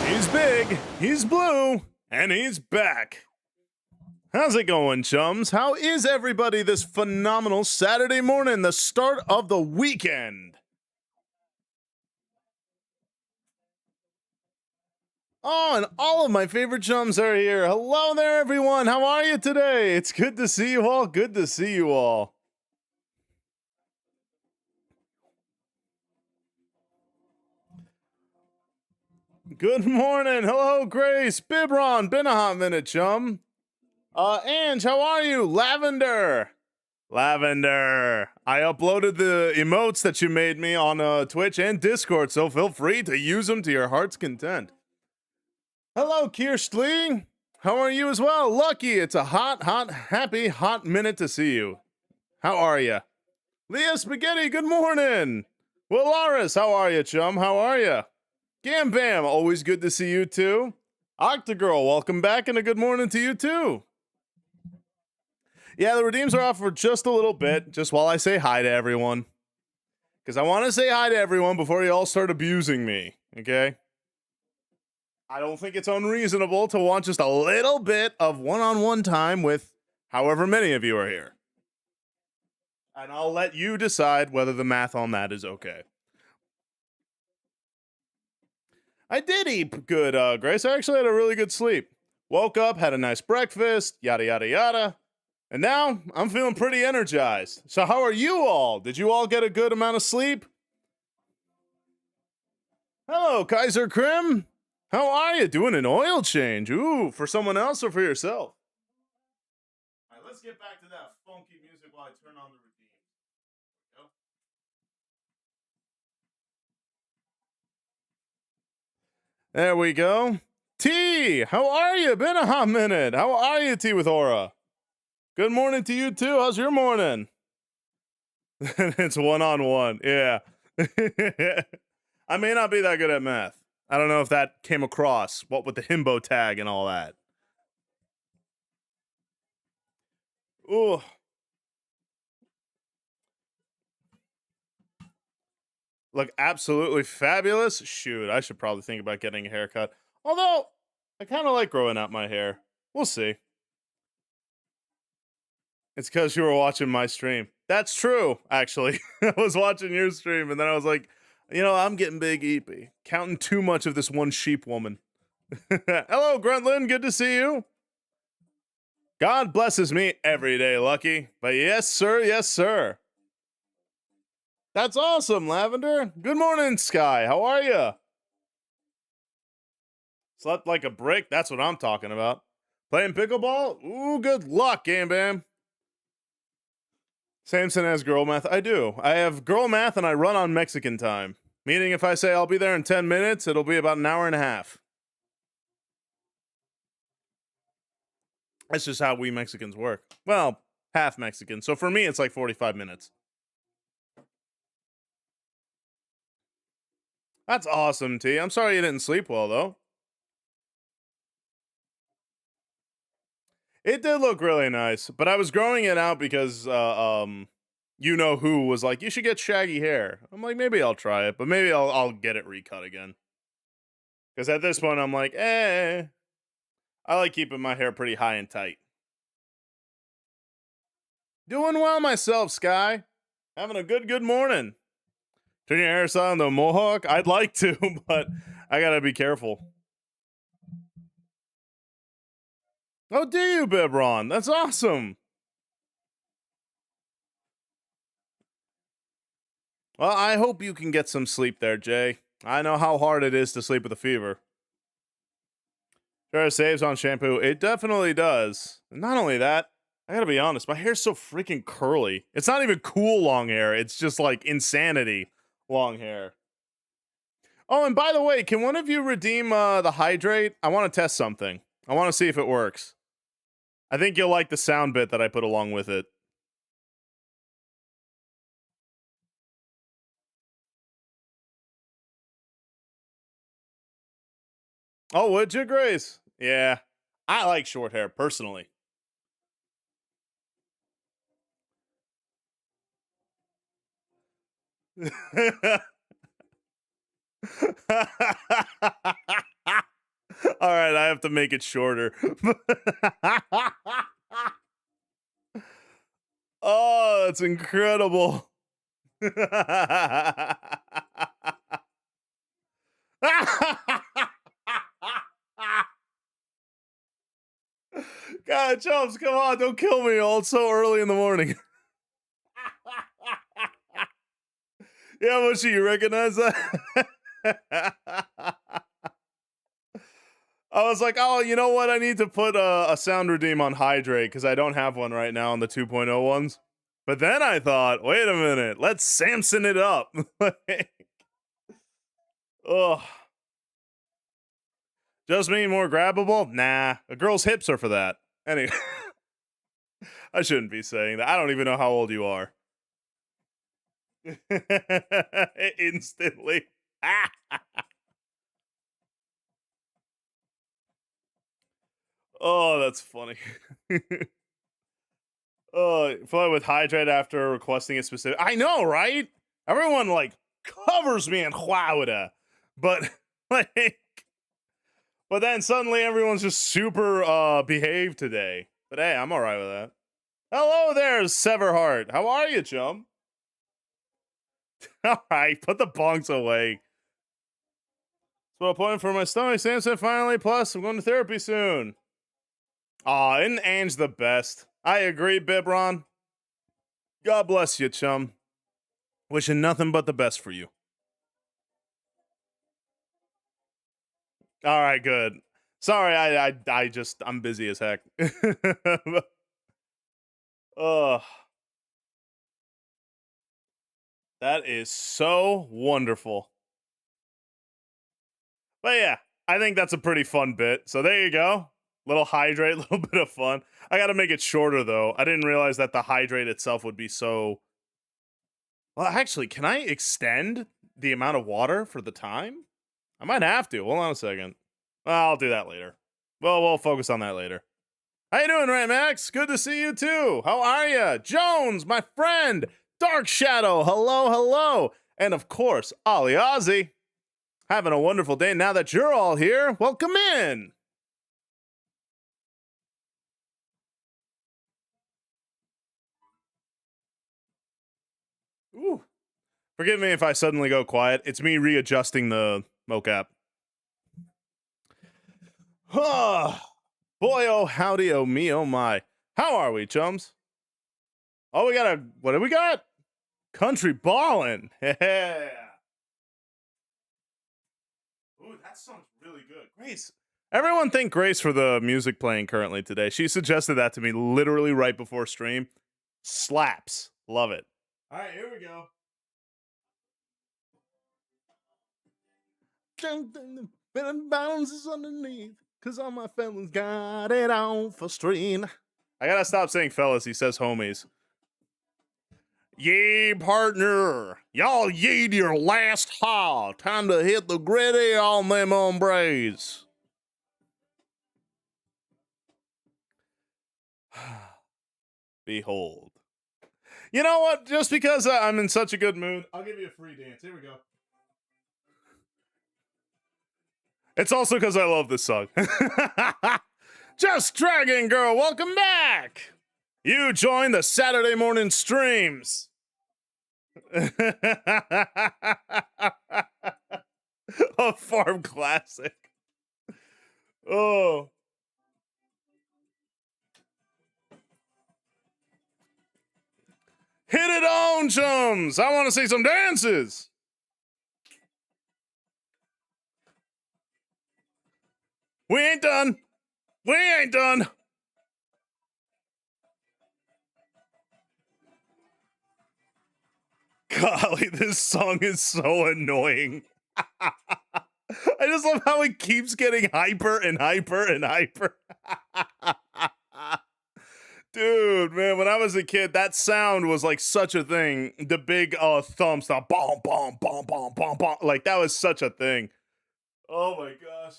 He's big, he's blue, and he's back. How's it going, chums? How is everybody this phenomenal Saturday morning, the start of the weekend? Oh, and all of my favorite chums are here. Hello there, everyone. How are you today? It's good to see you all. Good to see you all. Good morning. Hello, Grace. Bibron. Been a hot minute, chum. Ange, how are you? Lavender. Lavender. I uploaded the emotes that you made me on Twitch and Discord, so feel free to use them to your heart's content. Hello, Kirstli. How are you as well? Lucky, it's a hot, happy, hot minute to see you. How are you? Leah Spaghetti, good morning. Willaris, how are you, chum? How are you? Gam Bam, always good to see you too. Octagirl, welcome back and a good morning to you too. Yeah, the redeems are off for just a little bit, just while I say hi to everyone. Because I want to say hi to everyone before you all start abusing me, okay? I don't think it's unreasonable to want just a little bit of one-on-one time with however many of you are here. And I'll let you decide whether the math on that is okay. I did eat good, Grace. I actually had a really good sleep. Woke up, had a nice breakfast, yada, yada, yada. And now I'm feeling pretty energized. So how are you all? Did you all get a good amount of sleep? Hello, Kaiser Krim. How are you? Doing an oil change? Ooh, for someone else or for yourself? All right, let's get back to that funky music while I turn on the redeem. There we go. T, how are you? Been a hot minute. How are you, T with Aura? Good morning to you too. How's your morning? It's one-on-one. Yeah. I may not be that good at math. I don't know if that came across. What with the himbo tag and all that. Ooh. Look absolutely fabulous. Shoot, I should probably think about getting a haircut. Although, I kind of like growing out my hair. We'll see. It's because you were watching my stream. That's true, actually. I was watching your stream, and then I was like, I'm getting big eepy. Counting too much of this one sheep woman. Hello, Gruntlin. Good to see you. God blesses me every day, Lucky. But yes, sir. Yes, sir. That's awesome, Lavender. Good morning, Sky. How are you? Slept like a brick. That's what I'm talking about. Playing pickleball? Ooh, good luck, Game Bam. Samson has girl math. I do. I have girl math and I run on Mexican time. Meaning if I say I'll be there in 10 minutes, it'll be about an hour and a half. That's just how we Mexicans work. Well, half Mexican. So for me, it's like 45 minutes. That's awesome, T. I'm sorry you didn't sleep well, though. It did look really nice, but I was growing it out because, you know who was like, you should get shaggy hair. I'm like, maybe I'll try it, but maybe I'll get it recut again. Because at this point, I'm like, I like keeping my hair pretty high and tight. Doing well myself, Sky. Having a good morning. Turn your hairstyle into a mohawk? I'd like to, but I gotta be careful. Oh, do you, Bibron? That's awesome. Well, I hope you can get some sleep there, Jay. I know how hard it is to sleep with a fever. Sure, it saves on shampoo. It definitely does. And not only that, I gotta be honest, my hair's so freaking curly. It's not even cool long hair. It's just like insanity long hair. Oh, and by the way, can one of you redeem the hydrate? I want to test something. I want to see if it works. I think you'll like the sound bit that I put along with it. Oh, would you, Grace? Yeah. I like short hair, personally. All right, I have to make it shorter. Oh, that's incredible. God, Chumps, come on, don't kill me all so early in the morning. Yeah, Mushy, you recognize that? I was like, oh, you know what? I need to put a sound redeem on Hydrate because I don't have one right now on the 2.0 ones. But then I thought, wait a minute, let's Samson it up. Ugh. Just mean more grabbable? Nah, a girl's hips are for that. Anyway, I shouldn't be saying that. I don't even know how old you are. Instantly. Oh, that's funny. Fly with Hydrate after requesting a specific. I know, right? Everyone like covers me in Huawada, but like, but then suddenly everyone's just super behaved today. But hey, I'm all right with that. Hello there, Severheart. How are you, chum? All right, put the bonks away. So a point for my stomach, Samson. Finally, plus I'm going to therapy soon. Aw, isn't Ange the best? I agree, Bibron. God bless you, chum. Wishing nothing but the best for you. All right, good. Sorry, I'm busy as heck. Ugh. That is so wonderful. But yeah, I think that's a pretty fun bit. So there you go. Little Hydrate, little bit of fun. I gotta make it shorter though. I didn't realize that the Hydrate itself would be so. Well, actually, can I extend the amount of water for the time? I might have to. Hold on a second. I'll do that later. Well, we'll focus on that later. How you doing, Ray Max? Good to see you too. How are you? Jones, my friend. Dark Shadow, hello, hello. And of course, Ollie Ozzy. Having a wonderful day now that you're all here. Welcome in. Ooh. Forgive me if I suddenly go quiet. It's me readjusting the mocap. Boy, oh, howdy, oh me, oh my. How are we, chums? Oh, what do we got? Country ballin'. Yeah. Ooh, that song's really good. Grace. Everyone thank Grace for the music playing currently today. She suggested that to me literally right before stream. Slaps. Love it. All right, here we go. Bounces underneath, cause all my fellas got it on for stream. I gotta stop saying fellas, he says homies. Yay, partner. Y'all yeed your last haul. Time to hit the gritty on them hombres. Behold. You know what? Just because I'm in such a good mood, I'll give you a free dance. Here we go. It's also because I love this song. Just Dragon Girl, welcome back. You joined the Saturday morning streams. A farm classic. Oh. Hit it on, chums. I want to see some dances. We ain't done. We ain't done. Golly, this song is so annoying. I just love how it keeps getting hyper and hyper and hyper. Dude, man, when I was a kid, that sound was like such a thing. The big thumps, the bomb, bomb, bomb, bomb, bomb, bomb. Like that was such a thing. Oh my gosh.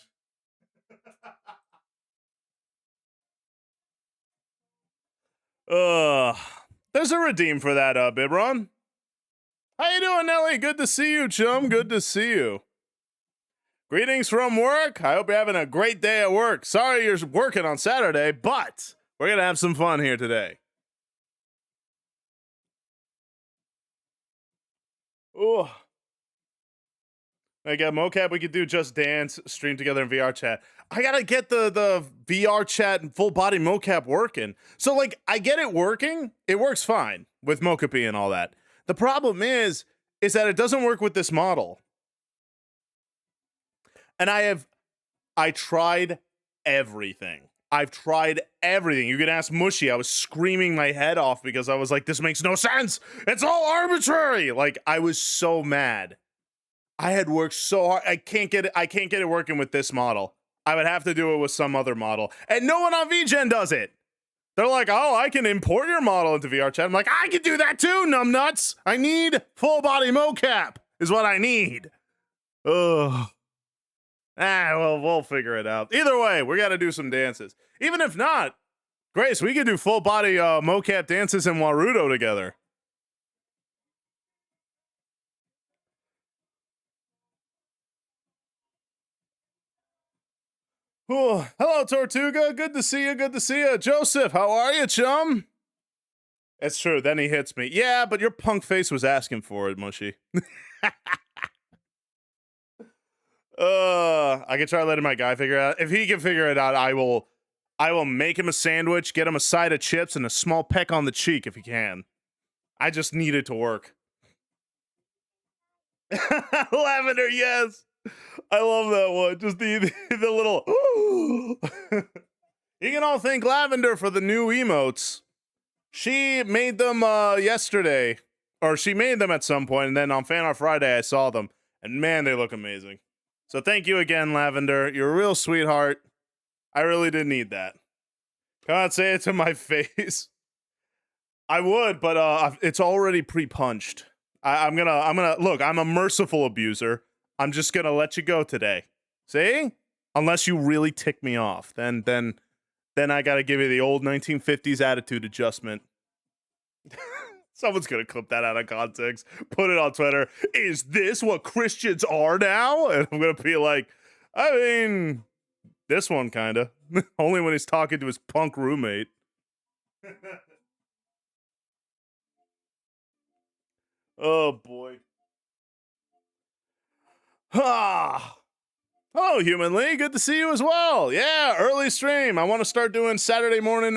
There's a redeem for that, Bibron. How you doing, Nelly? Good to see you, chum. Good to see you. Greetings from work. I hope you're having a great day at work. Sorry you're working on Saturday, but we're going to have some fun here today. Ooh. I got mocap. We could do Just Dance, stream together in VR chat. I got to get the VR chat and full body mocap working. So, like, I get it working. It works fine with mocapy and all that. The problem is that it doesn't work with this model. And I tried everything. I've tried everything. You can ask Mushy. I was screaming my head off because I was like, this makes no sense. It's all arbitrary. Like, I was so mad. I had worked so hard. I can't get it working with this model. I would have to do it with some other model. And no one on VGen does it. They're like, oh, I can import your model into VR chat. I'm like, I can do that too, numbnuts. I need full body mocap is what I need. Ugh. Well, we'll figure it out. Either way, we got to do some dances. Even if not, Grace, we could do full body mocap dances in Warudo together. Oh, hello, Tortuga. Good to see you. Good to see you. Joseph, how are you, chum? It's true. Then he hits me. Yeah, but your punk face was asking for it, Mushy. I could try letting my guy figure it out. If he can figure it out, I will make him a sandwich, get him a side of chips, and a small peck on the cheek if he can. I just need it to work. Lavender, yes. I love that one. Just the little. You can all thank Lavender for the new emotes. She made them yesterday, or she made them at some point, and then on Fan Art Friday I saw them, and man, they look amazing. So thank you again, Lavender. You're a real sweetheart. I really did need that. Come on, say it to my face. I would, but it's already pre-punched. I'm gonna look. I'm a merciful abuser. I'm just gonna let you go today. See? Unless you really tick me off, then I gotta give you the old 1950s attitude adjustment. Someone's gonna clip that out of context, put it on Twitter. Is this what Christians are now? And I'm gonna be like, I mean, this one kinda. Only when he's talking to his punk roommate. Oh boy. Ah. Hello, Human Lee. Good to see you as well. Yeah, early stream. I want to start doing Saturday morning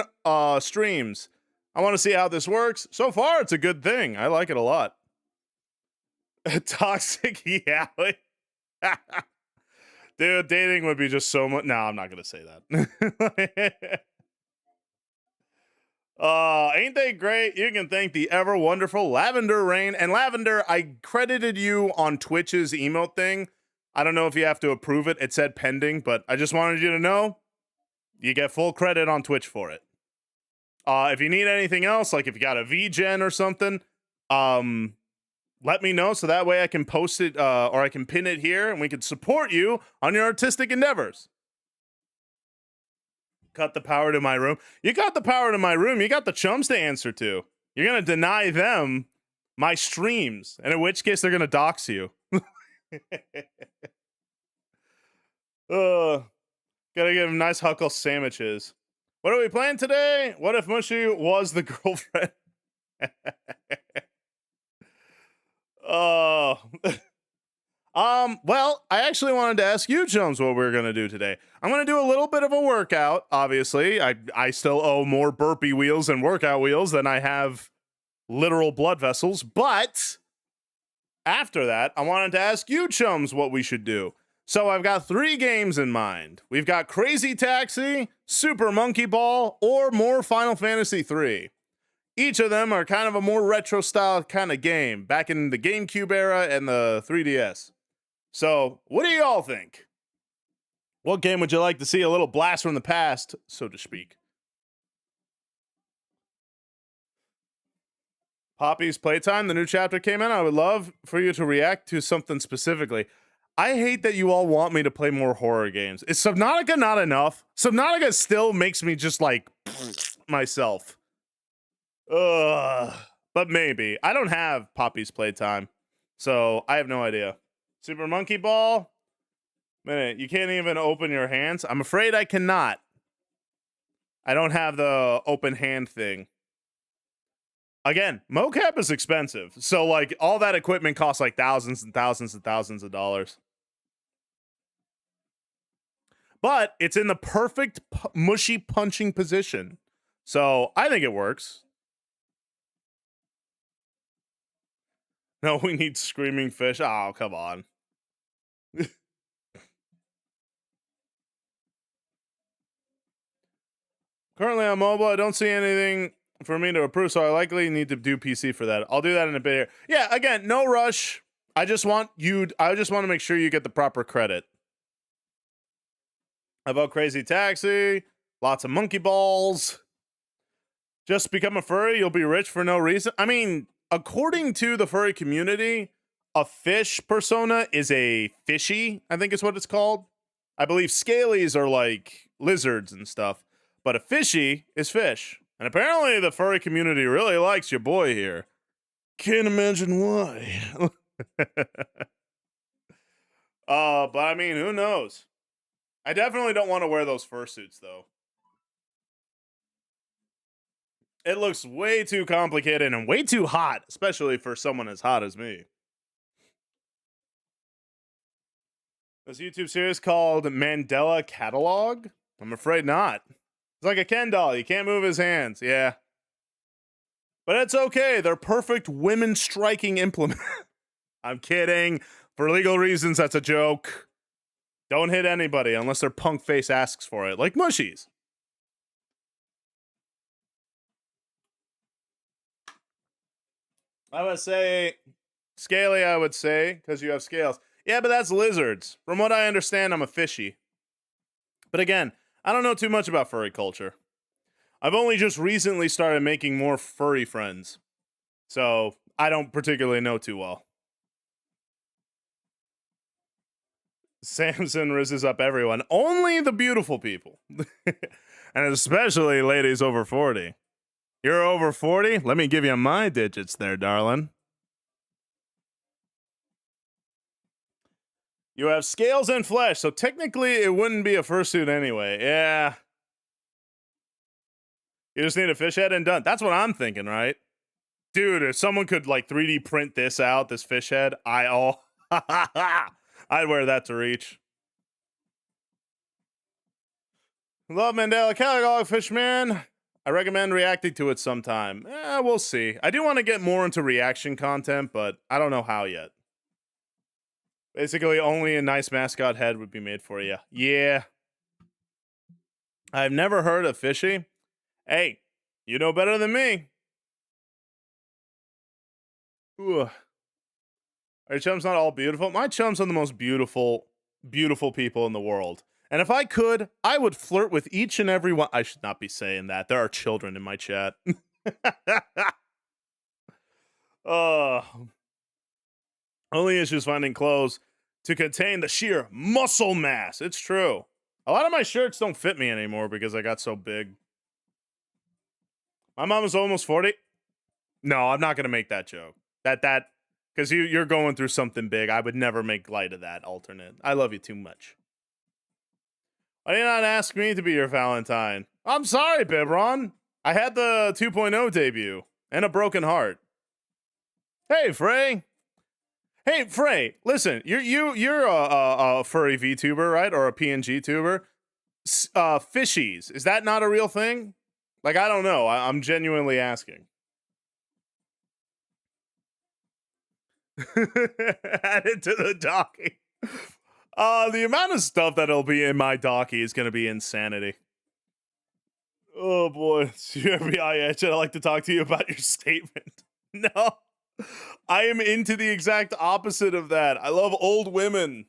streams. I want to see how this works. So far, it's a good thing. I like it a lot. Toxic yaoi. Dude, dating would be just so much. No, I'm not going to say that. Ain't they great? You can thank the ever wonderful Lavender Rain. And Lavender, I credited you on Twitch's emote thing. I don't know if you have to approve it. It said pending, but I just wanted you to know you get full credit on Twitch for it. If you need anything else, like if you got a VGen or something, let me know so that way I can post it or I can pin it here and we can support you on your artistic endeavors. Cut the power to my room. You got the power to my room. You got the chums to answer to. You're going to deny them my streams, and in which case they're going to dox you. Gotta give him nice huckle sandwiches. What are we playing today? What if Mushy was the girlfriend? Oh. Well, I actually wanted to ask you, chums, what we're gonna do today. I'm gonna do a little bit of a workout, obviously. I still owe more burpee wheels and workout wheels than I have literal blood vessels, but after that, I wanted to ask you, chums, what we should do. So I've got 3 games in mind. We've got Crazy Taxi, Super Monkey Ball, or more Final Fantasy 3. Each of them are kind of a more retro style kind of game, back in the GameCube era and the 3DS. So, what do y'all think? What game would you like to see a little blast from the past, so to speak? Poppy's Playtime, the new chapter came in. I would love for you to react to something specifically. I hate that you all want me to play more horror games. Is Subnautica not enough? Subnautica still makes me just like myself. But maybe. I don't have Poppy's Playtime, so I have no idea. Super Monkey Ball. Minute, you can't even open your hands? I'm afraid I cannot. I don't have the open hand thing. Again, mocap is expensive. So, like, all that equipment costs, like, thousands and thousands and thousands of dollars. But it's in the perfect mushy punching position. So, I think it works. No, we need screaming fish. Oh, come on. Currently on mobile, I don't see anything for me to approve, so I likely need to do PC for that. I'll do that in a bit here. Yeah, again, no rush. I just want to make sure you get the proper credit. About Crazy Taxi, lots of monkey balls. Just become a furry, you'll be rich for no reason. I mean, according to the furry community, a fish persona is a fishy, I think is what it's called. I believe scalies are like lizards and stuff. But a fishy is fish. And apparently the furry community really likes your boy here. Can't imagine why. But I mean, who knows? I definitely don't want to wear those fursuits, though. It looks way too complicated and way too hot, especially for someone as hot as me. This YouTube series called Mandela Catalog? I'm afraid not. It's like a Ken doll. You can't move his hands. Yeah. But it's okay. They're perfect women striking implements. I'm kidding. For legal reasons, that's a joke. Don't hit anybody unless their punk face asks for it. Like mushies. I would say scaly, I would say, because you have scales. Yeah, but that's lizards. From what I understand, I'm a fishy. But again, I don't know too much about furry culture. I've only just recently started making more furry friends. So, I don't particularly know too well. Samson rizzes up everyone. Only the beautiful people. And especially ladies over 40. You're over 40? Let me give you my digits there, darling. You have scales and flesh, so technically it wouldn't be a fursuit anyway. Yeah. You just need a fish head and done. That's what I'm thinking, right? Dude, if someone could like 3D print this out, this fish head, I'd wear that to reach. Love Mandela Catalog, Fishman. I recommend reacting to it sometime. We'll see. I do want to get more into reaction content, but I don't know how yet. Basically, only a nice mascot head would be made for you. Yeah. I've never heard of fishy. Hey, you know better than me. Ooh. Are your chums not all beautiful? My chums are the most beautiful people in the world. And if I could, I would flirt with each and every one. I should not be saying that. There are children in my chat. Only issues finding clothes to contain the sheer muscle mass. It's true. A lot of my shirts don't fit me anymore because I got so big. My mom is almost 40. No, I'm not going to make that joke. Because you're going through something big. I would never make light of that alternate. I love you too much. Why did you not ask me to be your Valentine? I'm sorry, Bibron. I had the 2.0 debut and a broken heart. Hey, Frey. Hey, Frey. Listen, you're a furry VTuber, right? Or a PNG tuber. Fishies. Is that not a real thing? Like, I don't know. I'm genuinely asking. Add it to the docky. The amount of stuff that'll be in my docky is going to be insanity. Oh boy, it's your FBI agent. I'd like to talk to you about your statement. No, I am into the exact opposite of that. I love old women.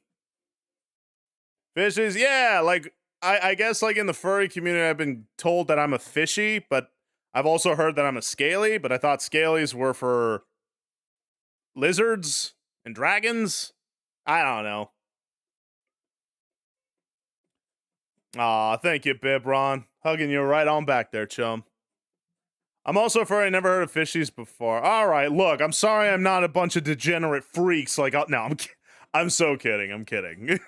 Fishes, yeah, like, I guess like in the furry community, I've been told that I'm a fishy, but I've also heard that I'm a scaly, but I thought scalies were for lizards and dragons. I don't know. Aw, thank you, Bibron. Hugging you right on back there, chum. I'm also furry. I never heard of fishies before. All right, look, I'm sorry I'm not a bunch of degenerate freaks. Like, no, I'm so kidding. I'm kidding.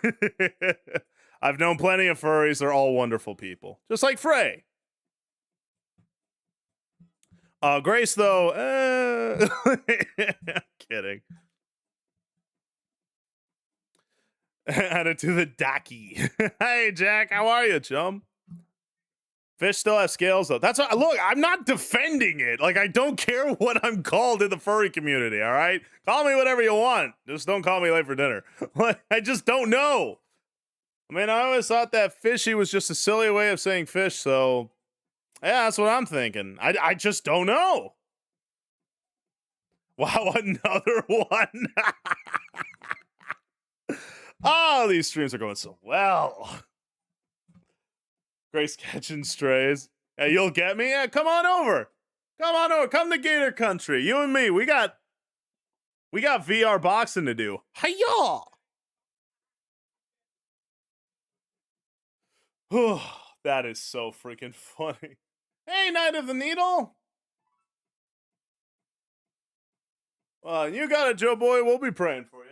I've known plenty of furries. They're all wonderful people. Just like Frey. Grace, though, I'm kidding. Add it to the Daki. Hey, Jack, how are you, chum? Fish still have scales, though. That's what, look, I'm not defending it. Like, I don't care what I'm called in the furry community, all right? Call me whatever you want. Just don't call me late for dinner. I just don't know. I mean, I always thought that fishy was just a silly way of saying fish, so yeah, that's what I'm thinking. I just don't know. Wow, another one. Oh, these streams are going so well. Grace catching strays. Hey, you'll get me? Yeah, come on over. Come on over. Come to Gator Country. You and me. We got VR boxing to do. Hiya! That is so freaking funny. Hey, Knight of the Needle. You got it, Joe boy. We'll be praying for you.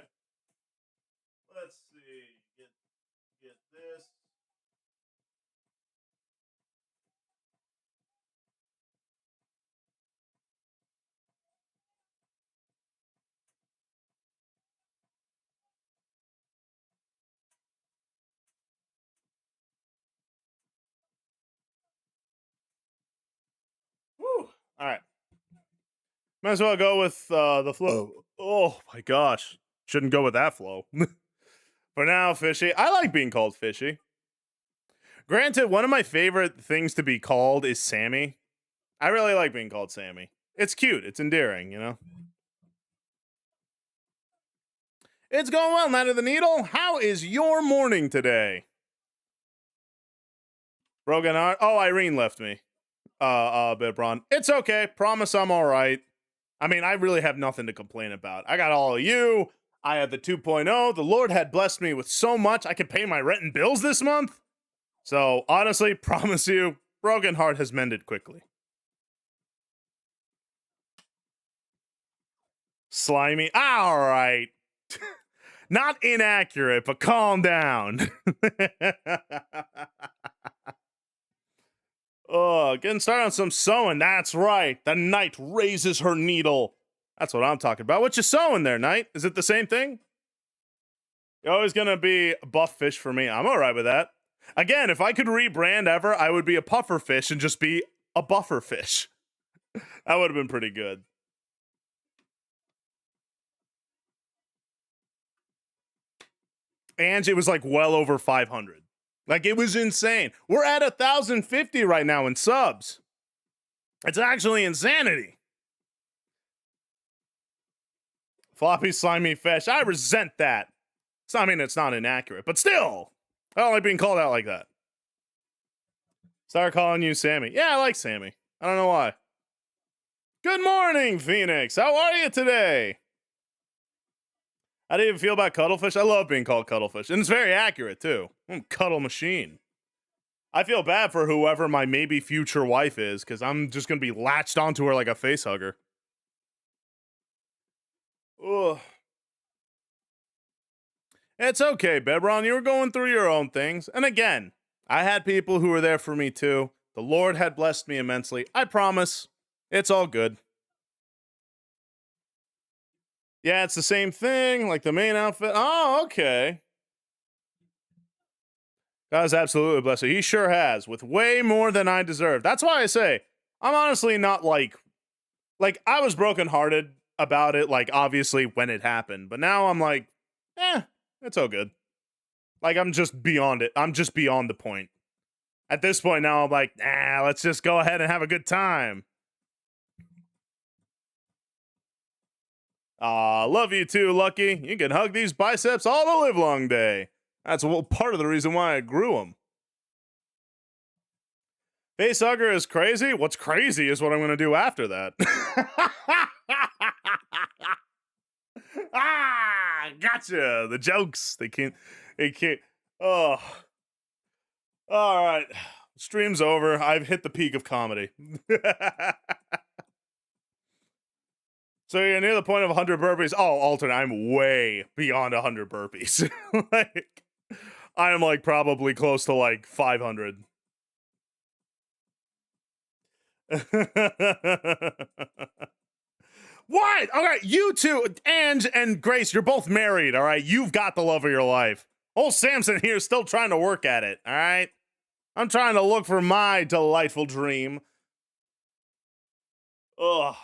Let's see. Get this. Woo! All right. Might as well go with the flow. Oh my gosh. Shouldn't go with that flow. For now, fishy. I like being called fishy. Granted, one of my favorite things to be called is Sammy. I really like being called Sammy. It's cute. It's endearing, you know? It's going well, Knight of the Needle. How is your morning today? Broken heart. Oh, Irene left me. Bibron. It's okay. Promise I'm all right. I mean, I really have nothing to complain about. I got all of you. I had the 2.0. The Lord had blessed me with so much I could pay my rent and bills this month. So, honestly, promise you, broken heart has mended quickly. Slimy. All right. Not inaccurate, but calm down. Oh, getting started on some sewing. That's right. The knight raises her needle. That's what I'm talking about. What you sewing there, knight? Is it the same thing? You're always gonna be buff fish for me. I'm all right with that. Again, if I could rebrand ever, I would be a puffer fish and just be a buffer fish. That would have been pretty good. And it was like well over 500. Like, it was insane. We're at 1,050 right now in subs. It's actually insanity. Floppy, slimy fish. I resent that. I mean, it's not inaccurate, but still. I don't like being called out like that. Start calling you Sammy. Yeah, I like Sammy. I don't know why. Good morning, Phoenix. How are you today? How do you feel about cuttlefish? I love being called cuttlefish. And it's very accurate, too. I'm a cuddle machine. I feel bad for whoever my maybe future wife is, because I'm just going to be latched onto her like a face hugger. Ugh. It's okay, Bebron. You were going through your own things. And again, I had people who were there for me, too. The Lord had blessed me immensely. I promise. It's all good. Yeah, it's the same thing, like the main outfit. Oh, okay. God has absolutely blessed me. He sure has, with way more than I deserve. That's why I say, I'm honestly not like I was brokenhearted about it, like, obviously, when it happened. But now I'm like, it's all good. Like, I'm just beyond it. I'm just beyond the point. At this point now, I'm like, let's just go ahead and have a good time. Love you too, Lucky. You can hug these biceps all the live long day. That's part of the reason why I grew them. Face hugger is crazy. What's crazy is what I'm going to do after that. Gotcha. The jokes. They can't. Oh. All right. Stream's over. I've hit the peak of comedy. So you're near the point of 100 burpees. Oh, alternate. I'm way beyond 100 burpees. Like, I am like probably close to like 500. What? All right, you two, Ange and Grace, you're both married, all right? You've got the love of your life. Old Samson here is still trying to work at it, all right? I'm trying to look for my delightful dream. Ugh.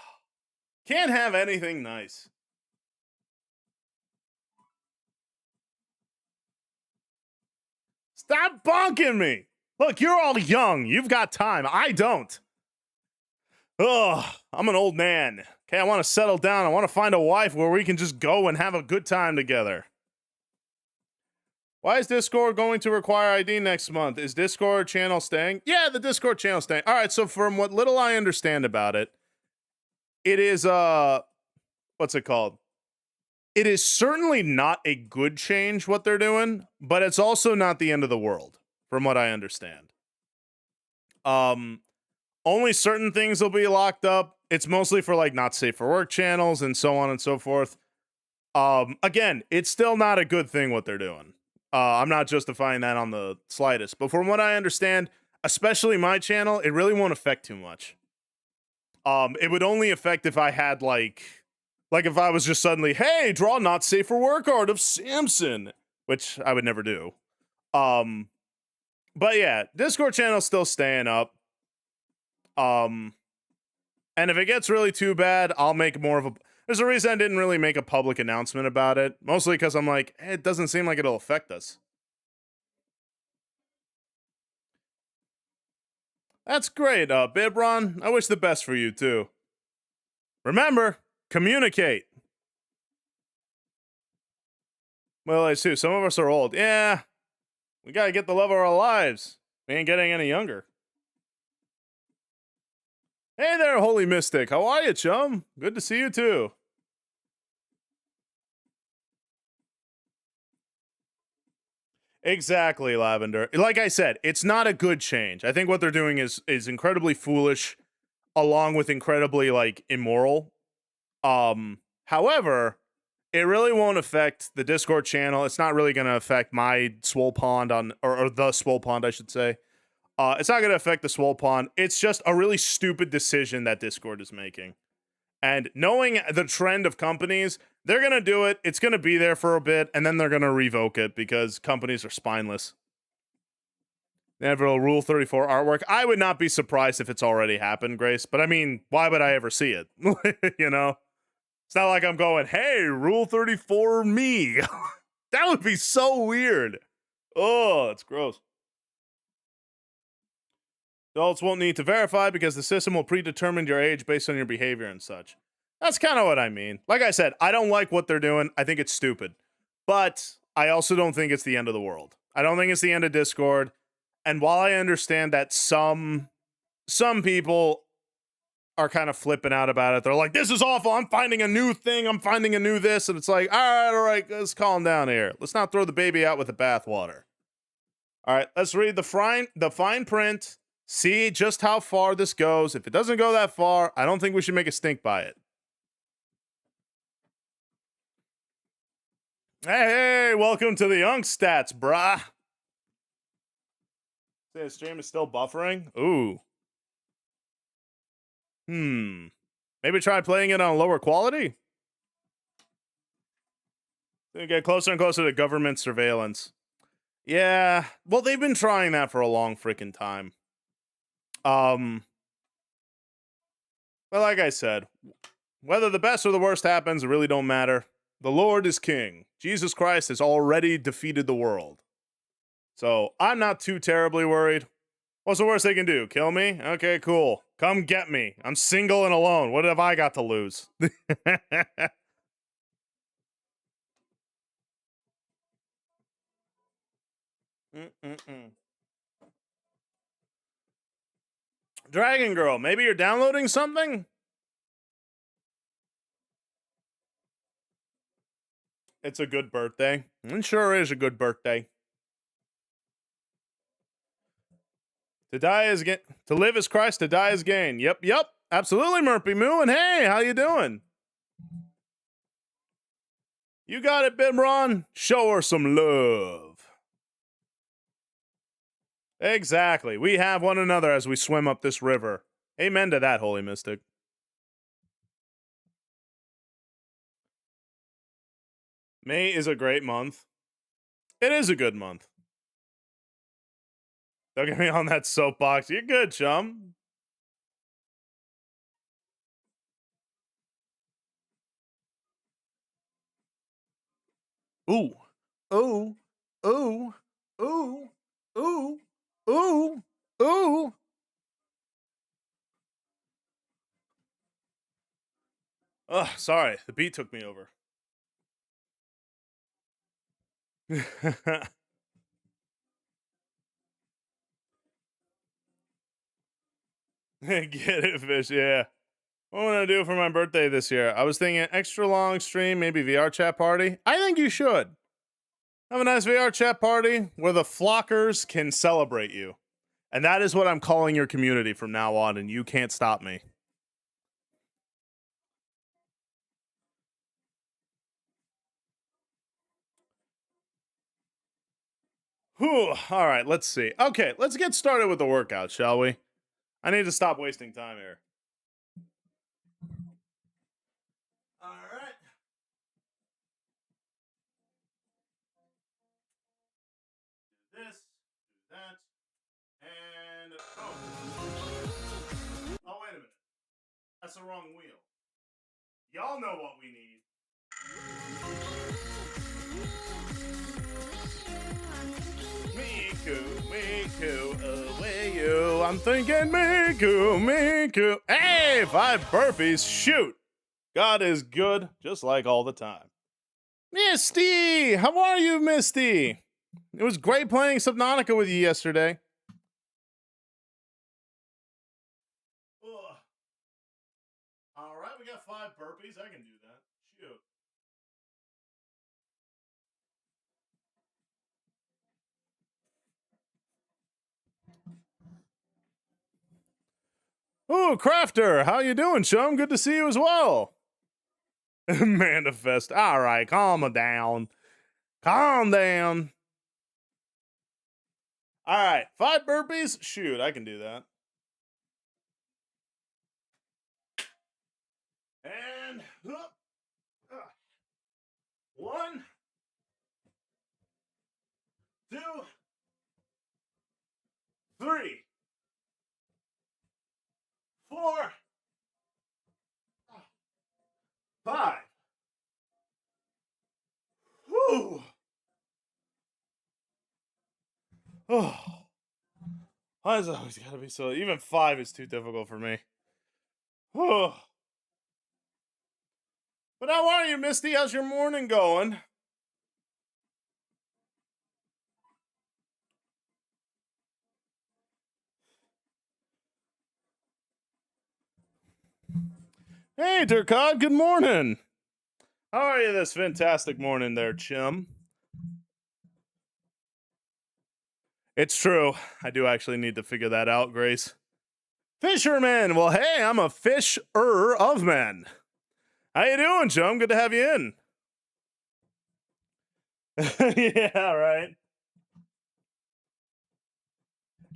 Can't have anything nice. Stop bonking me. Look, you're all young. You've got time. I don't. Ugh, I'm an old man. Okay, I want to settle down. I want to find a wife where we can just go and have a good time together. Why is Discord going to require ID next month? Is Discord channel staying? Yeah, the Discord channel staying. All right, so from what little I understand about it, it is, what's it called? It is certainly not a good change what they're doing, but it's also not the end of the world, from what I understand. Only certain things will be locked up. It's mostly for like not safe for work channels and so on and so forth. Again, it's still not a good thing what they're doing. I'm not justifying that on the slightest, but from what I understand, especially my channel, it really won't affect too much. It would only affect if I had like if I was just suddenly, hey, draw not safe for work art of Samson, which I would never do. But yeah, Discord channel's still staying up. And if it gets really too bad, I'll make more of a... There's a reason I didn't really make a public announcement about it. Mostly because I'm like, it doesn't seem like it'll affect us. That's great, Bibron. I wish the best for you, too. Remember, communicate. Well, I see. Some of us are old. Yeah, we gotta get the love of our lives. We ain't getting any younger. Hey there, Holy Mystic. How are you, chum? Good to see you, too. Exactly, Lavender. Like I said, it's not a good change. I think what they're doing is incredibly foolish, along with incredibly, like, immoral. However, it really won't affect the Discord channel. It's not really going to affect my Swole Pond or the Swole Pond, I should say. It's not going to affect the Swole Pond. It's just a really stupid decision that Discord is making. And knowing the trend of companies, they're going to do it. It's going to be there for a bit, and then they're going to revoke it because companies are spineless. Neville, Rule 34 artwork. I would not be surprised if it's already happened, Grace. But I mean, why would I ever see it? You know? It's not like I'm going, hey, Rule 34 me. That would be so weird. Oh, it's gross. Adults won't need to verify because the system will predetermine your age based on your behavior and such. That's kind of what I mean. Like I said, I don't like what they're doing. I think it's stupid. But I also don't think it's the end of the world. I don't think it's the end of Discord. And while I understand that some people are kind of flipping out about it, they're like, this is awful. I'm finding a new thing. I'm finding a new this. And it's like, all right, let's calm down here. Let's not throw the baby out with the bathwater. All right, let's read the fine print. See just how far this goes. If it doesn't go that far, I don't think we should make a stink by it. Hey, welcome to the Young Stats, brah. The stream is still buffering? Ooh. Maybe try playing it on lower quality? They get closer and closer to government surveillance. Yeah, well, they've been trying that for a long freaking time. But like I said, whether the best or the worst happens, it really don't matter. The Lord is king. Jesus Christ has already defeated the world. So I'm not too terribly worried. What's the worst they can do? Kill me? Okay, cool. Come get me. I'm single and alone. What have I got to lose? Dragon Girl, maybe you're downloading something? It's a good birthday. It sure is a good birthday. To die is gain. To live is Christ, to die is gain. Yep. Absolutely, Murphy Moo. And hey, how you doing? You got it, Bimron. Show her some love. Exactly. We have one another as we swim up this river. Amen to that, Holy Mystic. May is a great month. It is a good month. Don't get me on that soapbox. You're good, chum. Ooh. Ooh. Ooh. Ooh. Ooh. Ooh. Ooh. Ugh, sorry. The beat took me over. Get it, fish, yeah. What am I gonna do for my birthday this year? I was thinking extra long stream, maybe VR chat party. I think you should. Have a nice VR chat party where the flockers can celebrate you. And that is what I'm calling your community from now on, and you can't stop me. Whew. All right, let's see. Okay, let's get started with the workout, shall we? I need to stop wasting time here. All right. Do this, do that, and oh, wait a minute. That's the wrong wheel. Y'all know what we need. Miku, away you. I'm thinking Miku. Hey, 5 burpees. Shoot. God is good, just like all the time. Misty, how are you, Misty? It was great playing Subnautica with you yesterday. Ugh. All right, we got 5 burpees. I can do that. Shoot. Ooh, Crafter, how you doing, chum? Good to see you as well. Manifest. All right, calm down. Calm down. All right, 5 burpees. Shoot, I can do that. And 1, 2, 3, 4, 5. Whew. Oh. Why is it always gotta be so? Even 5 is too difficult for me. Oh. But how are you, Misty? How's your morning going? Hey, Durkod, good morning. How are you this fantastic morning there, chum? It's true. I do actually need to figure that out, Grace. Fisherman! Well, hey, I'm a fisher of men. How you doing, chum? Good to have you in. Yeah, right.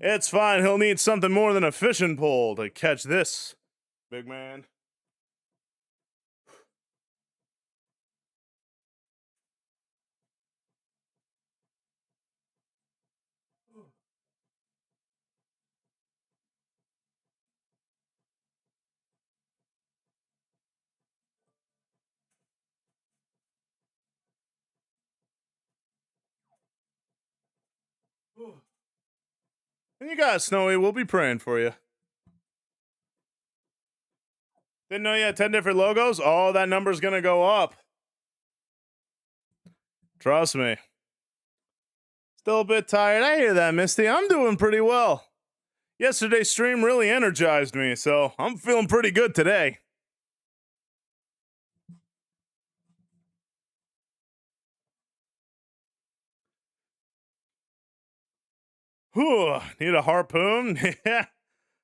It's fine. He'll need something more than a fishing pole to catch this, big man. And you got it, Snowy. We'll be praying for you. Didn't know you had 10 different logos? Oh, that number's gonna go up. Trust me. Still a bit tired. I hear that, Misty. I'm doing pretty well. Yesterday's stream really energized me, so I'm feeling pretty good today. Whew, need a harpoon? Yeah.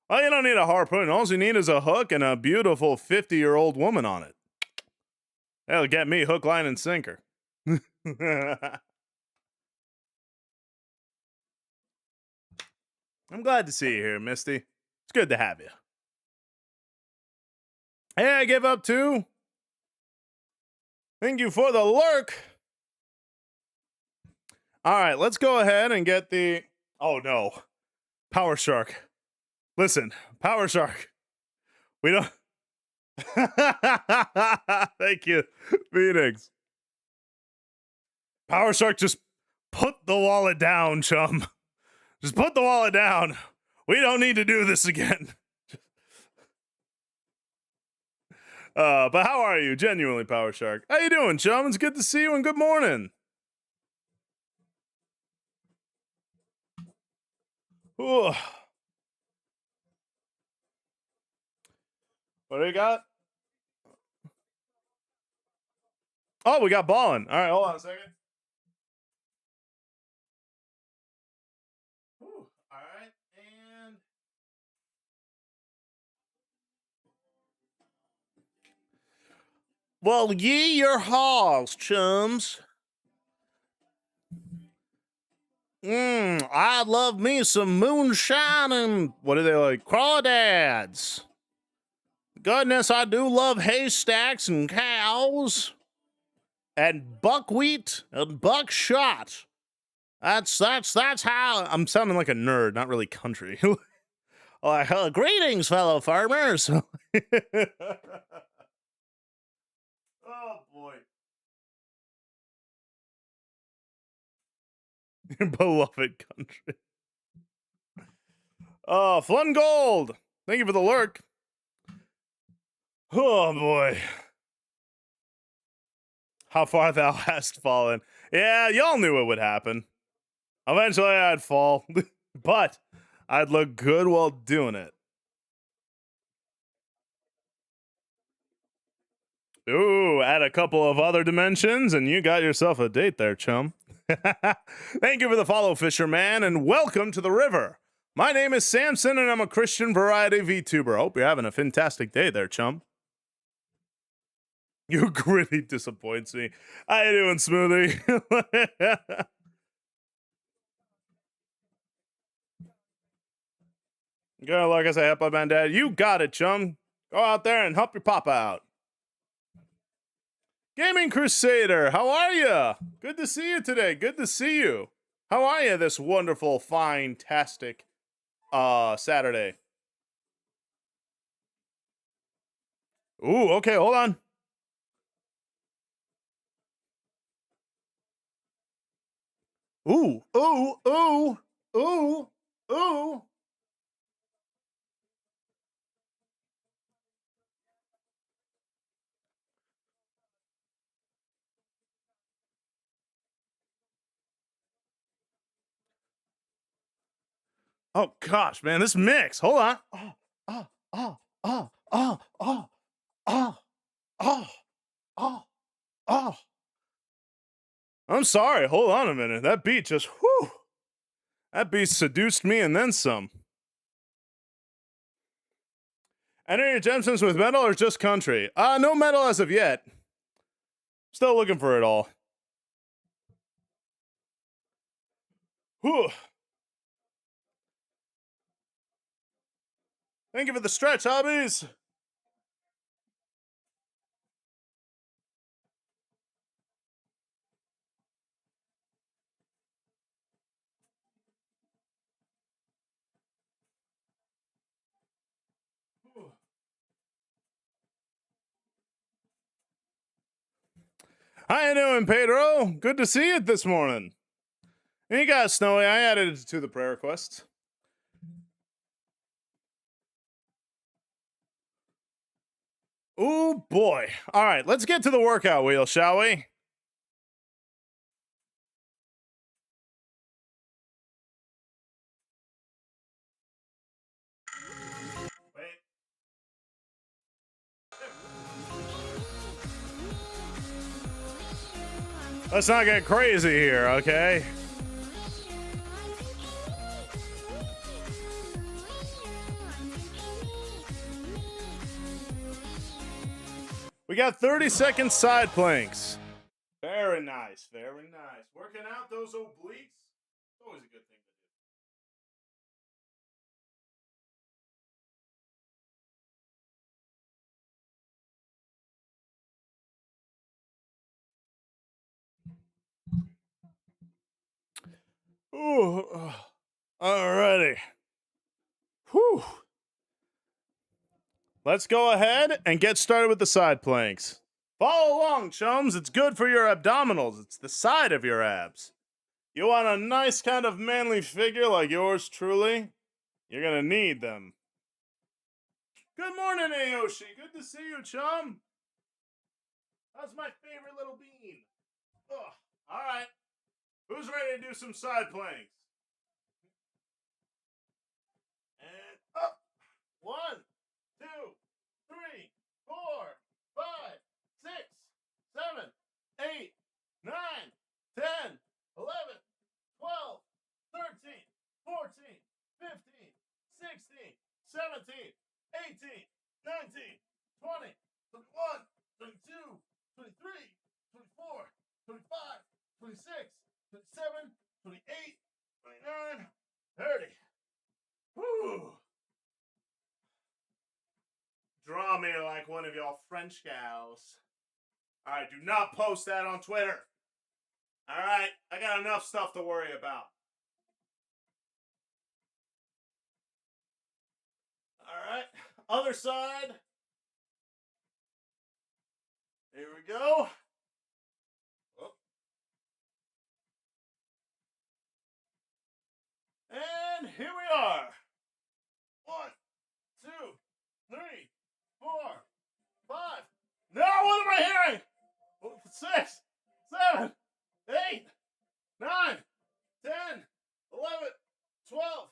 Well, you don't need a harpoon. All you need is a hook and a beautiful 50-year-old woman on it. That'll get me hook, line, and sinker. I'm glad to see you here, Misty. It's good to have you. Hey, I give up too. Thank you for the lurk. All right, let's go ahead and get the. Oh no, Power Shark. Listen, Power Shark. We don't. Thank you, Phoenix. Power Shark, just put the wallet down, chum. Just put the wallet down. We don't need to do this again. But how are you? Genuinely, Power Shark. How you doing, chum? It's good to see you and good morning. Ooh. What do you got? Oh, we got ballin'. All right, hold on a second. Ooh, all right, and well, ye your halls, chums. I love me some moonshine and what do they like? Crawdads. Goodness, I do love haystacks and cows and buckwheat and buckshot. That's how I'm sounding like a nerd, not really country. Like, greetings, fellow farmers. Oh boy. Your beloved country. Oh, Flun Gold. Thank you for the lurk. Oh boy. How far thou hast fallen. Yeah, y'all knew it would happen. Eventually I'd fall. But I'd look good while doing it. Ooh, add a couple of other dimensions and you got yourself a date there, chum. Thank you for the follow, Fisherman, and welcome to the river. My name is Samson, and I'm a Christian variety VTuber. Hope you're having a fantastic day there, chum. You really disappoints me. How you doing, Smoothie? Girl, like I say, help my man, Dad. You got it, chum. Go out there and help your papa out. Gaming Crusader, how are you? Good to see you today. Good to see you. How are you this wonderful, fine-tastic Saturday? Ooh, okay, hold on. Ooh, ooh, ooh, ooh, ooh. Oh gosh, man, this mix. Hold on. Oh, oh, oh, oh, oh, oh, oh, oh, oh. I'm sorry. Hold on a minute. That beat just whew. That beat seduced me and then some. Enter your gemstones with metal or just country? No metal as of yet. Still looking for it all. Whew. Thank you for the stretch, hobbies. How you doing, Pedro? Good to see you this morning. And you got Snowy. I added it to the prayer request. Ooh, boy. All right, let's get to the workout wheel, shall we? Wait. Let's not get crazy here, okay? We got 30-second side planks. Very nice. nice. Very nice. Working out those obliques. Always a good thing to do. Ooh. Alrighty. Whew. Let's go ahead and get started with the side planks. Follow along, chums. It's good for your abdominals. It's the side of your abs. You want a nice kind of manly figure like yours truly? You're gonna need them. Good morning, Aoshi. Good to see you, chum. That's my favorite little bean. Ugh. All right. Who's ready to do some side planks? And up. 1, 2, 3, 4, 5, 6, 7, 8, 9, 10, 11, 12, 13, 14, 15, 16, 17, 18, 19, 20, 21, 22, 23, 24, 25, 26, 27, 28, 29, 30. Whew. Draw me like one of y'all French gals. Alright, do not post that on Twitter. Alright, I got enough stuff to worry about. Alright, other side. Here we go. Oh. And here we are. 1, 2, 3, 4, 5. No, what am I hearing? 6, 7, 8, 9, 10, 11, 12,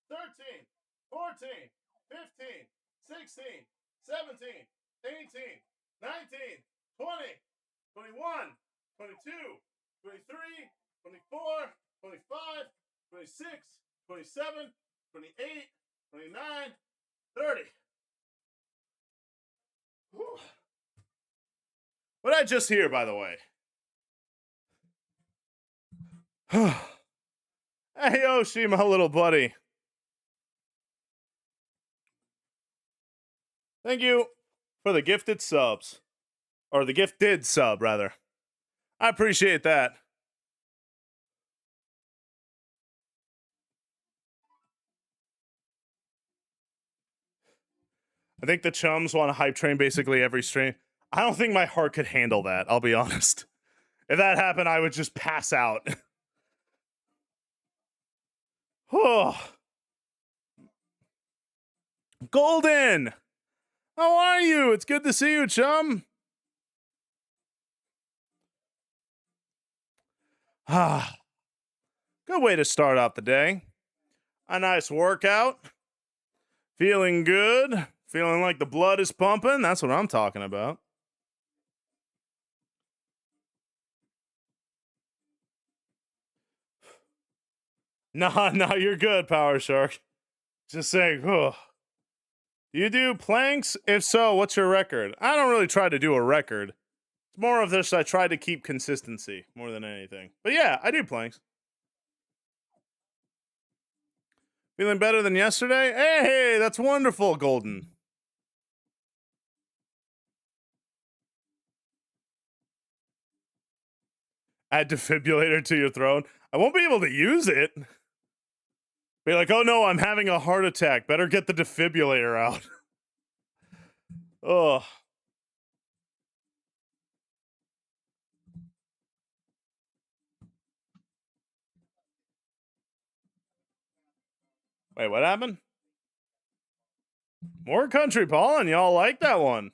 13, 14, 15, 16, 17, 18, 19, 20, 21, 22, 23, 24, 25, 26, 27, 28, 29, 30. Whew. What did I just hear, by the way? Hey, Yoshi, my little buddy. Thank you for the gifted subs. Or the gifted sub, rather. I appreciate that. I think the chums want to hype train basically every stream. I don't think my heart could handle that, I'll be honest. If that happened, I would just pass out. Oh. Golden! How are you? It's good to see you, chum. Ah. Good way to start out the day. A nice workout. Feeling good. Feeling like the blood is pumping. That's what I'm talking about. Nah, you're good, Power Shark. Just saying, oh. Do you do planks? If so, what's your record? I don't really try to do a record. It's more of this, I try to keep consistency more than anything. But yeah, I do planks. Feeling better than yesterday? Hey, that's wonderful, Golden. Add defibrillator to your throne. I won't be able to use it. Be like, oh no, I'm having a heart attack. Better get the defibrillator out. Ugh. Wait, what happened? More country pollen. Y'all like that one.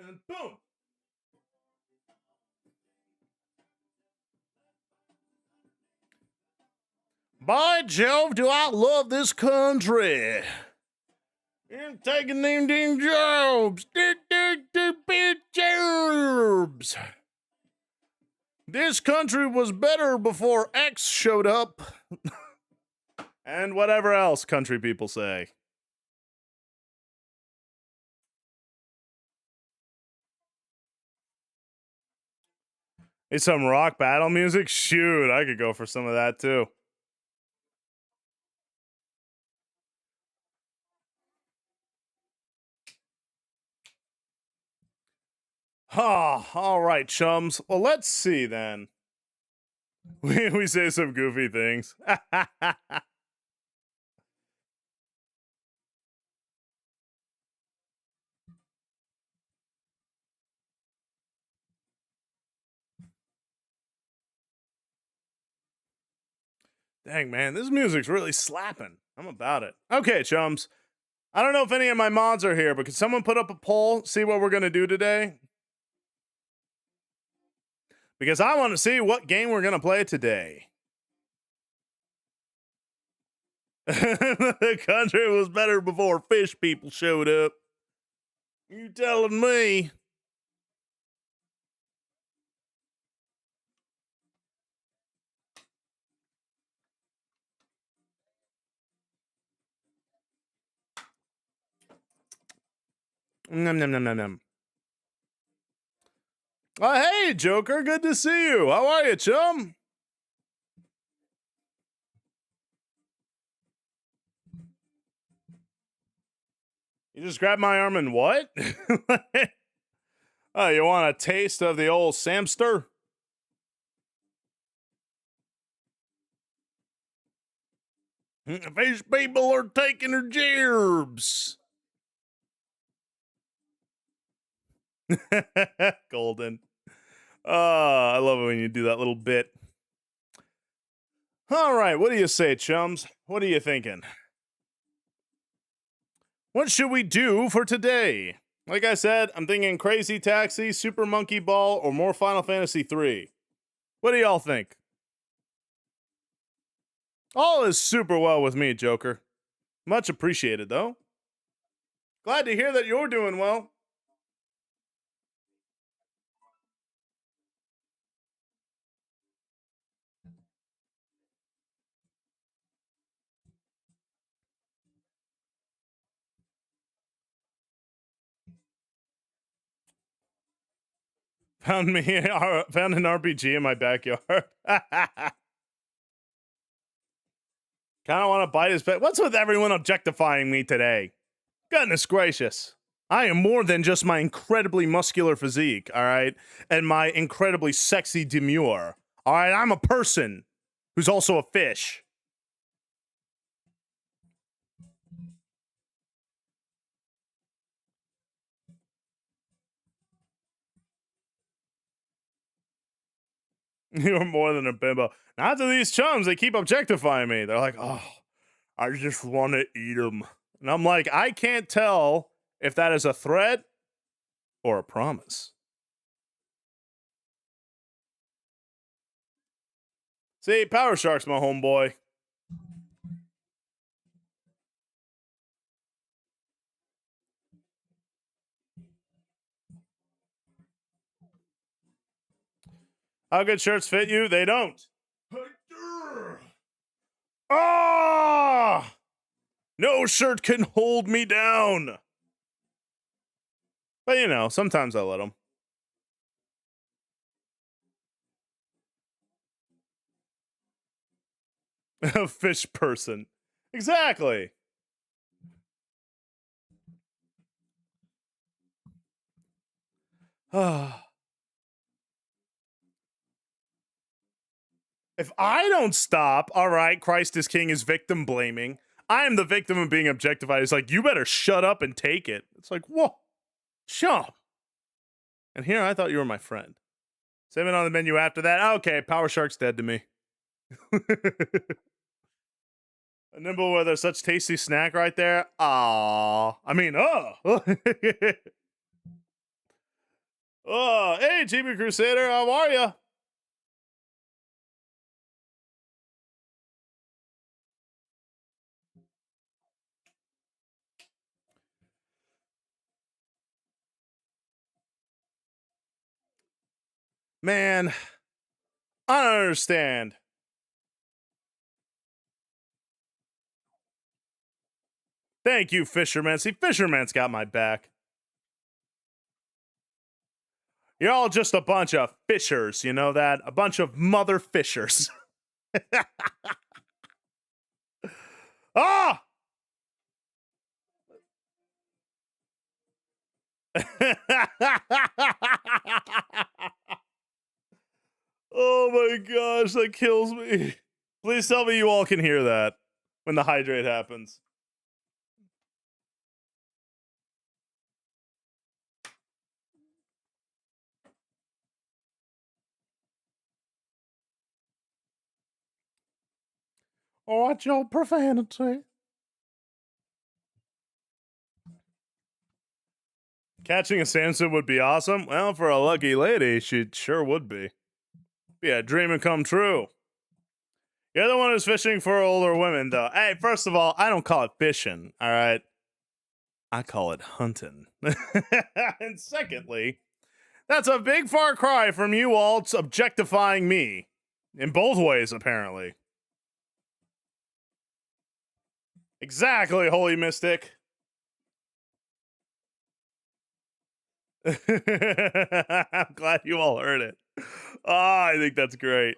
And boom. By Jove, do I love this country. I'm taking them jobs. Big jobs. This country was better before X showed up. And whatever else country people say. Hey, some rock battle music? Shoot, I could go for some of that too. All right, chums. Well, let's see then. We say some goofy things. Dang, man, this music's really slapping. I'm about it. Okay, chums. I don't know if any of my mods are here, but could someone put up a poll, see what we're going to do today? Because I want to see what game we're going to play today. The country was better before fish people showed up. You telling me? Nom nom nom nom nom. Oh, hey, Joker, good to see you. How are you, chum? You just grabbed my arm and what? Oh, you want a taste of the old Samster? Fish people are taking their gerbs. Golden. Oh, I love it when you do that little bit. All right, what do you say, chums? What are you thinking? What should we do for today? Like I said, I'm thinking Crazy Taxi, Super Monkey Ball, or more Final Fantasy 3. What do y'all think? All is super well with me, Joker. Much appreciated, though. Glad to hear that you're doing well. Found an RPG in my backyard. Kind of want to bite his pet. What's with everyone objectifying me today? Goodness gracious. I am more than just my incredibly muscular physique, all right? And my incredibly sexy demure. All right, I'm a person who's also a fish. You're more than a bimbo. Not to these chums, they keep objectifying me. They're like, oh, I just want to eat them. And I'm like, I can't tell if that is a threat or a promise. See, Power Shark's my homeboy. How good shirts fit you? They don't. Ah! No shirt can hold me down. But you know, sometimes I let them. A fish person. Exactly. If I don't stop, all right, Christ is King is victim blaming. I am the victim of being objectified. It's like, you better shut up and take it. It's like, whoa, shut. And here I thought you were my friend. Same on the menu after that. Okay, Power Shark's dead to me. A nimble with a such tasty snack right there. Aww. I mean, oh. Oh, hey, GB Crusader, how are ya? Man, I don't understand. Thank you, Fisherman. See, Fisherman's got my back. You're all just a bunch of fishers, you know that? A bunch of mother fishers. Ah! Oh my gosh, that kills me. Please tell me you all can hear that when the hydrate happens. Watch your profanity. Catching a Samson would be awesome. Well, for a lucky lady, she sure would be. Be a dream and come true. You're the one who's fishing for older women, though. Hey, first of all, I don't call it fishing, all right? I call it hunting. And secondly, that's a big far cry from you all objectifying me. In both ways, apparently. Exactly, Holy Mystic. I'm glad you all heard it. Oh, I think that's great.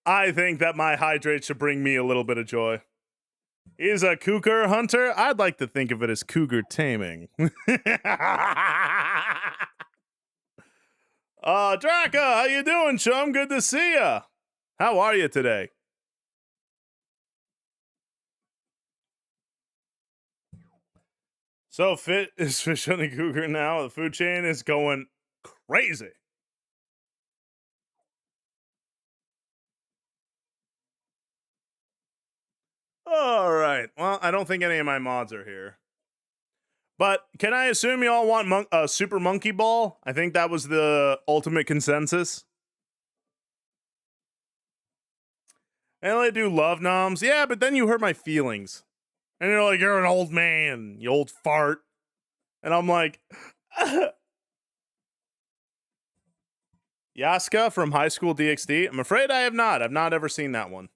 I think that my hydrate should bring me a little bit of joy. He's a cougar hunter. I'd like to think of it as cougar taming. Draka, how you doing, chum? Good to see ya. How are you today? So fit is fish on the cougar now. The food chain is going crazy. All right. Well, I don't think any of my mods are here. But can I assume you all want Super Monkey Ball? I think that was the ultimate consensus. And I do love noms. Yeah, but then you hurt my feelings. And you're like, you're an old man, you old fart. And I'm like, Yaska from High School DxD? I'm afraid I have not. I've not ever seen that one.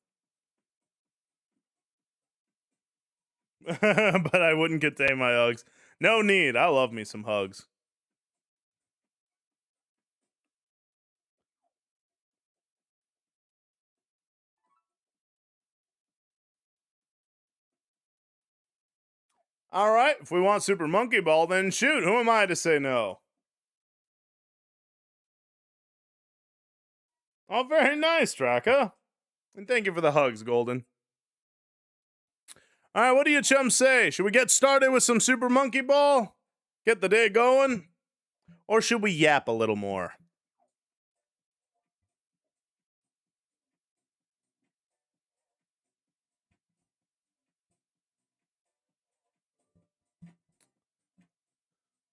But I wouldn't contain my hugs. No need. I love me some hugs. All right. If we want Super Monkey Ball, then shoot. Who am I to say no? Oh, very nice, Draka. And thank you for the hugs, Golden. All right, what do you chums say? Should we get started with some Super Monkey Ball? Get the day going? Or should we yap a little more?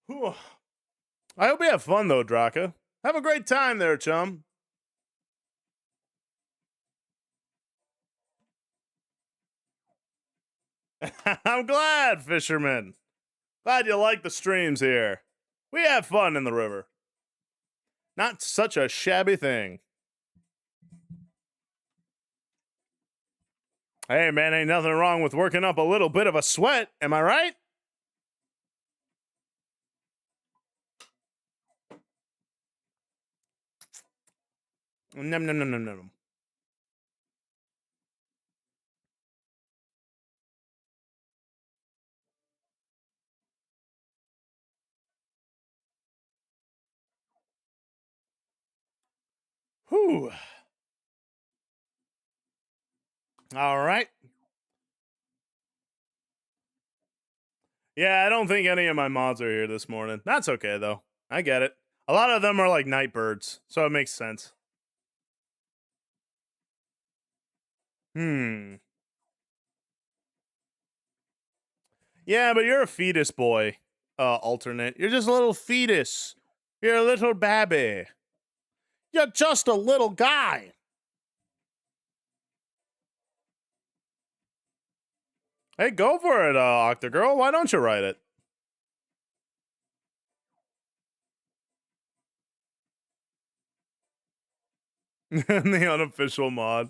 Whew. I hope you have fun, though, Draka. Have a great time there, chum. I'm glad, fisherman. Glad you like the streams here. We have fun in the river. Not such a shabby thing. Hey, man, ain't nothing wrong with working up a little bit of a sweat. Am I right? Num, num, num, num, num. Whew. All right. Yeah, I don't think any of my mods are here this morning. That's okay, though. I get it. A lot of them are like night birds, so it makes sense. Yeah, but you're a fetus boy, alternate. You're just a little fetus. You're a little babby. You're just a little guy. Hey, go for it, Octagirl. Why don't you write it? The unofficial mod.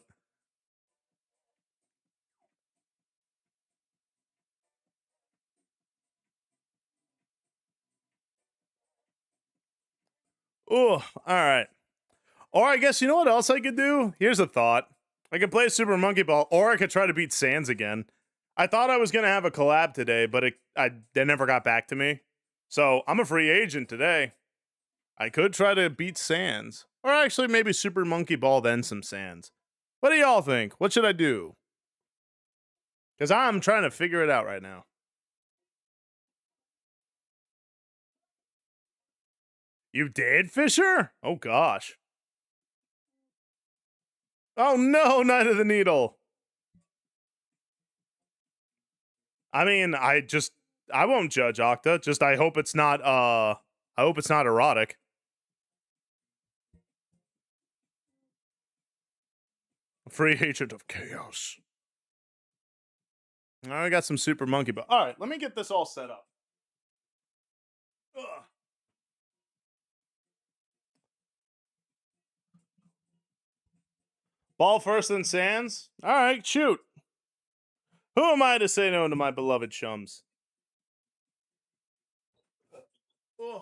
Oh, all right. Or I guess you know what else I could do? Here's a thought. I could play Super Monkey Ball, or I could try to beat Sans again. I thought I was gonna have a collab today, but they never got back to me. So I'm a free agent today. I could try to beat Sans. Or actually maybe Super Monkey Ball, then some Sans. What do y'all think? What should I do? Because I'm trying to figure it out right now. You did, Fisher? Oh gosh. Oh no, Knight of the Needle. I mean, I won't judge Octa. Just I hope it's not erotic. Free agent of chaos. I got some Super Monkey Ball. All right, let me get this all set up. Ugh. Ball first and Sans. All right, shoot. Who am I to say no to my beloved chums? Ugh.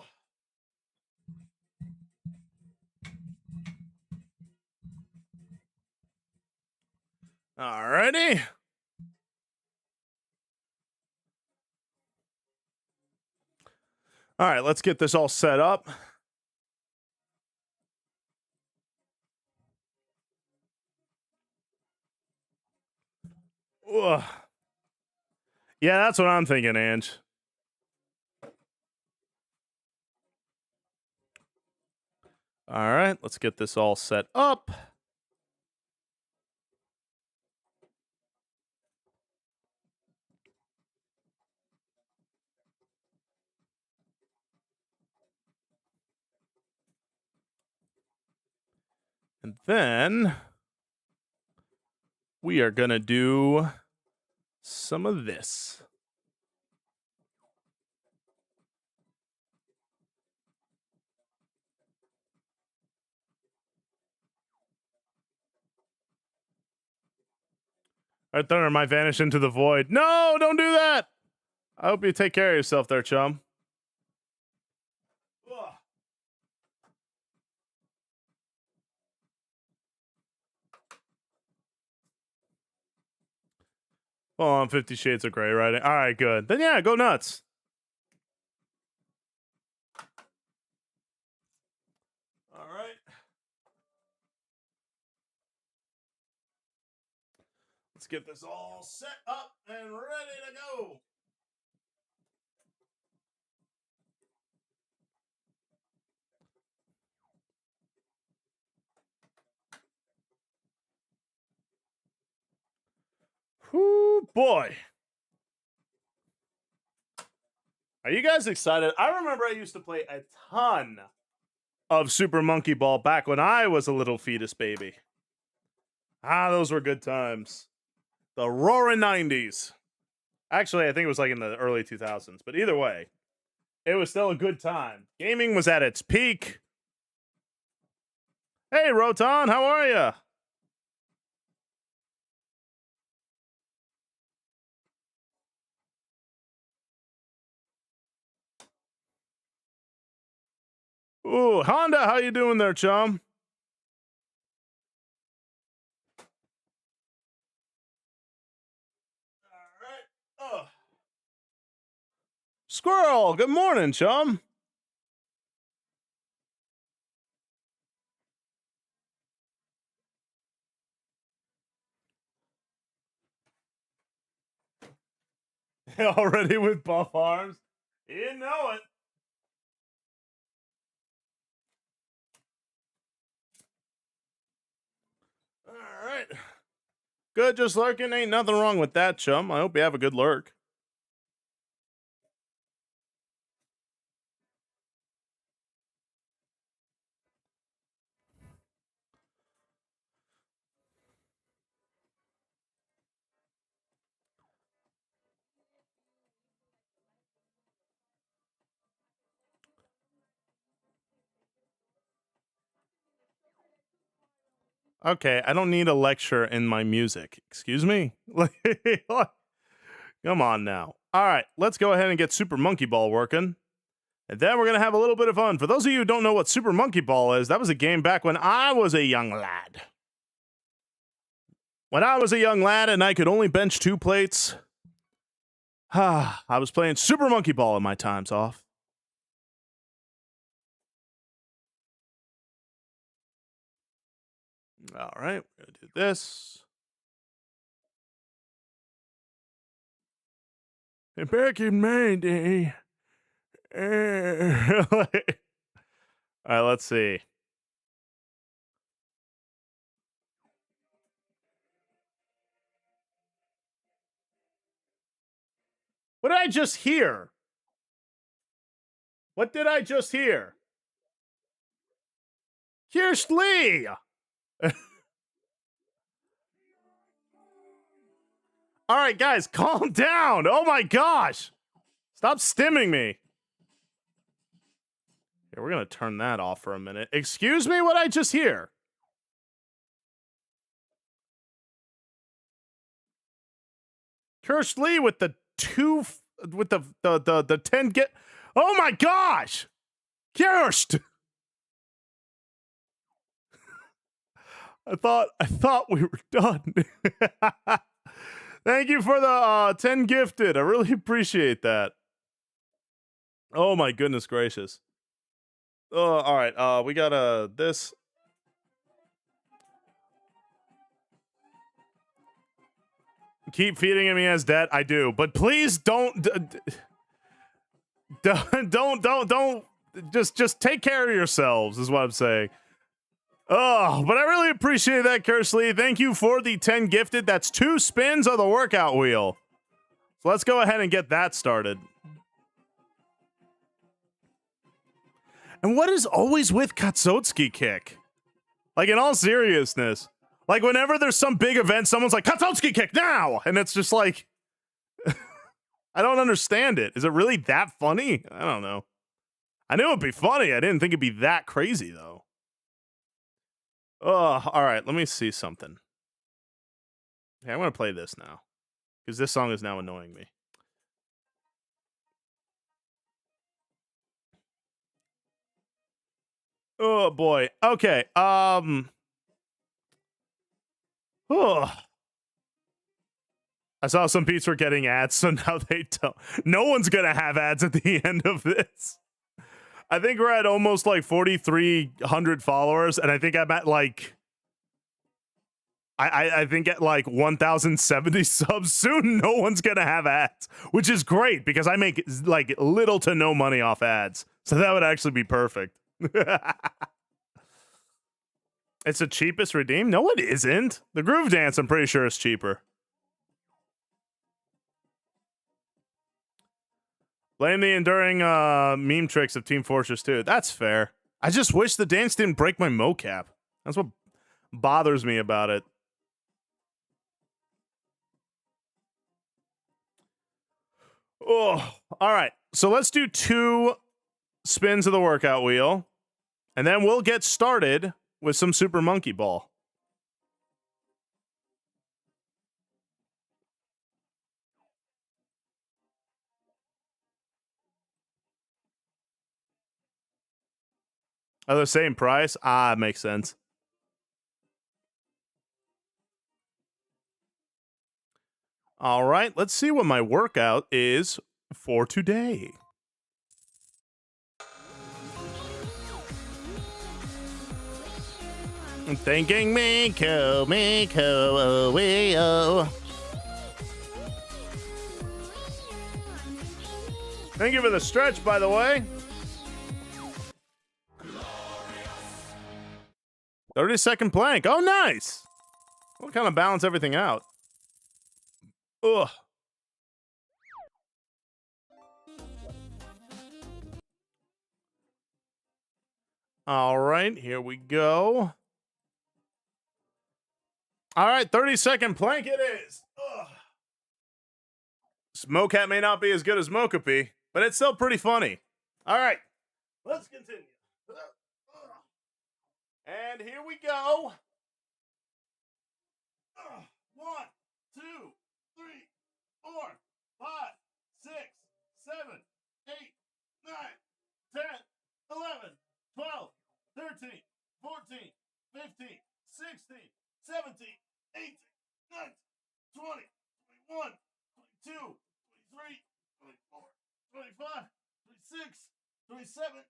Alrighty. All right, let's get this all set up. Ugh. Yeah, that's what I'm thinking, Ange. All right, let's get this all set up. And then we are going to do some of this. All right, Thunder might vanish into the void. No, don't do that. I hope you take care of yourself there, chum. Ugh. Well, I'm 50 Shades of Grey, right? All right, good. Then yeah, go nuts. All right. Let's get this all set up and ready to go. Whoo, boy. Are you guys excited? I remember I used to play a ton of Super Monkey Ball back when I was a little fetus baby. Ah, those were good times. The roaring 90s. Actually, I think it was like in the early 2000s, but either way, it was still a good time. Gaming was at its peak. Hey, Roton, how are you? Ooh, Honda, how you doing there, chum? All right. Squirrel, good morning, chum. Already with buff arms? You know it. All right. Good, just lurking. Ain't nothing wrong with that, chum. I hope you have a good lurk. Okay, I don't need a lecture in my music. Excuse me? Come on now. All right, let's go ahead and get Super Monkey Ball working. And then we're going to have a little bit of fun. For those of you who don't know what Super Monkey Ball is, that was a game back when I was a young lad. When I was a young lad and I could only bench 2 plates, I was playing Super Monkey Ball in my times off. All right, we're going to do this. And back in my day... All right, let's see. What did I just hear? What did I just hear? Here's Lee! All right, guys, calm down. Oh my gosh. Stop stimming me. Here, we're going to turn that off for a minute. Excuse me, what I just hear? Kirsch Lee with the 10 get. Oh my gosh. Kirst. I thought we were done. Thank you for the 10 gifted. I really appreciate that. Oh my goodness gracious. All right. We got this. Keep feeding me as debt. I do, but please don't. Don't. Just take care of yourselves. Is what I'm saying. Oh, but I really appreciate that, Kersley. Thank you for the 10 gifted. That's 2 spins of the workout wheel. So let's go ahead and get that started. And what is always with Katsotsuki kick? Like, in all seriousness. Like, whenever there's some big event, someone's like, Katsotsuki kick now! And it's just like... I don't understand it. Is it really that funny? I don't know. I knew it'd be funny. I didn't think it'd be that crazy, though. Oh, all right. Let me see something. Okay, I'm going to play this now. Because this song is now annoying me. Oh, boy. Okay. Oh. I saw some peeps were getting ads, so now they don't. No one's going to have ads at the end of this. I think we're at almost like 4,300 followers, and I think I'm at like... I think at like 1,070 subs soon, no one's going to have ads, which is great because I make like little to no money off ads. So that would actually be perfect. It's the cheapest redeem? No, it isn't. The Groove Dance, I'm pretty sure, is cheaper. Blame the enduring meme tricks of Team Fortress 2. That's fair. I just wish the dance didn't break my mocap. That's what bothers me about it. Oh, all right. So let's do 2 spins of the workout wheel, and then we'll get started with some Super Monkey Ball. Are they the same price? Ah, it makes sense. All right, let's see what my workout is for today. Thinking Miko, oh, we, oh. Thank you for the stretch, by the way. 30-second plank. Oh, nice. We'll kind of balance everything out. Ugh. All right, here we go. All right, 30-second plank it is. Ugh. Smokehat may not be as good as Mokapi, but it's still pretty funny. All right, let's continue. And here we go. 4, 5, 6, 7, 8, 9, 10, 11, 12, 13, 14, 15, 16, 17, 18, 19, 20, 21, 22, 23, 24, 25, 26, 27,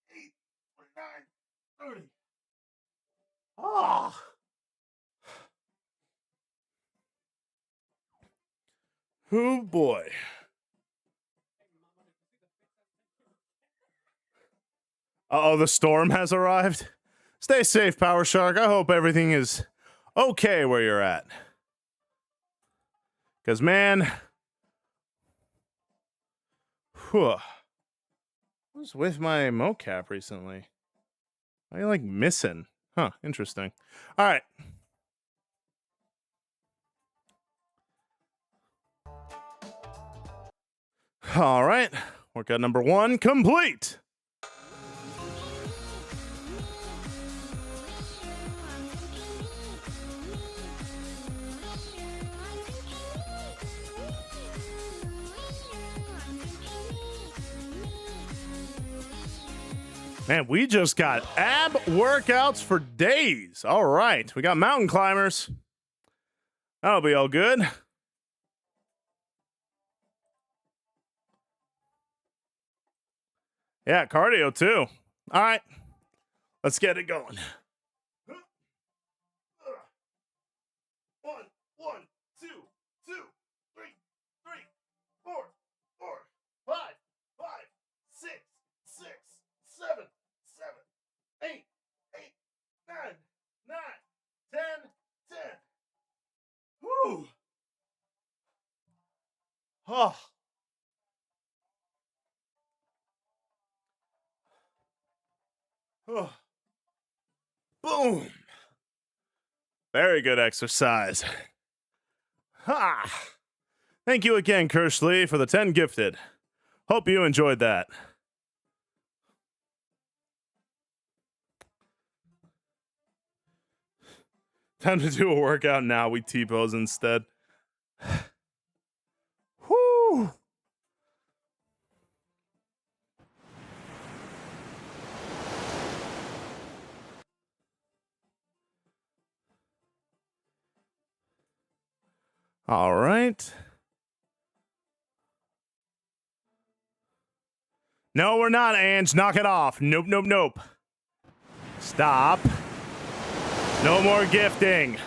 28, 29, 30. Oh. Oh boy. Uh-oh, the storm has arrived. Stay safe, Power Shark. I hope everything is okay where you're at. Because, man, whew, I was with my mocap recently. Why are you, like, missing? Huh, interesting. All right. All right. Workout number 1 complete. Man, we just got ab workouts for days. All right. We got mountain climbers. That'll be all good. Yeah, cardio too. All right. Let's get it going. 1, 1, 2, 2, 3, 3, 4, 4, 5, 5, 6, 6, 7, 7, 8, 8, 9, 9, 10, 10. Woo! Oh. Oh. Boom. Very good exercise. Ha! Thank you again, Kirschley, for the 10 gifted. Hope you enjoyed that. Time to do a workout now. We T-pose instead. Whoo! All right. No, we're not, Ange. Knock it off. Nope, nope, nope. Stop. No more gifting.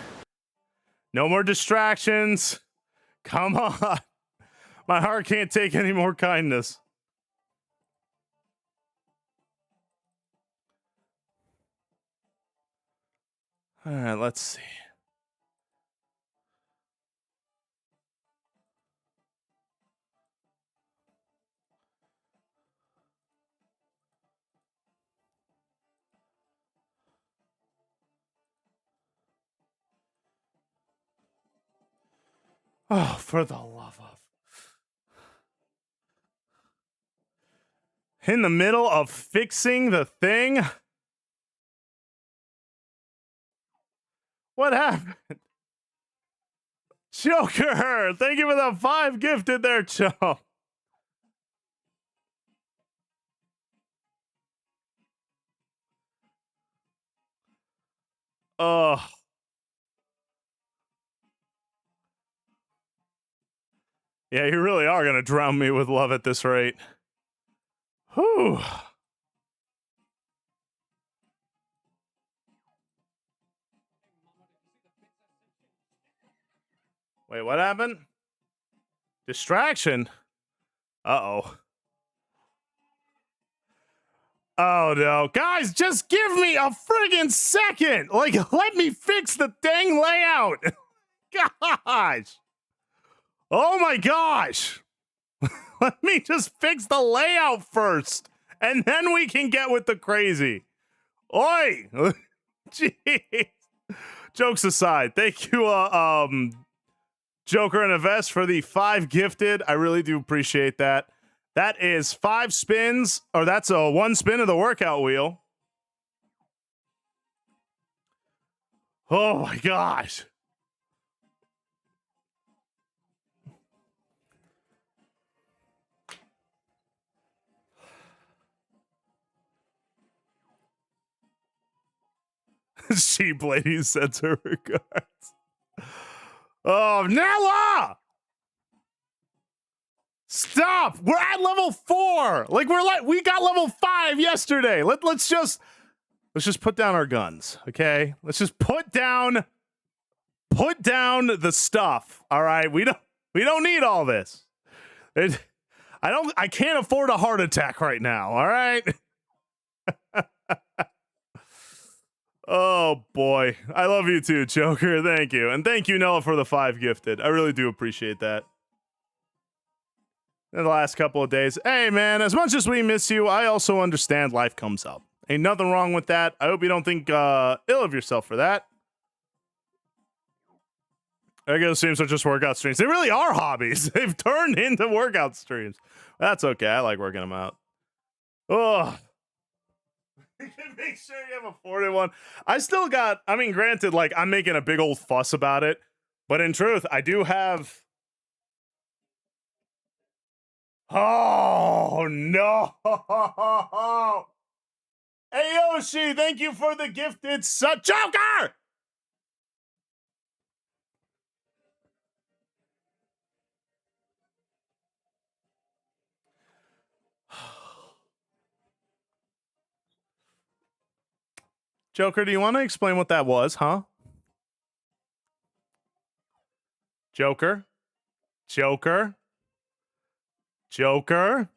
No more distractions. Come on. My heart can't take any more kindness. All right, let's see. Oh, for the love of. In the middle of fixing the thing? What happened? Joker! Thank you for the 5 gifted there, Chum. Oh. Yeah, you really are going to drown me with love at this rate. Whew. Wait, what happened? Distraction? Uh-oh. Oh, no. Guys, just give me a friggin' second! Like, let me fix the dang layout! Gosh! Oh my gosh! Let me just fix the layout first, and then we can get with the crazy. Oi! Jeez. Jokes aside, thank you, Joker in a vest for the 5 gifted. I really do appreciate that. That is 5 spins, or that's a 1 spin of the workout wheel. Oh my gosh. Sheep lady sends her regards. Oh, Nella! Stop! We're at level 4. Like we got level 5 yesterday. Let's just put down our guns, okay? Let's just put down the stuff. All right, we don't need all this. I can't afford a heart attack right now. All right. Oh boy, I love you too, Joker. Thank you, and thank you, Nella, for the 5 gifted. I really do appreciate that. In the last couple of days, hey man, as much as we miss you, I also understand life comes up. Ain't nothing wrong with that. I hope you don't think ill of yourself for that. Regular streams are just workout streams. They really are hobbies. They've turned into workout streams. That's okay. I like working them out. Oh. Make sure you have a 41. I still got, I mean, granted, like, I'm making a big old fuss about it, but in truth, I do have. Oh, no. Hey, Yoshi, thank you for the gifted Joker! Joker, do you want to explain what that was, huh? Joker? Joker? Joker?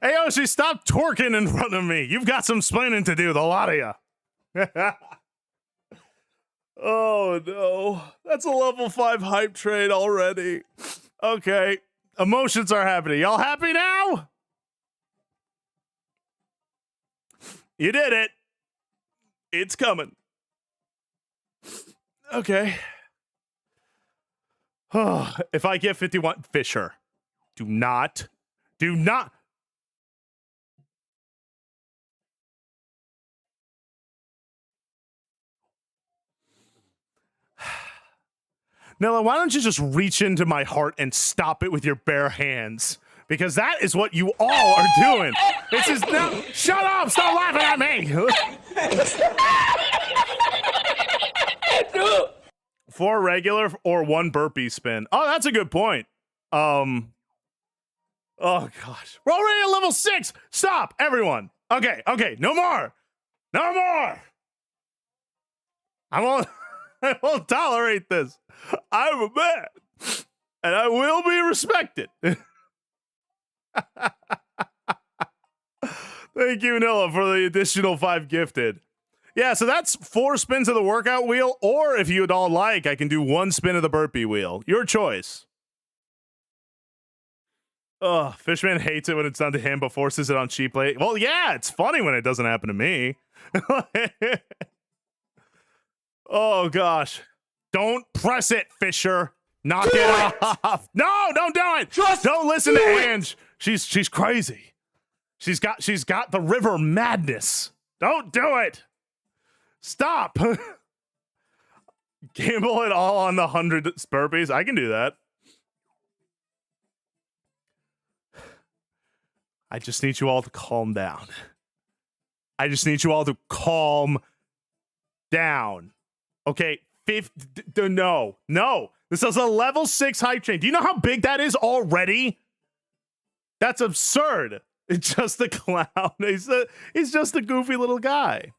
Hey, Yoshi, stop twerking in front of me. You've got some splaining to do, the lot of you. Oh, no. That's a level 5 hype trade already. Okay. Emotions are happening. Y'all happy now? You did it. It's coming. Okay. Oh, if I get 51, Fisher, do not. Nella, why don't you just reach into my heart and stop it with your bare hands? Because that is what you all are doing. This is no. Shut up! Stop laughing at me. 4 regular or 1 burpee spin. Oh, that's a good point. Oh gosh, we're already at level 6. Stop, everyone. Okay, no more. I won't tolerate this. I'm a man, and I will be respected. Thank you, Nilla, for the additional 5 gifted. Yeah, so that's 4 spins of the workout wheel, or if you'd all like, I can do 1 spin of the burpee wheel. Your choice. Ugh, Fishman hates it when it's done to him, but forces it on cheap late. Well, yeah, it's funny when it doesn't happen to me. Oh, gosh. Don't press it, Fisher. Knock it off. No, don't do it. Don't listen to Ange. She's crazy. She's got the river madness. Don't do it. Stop. Gamble it all on the 100 burpees. I can do that. I just need you all to calm down. Okay, no. This is a level 6 hype train. Do you know how big that is already? That's absurd. It's just a clown. He's just a goofy little guy.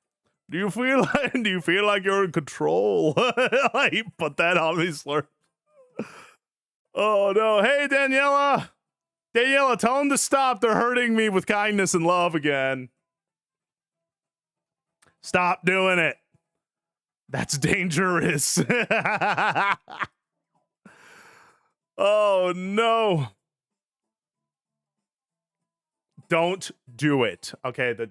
Do you feel like you're in control? Like, put that on me, slur. Oh no. Hey, Daniela, tell them to stop. They're hurting me with kindness and love again. Stop doing it. That's dangerous. Oh no. Don't do it. Okay, the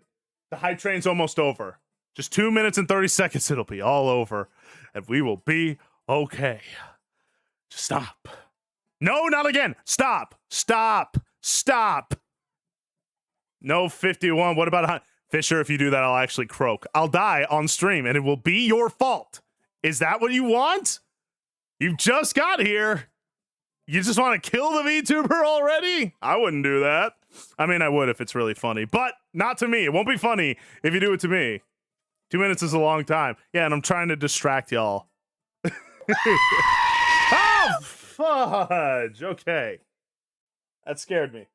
hype train's almost over. Just 2 minutes and 30 seconds, it'll be all over, and we will be okay. Just stop. No, not again. Stop. No 51. What about 100? Fisher, if you do that, I'll actually croak. I'll die on stream, and it will be your fault. Is that what you want? You just got here. You just want to kill the VTuber already? I wouldn't do that. I mean, I would if it's really funny, but not to me. It won't be funny if you do it to me. 2 minutes is a long time. Yeah, and I'm trying to distract y'all. Oh, fudge. Okay. That scared me.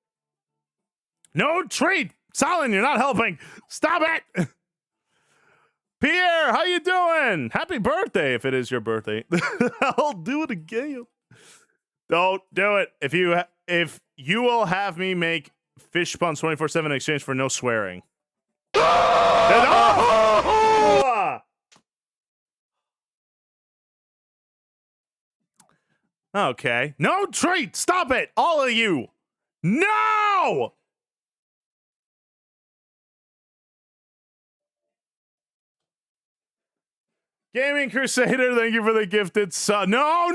No treat. Solin, you're not helping. Stop it. Pierre, how you doing? Happy birthday if it is your birthday. I'll do it again. Don't do it. If you will have me make fish puns 24/7 in exchange for no swearing. Okay. No treat. Stop it. All of you. No! Gaming Crusader, thank you for the gifted sub. No!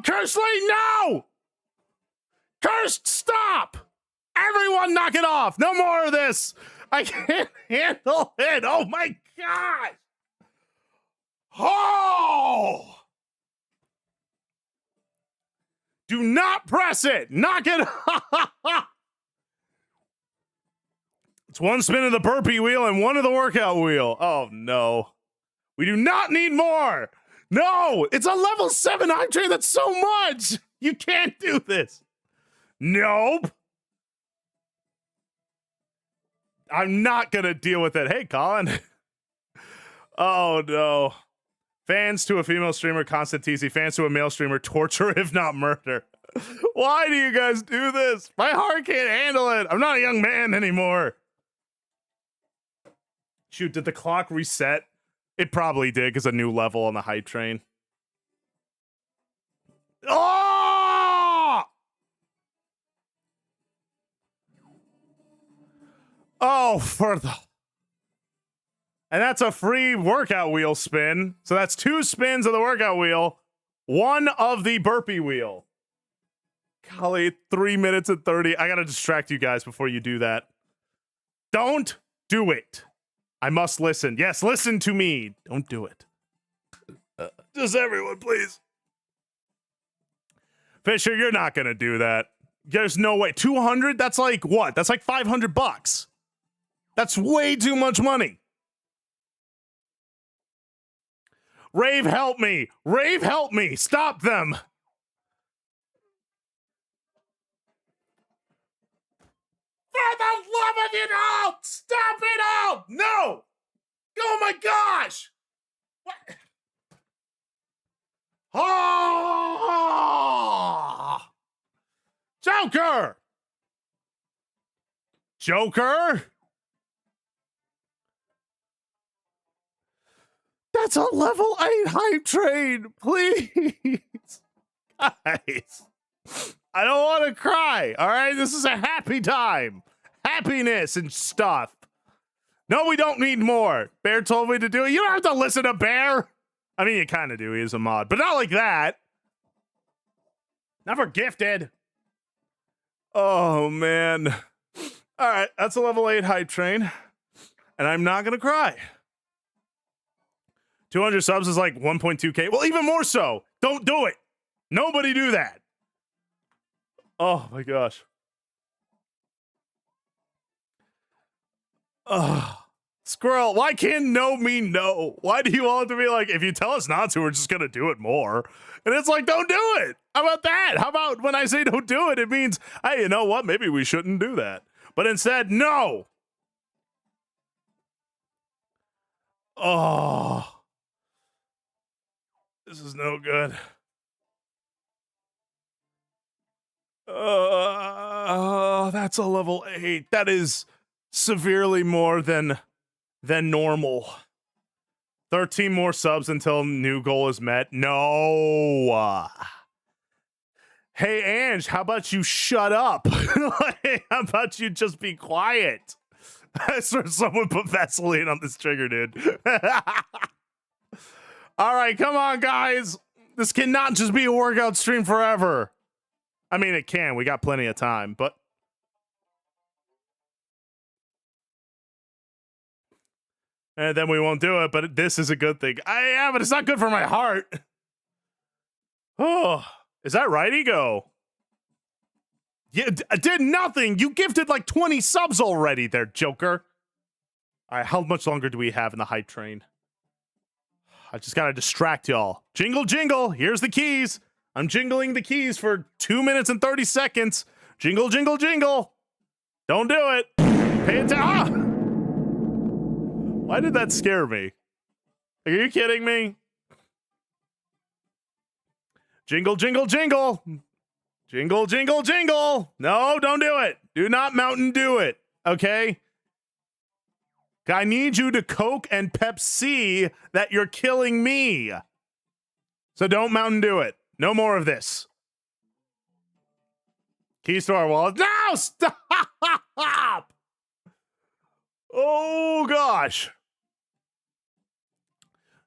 Cursely, no! Cursed, stop! Everyone knock it off! No more of this! I can't handle it! Oh my god! Oh! Do not press it! Knock it off! It's one spin of the burpee wheel and one of the workout wheel. Oh no. We do not need more! No! It's a level 7 hype train, that's so much! You can't do this! Nope! I'm not gonna deal with it. Hey, Colin. Oh no. Fans to a female streamer, constant teasing. Fans to a male streamer, torture if not murder. Why do you guys do this? My heart can't handle it. I'm not a young man anymore. Shoot, did the clock reset? It probably did because a new level on the hype train. Oh! Oh, for the... And that's a free workout wheel spin. So that's 2 spins of the workout wheel, 1 of the burpee wheel. Golly, 3 minutes and 30. I gotta distract you guys before you do that. Don't do it. I must listen. Yes, listen to me. Don't do it. Just everyone, please. Fisher, you're not gonna do that. There's no way. 200? That's like what? That's like $500. That's way too much money. Rave, help me! Rave, help me! Stop them! For the love of it all! Stop it all! No! Oh my gosh! What? Oh! Joker! Joker? That's a level 8 hype train, please. Guys, I don't want to cry, all right? This is a happy time. Happiness and stuff. No, we don't need more. Bear told me to do it. You don't have to listen to Bear. I mean, you kind of do. He is a mod, but not like that. Never gifted. Oh, man. All right, that's a level 8 hype train, and I'm not going to cry. 200 subs is like 1.2K. Well, even more so. Don't do it. Nobody do that. Oh my gosh. Squirrel, why can't no mean no? Why do you want it to be like, if you tell us not to, we're just going to do it more? And it's like, don't do it. How about that? How about when I say don't do it, it means, hey, you know what? Maybe we shouldn't do that. But instead, no. Oh. This is no good. That's a level 8. That is severely more than normal. 13 more subs until new goal is met. No. Hey, Ange, how about you shut up? How about you just be quiet? I swear someone put Vaseline on this trigger, dude. All right, come on, guys. This cannot just be a workout stream forever. I mean, it can. We got plenty of time, but... And then we won't do it, but this is a good thing. Yeah, but it's not good for my heart. Oh, is that right, Ego? You did nothing. You gifted like 20 subs already there, Joker. All right, how much longer do we have in the hype train? I just gotta distract y'all. Jingle, jingle. Here's the keys. I'm jingling the keys for 2 minutes and 30 seconds. Jingle, jingle, jingle. Don't do it. Pay attention. Ah! Why did that scare me? Are you kidding me? Jingle, jingle, jingle. Jingle, jingle, jingle. No, don't do it. Do not Mountain Dew it. Okay? I need you to Coke and Pepsi that you're killing me. So don't Mountain Dew it. No more of this. Keys to our wallet. No, stop! Oh, gosh.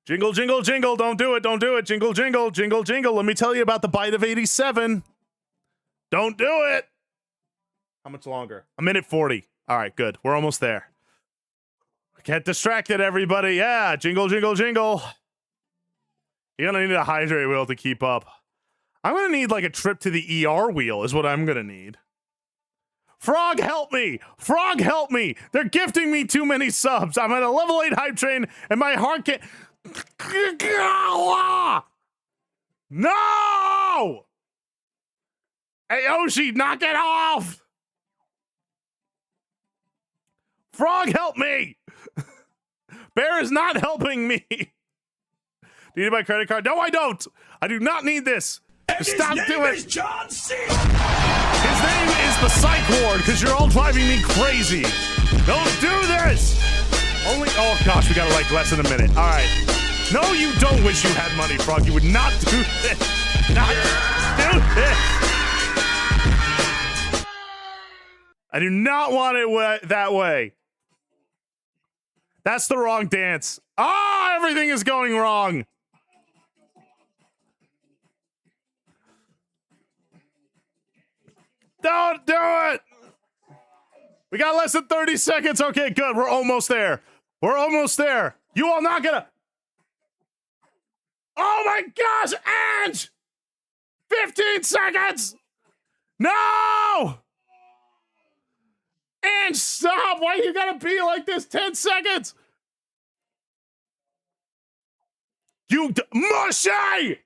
Jingle, jingle, jingle. Don't do it. Don't do it. Jingle, jingle, jingle, jingle. Let me tell you about the bite of 87. Don't do it. How much longer? A minute 40. All right, good. We're almost there. Get distracted, everybody. Yeah, jingle, jingle, jingle. You're gonna need a hydrate wheel to keep up. I'm gonna need like a trip to the ER wheel is what I'm gonna need. Frog, help me! Frog, help me! They're gifting me too many subs. I'm at a level 8 hype train and my heart can't... No! Hey, Yoshi, knock it off! Frog, help me! Bear is not helping me. Do you need my credit card? No, I don't. I do not need this. Stop doing it. John C. His name is the Psych Ward because you're all driving me crazy. Don't do this. Only. Oh gosh, we got like less than a minute. All right. No, you don't wish you had money, Frog. You would not do this. Not do this. I do not want it that way. That's the wrong dance. Ah, everything is going wrong. Don't do it. We got less than 30 seconds. Okay, good. We're almost there. We're almost there. You all not gonna. Oh my gosh, Ange! 15 seconds. No! And stop! Why you gotta be like this? 10 seconds! You mushy!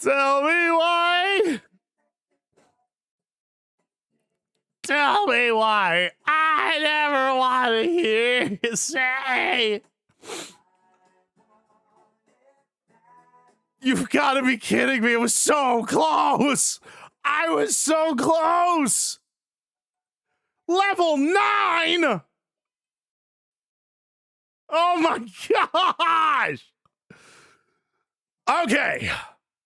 Tell me why! Tell me why! I never want to hear you say! You've got to be kidding me. It was so close. I was so close. Level 9. Oh my gosh. Okay.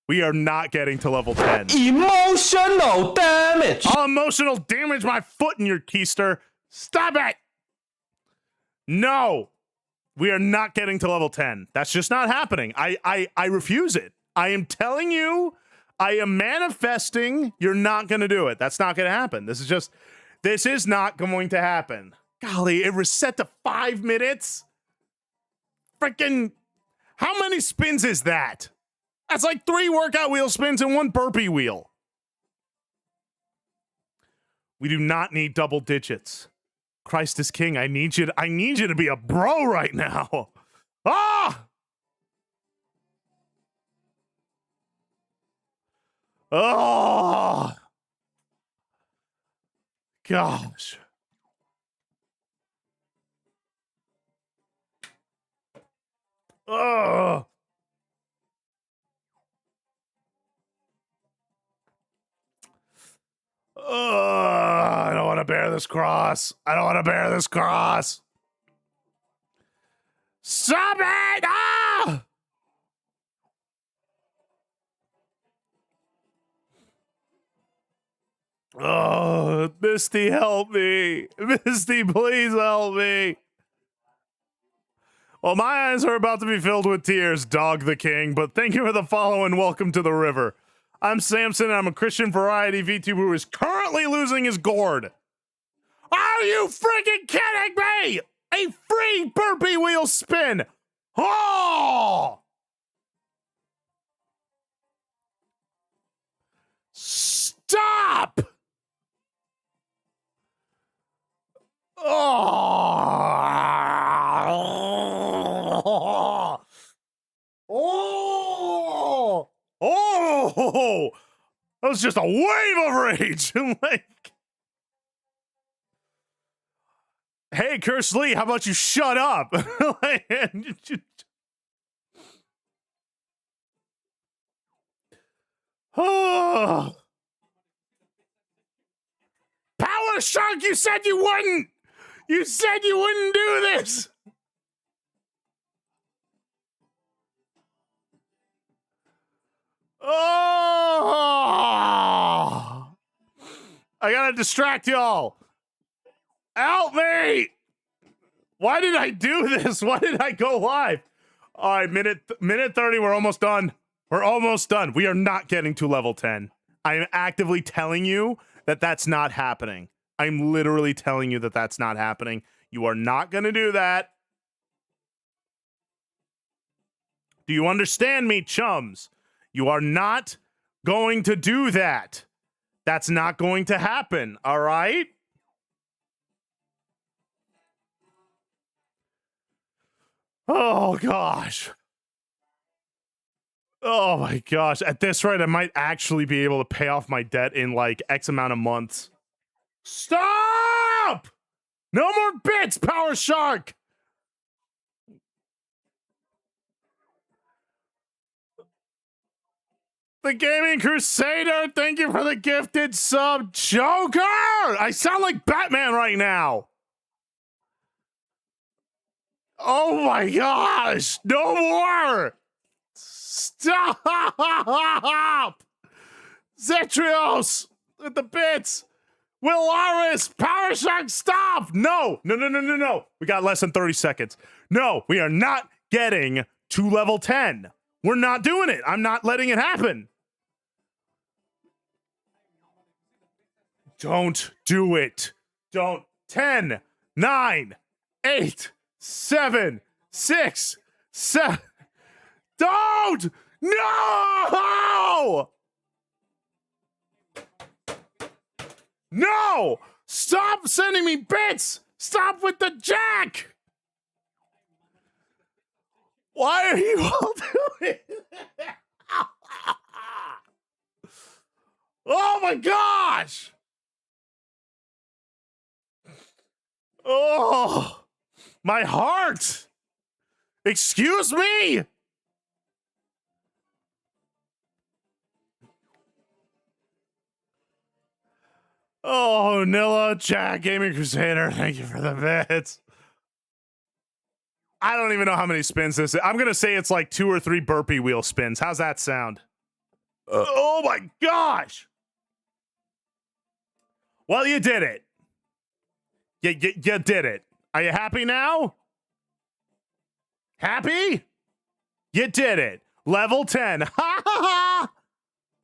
We are not getting to level 10. Emotional damage. Oh, emotional damage. My foot in your keister. Stop it. No. We are not getting to level 10. That's just not happening. I refuse it. I am telling you, I am manifesting you're not going to do it. That's not going to happen. This is not going to happen. Golly, it reset to 5 minutes? Freaking, how many spins is that? That's like 3 workout wheel spins and 1 burpee wheel. We do not need double digits. Christ is king. I need you to be a bro right now. Ah! Oh! Gosh. Oh! I don't want to bear this cross. I don't want to bear this cross. Stop it! Ah! Oh, Misty, help me. Misty, please help me. Well, my eyes are about to be filled with tears, Dog the King, but thank you for the follow and welcome to the river. I'm Samson, and I'm a Christian variety VTuber who is currently losing his gourd. Are you freaking kidding me? A free burpee wheel spin. Oh! Stop! Oh! Oh! Oh! That was just a wave of rage. Like, hey, Curse Lee, how about you shut up? Oh. Power Shark, you said you wouldn't! You said you wouldn't do this! Oh! I gotta distract y'all. Help me! Why did I do this? Why did I go live? All right, minute 30, we're almost done. We're almost done. We are not getting to level 10. I am actively telling you that that's not happening. I'm literally telling you that that's not happening. You are not going to do that. Do you understand me, chums? You are not going to do that. That's not going to happen, all right? Oh, gosh. Oh, my gosh. At this rate, I might actually be able to pay off my debt in, like, X amount of months. Stop! No more bits, Power Shark! The Gaming Crusader, thank you for the gifted sub. Joker! I sound like Batman right now. Oh my gosh! No more! Stop! Zetrios with the bits! Willaris! Power Shark, stop! No! No. We got less than 30 seconds. No, we are not getting to level 10. We're not doing it. I'm not letting it happen. Don't do it. Don't. 10, 9, 8, 7, 6, 7. Don't! No! No! Stop sending me bits! Stop with the jack! Why are you all doing that? Oh my gosh! Oh, my heart! Excuse me? Oh, Nilla, Jack, Gaming Crusader, thank you for the bits. I don't even know how many spins this is. I'm going to say it's like 2 or 3 burpee wheel spins. How's that sound? Oh my gosh! Well, you did it. You did it. Are you happy now? Happy? You did it. Level 10. Ha ha ha!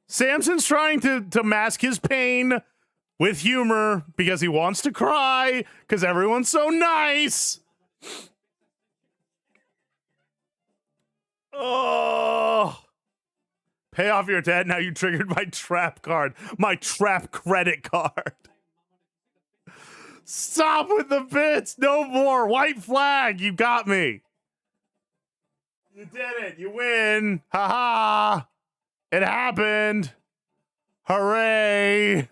Samson's trying to mask his pain with humor because he wants to cry because everyone's so nice. Oh. Pay off your debt. Now you triggered my trap card. My trap credit card. Stop with the bits. No more. White flag. You got me. You did it. You win. Ha ha. It happened. Hooray.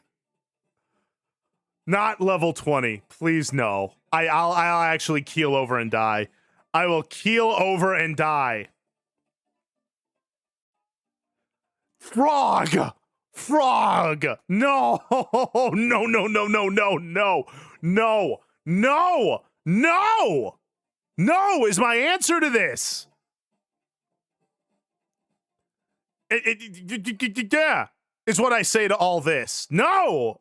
Not level 20. Please no. I'll actually keel over and die. I will keel over and die. Frog! Frog! No! No, no, no, no, no, no. No! No! No! No is my answer to this. Yeah, is what I say to all this. No!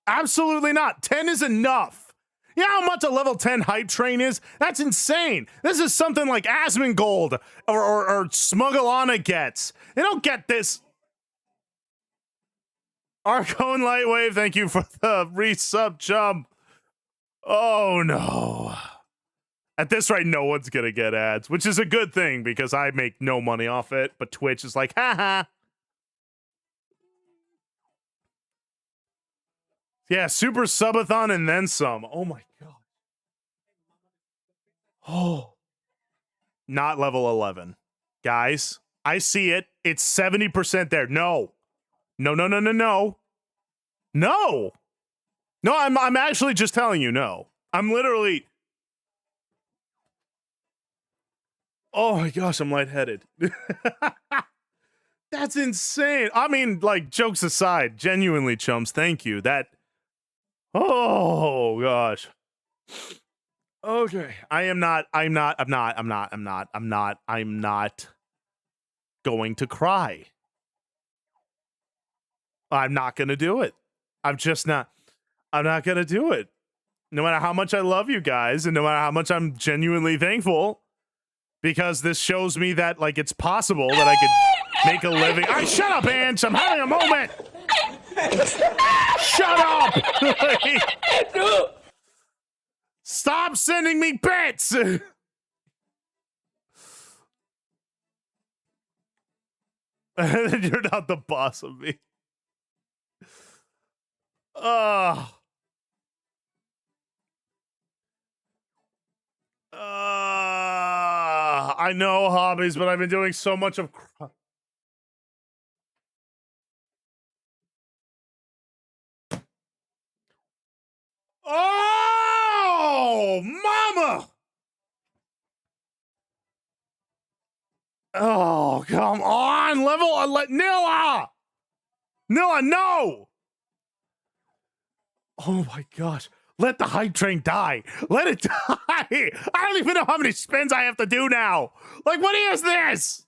Absolutely not. 10 is enough. You know how much a level 10 hype train is? That's insane. This is something like Asmongold or Smugglana gets. They don't get this. Arco and Lightwave, thank you for the resub jump. Oh no. At this rate, no one's gonna get ads, which is a good thing because I make no money off it, but Twitch is like, haha. Yeah, super subathon and then some. Oh my god. Oh. Not level 11. Guys, I see it. It's 70% there. No. No, no, no, no, no. No. No, I'm actually just telling you no. I'm literally. Oh my gosh, I'm lightheaded. That's insane. I mean, like, jokes aside, genuinely, chums, thank you. That. Oh gosh. Okay. I'm not going to cry. I'm not gonna do it. I'm not gonna do it. No matter how much I love you guys, and no matter how much I'm genuinely thankful, because this shows me that, like, it's possible that I could make a living. Shut up, Ange! I'm having a moment! Shut up! Stop sending me bits! You're not the boss of me. I know hobbies, but I've been doing so much of. Oh, mama! Oh, come on! Level Nilla! Nilla, no! Oh my gosh. Let the hype train die. Let it die. I don't even know how many spins I have to do now. Like, what is this?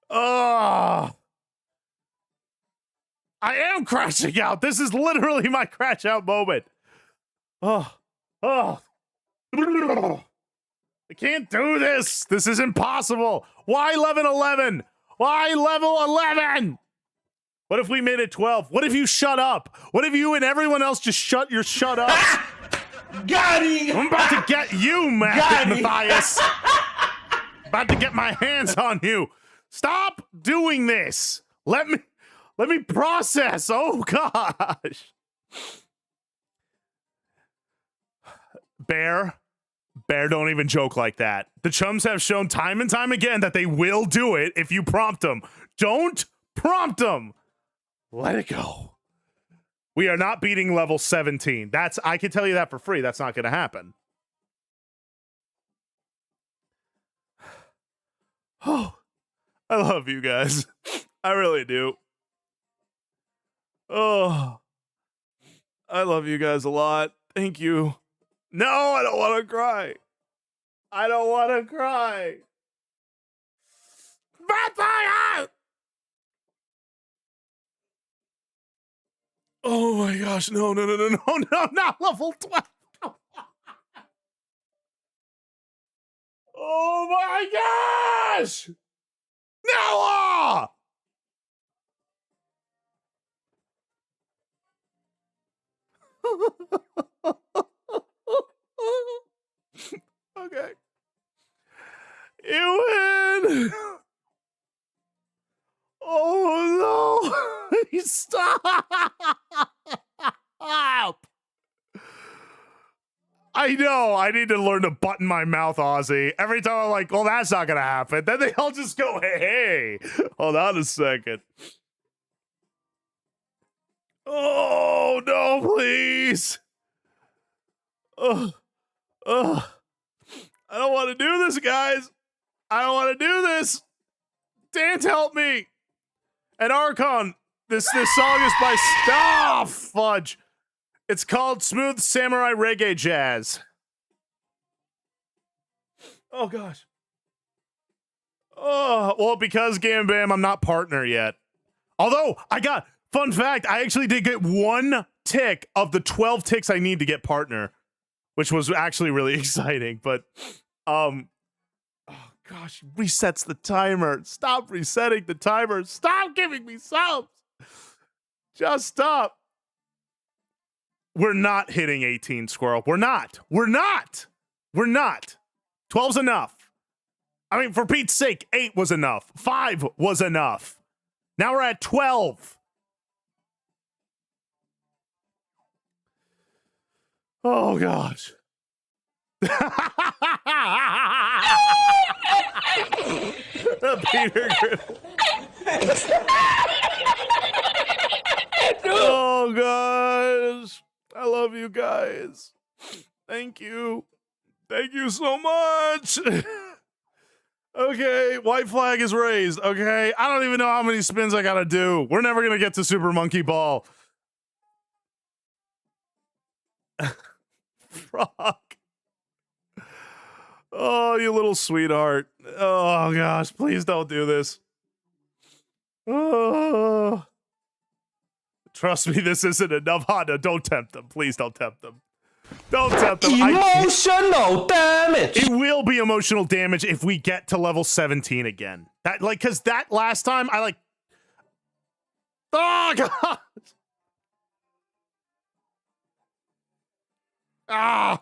I am crashing out. This is literally my crash out moment. I can't do this. This is impossible. Why 11? Why level 11? What if we made it 12? What if you shut up? What if you and everyone else just shut up? Got him! I'm about to get you, Matthias. About to get my hands on you. Stop doing this. Let me process. Oh gosh. Bear, don't even joke like that. The chums have shown time and time again that they will do it if you prompt them. Don't prompt them. Let it go. We are not beating level 17. I can tell you that for free. That's not going to happen. Oh, I love you guys. I really do. Oh, I love you guys a lot. Thank you. No, I don't want to cry. I don't want to cry. Matthias! Oh my gosh, no, not level 12. Oh my gosh! Noah! Okay. You win! Oh no! Stop! I know. I need to learn to button my mouth, Ozzy. Every time I'm like, well, that's not going to happen. Then they all just go, hey, hold on a second. Oh, no, please. I don't want to do this, guys. I don't want to do this. Dance, help me. And Archon, this song is by Stop Fudge. It's called Smooth Samurai Reggae Jazz. Oh, gosh. Oh, well, because Gam Bam, I'm not partner yet. Although, fun fact, I actually did get 1 tick of the 12 ticks I need to get partner, which was actually really exciting. But, oh, gosh, resets the timer. Stop resetting the timer. Stop giving me subs. Just stop. We're not hitting 18, Squirrel. We're not. 12's enough. I mean, for Pete's sake, 8 was enough. 5 was enough. Now we're at 12. Oh, gosh. Peter Griffin. Oh, guys. I love you guys. Thank you. Thank you so much. Okay, white flag is raised. Okay, I don't even know how many spins I gotta do. We're never gonna get to Super Monkey Ball. Frog. Oh, you little sweetheart. Oh, gosh, please don't do this. Oh. Trust me, this isn't enough. Honda, don't tempt them. Please don't tempt them. Don't tempt them. Emotional damage. It will be emotional damage if we get to level 17 again. That, like, because that last time, I, like... Oh, God! Ah!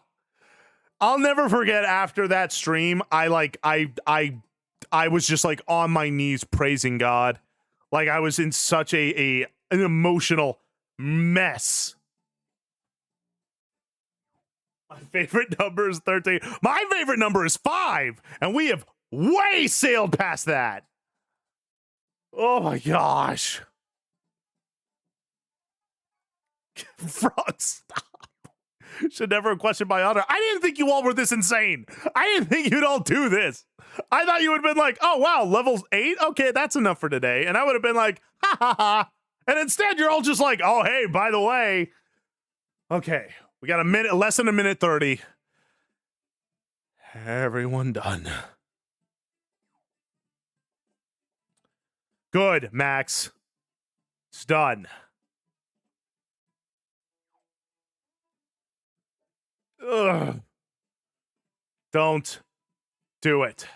I'll never forget after that stream, I was just, like, on my knees praising God. Like, I was in such an emotional mess. My favorite number is 13. My favorite number is 5, and we have way sailed past that. Oh my gosh. Frog, stop. Should never have questioned my honor. I didn't think you all were this insane. I didn't think you'd all do this. I thought you would have been like, oh wow, level 8? Okay, that's enough for today. And I would have been like, ha ha ha. And instead you're all just like, oh hey, by the way. Okay. We got a minute, less than a minute 30. Everyone done. Good, Max. It's done. Ugh. Don't do it.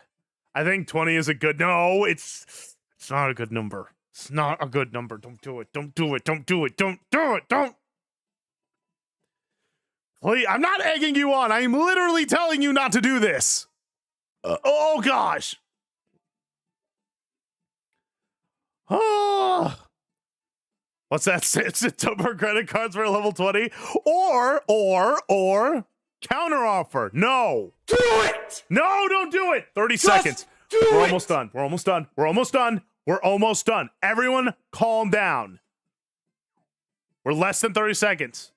I think 20 is a good... No, it's not a good number. It's not a good number. Don't do it. Don't do it. Don't do it. Don't do it. Don't... Please, I'm not egging you on. I'm literally telling you not to do this. Oh, gosh. Oh. What's that? September credit cards for level 20? Or counter offer. No. Do it! No, don't do it. 30 seconds. We're almost done. We're almost done. We're almost done. We're almost done. Everyone calm down. We're less than 30 seconds.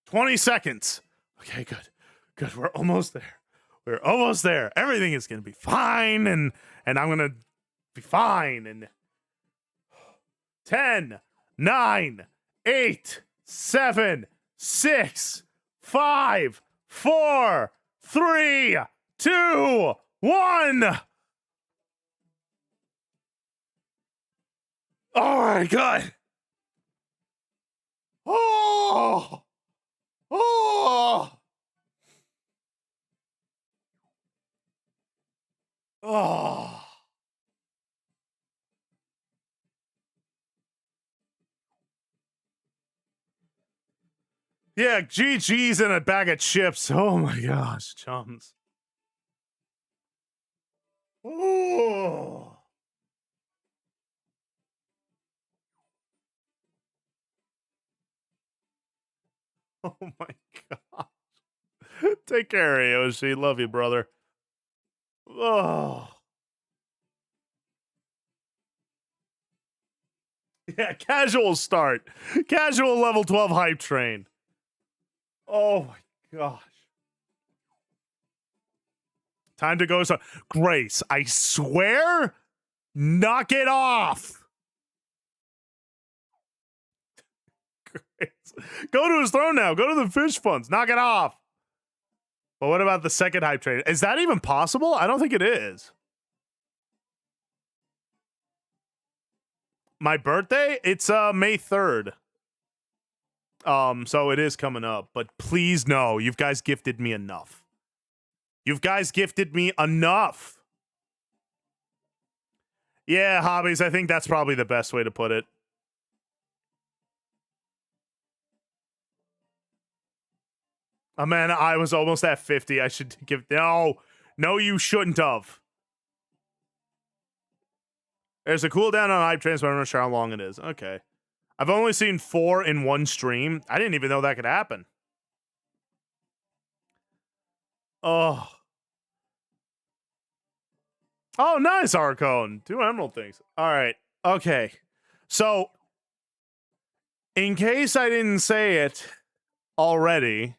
20 seconds. Okay, good. Good. We're almost there. We're almost there. Everything is going to be fine, and I'm going to be fine. And 10, 9, 8, 7, 6, 5, 4, 3, 2, 1. All right, good. Oh. Oh! Oh! Yeah, GG's and a bag of chips. Oh my gosh, chums. Oh! Oh my gosh. Take care, AOC. Love you, brother. Oh. Yeah, casual start. Casual level 12 hype train. Oh my gosh. Time to go. So Grace, I swear, knock it off. Grace. Go to his throne now. Go to the fish funds. Knock it off. But what about the second hype train? Is that even possible? I don't think it is. My birthday? It's May 3rd. So it is coming up. But please no, you guys gifted me enough. You guys gifted me enough. Yeah, hobbies. I think that's probably the best way to put it. Oh, man, I was almost at 50. I should give... No, you shouldn't have. There's a cooldown on hype trains, but I'm not sure how long it is. Okay. I've only seen 4 in one stream. I didn't even know that could happen. Oh. Oh, nice, Arcone. 2 emerald things. All right. Okay. So, in case I didn't say it already,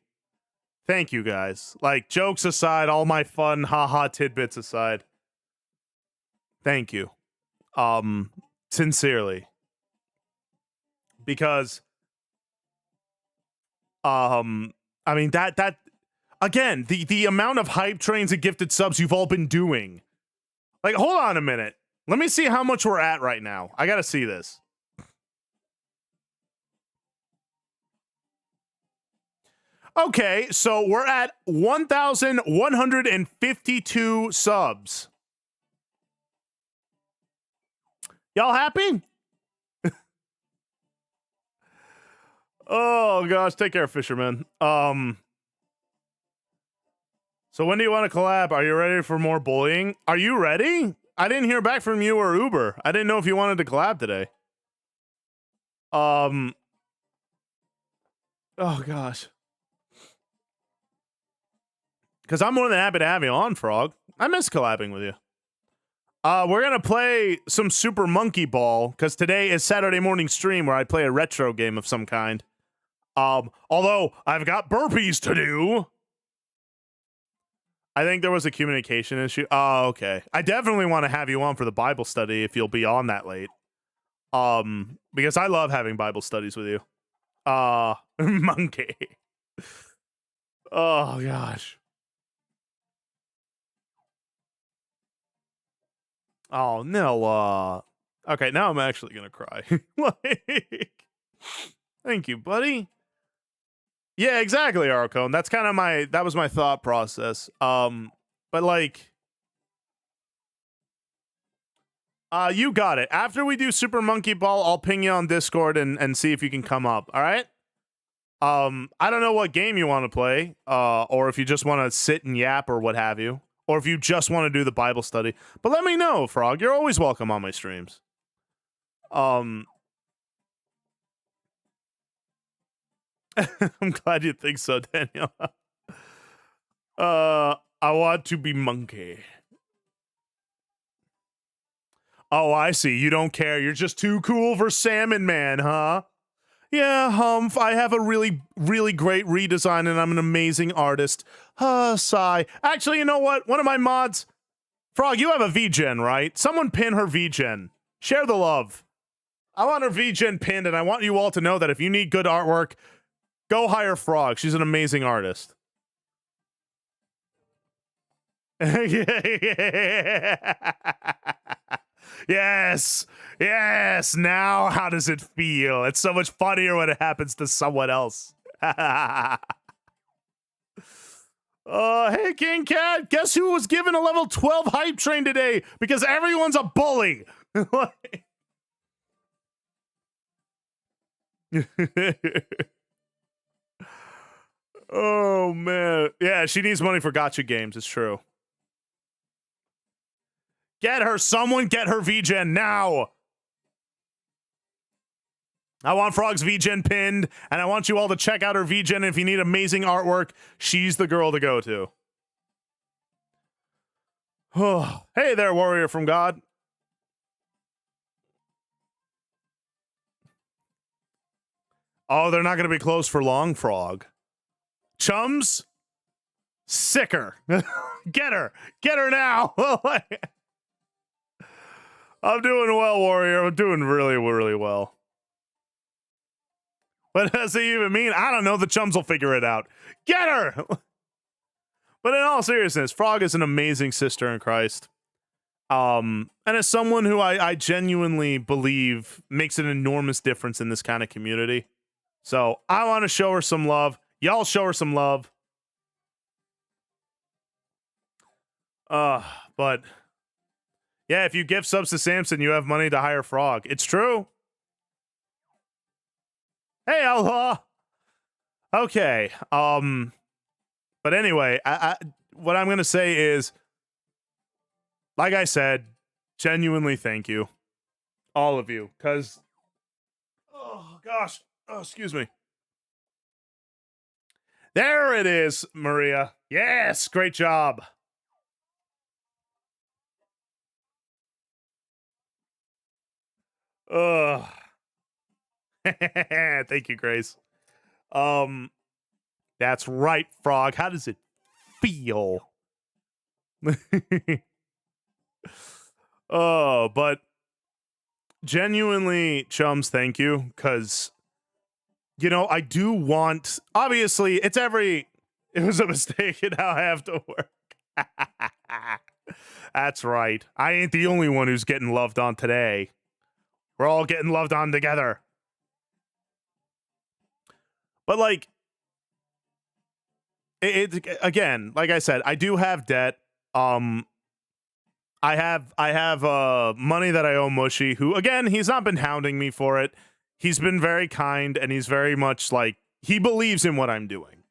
thank you guys. Like, jokes aside, all my fun haha tidbits aside. Thank you. Sincerely. Because I mean that again, the amount of hype trains and gifted subs you've all been doing. Like, hold on a minute. Let me see how much we're at right now. I gotta see this. Okay, so we're at 1,152 subs. Y'all happy? Oh gosh, take care, fisherman. So when do you want to collab? Are you ready for more bullying? Are you ready? I didn't hear back from you or Uber. I didn't know if you wanted to collab today. Oh gosh. Because I'm more than happy to have you on, Frog. I miss collabing with you. We're gonna play some Super Monkey Ball because today is Saturday morning stream where I play a retro game of some kind. Although I've got burpees to do. I think there was a communication issue. Oh, okay. I definitely want to have you on for the Bible study if you'll be on that late. Because I love having Bible studies with you. Monkey. Oh gosh. Oh, no, okay, now I'm actually gonna cry. Like, thank you, buddy. Yeah, exactly, Arcone. That's kind of that was my thought process. But like, you got it. After we do Super Monkey Ball, I'll ping you on Discord and see if you can come up, all right? I don't know what game you want to play, or if you just want to sit and yap or what have you. Or if you just want to do the Bible study. But let me know, Frog. You're always welcome on my streams. I'm glad you think so, Daniel. I want to be monkey. Oh, I see. You don't care. You're just too cool for Salmon Man, huh? Yeah, Humph, I have a really, really great redesign and I'm an amazing artist. Sigh. Actually, you know what? One of my mods... Frog, you have a VGen, right? Someone pin her VGen. Share the love. I want her VGen pinned, and I want you all to know that if you need good artwork, go hire Frog. She's an amazing artist. Yes. Yes. Now, how does it feel? It's so much funnier when it happens to someone else. Hey, King Cat, guess who was given a level 12 hype train today? Because everyone's a bully. Oh, man. Yeah, she needs money for gotcha games. It's true. Get her. Someone get her VGen now. I want Frog's VGen pinned, and I want you all to check out her VGen. If you need amazing artwork, she's the girl to go to. Oh, hey there, warrior from God. Oh, they're not going to be close for long, Frog. Chums? Sicker. Get her. Get her now. I'm doing well, warrior. I'm doing really, really well. What does it even mean? I don't know. The chums will figure it out. Get her! But in all seriousness, Frog is an amazing sister in Christ. And as someone who I genuinely believe makes an enormous difference in this kind of community. So I want to show her some love. Y'all show her some love. But yeah, if you gift subs to Samson, you have money to hire Frog. It's true. Hey, Allah. Okay. But anyway, what I'm gonna say is, like I said, genuinely thank you. All of you, because oh gosh, oh, excuse me. There it is, Maria. Yes, great job. Ugh. Thank you, Grace. That's right, Frog. How does it feel? Oh, but genuinely, chums, thank you, because you know, I do want, obviously, it was a mistake and now I have to work. That's right. I ain't the only one who's getting loved on today. We're all getting loved on together. But like, it again, like I said, I do have debt. I have money that I owe Mushy, who again, he's not been hounding me for it. He's been very kind, and he's very much like, he believes in what I'm doing.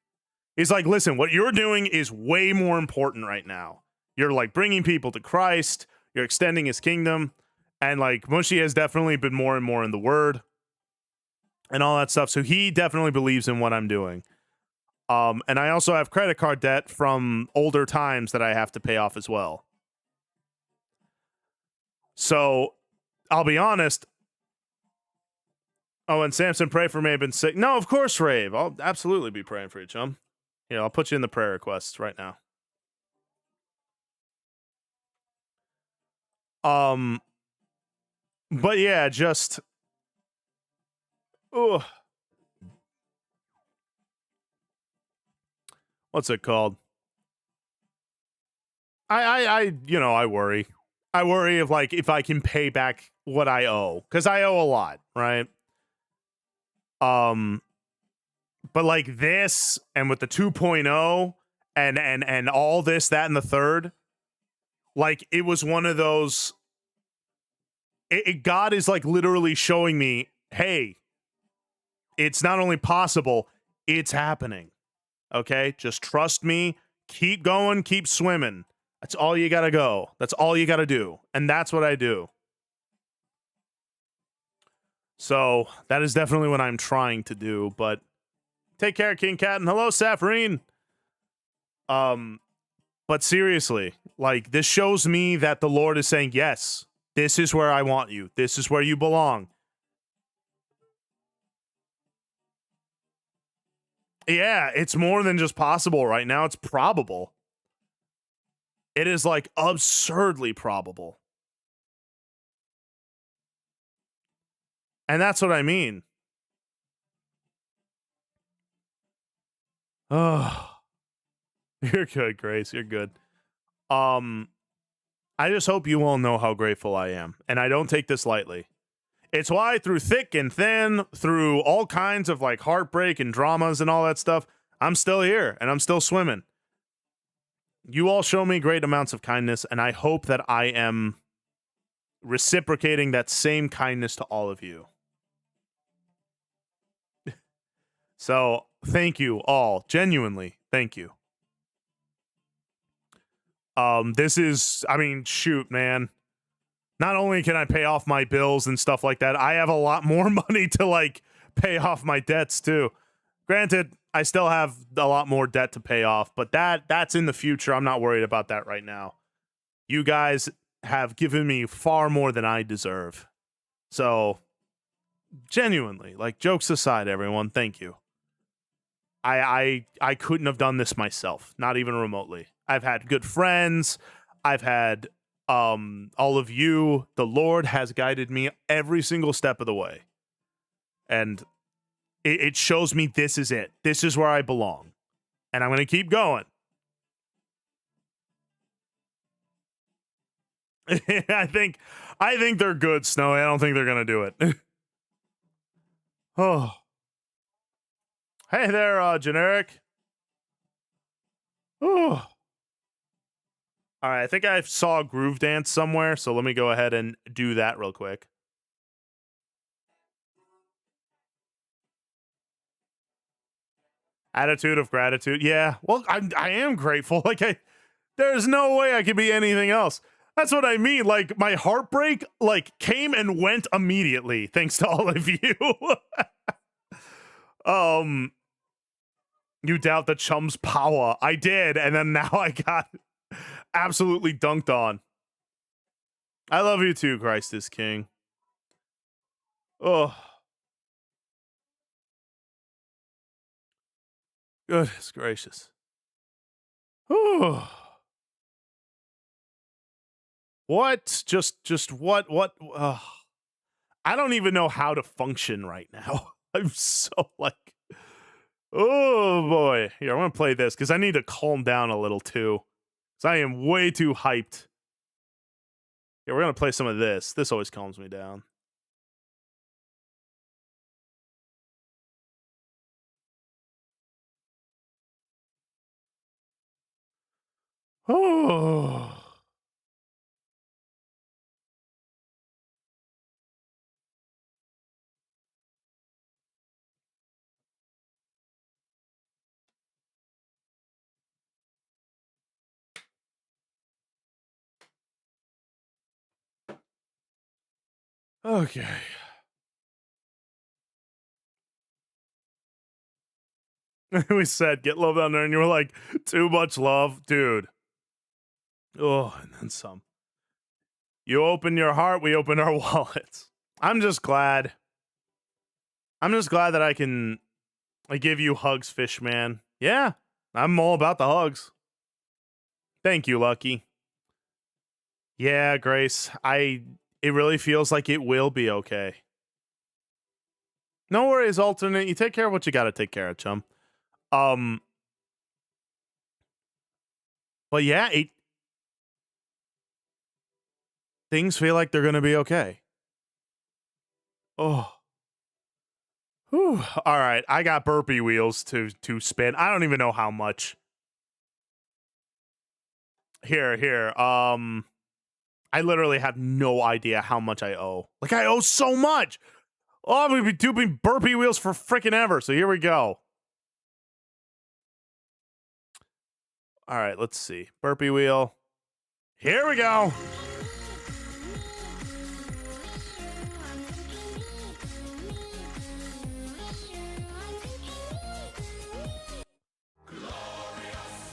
He's like, listen, what you're doing is way more important right now. You're like bringing people to Christ, you're extending his kingdom, and like Mushy has definitely been more and more in the word and all that stuff. So he definitely believes in what I'm doing. And I also have credit card debt from older times that I have to pay off as well. So I'll be honest. Oh, and Samson, pray for me. I've been sick. No, of course, Rave. I'll absolutely be praying for you, chum. Yeah, I'll put you in the prayer requests right now. But yeah, just what's it called? I you know, I worry. I worry if I can pay back what I owe, because I owe a lot, right? But like this, and with the 2.0 and all this, that, and the third, like it was one of those. God is like literally showing me, hey, it's not only possible, it's happening. Okay, just trust me. Keep going, keep swimming. That's all you gotta go. That's all you gotta do, and that's what I do. So that is definitely what I'm trying to do. But take care, King Cat, and hello, Safarine. But seriously, like this shows me that the Lord is saying, yes, this is where I want you. This is where you belong. Yeah, it's more than just possible right now. It's probable. It is like absurdly probable. And that's what I mean. Oh, you're good, Grace. You're good. I just hope you all know how grateful I am. And I don't take this lightly. It's why through thick and thin, through all kinds of like heartbreak and dramas and all that stuff, I'm still here and I'm still swimming. You all show me great amounts of kindness, and I hope that I am reciprocating that same kindness to all of you. So thank you all. Genuinely, thank you. This is, I mean, shoot, man. Not only can I pay off my bills and stuff like that, I have a lot more money to like pay off my debts too. Granted, I still have a lot more debt to pay off, but that's in the future. I'm not worried about that right now. You guys have given me far more than I deserve. So, genuinely, like jokes aside, everyone, thank you. I couldn't have done this myself, not even remotely. I've had good friends. I've had all of you. The Lord has guided me every single step of the way. And it shows me this is it. This is where I belong. And I'm going to keep going. I think they're good, Snowy. I don't think they're going to do it. Oh. Hey there, Generic. Oh. All right, I think I saw a groove dance somewhere, so let me go ahead and do that real quick. Attitude of gratitude. Yeah, well, I am grateful. Like, there's no way I could be anything else. That's what I mean. Like, my heartbreak, like, came and went immediately, thanks to all of you. You doubt the chum's power. I did, and then now I got absolutely dunked on. I love you too, Christ is King. Oh. Goodness gracious. Oh. What? Just what? I don't even know how to function right now. I'm so like, oh boy. Here, I'm gonna play this because I need to calm down a little too. Because I am way too hyped. Yeah, we're gonna play some of this. This always calms me down. Oh. Okay. We said get love down there, and you were like, too much love, dude. Oh, and then some. You open your heart, we open our wallets. I'm just glad. I'm just glad that I can give you hugs, fish man. Yeah, I'm all about the hugs. Thank you, Lucky. Yeah, Grace. It really feels like it will be okay. No worries, alternate. You take care of what you gotta take care of, chum. But yeah, things feel like they're gonna be okay. Oh. Whew. All right, I got burpee wheels to spin. I don't even know how much. Here. I literally have no idea how much I owe. Like, I owe so much. Oh, I'm gonna be doing burpee wheels for freaking ever. So here we go. All right, let's see. Burpee wheel. Here we go.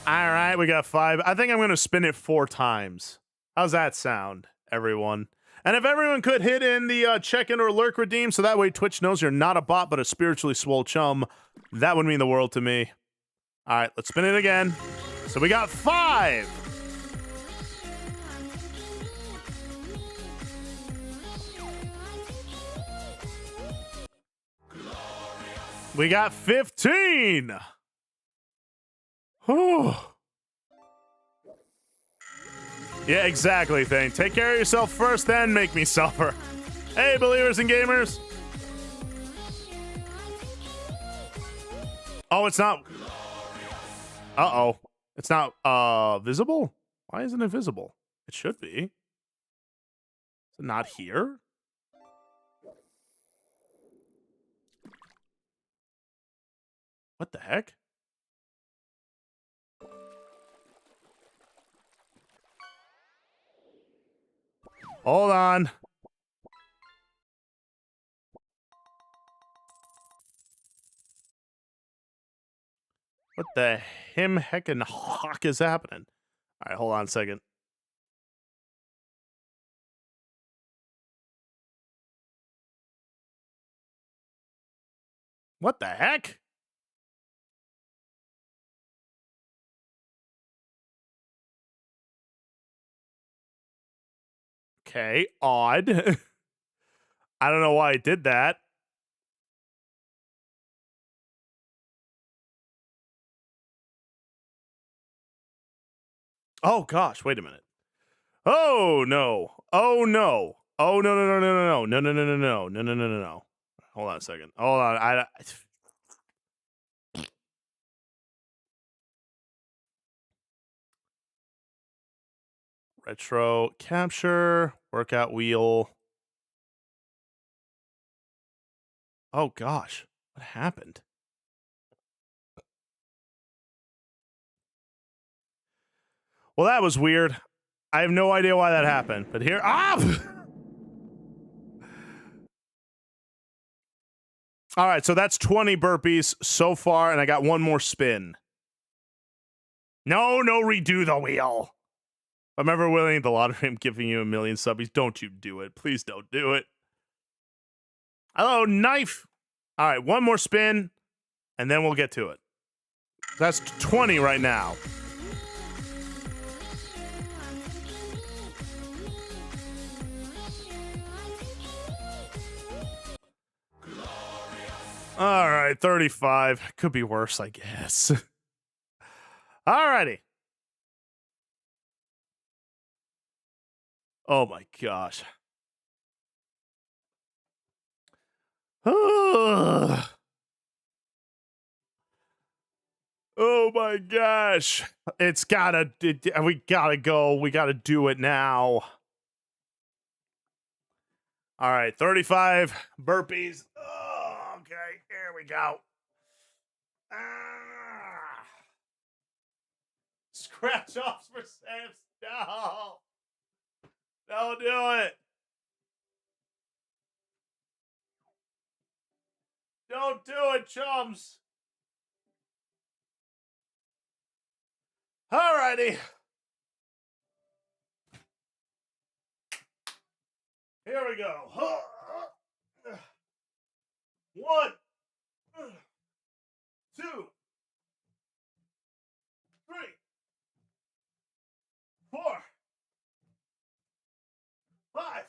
All right, we got 5. I think I'm going to spin it 4 times. How's that sound, everyone? And if everyone could hit in the check-in or lurk redeem, so that way Twitch knows you're not a bot, but a spiritually swole chum, that would mean the world to me. All right, let's spin it again. So we got 5. We got 15. Oh. Yeah, exactly, Thane. Take care of yourself first, then make me suffer. Hey, believers and gamers. Oh, it's not. Uh-oh. It's not visible? Why isn't it visible? It should be. Is it not here? What the heck? Hold on. What the heckin' hawk is happening? All right, hold on a second. What the heck? Okay, odd. I don't know why I did that. Oh gosh, wait a minute. Oh no. Oh no. Oh no no no no no no no no no no no no no no no. Hold on a second. Hold on. Retro capture, workout wheel. Oh gosh, what happened? Well, that was weird. I have no idea why that happened, but here, All right, so that's 20 burpees so far, and I got one more spin. No, redo the wheel. If I'm ever winning the lottery, I'm giving you 1 million subbies. Don't you do it. Please don't do it. Hello, knife. All right, one more spin, and then we'll get to it. That's 20 right now. All right, 35. Could be worse, I guess. All righty. Oh my gosh. Oh my gosh. We gotta go. We gotta do it now. All right, 35 burpees. Oh, okay, here we go. Scratch offs for Sam's. No. Don't do it. Don't do it, chums. Alrighty. Here we go. 1, 2, 3, 4, 5,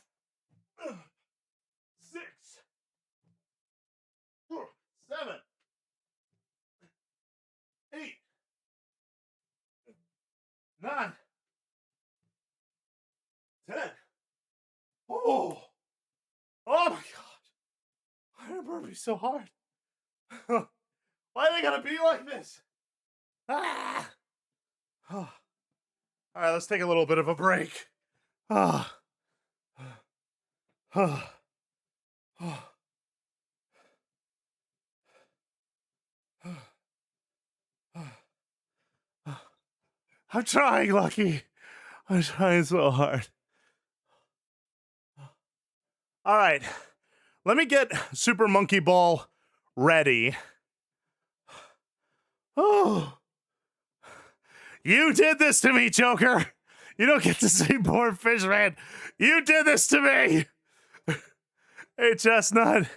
6, 7, 8, 9, 10. Oh my god. Why are burpees so hard? Why they gotta be like this? Ah! All right, let's take a little bit of a break. How I'm trying, Lucky. I'm trying so hard. All right, let me get Super Monkey Ball ready. Oh, you did this to me, Joker. You don't get to say poor fish man. You did this to me. Hey, Chestnut.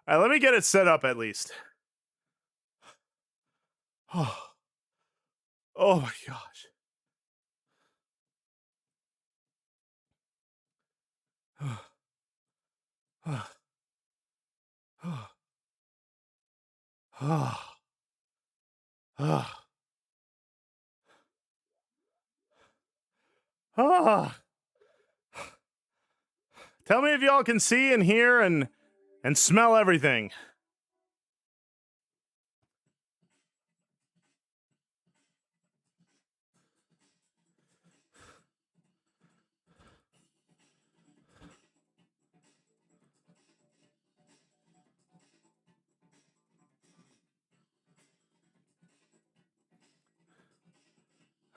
All right, let me get it set up at least. Oh my gosh. Tell me if y'all can see and hear and smell everything.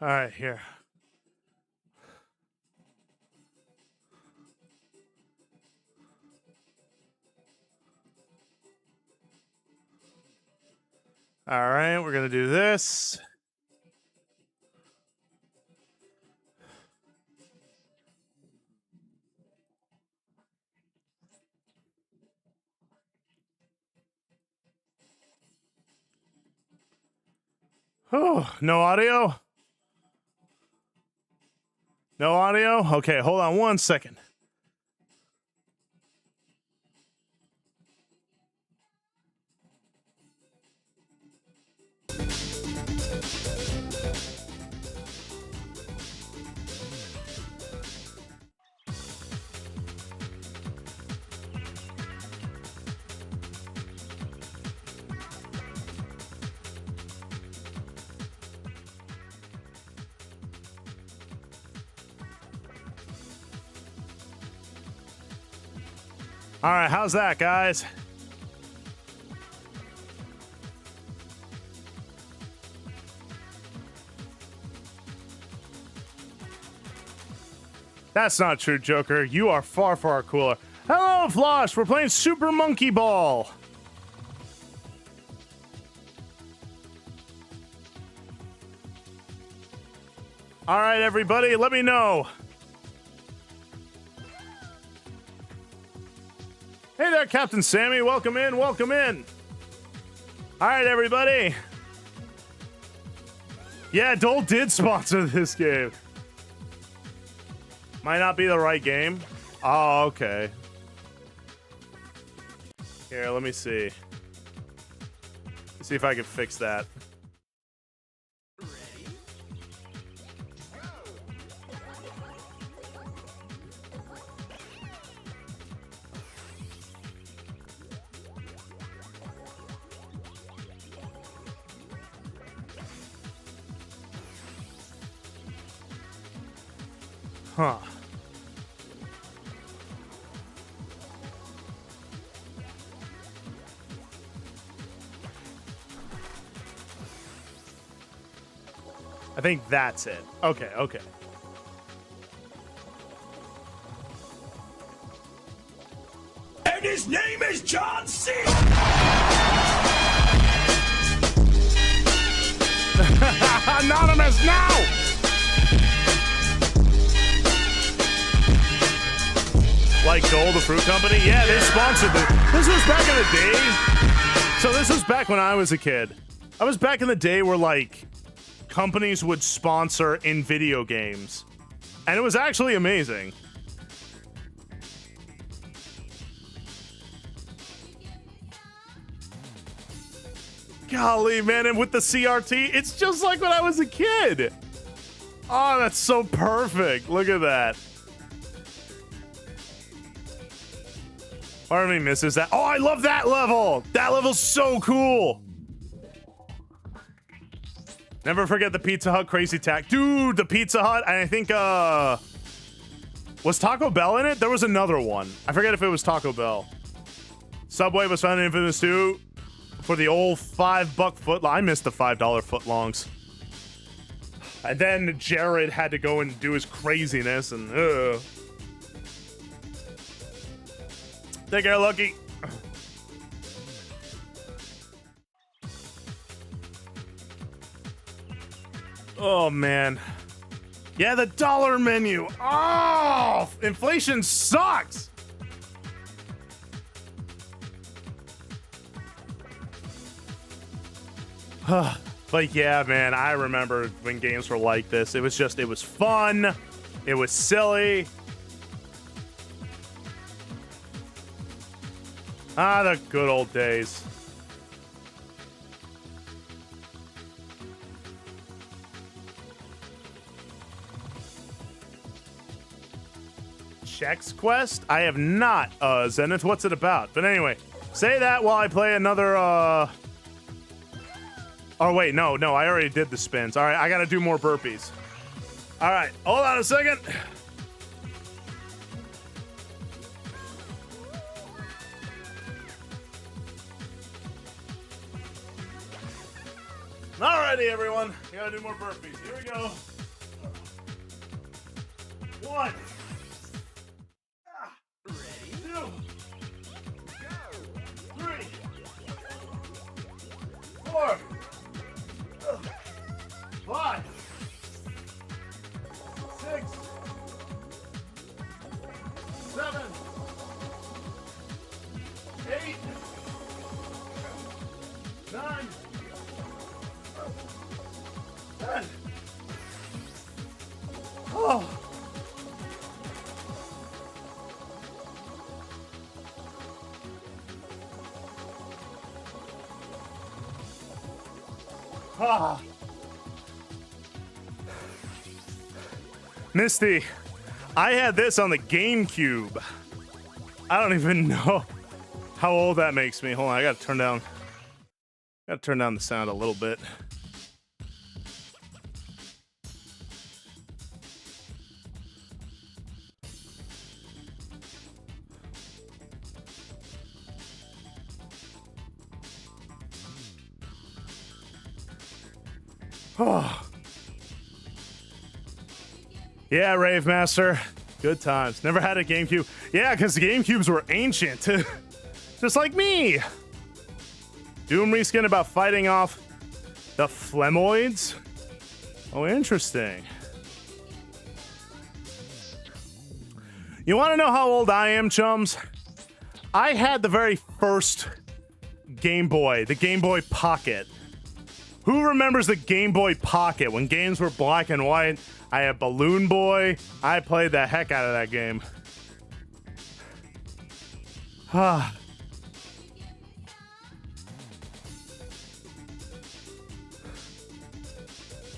All right, here. All right, we're going to do this. Oh, no audio? No audio? Okay, hold on 1 second. All right, how's that, guys? That's not true, Joker. You are far, far cooler. Hello, Flosh. We're playing Super Monkey Ball. All right, everybody, let me know. Hey there, Captain Sammy. Welcome in, welcome in. All right, everybody. Yeah, Dole did sponsor this game. Might not be the right game. Oh, okay. Here, let me see. Let's see if I can fix that. Huh. I think that's it. Okay, okay. And his name is John C. Anonymous now! Like Dole, the fruit company? Yeah, they sponsored this. This was back in the day. So this was back when I was a kid. I was back in the day where, like, companies would sponsor in video games. And it was actually amazing. Golly, man, and with the CRT, it's just like when I was a kid. Oh, that's so perfect. Look at that. Part of me misses that. Oh, I love that level. That level's so cool. Never forget the Pizza Hut Crazy Tack. Dude, the Pizza Hut, and I think, was Taco Bell in it? There was another one. I forget if it was Taco Bell. Subway was found in Infamous 2 for the old $5 foot. I missed the $5 footlongs. And then Jared had to go and do his craziness, and, Take care, Lucky. Oh, man. Yeah, the dollar menu. Oh, inflation sucks. But yeah, man, I remember when games were like this. It was fun. It was silly. Ah, the good old days. Chex Quest? I have not, Zenith. What's it about? But anyway, say that while I play another, Oh, wait, no, I already did the spins. All right, I gotta do more burpees. All right, hold on a second. Alrighty, everyone. We gotta do more burpees. Here we go. 1. Ready? 2. Go. 3. 4. 5. 6. 7. 8. 9. 10. Oh. Ah. Misty, I had this on the GameCube. I don't even know how old that makes me. Hold on, I gotta turn down the sound a little bit. Oh. Yeah, Rave Master. Good times. Never had a GameCube. Yeah, because the GameCubes were ancient. Just like me. Doom reskin about fighting off the Flemoids? Oh, interesting. You want to know how old I am, chums? I had the very first Game Boy, the Game Boy Pocket. Who remembers the Game Boy Pocket when games were black and white? I had Balloon Boy. I played the heck out of that game.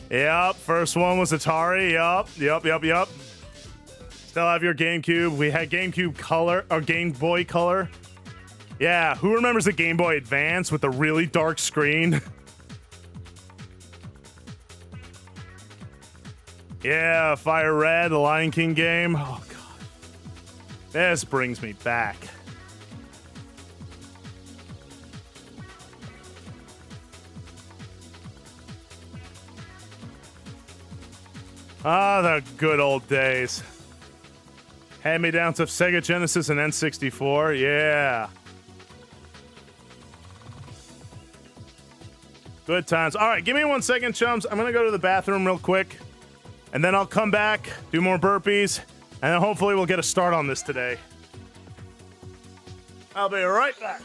Yep, first one was Atari. Yep. Still have your GameCube. We had GameCube Color, or Game Boy Color. Yeah, who remembers the Game Boy Advance with the really dark screen? Yeah, Fire Red, the Lion King game. Oh, God. This brings me back. Ah, the good old days. Hand-me-downs of Sega Genesis and N64. Yeah. Good times. All right, give me 1 second, chums. I'm going to go to the bathroom real quick. And then I'll come back, do more burpees, and then hopefully we'll get a start on this today. I'll be right back.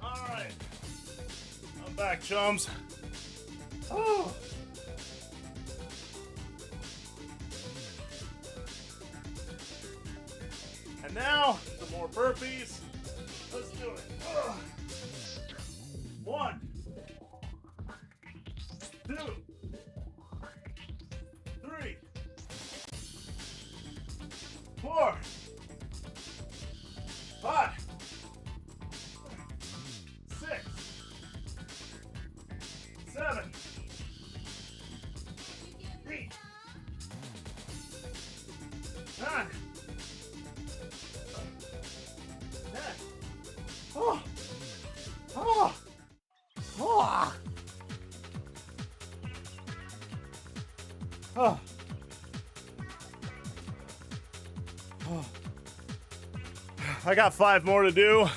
All right, I'm back, chums. Oh. And now, some more burpees. Let's do it. 1, 2, 3, 4, 5, 6, 7, 8, 9, 10. Oh, oh, oh, oh, oh. I got 5 more to do.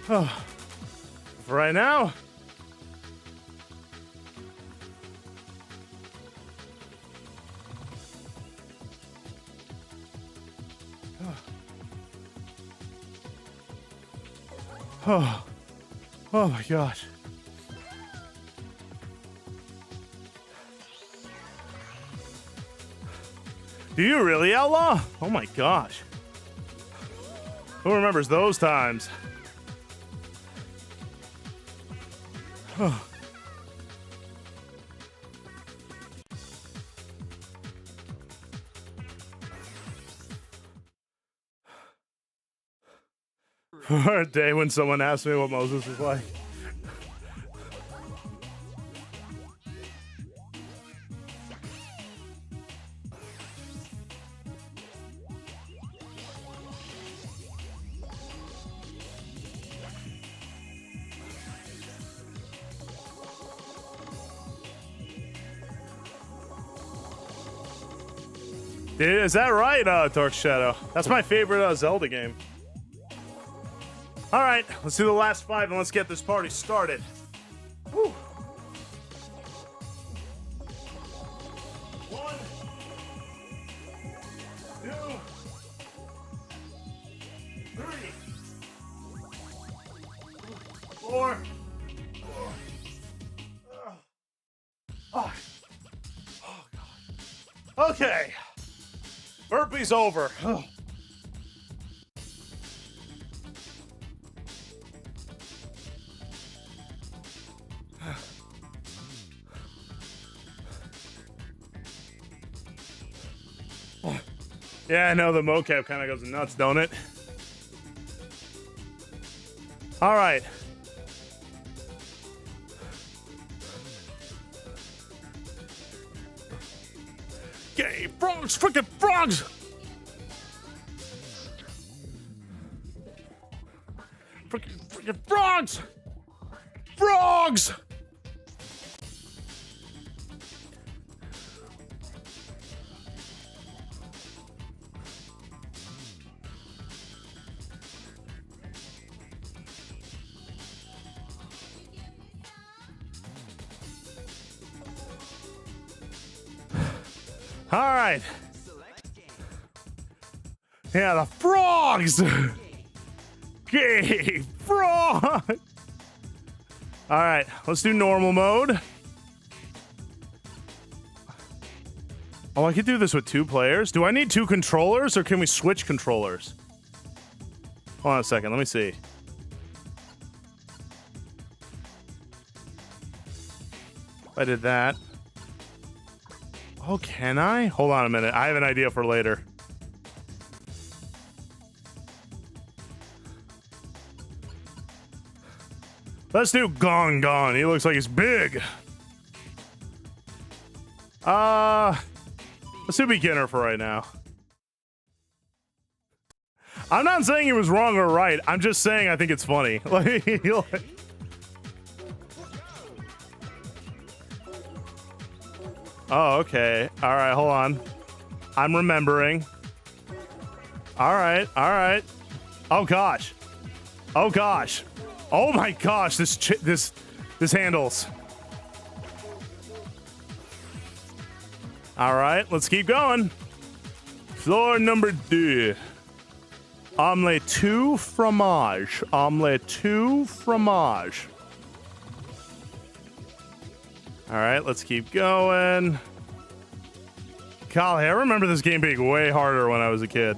Oh, for right now. Oh, oh my gosh. Do you really, Outlaw? Oh my gosh. Who remembers those times? Oh. For a day when someone asked me what Moses was like. Is that right, Dark Shadow? That's my favorite Zelda game. All right, let's do the last 5 and let's get this party started. Woo. 1, 2, 3, 4. Oh, God. Okay. Burpee's over. Yeah, I know the mocap kind of goes nuts, don't it? All right. Gay frogs, freaking frogs! Freaking frogs! Frogs! All right. Yeah, the frogs. Gay frog. All right, let's do normal mode. Oh, I could do this with 2 players. Do I need 2 controllers or can we switch controllers? Hold on a second, let me see. If I did that. Oh, can I? Hold on a minute. I have an idea for later. Let's do Gong Gong. He looks like he's big. Let's do beginner for right now. I'm not saying he was wrong or right. I'm just saying I think it's funny. Oh, okay. All right, hold on. I'm remembering. All right, all right. Oh gosh. Oh gosh. Oh my gosh, this handles. All right, let's keep going. Floor number 2. Omelette 2 fromage. Omelette 2 fromage. All right, let's keep going. Golly, I remember this game being way harder when I was a kid.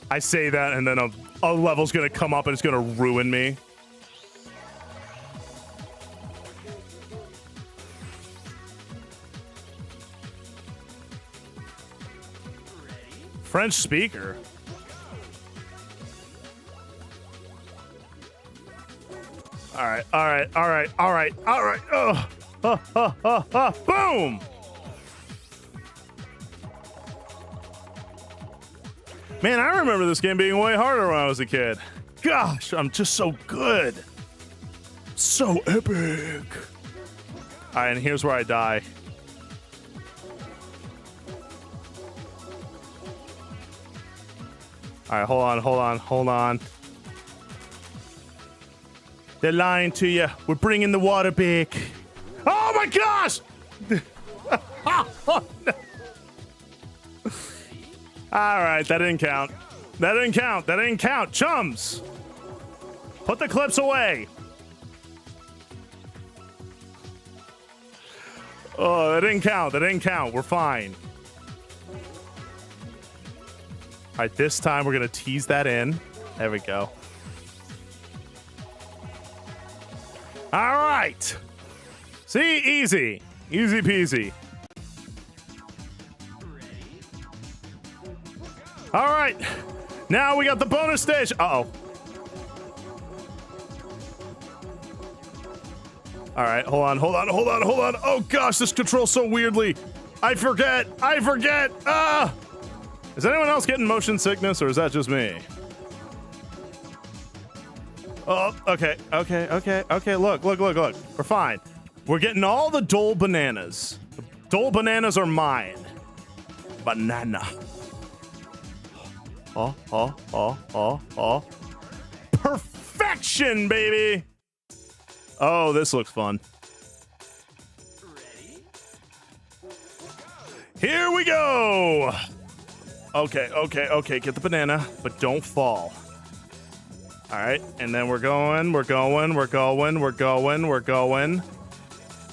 I say that and then a level's gonna come up and it's gonna ruin me. French speaker. All right, all right, all right, all right, all right. Boom! Man, I remember this game being way harder when I was a kid. Gosh, I'm just so good. So epic. All right, and here's where I die. All right, hold on, hold on, hold on. They're lying to you. We're bringing the water back. Oh my gosh! Oh, no. All right, that didn't count. That didn't count. That didn't count. Chums! Put the clips away. Oh, that didn't count. That didn't count. We're fine. All right, this time we're going to tease that in. There we go. All right. See, easy. Easy peasy. All right. Now we got the bonus stage. Uh-oh. All right, hold on. Oh gosh, this controls so weirdly. I forget. Ah! Is anyone else getting motion sickness, or is that just me? Oh, okay. Look. We're fine. We're getting all the Dole bananas. The Dole bananas are mine. Banana. Oh. Perfection, baby. Oh, this looks fun. Here we go. Okay. Get the banana, but don't fall. All right, and then we're going.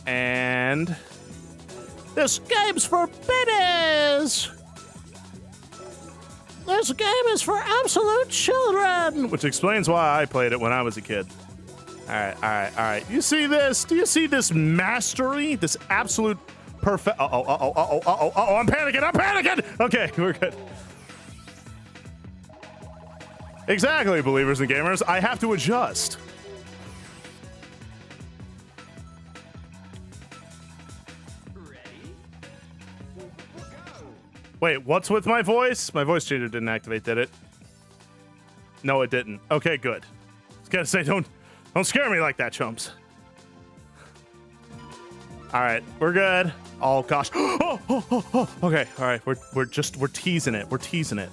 And this game's for babies. This game is for absolute children, which explains why I played it when I was a kid. All right. You see this? Do you see this mastery? This absolute perfect. I'm panicking. Okay, we're good. Exactly, believers and gamers. I have to adjust. Wait, what's with my voice? My voice changer didn't activate, did it? No, it didn't. Okay, good. I was gonna say, don't scare me like that, chumps. All right, we're good. Oh gosh. Okay, all right. We're teasing it. We're teasing it.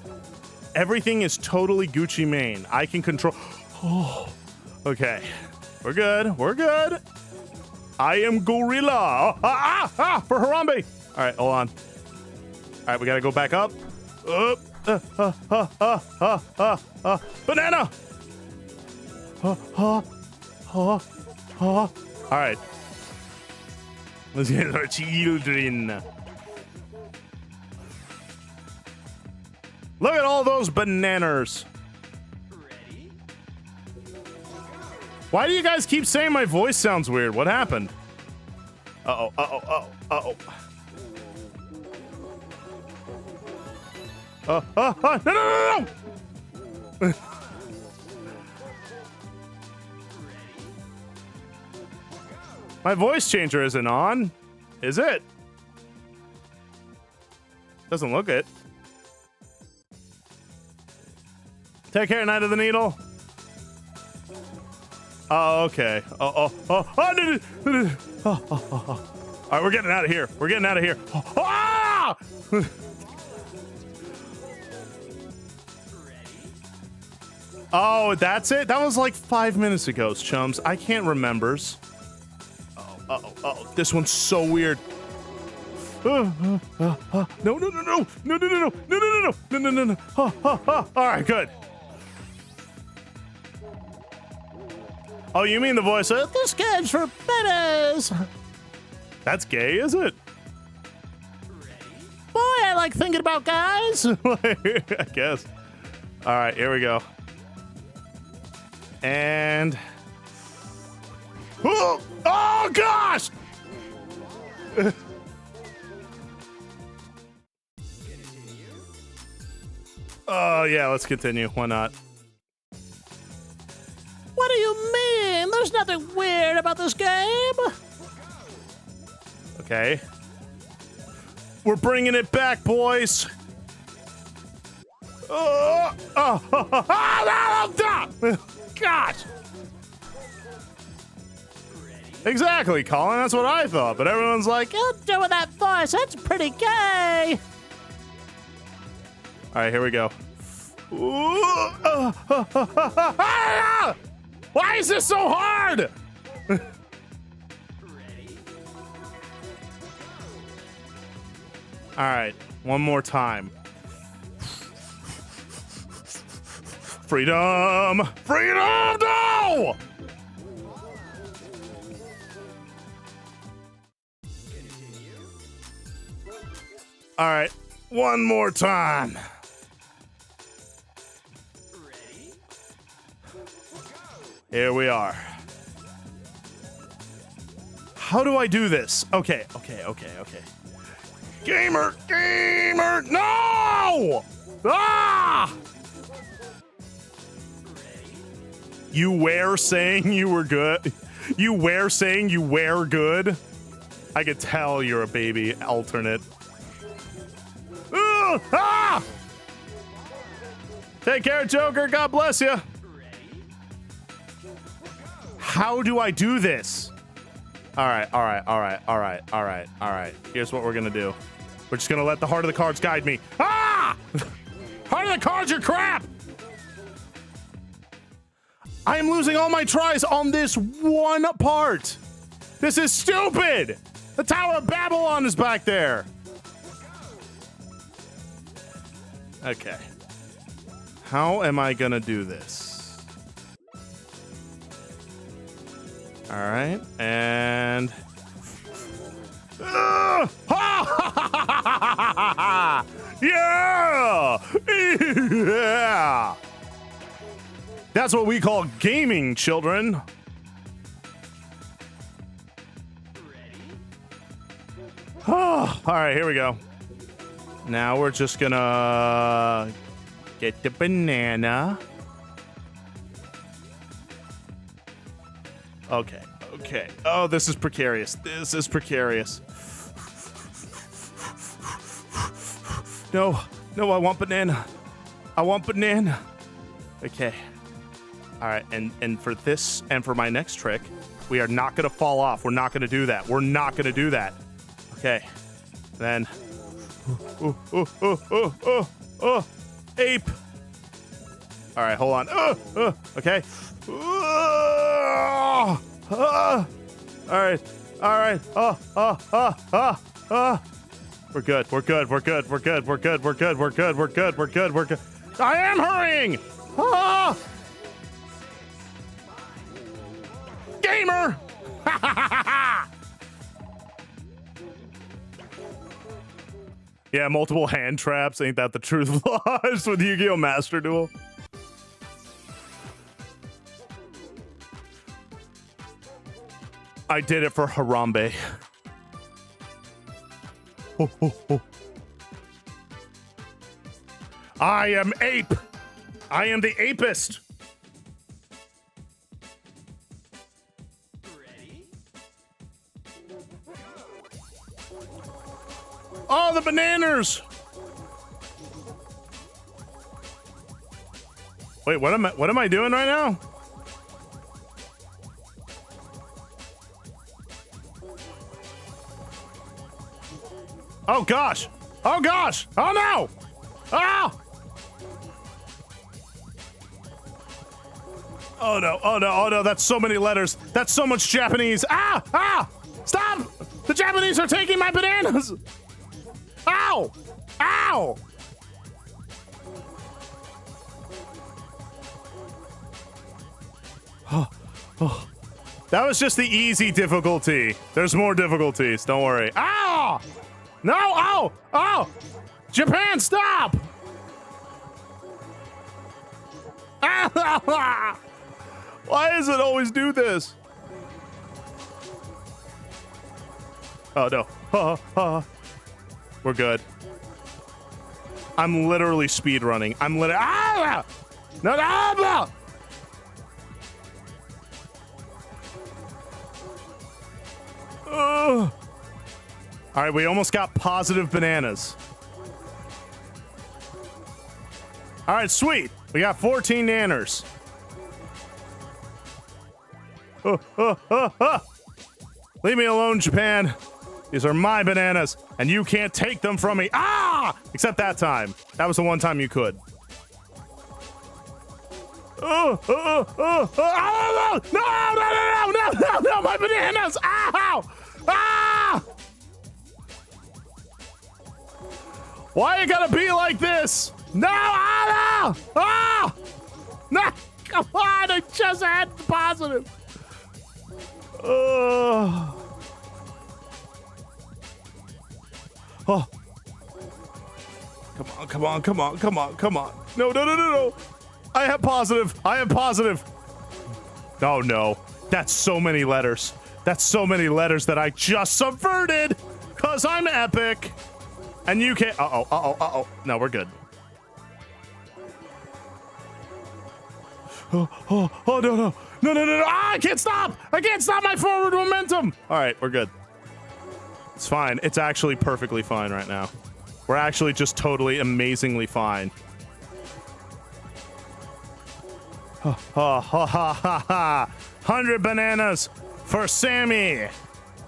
Everything is totally Gucci Mane. I can control. Oh, okay. We're good. I am gorilla. For Harambe. All right, hold on. All right, we gotta go back up. Banana. All right. Let's get our children. Look at all those bananas. Why do you guys keep saying my voice sounds weird? What happened? Uh-oh. No! My voice changer isn't on, is it? Doesn't look it. Take care, Knight of the Needle. Oh, okay. All right, we're getting out of here. Ah! Oh, that's it? That was like 5 minutes ago, chums. I can't remembers. Oh, this one's so weird. No. All right, good. Oh, you mean the voice of this game's for babies? That's gay, is it? Boy, I like thinking about guys. I guess. All right, here we go. And oh gosh! Oh yeah, let's continue. Why not? What do you mean? There's nothing weird about this game. Okay. We're bringing it back, boys. Gosh. Exactly, Colin. That's what I thought. But everyone's like, "You're doing that voice. That's pretty gay." All right, here we go. Why is this so hard? All right, one more time. Freedom! No! All right, one more time. Here we are. How do I do this? Okay. Gamer, no! Ah! You were saying you were good. You wear saying you wear good? I could tell you're a baby alternate. Ah! Take care, Joker. God bless you. How do I do this? All right. Here's what we're gonna do. We're just gonna let the heart of the cards guide me. Ah! Heart of the cards are crap! I am losing all my tries on this one part. This is stupid! The Tower of Babylon is back there. Okay. How am I gonna do this? All right, and... Yeah! Yeah! That's what we call gaming, children. All right, here we go. Now we're just gonna get the banana. Okay. Oh, this is precarious. No, I want banana. Okay. All right, and for this and for my next trick, we are not gonna fall off. We're not gonna do that. Okay. Then. Ape. All right, hold on. Okay. All right. We're good. I am hurrying. Gamer. Yeah, multiple hand traps. Ain't that the truth lies with Yu-Gi-Oh! Master Duel? I did it for Harambe. I am ape. I am the apist. Oh, the bananas! Wait, what am I doing right now? Oh gosh! Oh gosh! Oh no! Ah! Oh no! Oh no! Oh no! That's so many letters. That's so much Japanese. Ah! Ah! Stop! The Japanese are taking my bananas! Ow! Ow! Oh. That was just the easy difficulty. There's more difficulties. Don't worry. Ow! No! Oh! Oh! Japan, stop! Why does it always do this? Oh no. We're good. I'm literally speed running. No, no! All right, we almost got positive bananas. All right, sweet. We got 14 nanners. Leave me alone, Japan. These are my bananas, and you can't take them from me. Ah! Except that time. That was the one time you could. No, my bananas! Ow! Ah! Why you gotta be like this? No! Ah! Ah! No! Come on! I just had positive. Oh. Come on. No. I have positive. Oh no. That's so many letters. That I just subverted. Cause I'm epic. And you can't. Uh-oh. No, we're good. Oh, No, no, no, no. Ah, I can't stop. I can't stop my forward momentum. All right, we're good. It's fine. It's actually perfectly fine right now. We're actually just totally amazingly fine. Ha ha ha ha ha ha. 100 bananas for Sammy.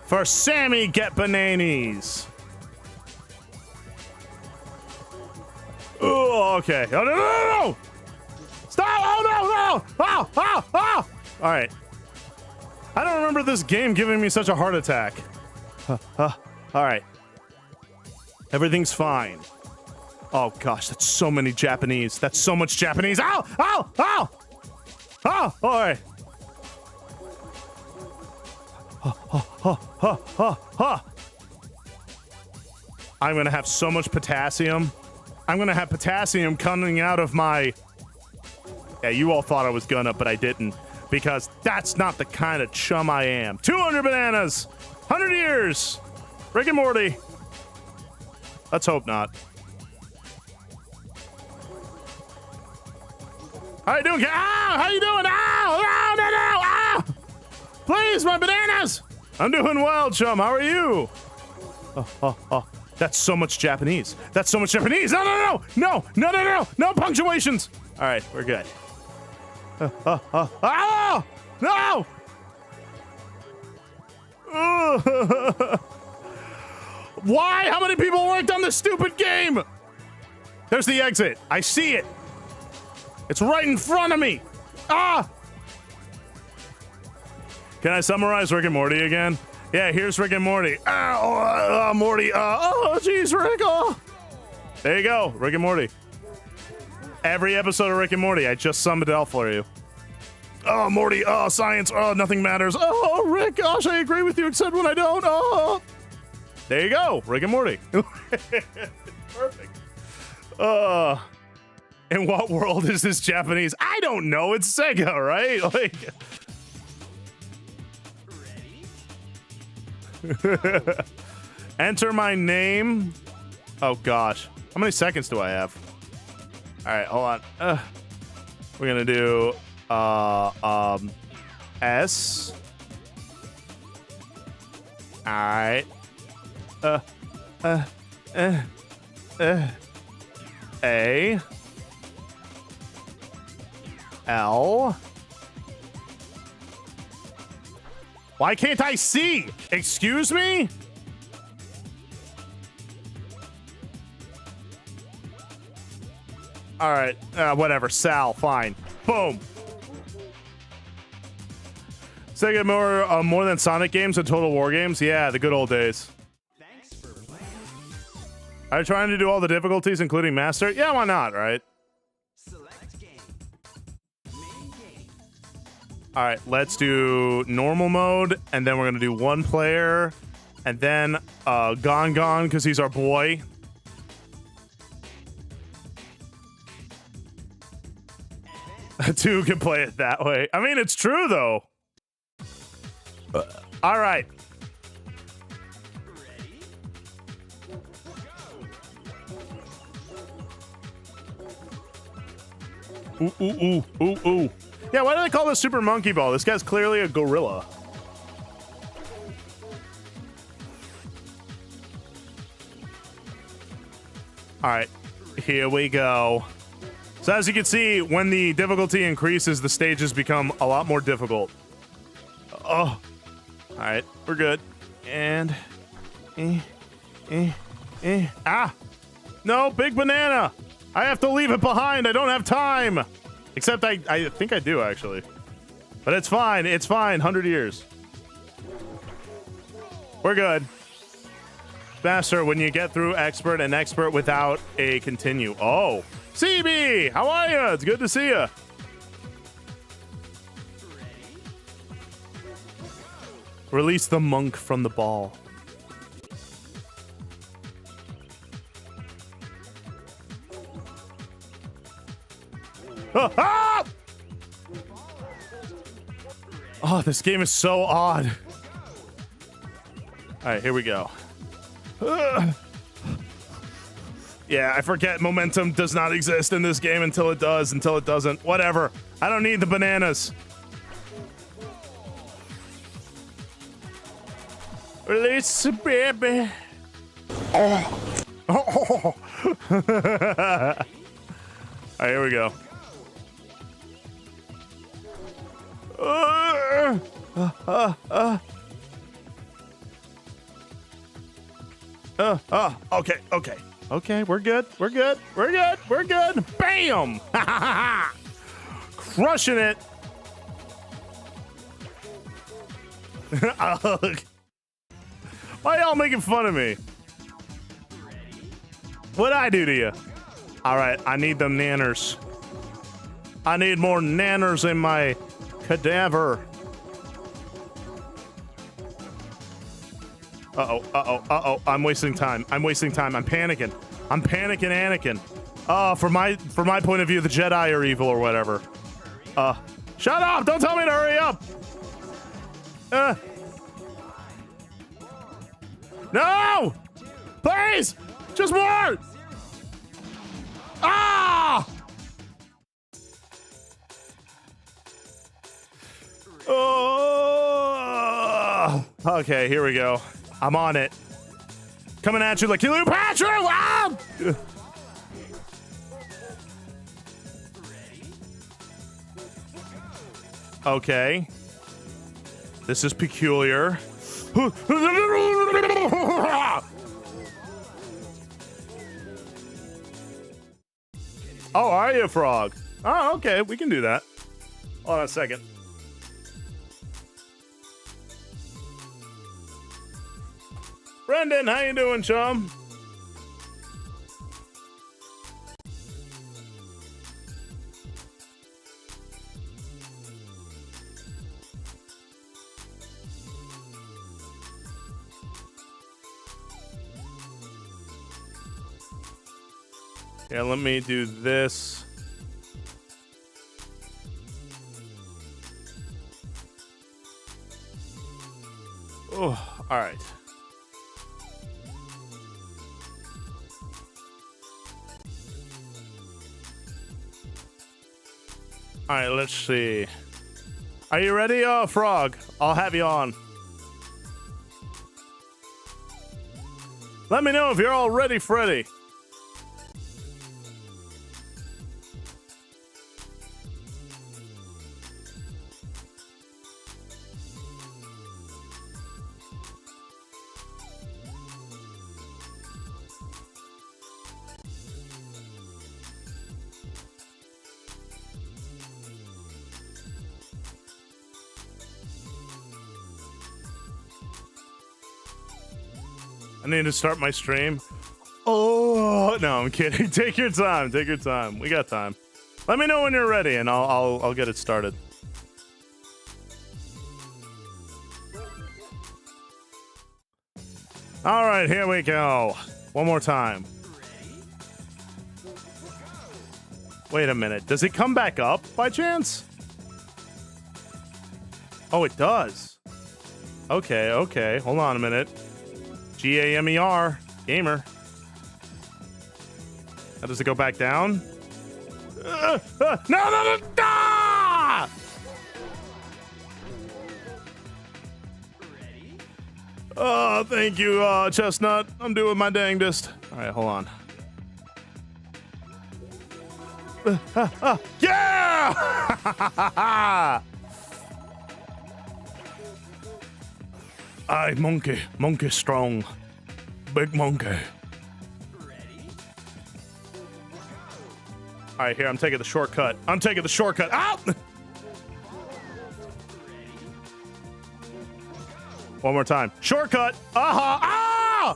For Sammy, get bananas. Oh, okay. Oh, no, no, no, no. Stop. Oh, no, no. Oh, oh, oh. All right. I don't remember this game giving me such a heart attack. All right. Everything's fine. Oh, gosh, that's so many Japanese. That's so much Japanese. Ow, ow, ow. Oh, all right. I'm going to have so much potassium. I'm going to have potassium coming out of my... Yeah, you all thought I was gonna, but I didn't. Because that's not the kind of chum I am. 200 bananas! 100 years! Rick and Morty. Let's hope not. How you doing? Ah! How you doing? Ow! Ow! No, no! Ah! Please, my bananas! I'm doing well, chum. How are you? Oh. That's so much Japanese. That's so much Japanese. No, no, no! No! No, no, no! No punctuations! All right, we're good. Oh! No! Why? How many people worked on this stupid game? There's the exit. I see it. It's right in front of me. Ah! Can I summarize Rick and Morty again? Yeah, here's Rick and Morty. Morty. Oh, jeez, Rick. Oh. There you go, Rick and Morty. Every episode of Rick and Morty, I just summed it out for you. Oh, Morty. Oh, science. Oh, nothing matters. Oh, Rick. Gosh, I agree with you, except when I don't. Oh. There you go, Rick and Morty. Perfect. In what world is this Japanese? I don't know. It's Sega, right? Like. Enter my name. Oh gosh, how many seconds do I have? All right, hold on. We're gonna do S. All right. A. L. Why can't I see? Excuse me? All right, whatever. Sal, fine. Boom. Sega more than Sonic games and Total War games? Yeah, the good old days. Thanks for playing. Are you trying to do all the difficulties, including Master? Yeah, why not, right? Select game. Main game. All right, let's do normal mode, and then we're gonna do one player, and then Gon because he's our boy. Two can play it that way. I mean, it's true though. All right. Ready? Ooh, ooh, ooh, ooh, ooh. Yeah, why do they call this Super Monkey Ball? This guy's clearly a gorilla. All right, here we go. So as you can see, when the difficulty increases, the stages become a lot more difficult. Oh, all right, we're good. And, ah, no, big banana. I have to leave it behind. I don't have time. Except I think I do actually, but it's fine. It's fine. 100 years. We're good. Master, when you get through expert and expert without a continue. Oh. CB, how are you? It's good to see you. Release the monk from the ball. Ah! Oh, this game is so odd. All right, here we go. Yeah, I forget momentum does not exist in this game until it does, until it doesn't. Whatever. I don't need the bananas. Release, baby. Oh. Oh. All right, here we go. Okay, okay. Okay, we're good. We're good. We're good. We're good. Bam! Crushing it. Why y'all making fun of me? What'd I do to you? All right, I need them nanners. I need more nanners in my cadaver. Uh-oh, uh-oh, uh-oh. I'm wasting time. I'm wasting time. I'm panicking. I'm panicking, Anakin. From my point of view, the Jedi are evil or whatever. Shut up! Don't tell me to hurry up! No! Please! Just more! Ah! Oh! Okay, here we go. I'm on it. Coming at you like Cleopatra! Ah! Okay. This is peculiar. Oh, are you a frog? Oh, okay, we can do that. Hold on a second. Brendan, how you doing, chum? Yeah, let me do this. Oh, all right. All right, let's see. Are you ready, Frog? I'll have you on. Let me know if you're all ready, Freddy. I need to start my stream. Oh, no, I'm kidding. Take your time. Take your time. We got time. Let me know when you're ready, and I'll get it started. All right, here we go. One more time. Wait a minute. Does it come back up by chance? Oh, it does. Okay, okay. Hold on a minute. Gamer. Gamer. How does it go back down? No, no, no, no! Oh, thank you, Chestnut. I'm doing my dangdest. All right, hold on. Yeah! Aye, monkey. Monkey strong. Big monkey. All right, here, I'm taking the shortcut. I'm taking the shortcut. Out! One more time. Shortcut. Ah!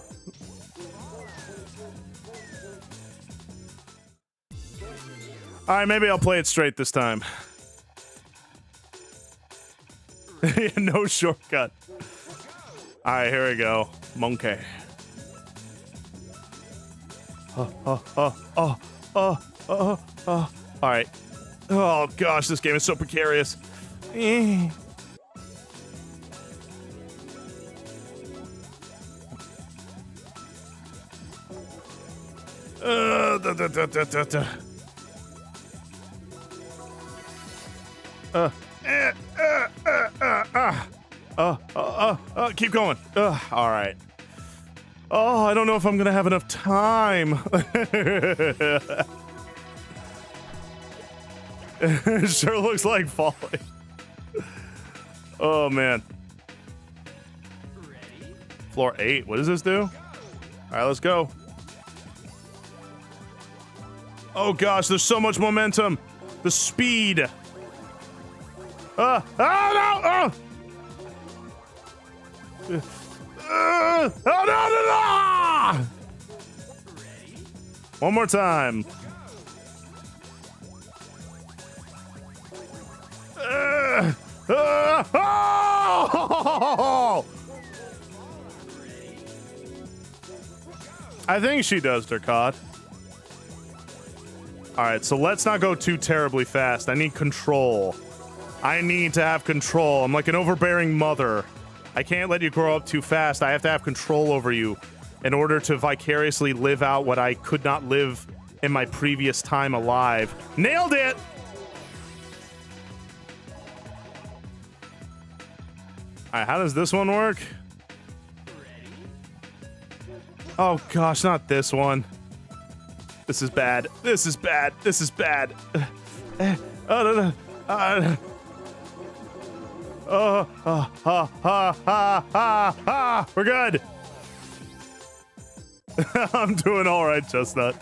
All right, maybe I'll play it straight this time. No shortcut. All right, here we go. Monkey. All right. Oh, gosh, this game is so precarious. Keep going. All right. Oh, I don't know if I'm gonna have enough time. It sure looks like falling. Oh man. Floor 8. What does this do? All right, let's go. Oh gosh, there's so much momentum. The speed. Oh no! Oh no! One more time. Oh! I think she does, Durkot. Alright, so let's not go too terribly fast. I need control. I need to have control. I'm like an overbearing mother. I can't let you grow up too fast. I have to have control over you in order to vicariously live out what I could not live in my previous time alive. Nailed it! Alright, how does this one work? Oh gosh, not this one. This is bad. This is bad. This is bad. We're good. I'm doing all right, Chestnut.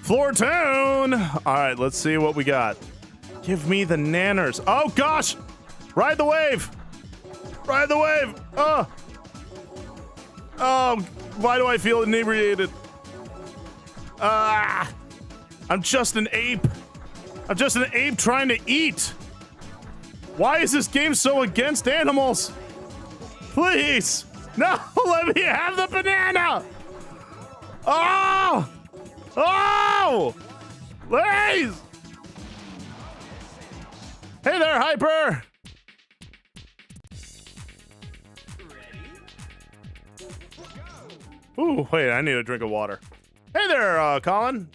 Floor tune. All right, let's see what we got. Give me the nanners. Oh gosh, ride the wave. Ride the wave. Oh, why do I feel inebriated? I'm just an ape. I'm just an ape trying to eat. Why is this game so against animals? Please. No, let me have the banana. Oh! Oh! Please! Hey there, Hyper! Ooh, wait, I need a drink of water. Hey there, Colin.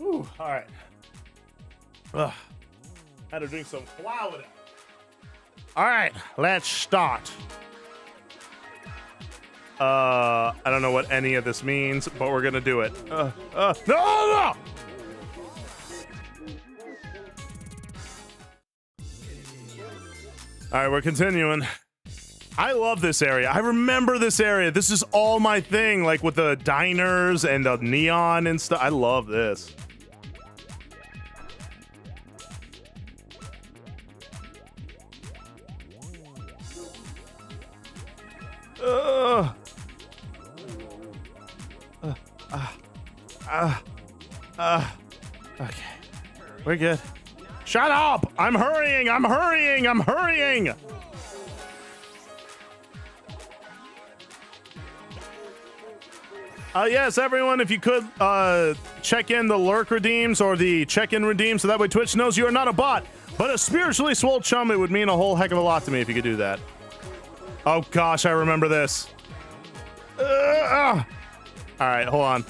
Ooh, all right. Ugh. Had to drink some flour. All right, let's start. I don't know what any of this means, but we're gonna do it. No! All right, we're continuing. I love this area. I remember this area. This is all my thing, like with the diners and the neon and stuff. I love this. Okay. We're good. Shut up! I'm hurrying! I'm hurrying! I'm hurrying! Yes, everyone, if you could check in the lurk redeems or the check-in redeems so that way Twitch knows you are not a bot, but a spiritually swole chum. It would mean a whole heck of a lot to me if you could do that. Oh gosh, I remember this. All right, hold on.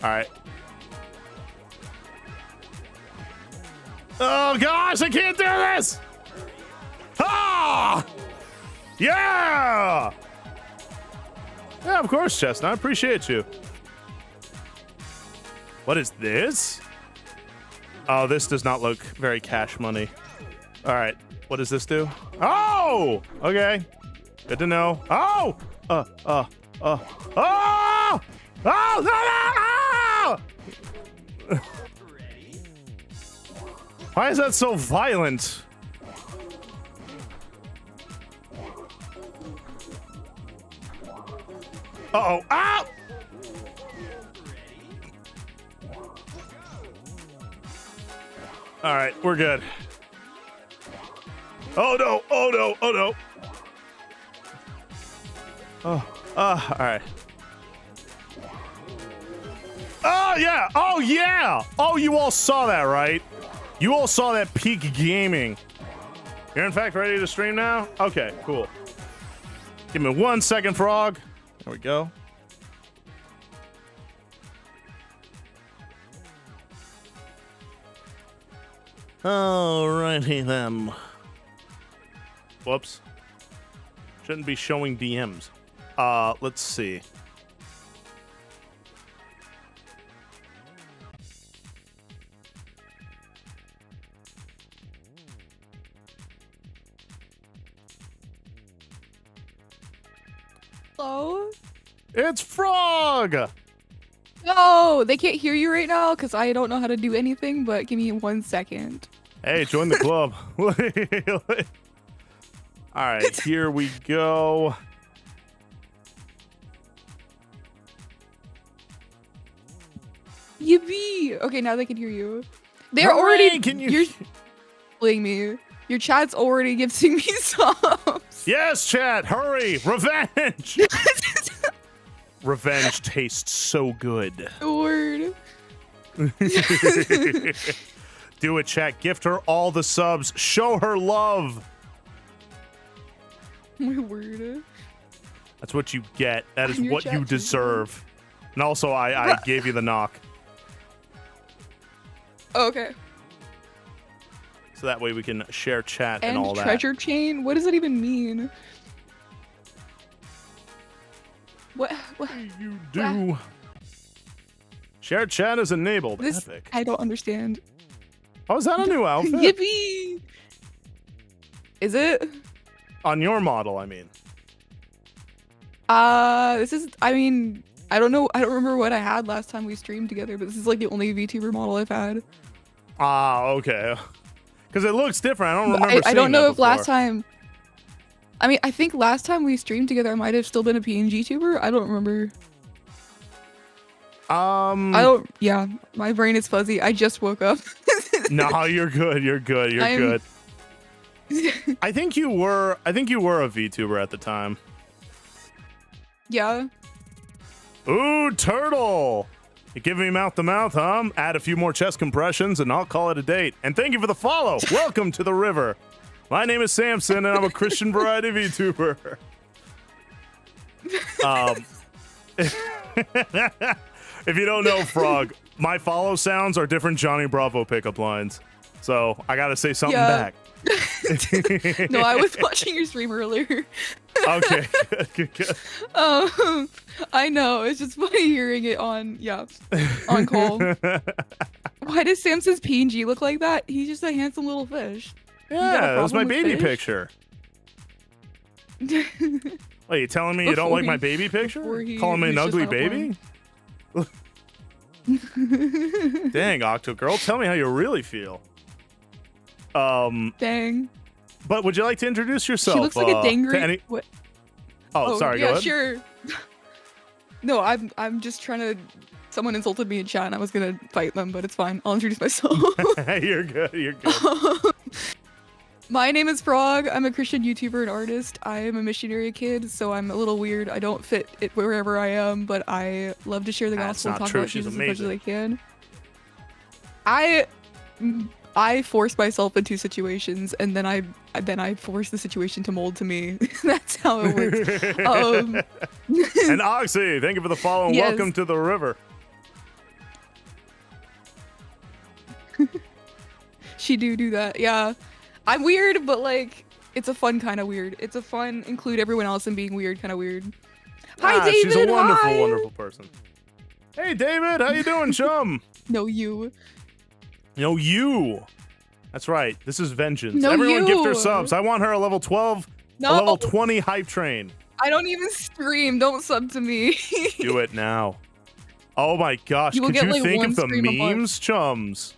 All right. Oh gosh, I can't do this! Ah! Yeah! Yeah, of course, Chestnut. I appreciate you. What is this? Oh, this does not look very cash money. All right, what does this do? Oh! Okay. Good to know. Oh! Oh! Oh! No, no! Why is that so violent? Uh-oh. Ah! All right, we're good. Oh no, oh no, oh no. Oh, all right. Oh, yeah. Oh, yeah. Oh, you all saw that, right? You all saw that peak gaming. You're, in fact, ready to stream now? Okay, cool. Give me 1 second, Frog. There we go. Alrighty then. Whoops. Shouldn't be showing DMs. Let's see. Hello? It's Frog! No, they can't hear you right now because I don't know how to do anything, but give me 1 second. Hey, join the club. Alright, here we go. Yippee! Okay, now they can hear you. They're Hooray, already. can you- You're playing me. Your chat's already giving me subs. Yes, chat, hurry! Revenge! Revenge tastes so good. Word. Do it, chat. Gift her all the subs. Show her love. My word. That's what you get. That is I'm your what chat you too. deserve. And also, I gave you the knock. Okay. So that way we can share chat and And all that. treasure chain? What does that even mean? What? You do. Share chat is enabled. This Epic. I don't understand. Oh, is that a new outfit? Yippee! Is it? On your model, I mean. This is. I mean, I don't know. I don't remember what I had last time we streamed together, but this is like the only VTuber model I've had. Ah, okay. Because it looks different. I don't remember. I don't seeing know that if last before. time. I mean, I think last time we streamed together, I might have still been a PNG tuber. I don't remember. I don't. Yeah, my brain is fuzzy. I just woke up. No, you're good. You're good. You're good. I think you were a VTuber at the time. Yeah. Ooh, turtle! You giving me mouth to mouth, huh? Add a few more chest compressions and I'll call it a date. And thank you for the follow. Welcome to the river. My name is Samson and I'm a Christian variety VTuber. If you don't know, Frog, my follow sounds are different Johnny Bravo pickup lines. So I gotta say something back. No, I was watching your stream earlier. Okay, good. I know. It's just funny hearing it on call. Why does Samson's PNG look like that? He's just a handsome little fish. Yeah, that was my problem with baby fish? picture. What, you telling me you don't like my baby picture? Calling me an ugly baby? Dang, Octo Girl, tell me how you really feel. Dang. But would you like to introduce yourself? She looks like a dangry. What? Oh, sorry. Yeah, go ahead. sure. No, I'm just trying to. Someone insulted me in chat, and I was gonna fight them, but it's fine. I'll introduce myself. You're good. You're good. My name is Frog. I'm a Christian YouTuber and artist. I am a missionary kid, so I'm a little weird. I don't fit it wherever I am, but I love to share the gospel and talk about Jesus as much as I can. I force myself into situations, and then I force the situation to mold to me. That's how it works. And Oxy, thank you for the follow and welcome to the river. She do that, yeah. I'm weird, but like it's a fun kind of weird. It's a fun include everyone else in being weird kind of weird. Hi, David. She's a wonderful, hi. wonderful person. Hey, David, how you doing, chum? No, you. No, you. That's right. This is vengeance. No, Everyone gift her you. subs. I want her a level 12, a No. level 20 hype train. I don't even stream. Don't sub to me. Do it now. Oh my gosh. You will Could get, you like, think one of the stream a month. memes, chums?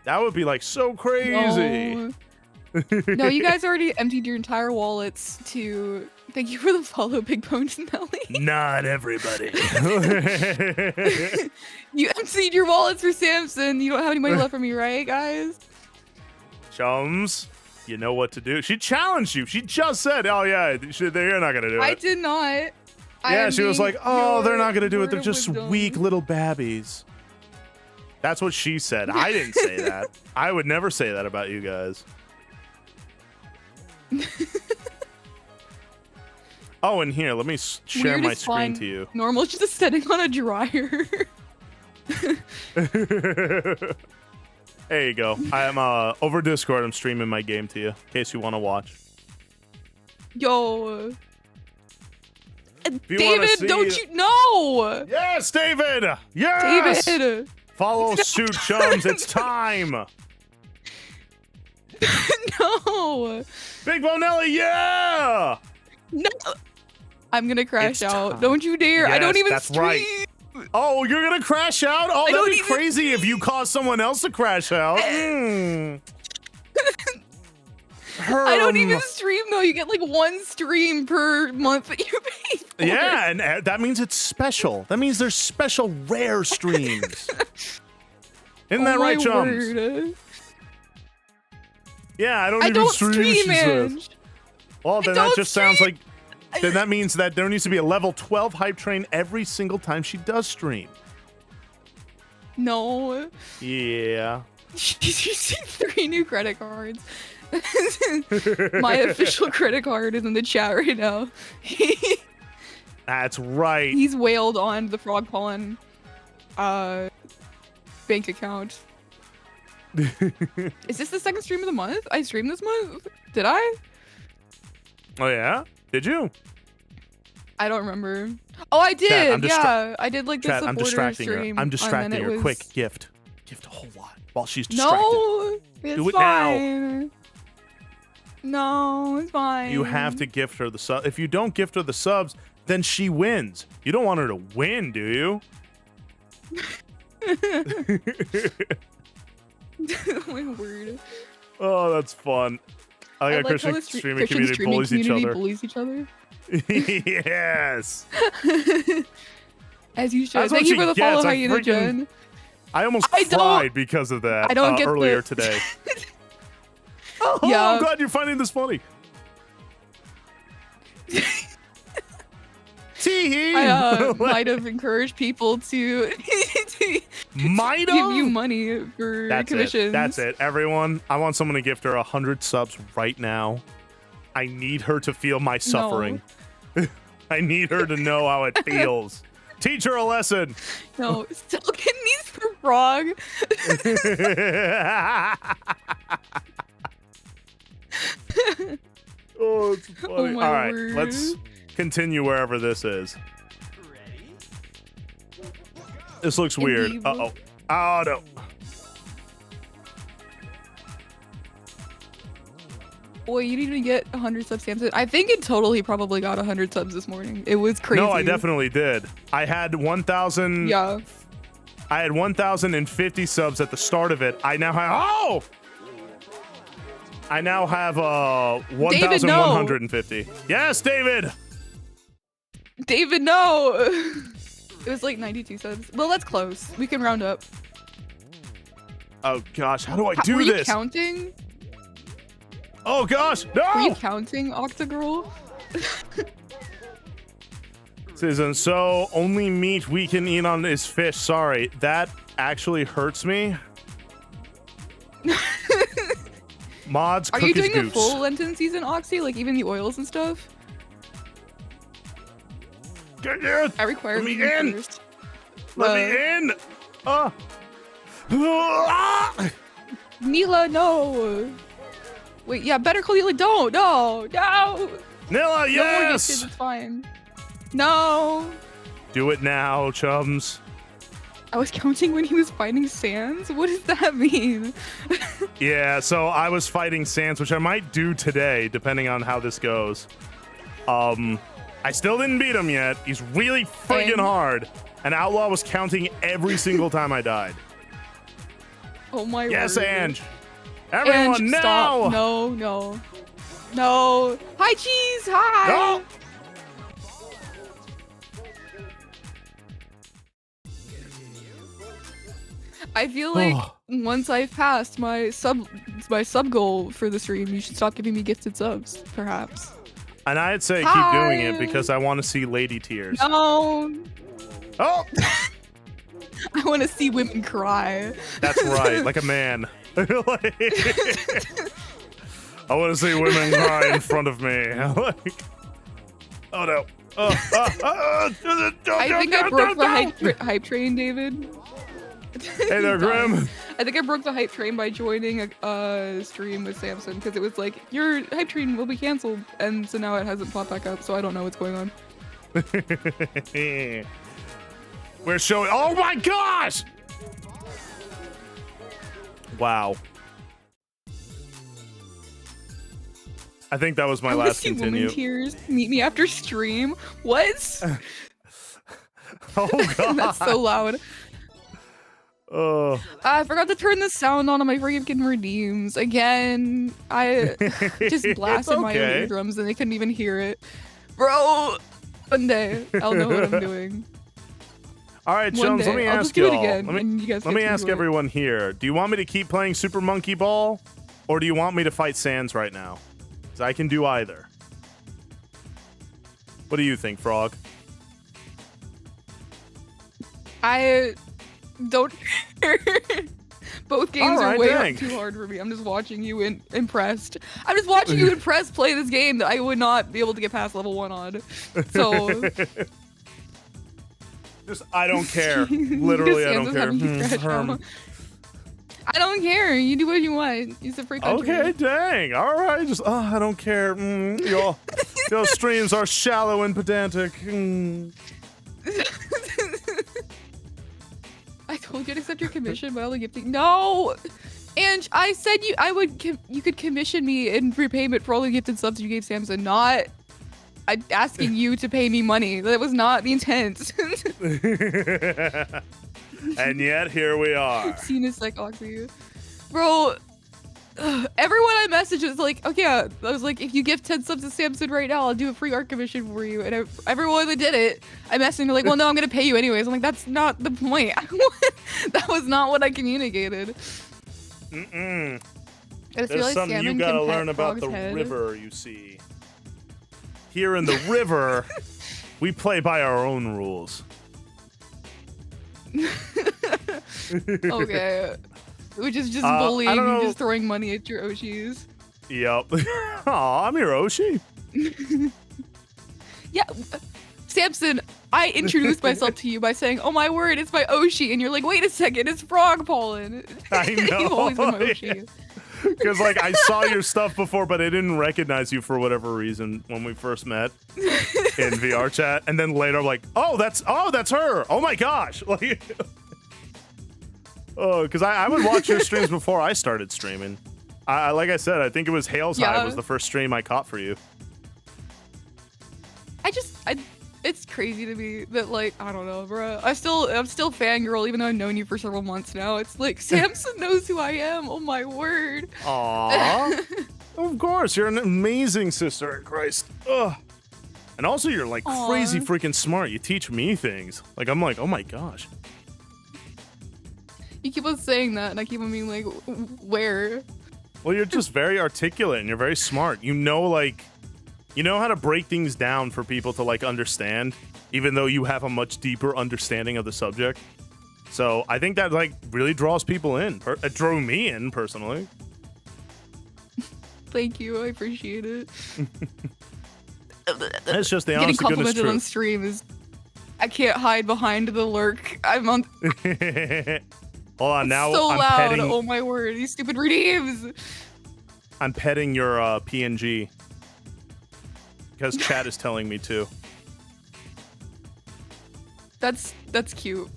That would be like so crazy. No. No, you guys already emptied your entire wallets to. Thank you for the follow, Big Bones Nelly. Not everybody. You emptied your wallets for Samson. You don't have any money left for me, right, guys? Chums, you know what to do. She challenged you. She just said, oh yeah, they're not going to do it. I did not. Yeah, she was like, oh, they're not going to do it. They're just weak little babbies. That's what she said. I didn't say that. I would never say that about you guys. Oh, and here, let me share my screen to you. Normal, just sitting on a dryer. There you go. I am over Discord. I'm streaming my game to you in case you want to watch. Yo, David, don't you know? Yes, David. Yes. David. Follow suit, chums. It's time. No. Big Bonelli, yeah. No. I'm gonna crash out. Time. Don't you dare. Yes, I don't even that's stream. Right. Oh, you're gonna crash out? Oh, that'd be crazy if you caused someone else to crash out. I don't even stream though. You get like 1 stream per month that you pay for. Yeah, and that means it's special. That means there's special rare streams. Isn't that right, chums? Word. Yeah, I don't stream, man. Well, then that just sounds like. Then that means that there needs to be a level 12 hype train every single time she does stream. No. Yeah. She's using 3 new credit cards. My official credit card is in the chat right now. That's right. He's wailed on the Frog Pollen bank account. Is this the 2nd stream of the month? I streamed this month? Did I? Oh, yeah? Did you? I don't remember. Oh, I did. Chat, yeah, I did like the Chat, supporter I'm distracting stream. her. I'm distracting her. Was... Quick, gift. Gift a whole lot while she's distracted. No, it's Do it fine. now. No, it's fine. You have to gift her the sub. If you don't gift her the subs, then she wins. You don't want her to win, do you? My word. Oh, that's fun. I got like Christian streaming community bullies each other. Bullies each other. Yes. As you should. Thank you for the follow, Hyena Jen. I almost cried because of that. I don't get earlier today. Oh, yeah. I'm glad you're finding this funny. Tee-hee. I might have encouraged people to give you money for commissions. That's it, everyone. I want someone to gift her 100 subs right now. I need her to feel my suffering. No. I need her to know how it feels. Teach her a lesson. No, still getting these for Frog. Oh, it's funny. Oh, all right, word. Let's continue wherever this is. This looks weird. Uh-oh. Oh, no. Boy, you need to get 100 subs, Samson. I think in total he probably got 100 subs this morning. It was crazy. No, I definitely did. I had 1,000. Yeah. I had 1,050 subs at the start of it. I now have. Oh! I now have 1,150. Yes, David. David, no. It was like 92 subs. Well, that's close. We can round up. Oh gosh, how do I do were you this? Counting? Oh gosh, no! Were you counting, Octagirl? Citizen, so only meat we can eat on is fish. Sorry, that actually hurts me. Mods, are cookies, you doing goose. the full Lenten season, Oxy? Like even the oils and stuff? Get in! I require Let me in! First. Let me in! Neela, no! Wait, yeah, Better Call Neela, don't! No! No! Nilla, yes! No, it's fine. No! Do it now, chums. I was counting when he was fighting Sans? What does that mean? Yeah, so I was fighting Sans, which I might do today, depending on how this goes. I still didn't beat him yet. He's really friggin' hard. And Outlaw was counting every single time I died. Oh my yes, word. Ange. Everyone, Ange, now! Stop. No, no. No. Hi, Cheese! Hi! No! I feel like once I've passed my sub goal for the stream, you should stop giving me gifted subs, perhaps. And I'd say keep doing it because I want to see lady tears. No. Oh! I want to see women cry. That's right, like a man. Like, I want to see women cry in front of me. Like, oh no. I think I broke the hype train, David. Hey there, Grim. I think I broke the hype train by joining a stream with Samson because it was like, your hype train will be canceled, and so now it hasn't popped back up, so I don't know what's going on. We're showing. Oh my gosh! Wow. I think that was my last continue. Woman tears. Meet me after stream. What? Oh god. That's so loud. Oh. I forgot to turn the sound on my freaking redeems again. I just blasted my own eardrums and they couldn't even hear it. Bro, one day I'll know what I'm doing. All right, chums, let me ask you y'all. again, Let me ask everyone here. Do you want me to keep playing Super Monkey Ball, or do you want me to fight Sans right now? Because I can do either. What do you think, Frog? I don't care. Both games are way too hard for me. I'm just watching you impressed. I'm just watching you impressed play this game that I would not be able to get past level 1 on. So... Just, I don't care. Literally, I don't care. I don't care. You do what you want. It's a free country. Okay, dang. All right. Just, I don't care. Your streams are shallow and pedantic. I told you to accept your commission by only gifting. No! And I said you could commission me in repayment for all the gifted subs you gave Samson, not asking you to pay me money. That was not the intent. And yet, here we are. Seen a psychoxy. Bro, everyone I messaged was like, okay, I was like, if you give 10 subs to Samson right now, I'll do a free art commission for you. And everyone that did it, I messaged them like, well, no, I'm going to pay you anyways. I'm like, that's not the point. That was not what I communicated. There's something you gotta learn about the river, you see. Here in the river, we play by our own rules. Okay. Which is just bullying and just throwing money at your Oshis. Yep. Aw, I'm your Oshi. Yeah. Samson, I introduced myself to you by saying, oh my word, it's my Oshi. And you're like, wait a second, it's frog pollen. I know. You've always been my Oshi. Because, like, I saw your stuff before, but I didn't recognize you for whatever reason when we first met in VR chat. And then later, I'm like, oh, that's her. Oh, my gosh. Like, because I would watch your streams before I started streaming. Like I said, I think it was Hail's High was the first stream I caught for you. It's crazy to me that, like, I don't know, bro. I'm still fangirl even though I've known you for several months now. It's like, Samson knows who I am. Oh my word. Aww. Of course, you're an amazing sister in Christ. Ugh. And also you're like crazy freaking smart. You teach me things. Like, I'm like, oh my gosh. You keep on saying that and I keep on being like, where? Well, you're just very articulate and you're very smart. You know, like, you know how to break things down for people to, like, understand, even though you have a much deeper understanding of the subject. So I think that, like, really draws people in. It drew me in, personally. Thank you. I appreciate it. That's just the honest to goodness truth. Getting complimented on stream is... I can't hide behind the lurk. I'm on... Hold on, now so I'm loud. petting... Oh my word, these stupid redeems. I'm petting your PNG. Because chat is telling me to. That's cute.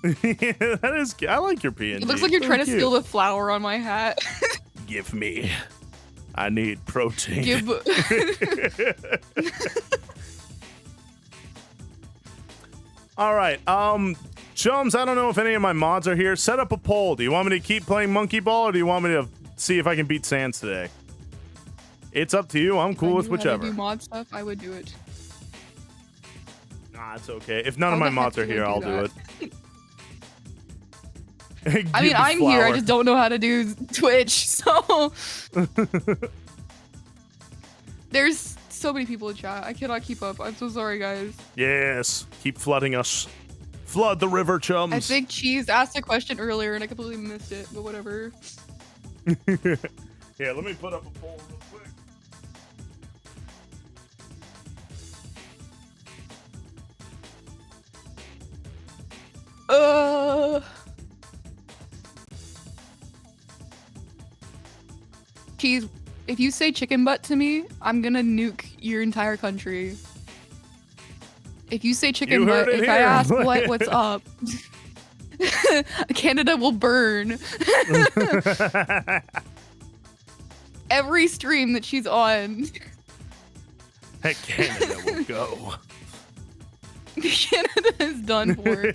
That is cute. I like your PNG. It looks like you're trying to steal the flower on my hat. Give me. I need protein. Give. All right. Chums, I don't know if any of my mods are here. Set up a poll. Do you want me to keep playing Monkey Ball, or do you want me to see if I can beat Sans today? It's up to you. I'm cool with whichever. If I do mod stuff, I would do it. Nah, it's okay. If none of my mods are here, I'll do it. I mean, I'm here. I just don't know how to do Twitch, so... There's so many people in chat. I cannot keep up. I'm so sorry, guys. Yes. Keep flooding us. Flood the river, chums. I think Cheese asked a question earlier and I completely missed it, but whatever. Yeah, let me put up a poll real quick. Cheese, if you say chicken butt to me, I'm gonna nuke your entire country. If you say chicken butt, if I ask what's up, Canada will burn. Every stream that she's on. Heck, Canada will go. Canada is done for.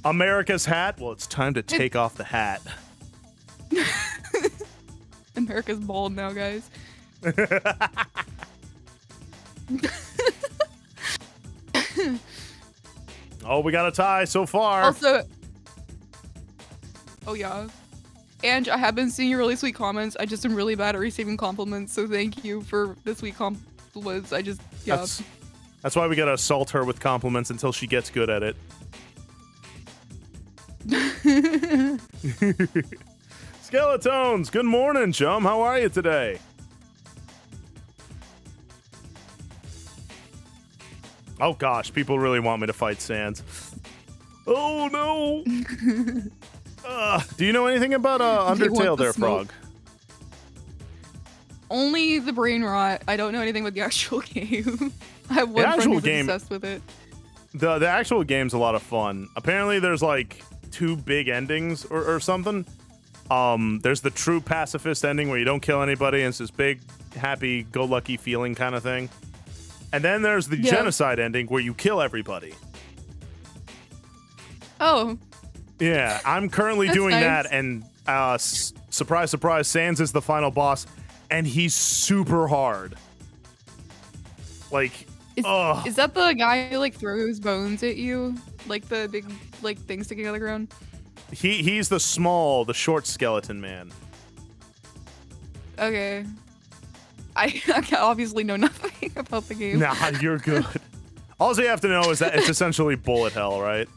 America's hat? Well, it's time to take off the hat. America's bald now, guys. Oh, we got a tie so far. Also, oh yeah. And I have been seeing your really sweet comments. I just am really bad at receiving compliments, so thank you for the sweet compliments. I just, yeah. That's why we gotta assault her with compliments until she gets good at it. Skeletons, good morning, chum. How are you today? Oh gosh, people really want me to fight Sans. Oh no! Do you know anything about Undertale there, Frog? Only the brain rot. I don't know anything about the actual game. I have one friend who's obsessed with it. The actual game's a lot of fun. Apparently there's like 2 big endings or something. There's the true pacifist ending where you don't kill anybody and it's this big, happy-go-lucky feeling kind of thing. And then there's the genocide ending where you kill everybody. Oh. Yeah, I'm currently doing nice. that, and surprise, surprise, Sans is the final boss, and he's super hard. Like, is that the guy who like throws bones at you? Like the big like thing sticking out of the ground? He's the short skeleton man. Okay. I obviously know nothing about the game. Nah, you're good. All you have to know is that it's essentially bullet hell, right?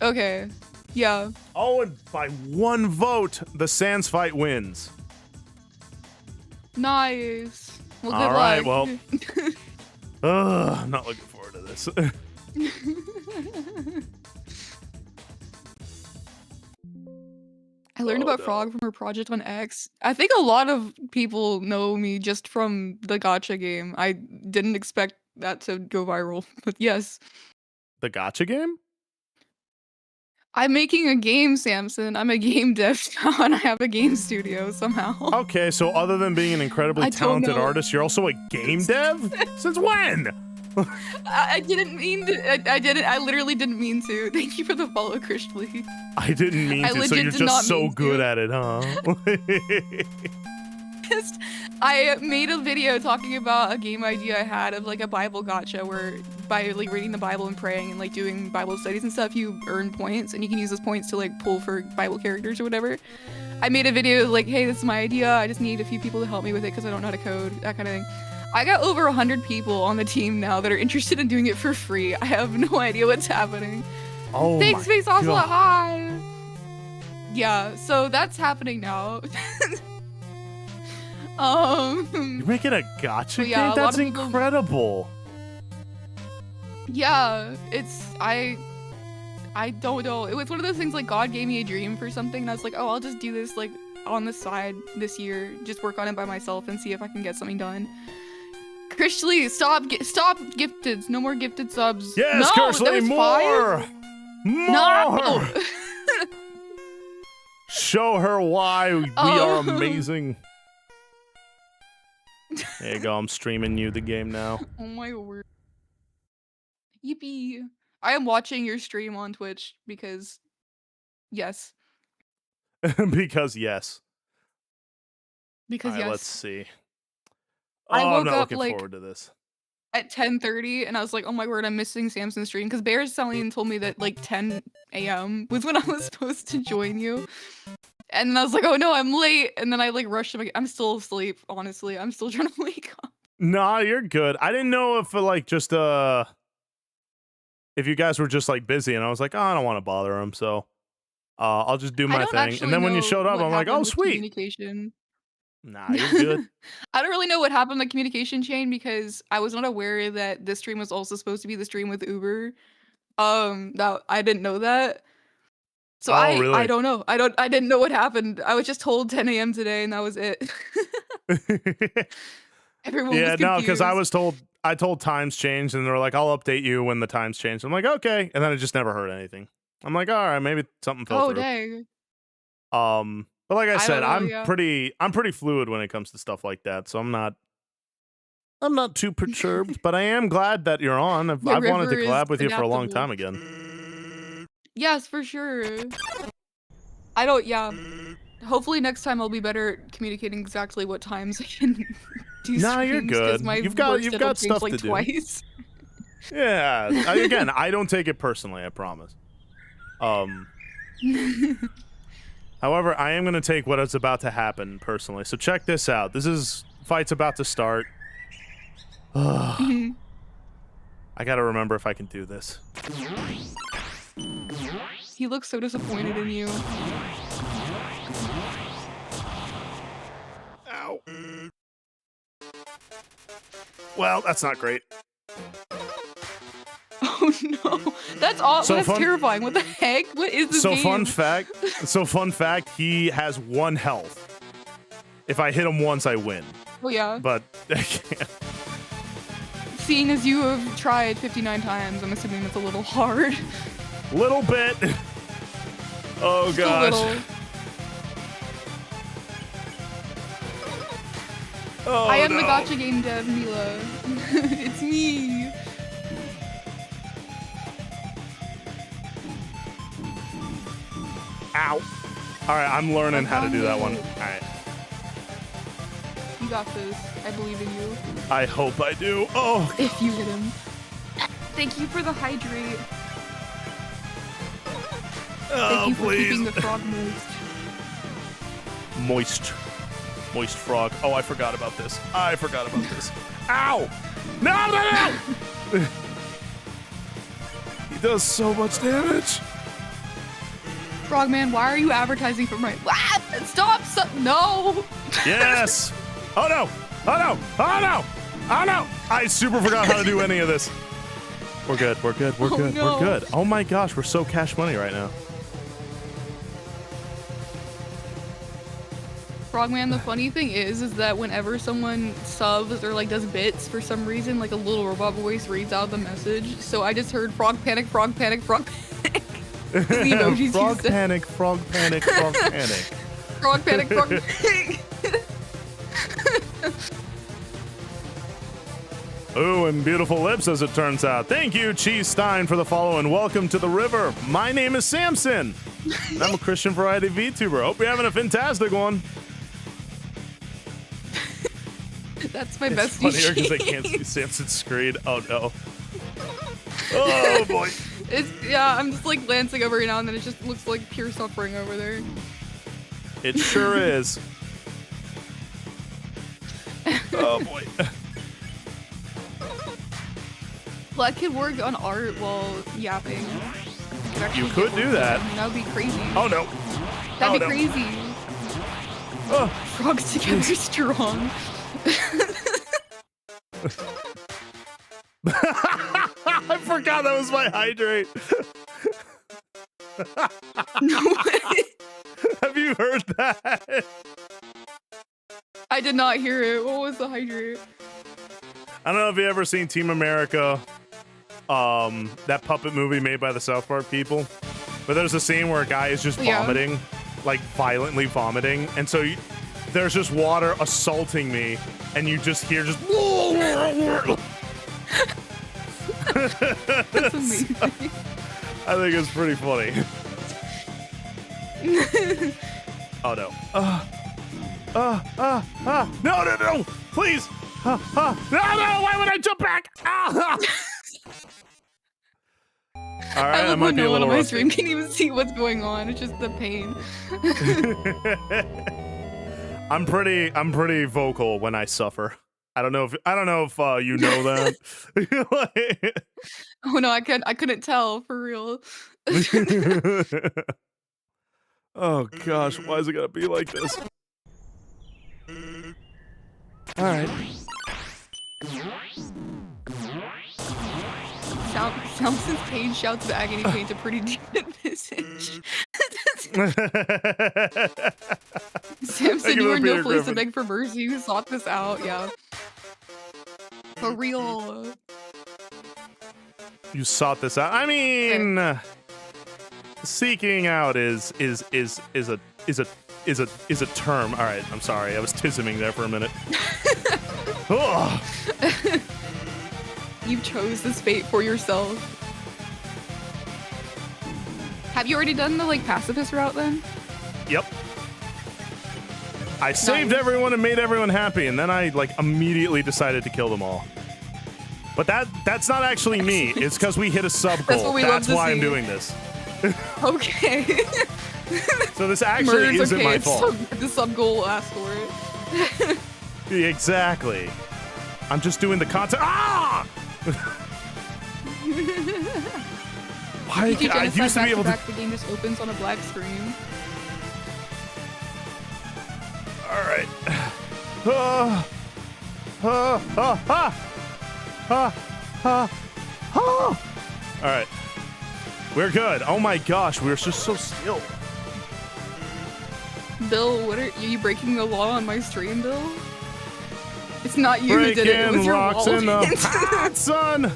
Okay. Yeah. Oh, and by 1 vote, the Sans fight wins. Nice. Well, good All right, luck. well. I'm not looking forward to this. I learned about Frog from her project on X. I think a lot of people know me just from the gacha game. I didn't expect that to go viral, but yes. The gacha game? I'm making a game, Samson. I'm a game dev now, and I have a game studio somehow. Okay, so other than being an incredibly talented artist, you're also a game dev? Since when? I didn't mean to. I literally didn't mean to. Thank you for the follow, Christley. I didn't mean to, so you're just so good at it, huh? I made a video talking about a game idea I had of like a Bible gacha where by like reading the Bible and praying and like doing Bible studies and stuff, you earn points and you can use those points to like pull for Bible characters or whatever. I made a video like, hey, this is my idea. I just need a few people to help me with it because I don't know how to code, that kind of thing. I got over 100 people on the team now that are interested in doing it for free. I have no idea what's happening. Oh, thanks, Space Ocelot. Hi. Yeah, so that's happening now. You're making a gacha game? That's incredible. Yeah, I don't know. It was one of those things like God gave me a dream for something and I was like, oh, I'll just do this like on the side this year. Just work on it by myself and see if I can get something done. Kirschley, stop gifted. No more gifted subs. Yes, no, Kirschley, more! 5? More! No! Show her why we are amazing. There you go, I'm streaming you the game now. Oh my word. Yippee. I am watching your stream on Twitch because, yes. Because yes. Because yes. Let's see. I woke I'm not up looking like forward to this. At 10:30 and I was like, oh my word, I'm missing Samson's stream because Bear's Selling told me that like 10 a.m. was when I was supposed to join you. And then I was like, oh no, I'm late. And then I like rushed him. I'm still asleep, honestly. I'm still trying to wake up. Nah, you're good. I didn't know if like just if if you guys were just like busy, and I was like, oh, I don't want to bother them, so I'll just do my thing. And then when you showed up, I'm like, oh, sweet. Communication. Nah, you're good. I don't really know what happened in the communication chain because I was not aware that this stream was also supposed to be the stream with Uber. That I didn't know that. So really? I don't know. I didn't know what happened. I was just told 10 a.m. today, and that was it. Everyone was confused. No, because I told times changed, and they were like, I'll update you when the times change. I'm like, okay, and then I just never heard anything. I'm like, all right, maybe something fell through. Dang. But like I said, know, I'm pretty fluid when it comes to stuff like that, so I'm not too perturbed, but I am glad that you're on. I've wanted to collab with you for a long time again. Yes, for sure. Hopefully next time I'll be better at communicating exactly what times I can do streams. Nah, you're good. You've got stuff to do. Twice. Yeah. Again, I don't take it personally, I promise. However, I am going to take what is about to happen personally. So check this out. Fight's about to start. I gotta remember if I can do this. He looks so disappointed in you. Ow. Well, that's not great. Oh no, that's awful. That's terrifying. What the heck? What is this game? Fun fact, he has 1 health. If I hit him once, I win. Oh yeah. But I can't. Seeing as you have tried 59 times, I'm assuming it's a little hard. Little bit. Oh gosh. Oh, I am the gacha game dev, Mila. It's me. Ow. Alright, I'm learning how to do that one. Alright. You got this. I believe in you. I hope I do. Oh. If you hit him. Thank you for the hydrate. Thank you for keeping the frog moist. Moist frog. Oh, I forgot about this. Ow! No! He does so much damage. Frogman, why are you advertising for my... Stop! No! Yes! Oh no! Oh no! Oh no! Oh no! I super forgot how to do any of this. We're good. We're good. Oh my gosh, we're so cash money right now. Frogman, the funny thing is that whenever someone subs or like does bits for some reason, like a little robot voice reads out the message. So I just heard frog panic, frog panic, frog panic. The emojis frog panic, frog panic, frog panic. Frog panic, frog panic. Ooh, and beautiful lips as it turns out. Thank you, Cheese Stein, for the follow and welcome to the river. My name is Samson. And I'm a Christian variety VTuber. Hope you're having a fantastic one. That's my best. It's funnier because I can't see Samson's screen. Oh no. Oh boy. I'm just like glancing over now and then it just looks like pure suffering over there. It sure is. Oh boy. Well, I could work on art while yapping. You could do that. That would be crazy. Oh no. That'd be crazy. Oh. Frogs together strong. I forgot that was my hydrate. No way. Have you heard that? I did not hear it. What was the hydrate? I don't know if you ever seen Team America, that puppet movie made by the South Park people, but there's a scene where a guy is just vomiting, like violently vomiting, and so there's just water assaulting me, and you just hear just. That's amazing. I think it's pretty funny. Oh no. No, please. No, why would I jump back? All right, I love no one on my stream can even see what's going on. It's just the pain. I'm pretty vocal when I suffer. I don't know if you know that. Like- Oh no, I couldn't tell for real. Oh gosh, why is it gotta be like this? All right. Samson's page shouts back and he paints a pretty decent visage. Samson, you are no place to beg for mercy. You sought this out, yeah. For real. You sought this out. I mean, seeking out is a term. All right, I'm sorry. I was tisming there for a minute. Oh. You chose this fate for yourself. Have you already done the like pacifist route then? Yep. I saved everyone and made everyone happy, and then I like immediately decided to kill them all. But that's not actually me. It's because we hit a sub goal. That's why I'm doing this. Okay. So this actually isn't my fault. The sub goal will ask for it. Exactly. I'm just doing the content. Ah! Why? I used to be able to. The game just opens on a black screen. All right. All right. We're good. Oh my gosh, we're just so still. Bill, what are you breaking the law on my stream, Bill? It's not you who did it. It was your rocks in the pot, son.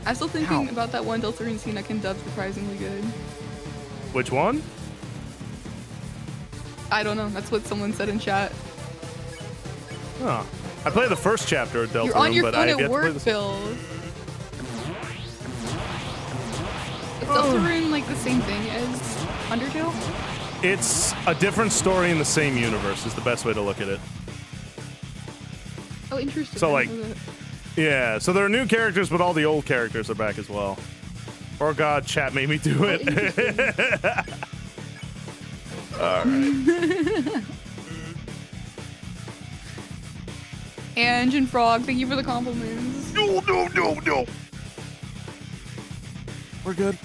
I'm still thinking about that one Deltarune scene I can dub surprisingly good. Which one? I don't know. That's what someone said in chat. Oh. I played the first chapter of Deltarune, You're on your but phone I have at yet to work, play the Bill. Is Deltarune like the same thing as Undertale? It's a different story in the same universe is the best way to look at it. Oh, interesting. So like, yeah, so there are new characters, but all the old characters are back as well. Oh god, chat made me do it. All right. And Frog, thank you for the compliments. No. We're good.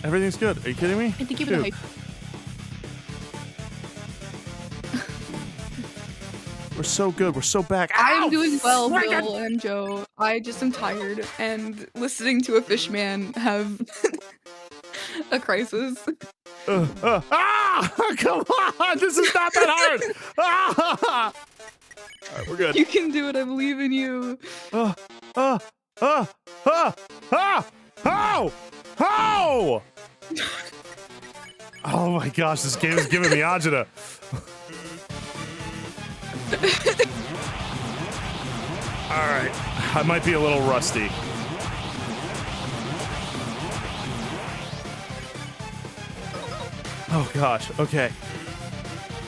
Everything's good. Are you kidding me? And thank you for the hype. We're so good. We're so back. I'm doing well, Bill and Joe. I just am tired, and listening to a fishman have a crisis. Come on! This is not that hard! All right, we're good. You can do it. I believe in you. How? Oh my gosh, this game is giving me agita. All right, I might be a little rusty. Oh gosh, okay.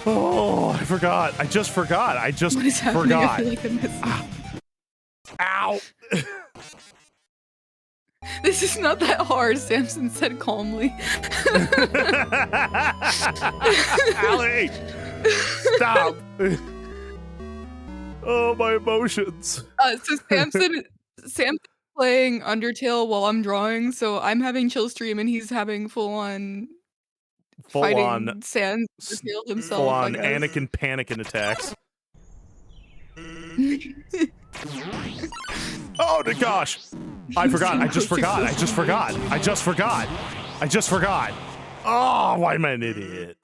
Oh, I forgot. I just forgot. What is happening? Forgot. I feel like I missed Ow. This is not that hard, Samson said calmly. Allie! Stop! Oh, my emotions. So Samson's playing Undertale while I'm drawing, so I'm having chill stream and he's having fighting Sans Undertale himself. Full on Anakin Panikin attacks. Oh my gosh! I forgot. I just forgot. Oh, why am I an idiot?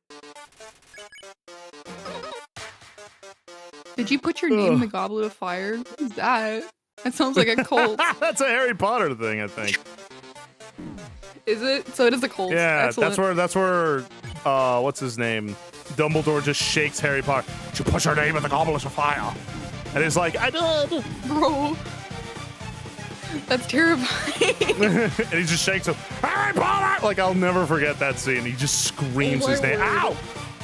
Did you put your name in the Goblet of Fire? What is that? That sounds like a cult. That's a Harry Potter thing, I think. Is it? So it is a cult. Yeah, Excellent. that's where what's his name? Dumbledore just shakes Harry Potter. You put your name in the Goblet of Fire. And he's like, I did. Bro. That's terrifying. And he just shakes him. Harry Potter! Like, I'll never forget that scene. He just screams his name. Ow!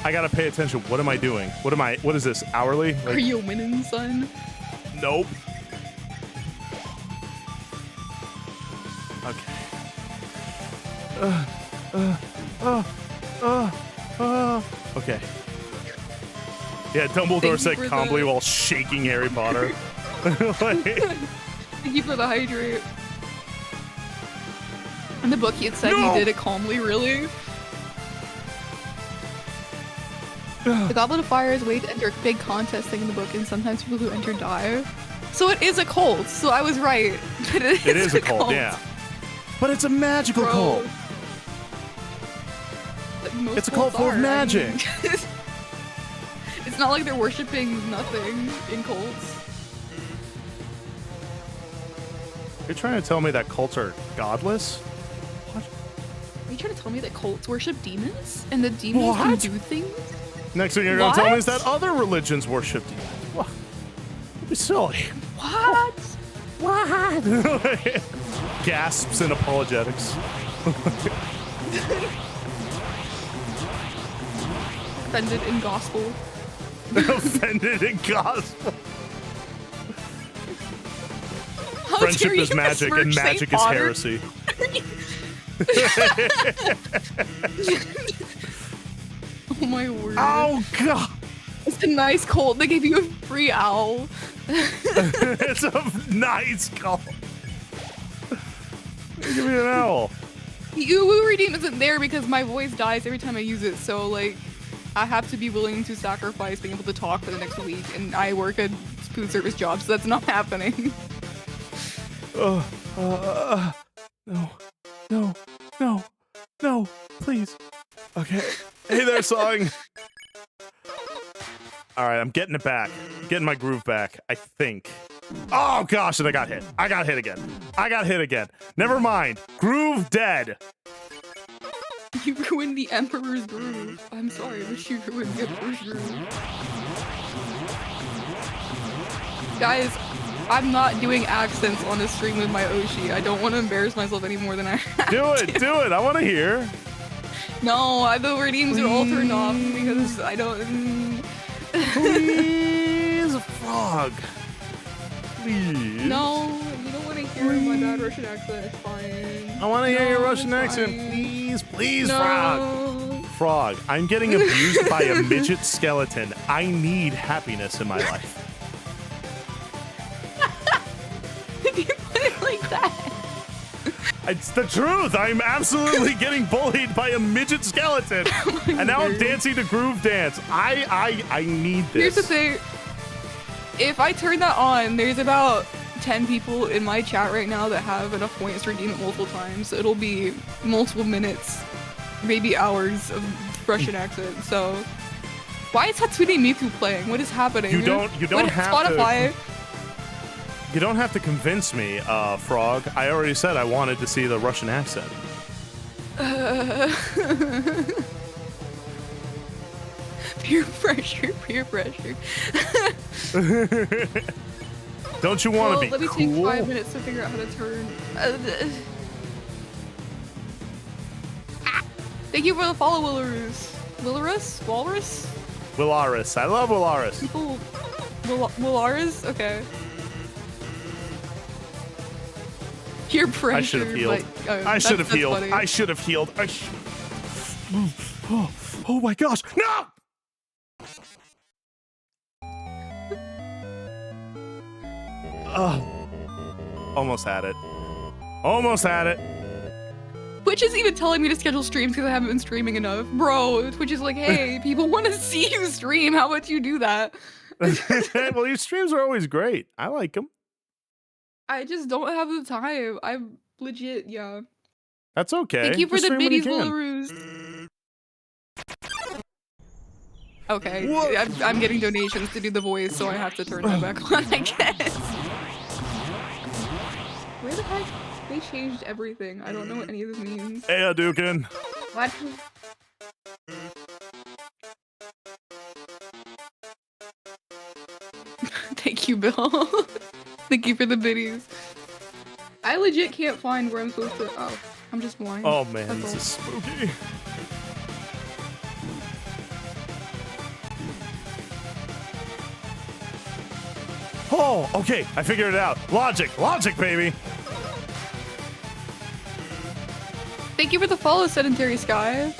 I gotta pay attention. What am I doing? What is this? Hourly? Like, are you winning, son? Nope. Okay. Okay. Yeah, Dumbledore said calmly while shaking Harry Potter. Like, thank you for the hydrate. In the book, he had said he did it calmly, really. The Goblet of Fire is a way to enter a big contest thing in the book, and sometimes people who enter die. So it is a cult, so I was right. It is a cult, yeah. But it's a magical cult. It's a cult full of magic. I mean, it's not like they're worshipping nothing in cults. You're trying to tell me that cults are godless? What? Are you trying to tell me that cults worship demons? And the demons can do things? Next thing you're going to tell me is that other religions worship demons. What? That'd be silly. What? What? Gasps and apologetics. Offended in gospel. Offended in gospel. How Friendship is magic and magic is heresy. Oh my word. Oh god. It's a nice cult. They gave you a free owl. It's a nice cult. Give me an owl. Woo Redeem isn't there because my voice dies every time I use it, so like I have to be willing to sacrifice being able to talk for the next week, and I work a food service job, so that's not happening. No, please. Okay. Hey there, song. All right, I'm getting it back. Getting my groove back, I think. Oh gosh, and I got hit. I got hit again. Never mind. Groove dead. You ruined the Emperor's groove. I'm sorry, but you ruined the Emperor's groove. Guys, I'm not doing accents on a stream with my Oshi. I don't want to embarrass myself any more than I have Do it. I want to hear. No, the redeems are all turned off because I don't... Please, Frog. Please. No, you don't want to hear my bad Russian accent. It's fine. I want to hear your Russian accent. Please, no. Frog. Frog, I'm getting abused by a midget skeleton. I need happiness in my life. If you put it like that. It's the truth. I'm absolutely getting bullied by a midget skeleton. And now I'm dancing to groove dance. I need this. Here's the thing. If I turn that on, there's about 10 people in my chat right now that have enough points to redeem it multiple times. So it'll be multiple minutes, maybe hours of Russian accent. So why is Hatsune Miku playing? What is happening? You don't have Spotify? You don't have to convince me, Frog. I already said I wanted to see the Russian accent. Peer pressure. Don't you want to be let me cool? take 5 minutes to figure out how to turn. Thank you for the follow, Willarus. Walrus? Willaris. I love Willaris. People... Willaris? Okay. Peer pressure. I should have healed. I should have healed. I should have healed. Oh my gosh. No! Almost had it. Twitch is even telling me to schedule streams because I haven't been streaming enough. Bro, Twitch is like, hey, people want to see you stream. How about you do that? Well, your streams are always great. I like them. I just don't have the time. I'm legit, yeah. That's okay. Thank you for Just the stream when you biddies, can. Willaroos. Okay, I'm getting donations to do the voice, so I have to turn that back on, I guess. Where the heck? They changed everything. I don't know what any of this means. Hey, Hadouken. What? Thank you, Bill. Thank you for the biddies. I legit can't find where I'm supposed to. Oh, I'm just blind. Oh man, That's this all. is spooky. Oh, okay, I figured it out. Logic, baby. Thank you for the follow, Sedentary Sky.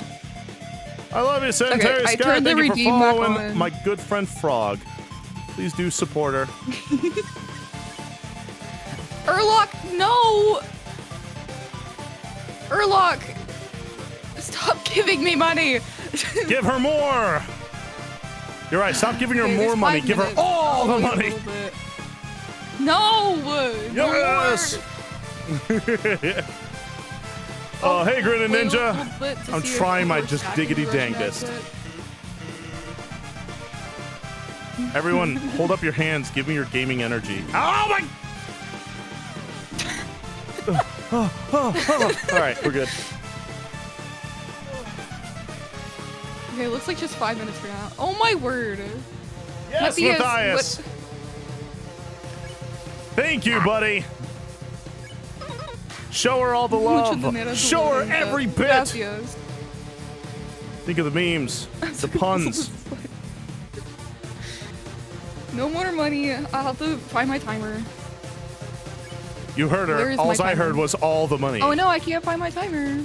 I love you, Sanitary I Sky. turned the Thank you for redeem back following on. my good friend Frog. Please do support her. Urlock, no! Urlock, stop giving me money. Give her more. You're right. Stop giving her Okay, more there's money. 5 Give her minutes. all the Wait a money. little bit. No! Yes. Oh, hey, Grin and Ninja. I'm trying my just diggity dangest. Everyone, hold up your hands. Give me your gaming energy. Oh my! All right, we're good. Okay, looks like just 5 minutes from now. Oh my word! Yes, Matthias. Thank you, buddy. Show her all the love. Show her every bit. Gracias. Think of the memes, the puns. No more money. I'll have to find my timer. You heard Where her. is All my I heard timer? was all the money. Oh no, I can't find my timer.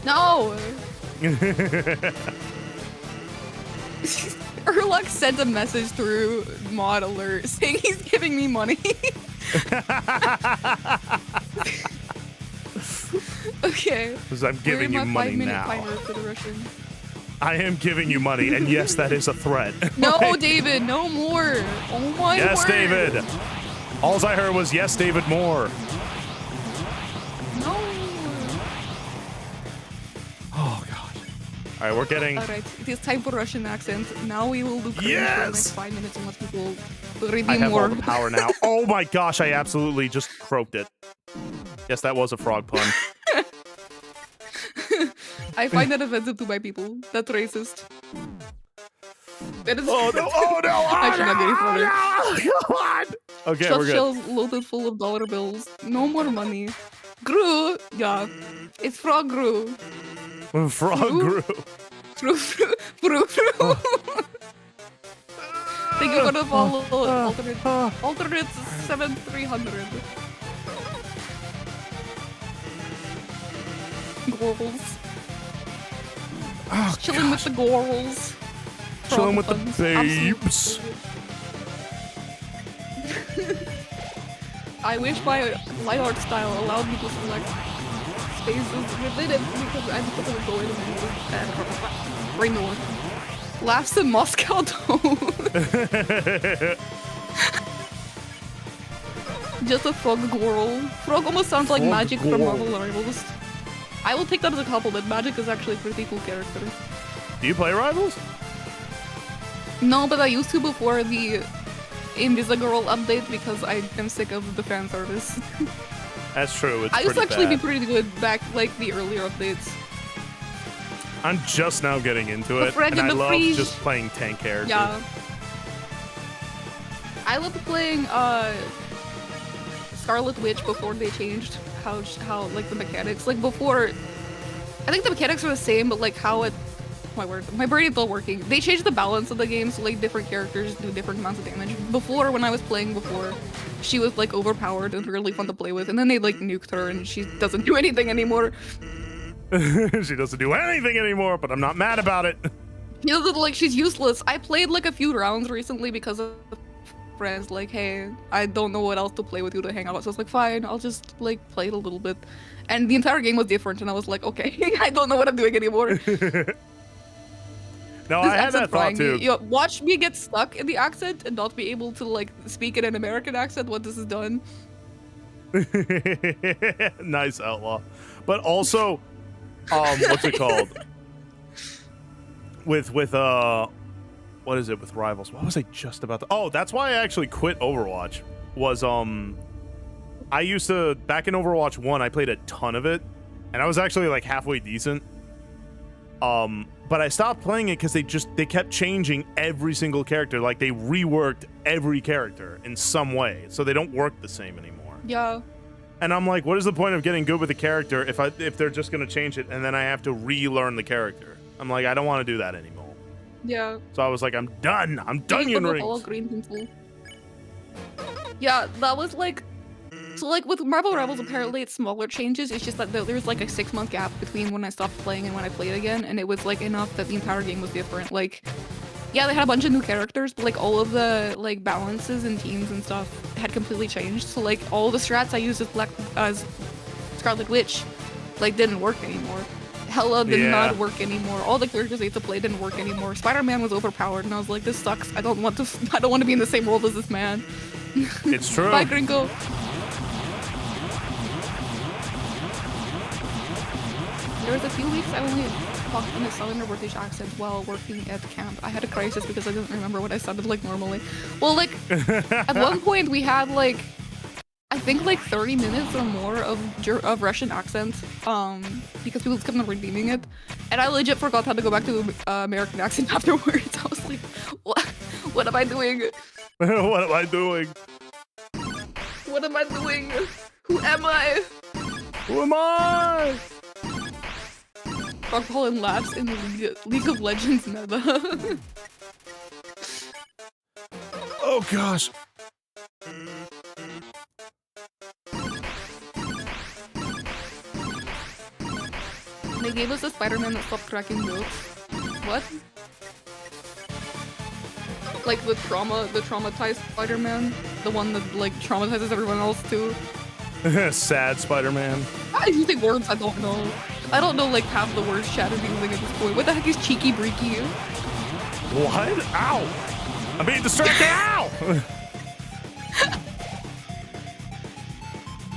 No! Urlock sent a message through mod alert saying he's giving me money. Okay. Because I'm giving you money now. Timer for the Russian. I am giving you money, and yes, that is a threat. No, Like, David, no more. Oh my yes, word. David. All I heard was yes, David, more. No. Oh God. All right, we're getting. All right, it is time for Russian accent. Now we will do Korean for the Yes! next 5 minutes unless people redeem I have more. all the power now. Oh my gosh, I absolutely just croaked it. Yes, that was a frog pun. I find that offensive to my people. That's racist. That is. Oh no! Oh no! Oh, I should not get further. no! Come on! Okay, Shell we're good. shells loaded full of dollar bills. No more money. Gru, yeah. It's frog Gru. Frog Gru? grew. Fru. Thank you for the follow. Alternate 7300. Gorals. Oh, Chilling with the gorals. Chilling with the Frog babes. puns. I wish my light art style allowed me to select spaces within it because I'm supposed to go in and bring the one. Laughs in Moscow though. Just a frog goral. Frog almost sounds like Frog Magic from goral. Marvel Rivals. I will take that as a compliment. Magic is actually a pretty cool character. Do you play Rivals? No, but I used to before the Invisigirl update because I am sick of the fan service. That's true. It's I used to pretty actually bad. be pretty good back like the earlier updates. I'm just now getting into The it, frag and and I the love freeze. just playing tank characters. Yeah. I loved playing Scarlet Witch before they changed how like the mechanics. Like before, I think the mechanics are the same, but like how it. My word, my brain is still working. They changed the balance of the game, so like different characters do different amounts of damage. Before, when I was playing before, she was like overpowered and really fun to play with, and then they like nuked her and she doesn't do anything anymore. She doesn't do anything anymore, but I'm not mad about it. She doesn't like she's useless. I played like a few rounds recently because of friends like, hey, I don't know what else to play with you to hang out. So I was like, fine, I'll just like play it a little bit. And the entire game was different, and I was like, okay, I don't know what I'm doing anymore. No, This I had accent that thought frying me. too. Yo, watch me get stuck in the accent and not be able to like speak in an American accent when this is done. Nice outlaw. But also, what's it called? With what is it with Rivals? What was I just about to? Oh, that's why I actually quit Overwatch. Was I used to back in Overwatch 1, I played a ton of it, and I was actually like halfway decent. But I stopped playing it because they kept changing every single character. Like they reworked every character in some way, so they don't work the same anymore. Yeah. And I'm like, what is the point of getting good with a character if they're just gonna change it and then I have to relearn the character? I'm like, I don't want to do that anymore. Yeah. So I was like, I'm done. I'm done, People you with all rings. green pencil. Yeah, that was like So like with Marvel Rebels, apparently it's smaller changes. It's just that there's like a 6-month gap between when I stopped playing and when I played again, and it was like enough that the entire game was different. Like, yeah, they had a bunch of new characters, but like all of the like balances and teams and stuff had completely changed. So like all the strats I used as Scarlet Witch, like didn't work anymore. Hela did not work anymore. All the characters I used to play didn't work anymore. Spider-Man was overpowered, and I was like, this sucks. I don't want to be in the same world as this man. It's true. Bye, Gringo. There was a few weeks I only talked in a Southern or British accent while working at camp. I had a crisis because I didn't remember what I sounded like normally. Well, like, at one point we had like, I think like 30 minutes or more of Russian accent, because people kept on redeeming it. And I legit forgot how to go back to the American accent afterwards. I was like, what am I doing? What am I doing? What am I doing? Who am I? Who am I? Frog Pollen laughs in the League of Legends meta. Oh gosh. They gave us a Spider-Man that stopped cracking jokes. What? Like the traumatized Spider-Man? The one that like traumatizes everyone else too? Sad Spider-Man. I using words I don't know. I don't know like half the words Chad is using at this point. What the heck is cheeky breaky? What? Ow! I'm being distracted. Ow!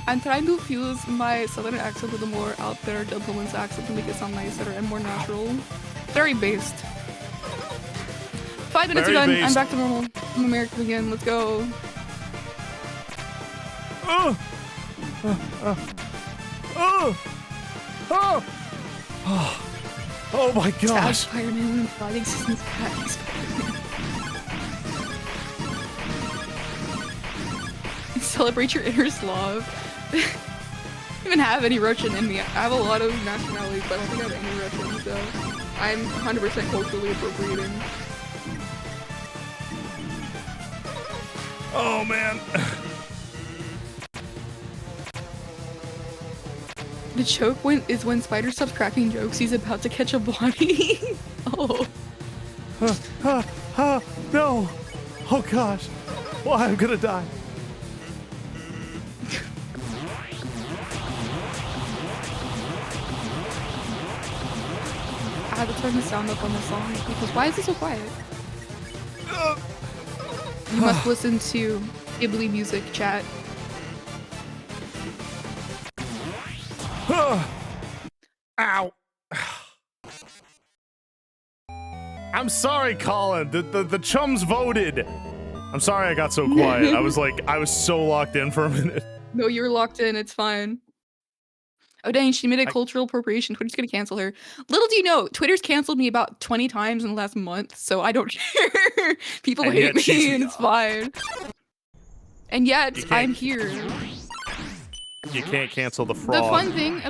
I'm trying to fuse my southern accent with a more out there gentleman's accent to make it sound nicer and more natural. Very based. 5 minutes are done. I'm back to normal. I'm American again. Let's go. Oh! Oh my gosh! Spider-Man fighting seasons cat Spider-Man. Celebrate your inner Slav. I don't even have any Russian in me. I have a lot of nationalities, but I don't think I have any Russian, so I'm 100% culturally appropriating. Oh man. The choke is when Spider stops cracking jokes, he's about to catch a body. Oh. No. Oh gosh. Why I'm gonna die. I had to turn the sound up on the song because why is it so quiet? You must listen to Ghibli music, chat. Ow. I'm sorry, Colin. The chums voted. I'm sorry I got so quiet. I was so locked in for a minute. No, you're locked in. It's fine. Oh dang, she made a cultural appropriation. Twitter's gonna cancel her. Little do you know, Twitter's canceled me about 20 times in the last month, so I don't care. People hate me and it's fine. And yet, I'm here. You can't cancel the frog. The fun thing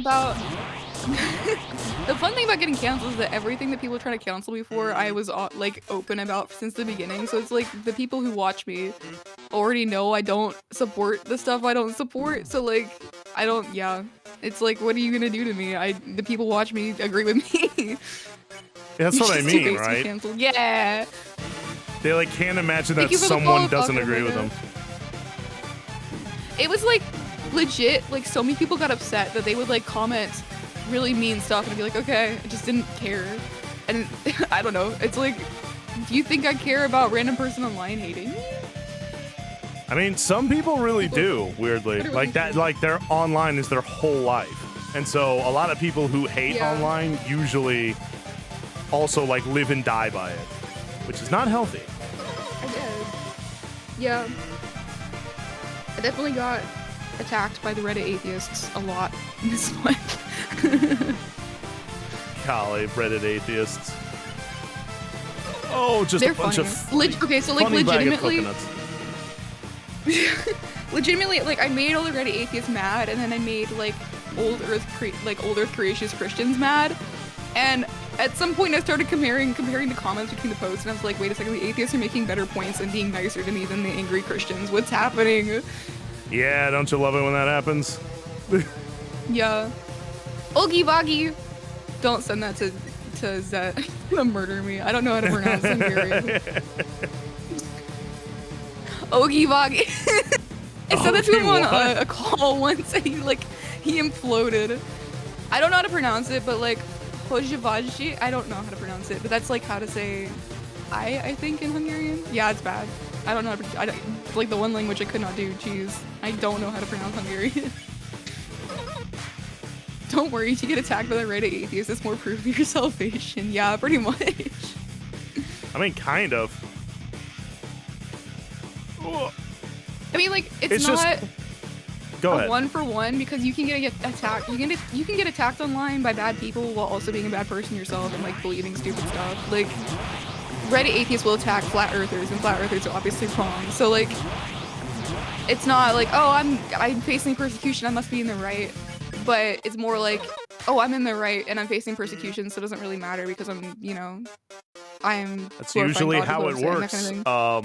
about getting canceled is that everything that people try to cancel me for, I was like open about since the beginning. So it's like the people who watch me already know I don't support the stuff I don't support. So like, I don't, yeah. It's like, what are you gonna do to me? The people watch me agree with me. That's what I mean, right? Yeah. They like can't imagine that someone doesn't agree with them. It was like legit, like so many people got upset that they would like comment really mean stuff and be like, okay, I just didn't care. And I don't know, it's like, do you think I care about random person online hating me? I mean, some people really do, weirdly. Like that, like their online is their whole life. And so a lot of people who hate online usually also like live and die by it, which is not healthy. I did. Yeah. I definitely got attacked by the Reddit atheists a lot this month. Golly, Reddit atheists. Oh, just they're a bunch funny. of okay, so like legitimately, like I made all the Reddit atheists mad, and then I made like old Earth creationist Christians mad, and at some point I started comparing the comments between the posts, and I was like, wait a second, the atheists are making better points and being nicer to me than the angry Christians. What's happening? Yeah, don't you love it when that happens? Yeah. Oogie Boggy. Don't send that to Zet. He's gonna murder me. I don't know how to pronounce Hungarian. Oogie Boggy. I said that to him on a call once, and he imploded. I don't know how to pronounce it, but like Hozsivagyi, I don't know how to pronounce it, but that's like how to say I think in Hungarian. Yeah, it's bad. I don't know how to, it's like the one language I could not do. Jeez. I don't know how to pronounce Hungarian. Don't worry, if you get attacked by the Reddit atheist, it's more proof of your salvation. Yeah, pretty much. I mean, kind of. I mean, like, it's not just... Go ahead. 1-for-1 because you can get attacked. You can get attacked online by bad people while also being a bad person yourself and like believing stupid stuff. Like, Reddit atheists will attack flat earthers, and flat earthers are obviously wrong. So like, it's not like, oh, I'm facing persecution, I must be in the right. But it's more like, oh, I'm in the right and I'm facing persecution, so it doesn't really matter because I'm, you know, I'm. That's usually how it works. Kind of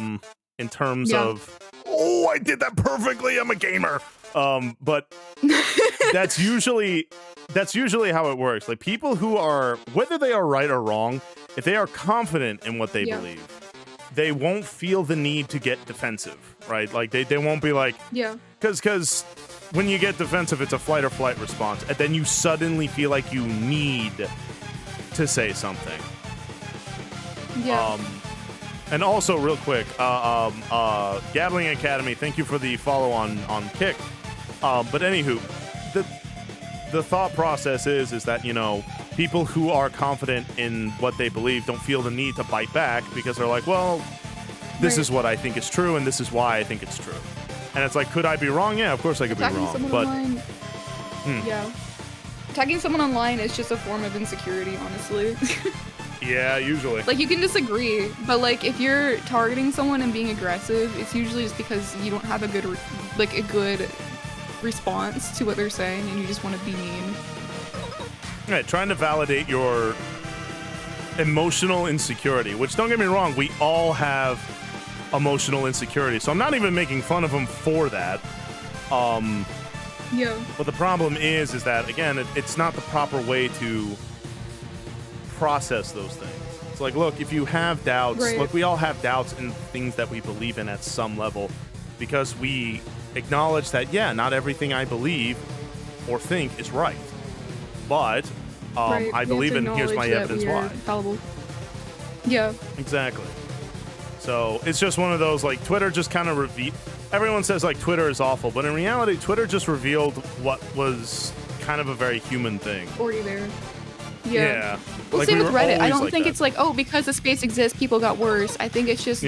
in terms of, oh, I did that perfectly. I'm a gamer. But that's usually how it works. Like people who are, whether they are right or wrong, if they are confident in what they believe, they won't feel the need to get defensive, right? Like they won't be like, because when you get defensive, it's a fight or flight response, and then you suddenly feel like you need to say something. And also, real quick, Gabbling Academy, thank you for the follow on Kick. But anywho, the thought process is that, you know, people who are confident in what they believe don't feel the need to bite back because they're like, well, this is what I think is true, and this is why I think it's true. And it's like, could I be wrong? Yeah, of course I could be wrong. But attacking someone online is just a form of insecurity, honestly. Yeah, usually. Like, you can disagree, but like if you're targeting someone and being aggressive, it's usually just because you don't have a good response to what they're saying, and you just want to be mean. Right, trying to validate your emotional insecurity, which, don't get me wrong, we all have emotional insecurity, so I'm not even making fun of them for that. But the problem is that, again, it's not the proper way to process those things. It's like, look, if you have doubts, look, we all have doubts in things that we believe in at some level, because we acknowledge that, yeah, not everything I believe or think is right, but I believe it, and here's my evidence why. Fallible. Yeah. Exactly. So it's just one of those, like, Twitter just kind of everyone says, like, Twitter is awful, but in reality, Twitter just revealed what was kind of a very human thing. Already there. Yeah. Well, like, same with Reddit. I don't think it's like, oh, because the space exists, people got worse. I think it's just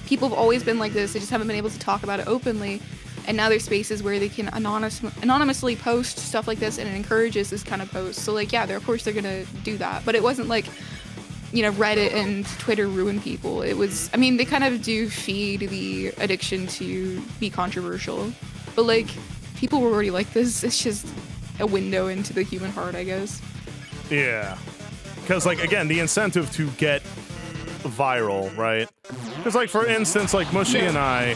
people have always been like this. They just haven't been able to talk about it openly. And now there's spaces where they can anonymously post stuff like this, and it encourages this kind of post. So, like, yeah, of course they're going to do that. But it wasn't like, you know, Reddit and Twitter ruin people. It was, I mean, they kind of do feed the addiction to be controversial. But, like, people were already like this. It's just a window into the human heart, I guess. Yeah. Because, like, again, the incentive to get viral, right? Because, like, for instance, like, Mushy and I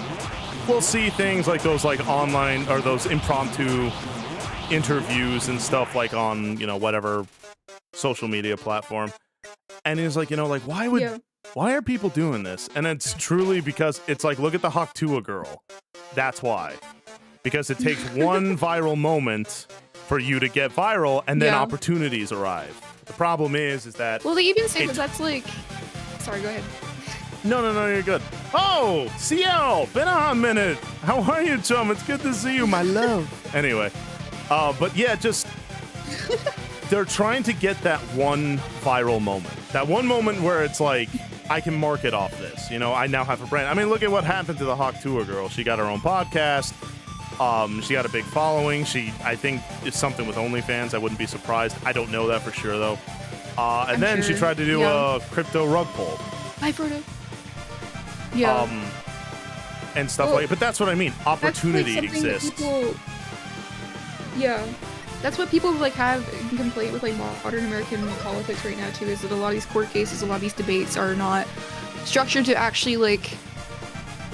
will see things like those, like, online, or those impromptu interviews and stuff, like, on, you know, whatever social media platform. And it's like, you know, like, why are people doing this? And it's truly because it's like, look at the Hawk-Tuah girl. That's why. Because it takes one viral moment for you to get viral, and then opportunities arrive. The problem is that... Well, they even say that that's like... Sorry, go ahead. No, you're good. Oh, CL, been a hot minute. How are you, chum? It's good to see you, my love. Anyway, but yeah, just... They're trying to get that one viral moment. That one moment where it's like, I can market off this. You know, I now have a brand. I mean, look at what happened to the Hawk-Tuah girl. She got her own podcast. She got a big following. She, I think, is something with OnlyFans. I wouldn't be surprised. I don't know that for sure, though. And then she tried to do a crypto rug pull. Hi, Frodo. Yeah. And stuff like. But that's what I mean. Opportunity exists. That's what people like have in complaint with like modern American politics right now too, is that a lot of these court cases, a lot of these debates are not structured to actually like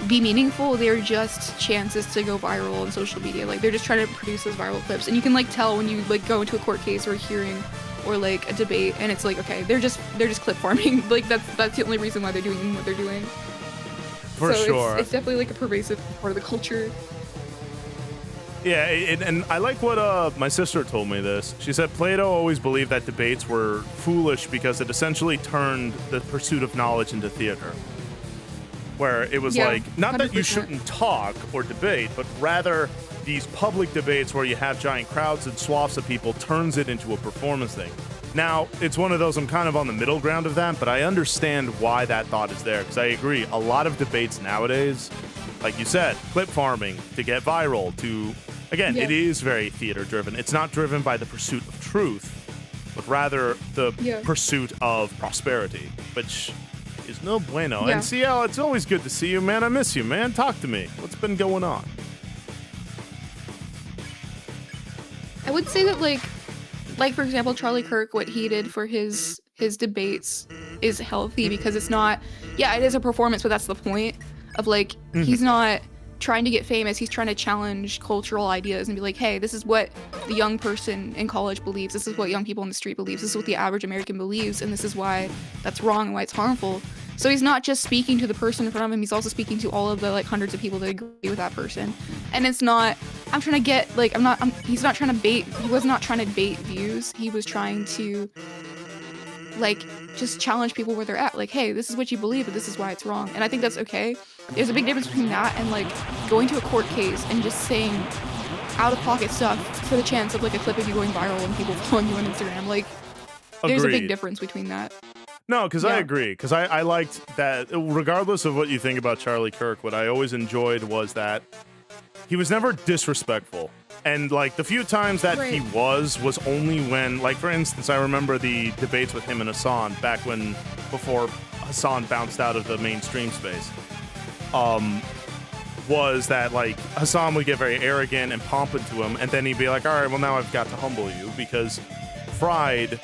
be meaningful. They're just chances to go viral on social media. Like, they're just trying to produce those viral clips, and you can like tell when you like go into a court case or a hearing or like a debate, and it's like, okay, they're just clip farming. Like, that's the only reason why they're doing what they're doing. For sure. It's definitely like a pervasive part of the culture. Yeah, and I like what my sister told me this. She said Plato always believed that debates were foolish because it essentially turned the pursuit of knowledge into theater. Where it was like, not 100%. That you shouldn't talk or debate, but rather these public debates where you have giant crowds and swaths of people turns it into a performance thing. Now, it's one of those, I'm kind of on the middle ground of that, but I understand why that thought is there, because I agree, a lot of debates nowadays, like you said, clip farming to get viral, to, again, it is very theater driven. It's not driven by the pursuit of truth, but rather the pursuit of prosperity, which is no bueno. And CL, it's always good to see you, man. I miss you, man. Talk to me. What's been going on? I would say that, like for example, Charlie Kirk, what he did for his debates is healthy because it's not, it is a performance, but that's the point of, like, he's not trying to get famous. He's trying to challenge cultural ideas and be like, hey, this is what the young person in college believes. This is what young people in the street believes. This is what the average American believes, and this is why that's wrong and why it's harmful. So he's not just speaking to the person in front of him, he's also speaking to all of the, like, hundreds of people that agree with that person. And it's not, I'm trying to get, like, he's not trying to bait, he was not trying to bait views. He was trying to, like, just challenge people where they're at. Like, hey, this is what you believe, but this is why it's wrong. And I think that's okay. There's a big difference between that and, like, going to a court case and just saying out-of-pocket stuff for the chance of, like, a clip of you going viral and people following you on Instagram. Like, there's a big difference between that. No, because I agree. Because I liked that, regardless of what you think about Charlie Kirk, what I always enjoyed was that he was never disrespectful. And, like, the few times that he was only when, like, for instance, I remember the debates with him and Hassan before Hassan bounced out of the mainstream space. Was that, like, Hassan would get very arrogant and pompous to him, and then he'd be like, all right, well, now I've got to humble you, because pride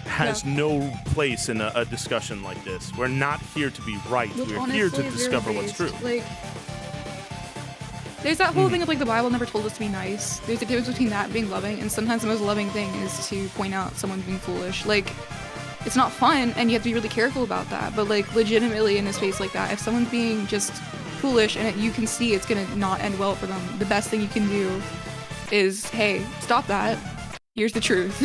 has no place in a discussion like this. We're not here to be right. We're here to discover what's true. Like, there's that whole thing of, like, the Bible never told us to be nice. There's a difference between that and being loving, and sometimes the most loving thing is to point out someone being foolish. Like, it's not fun, and you have to be really careful about that, but, like, legitimately in a space like that, if someone's being just foolish and you can see it's gonna not end well for them, the best thing you can do is, hey, stop that. Here's the truth.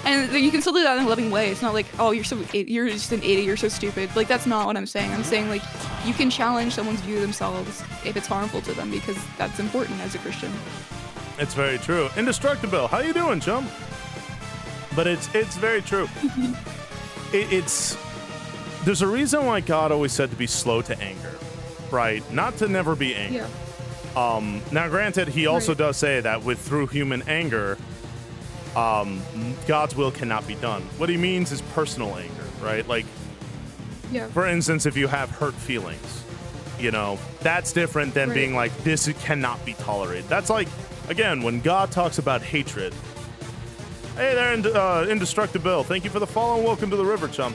And you can still do that in a loving way. It's not like, oh, you're just an idiot, you're so stupid. Like, that's not what I'm saying. I'm saying, like, you can challenge someone's view of themselves if it's harmful to them, because that's important as a Christian. It's very true. Indestructible, how you doing, chum? But it's very true. There's a reason why God always said to be slow to anger, right? Not to never be angry. Yeah. Now, granted, he also does say that through human anger, God's will cannot be done. What he means is personal anger, right? Like, for instance, if you have hurt feelings, you know, that's different than being like, this cannot be tolerated. That's like, again, when God talks about hatred. Hey there, Indestructible. Thank you for the follow and welcome to the river, chum.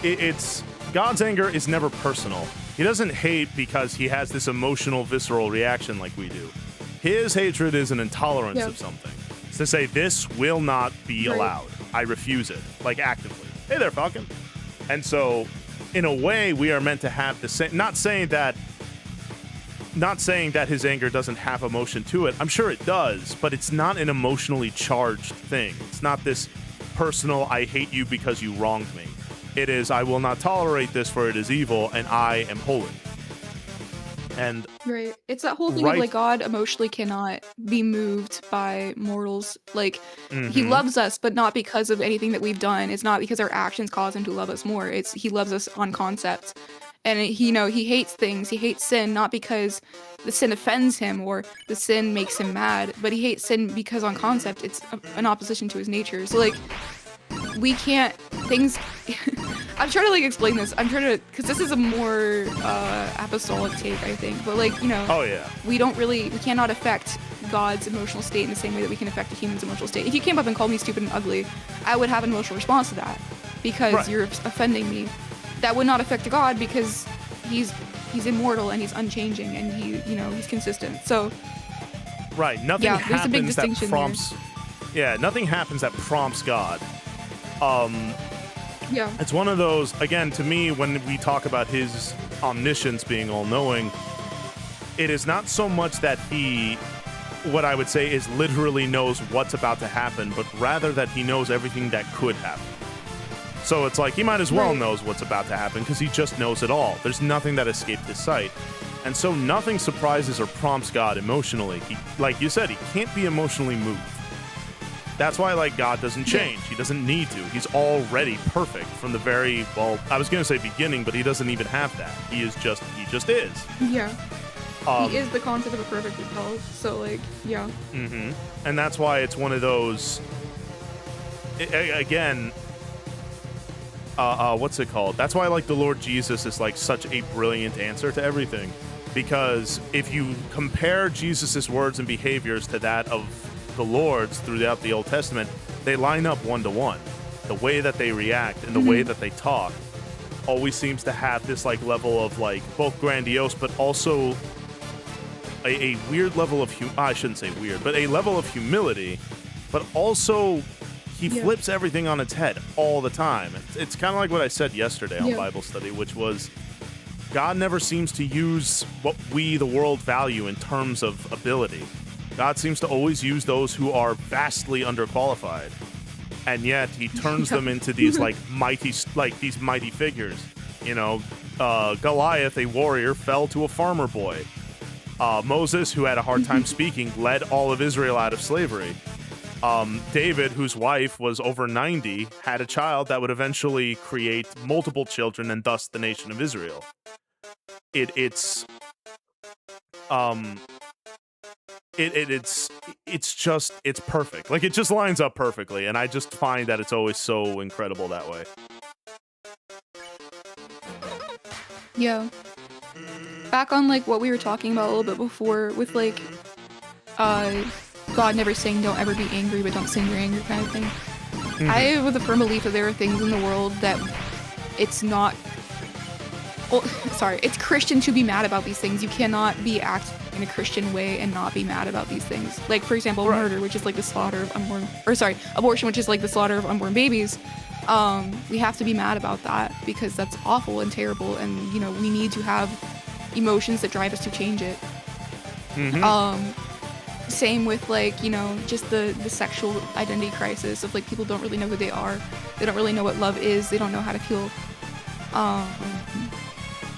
It's God's anger is never personal. He doesn't hate because he has this emotional, visceral reaction like we do. His hatred is an intolerance of something. It's to say, this will not be allowed. I refuse it, like, actively. Hey there, Falcon. And so, in a way, we are meant to have the same. Not saying that his anger doesn't have emotion to it. I'm sure it does, but it's not an emotionally charged thing. It's not this personal, I hate you because you wronged me. It is, I will not tolerate this, for it is evil, and I am holy. And it's that whole thing of, like, God emotionally cannot be moved by mortals. Like, he loves us, but not because of anything that we've done. It's not because our actions cause him to love us more. It's he loves us on concept. And he hates things. He hates sin, not because the sin offends him or the sin makes him mad, but he hates sin because on concept it's an opposition to his nature. So, like, we can't I'm trying to, like, explain this. I'm trying to, because this is a more apostolic take, I think. But, like, you know, we cannot affect God's emotional state in the same way that we can affect a human's emotional state. If you came up and called me stupid and ugly, I would have an emotional response to that because you're offending me. That would not affect God because he he's immortal and he's unchanging and he's consistent. So right, nothing there's a big happens that distinction prompts. Yeah, nothing happens that prompts God. Yeah. It's one of those, again, to me, when we talk about his omniscience being all-knowing, it is not so much that he, what I would say is literally knows what's about to happen, but rather that he knows everything that could happen. So it's like, he might as well knows what's about to happen because he just knows it all. There's nothing that escaped his sight. And so nothing surprises or prompts God emotionally. He, like you said, he can't be emotionally moved. That's why, like, God doesn't change. He doesn't need to. He's already perfect from the very, well, I was going to say beginning, but he doesn't even have that. He just is. Yeah. He is the concept of a perfect repel. So, like, yeah. Mm-hmm. And that's why it's one of those, again, what's it called? That's why, like, the Lord Jesus is, like, such a brilliant answer to everything. Because if you compare Jesus's words and behaviors to that of the Lord's throughout the Old Testament, they line up one-to-one. The way that they react and the way that they talk always seems to have this like level of like both grandiose but also a weird level of I shouldn't say weird, but a level of humility, but also he flips everything on its head all the time. It's kind of like what I said yesterday on Bible study, which was God never seems to use what we, the world, value in terms of ability. God seems to always use those who are vastly underqualified, and yet he turns them into these these mighty figures. You know, Goliath, a warrior, fell to a farmer boy. Moses, who had a hard time speaking, led all of Israel out of slavery. David, whose wife was over 90, had a child that would eventually create multiple children and thus the nation of Israel. It's perfect. Like, it just lines up perfectly, and I just find that it's always so incredible that way. Yeah. Back on like what we were talking about a little bit before with like God never saying don't ever be angry but don't sing your anger kind of thing. I have a firm belief that there are things in the world that it's not it's Christian to be mad about these things. You cannot be acting in a Christian way and not be mad about these things. Like, for example, murder, which is like the slaughter of abortion, which is like the slaughter of unborn babies. We have to be mad about that because that's awful and terrible, and you know, we need to have emotions that drive us to change it. Same with like, you know, just the sexual identity crisis of like people don't really know who they are. They don't really know what love is. They don't know how to feel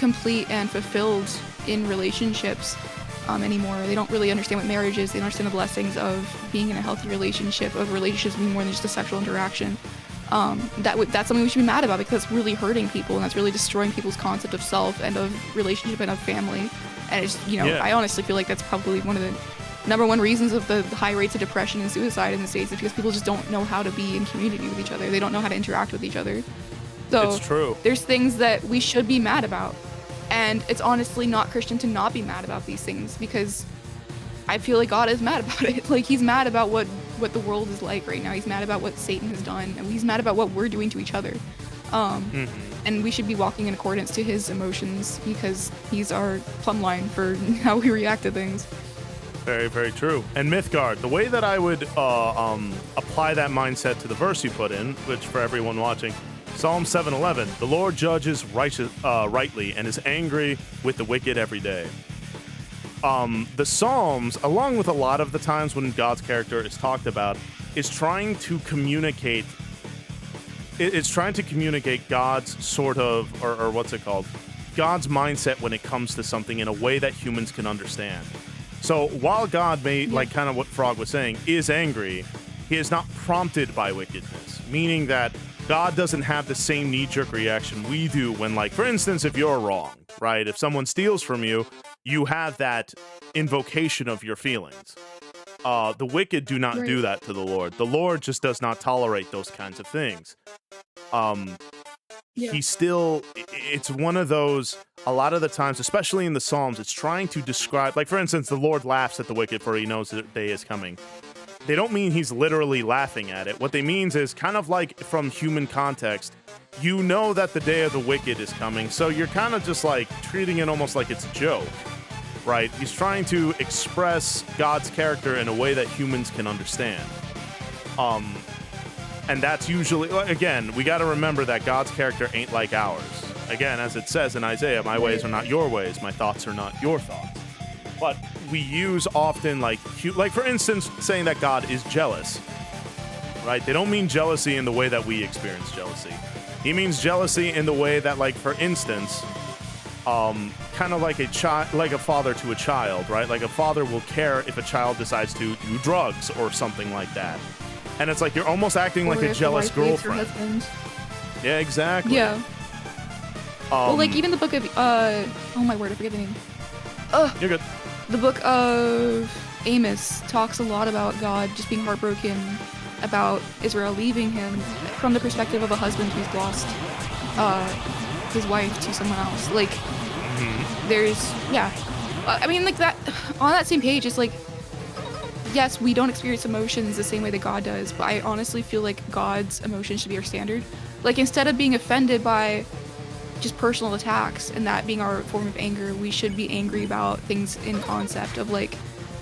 complete and fulfilled in relationships anymore. They don't really understand what marriage is. They don't understand the blessings of being in a healthy relationship, of relationships being more than just a sexual interaction. That's something we should be mad about because it's really hurting people and that's really destroying people's concept of self and of relationship and of family. And it's, you know, I honestly feel like that's probably one of the number one reasons of the high rates of depression and suicide in the States is because people just don't know how to be in community with each other. They don't know how to interact with each other. So it's true. There's things that we should be mad about. And it's honestly not Christian to not be mad about these things because I feel like God is mad about it. Like, he's mad about what the world is like right now. He's mad about what Satan has done, and he's mad about what we're doing to each other. And we should be walking in accordance to his emotions because he's our plumb line for how we react to things. Very, very true. And Mythgard, the way that I would apply that mindset to the verse you put in, which for everyone watching, Psalm 7:11, the Lord judges rightly and is angry with the wicked every day. The Psalms, along with a lot of the times when God's character is talked about, is trying to communicate. It's trying to communicate God's sort of, or what's it called? God's mindset when it comes to something in a way that humans can understand. So while God may, like kind of what Frog was saying, is angry, he is not prompted by wickedness, meaning that God doesn't have the same knee-jerk reaction we do when, like, for instance, if you're wrong, right? If someone steals from you, you have that invocation of your feelings. The wicked do not do that to the Lord. The Lord just does not tolerate those kinds of things. He still, it's one of those, a lot of the times, especially in the Psalms, it's trying to describe, like, for instance, the Lord laughs at the wicked for he knows that day is coming. they don't mean he's literally laughing at it. What they means is kind of like from human context, you know that the day of the wicked is coming, so you're kind of just like treating it almost like it's a joke, right? He's trying to express God's character in a way that humans can understand. And that's usually, again, we got to remember that God's character ain't like ours. Again, as it says in Isaiah, my ways are not your ways, my thoughts are not your thoughts. But we use often like for instance, saying that God is jealous, right? They don't mean jealousy in the way that we experience jealousy. He means jealousy in the way that, like, for instance, kind of like a father to a child, right? Like a father will care if a child decides to do drugs or something like that. And it's like you're almost acting like a jealous girlfriend. Yeah, exactly. Yeah. Well, like even the book of oh my word, I forget the name. You're good. The book of Amos talks a lot about God just being heartbroken about Israel leaving him from the perspective of a husband who's lost his wife to someone else. Like, there's, yeah. I mean, like that, on that same page, it's like, yes, we don't experience emotions the same way that God does, but I honestly feel like God's emotions should be our standard. Like, instead of being offended by just personal attacks and that being our form of anger, we should be angry about things in concept of like,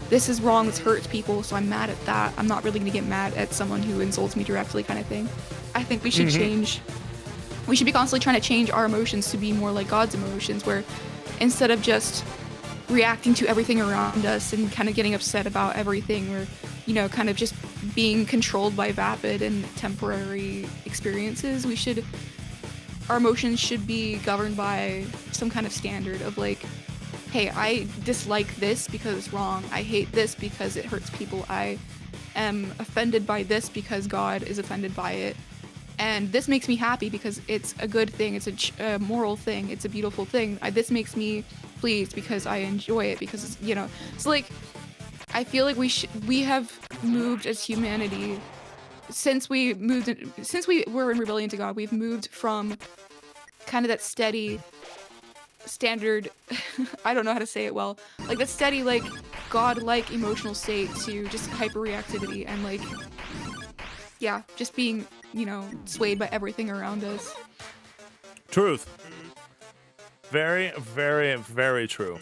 this is wrong, this hurts people, so I'm mad at that. I'm not really gonna get mad at someone who insults me directly, kind of thing. I think we should change, we should be constantly trying to change our emotions to be more like God's emotions, where instead of just reacting to everything around us and kind of getting upset about everything, or, you know, kind of just being controlled by vapid and temporary experiences, our emotions should be governed by some kind of standard of like, hey, I dislike this because it's wrong. I hate this because it hurts people. I am offended by this because God is offended by it. And this makes me happy because it's a good thing. It's a moral thing. It's a beautiful thing. This makes me pleased because I enjoy it, because it's, you know, so like, I feel like we have moved as humanity since we were in rebellion to God. We've moved from kind of that steady standard, I don't know how to say it well, like that steady, like, God-like emotional state to just hyperreactivity and like, yeah, just being, you know, swayed by everything around us. Truth. Very, very, very true.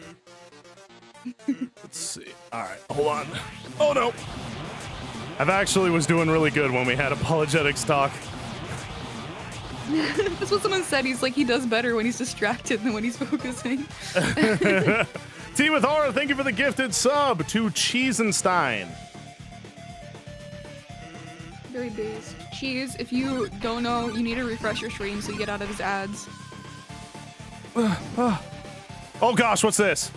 Let's see. All right, hold on. Oh no. I've actually was doing really good when we had apologetics talk. That's what someone said. He's like, he does better when he's distracted than when he's focusing. Tea with Aura, thank you for the gifted sub to Cheesenstein. Very based. Cheese, if you don't know, you need to refresh your stream so you get out of his ads. Oh gosh, what's this?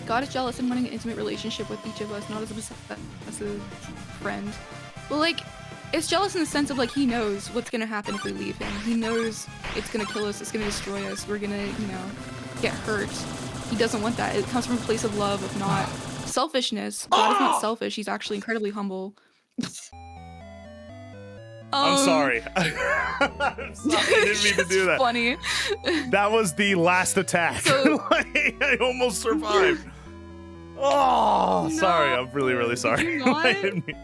God is jealous and wanting an intimate relationship with each of us, not as a friend. Well, like, it's jealous in the sense of like, he knows what's gonna happen if we leave him. He knows it's gonna kill us, it's gonna destroy us, we're gonna, you know, get hurt. He doesn't want that. It comes from a place of love, of not selfishness. God is not selfish, he's actually incredibly humble. I'm sorry. I'm sorry, I didn't mean to do that. Funny. That was the last attack. So, I almost survived. Oh, no. Sorry. I'm really, really sorry. I didn't mean...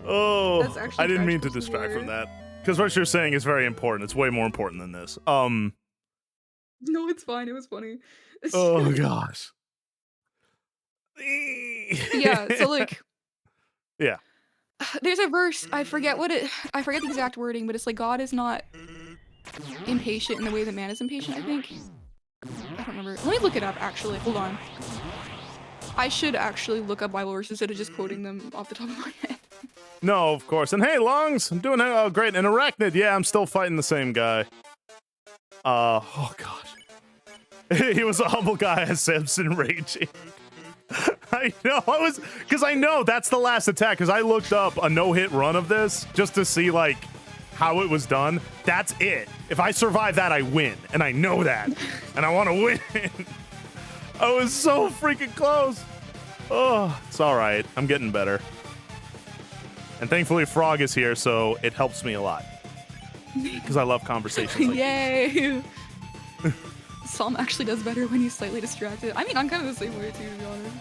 Oh, I didn't mean to distract from that. Because what you're saying is very important. It's way more important than this. No, it's fine. It was funny. Oh, gosh. Yeah, so like... Yeah. There's a verse, I forget the exact wording, but it's like, God is not impatient in the way that man is impatient, I think. I don't remember. Let me look it up, actually. Hold on. I should actually look up Bible verses instead of just quoting them off the top of my head. No, of course. And hey, Lungs, I'm doing great. And Arachnid, yeah, I'm still fighting the same guy. Oh gosh. He was a humble guy as Samson raging. I know, because I know that's the last attack, because I looked up a no-hit run of this just to see, like, how it was done. That's it. If I survive that, I win, and I know that, and I want to win. I was so freaking close. Oh, it's all right. I'm getting better. And thankfully, Frog is here, so it helps me a lot, because I love conversations like Yay! Psalm actually does better when he's slightly distracted. I mean, I'm kind of the same way too, to be honest.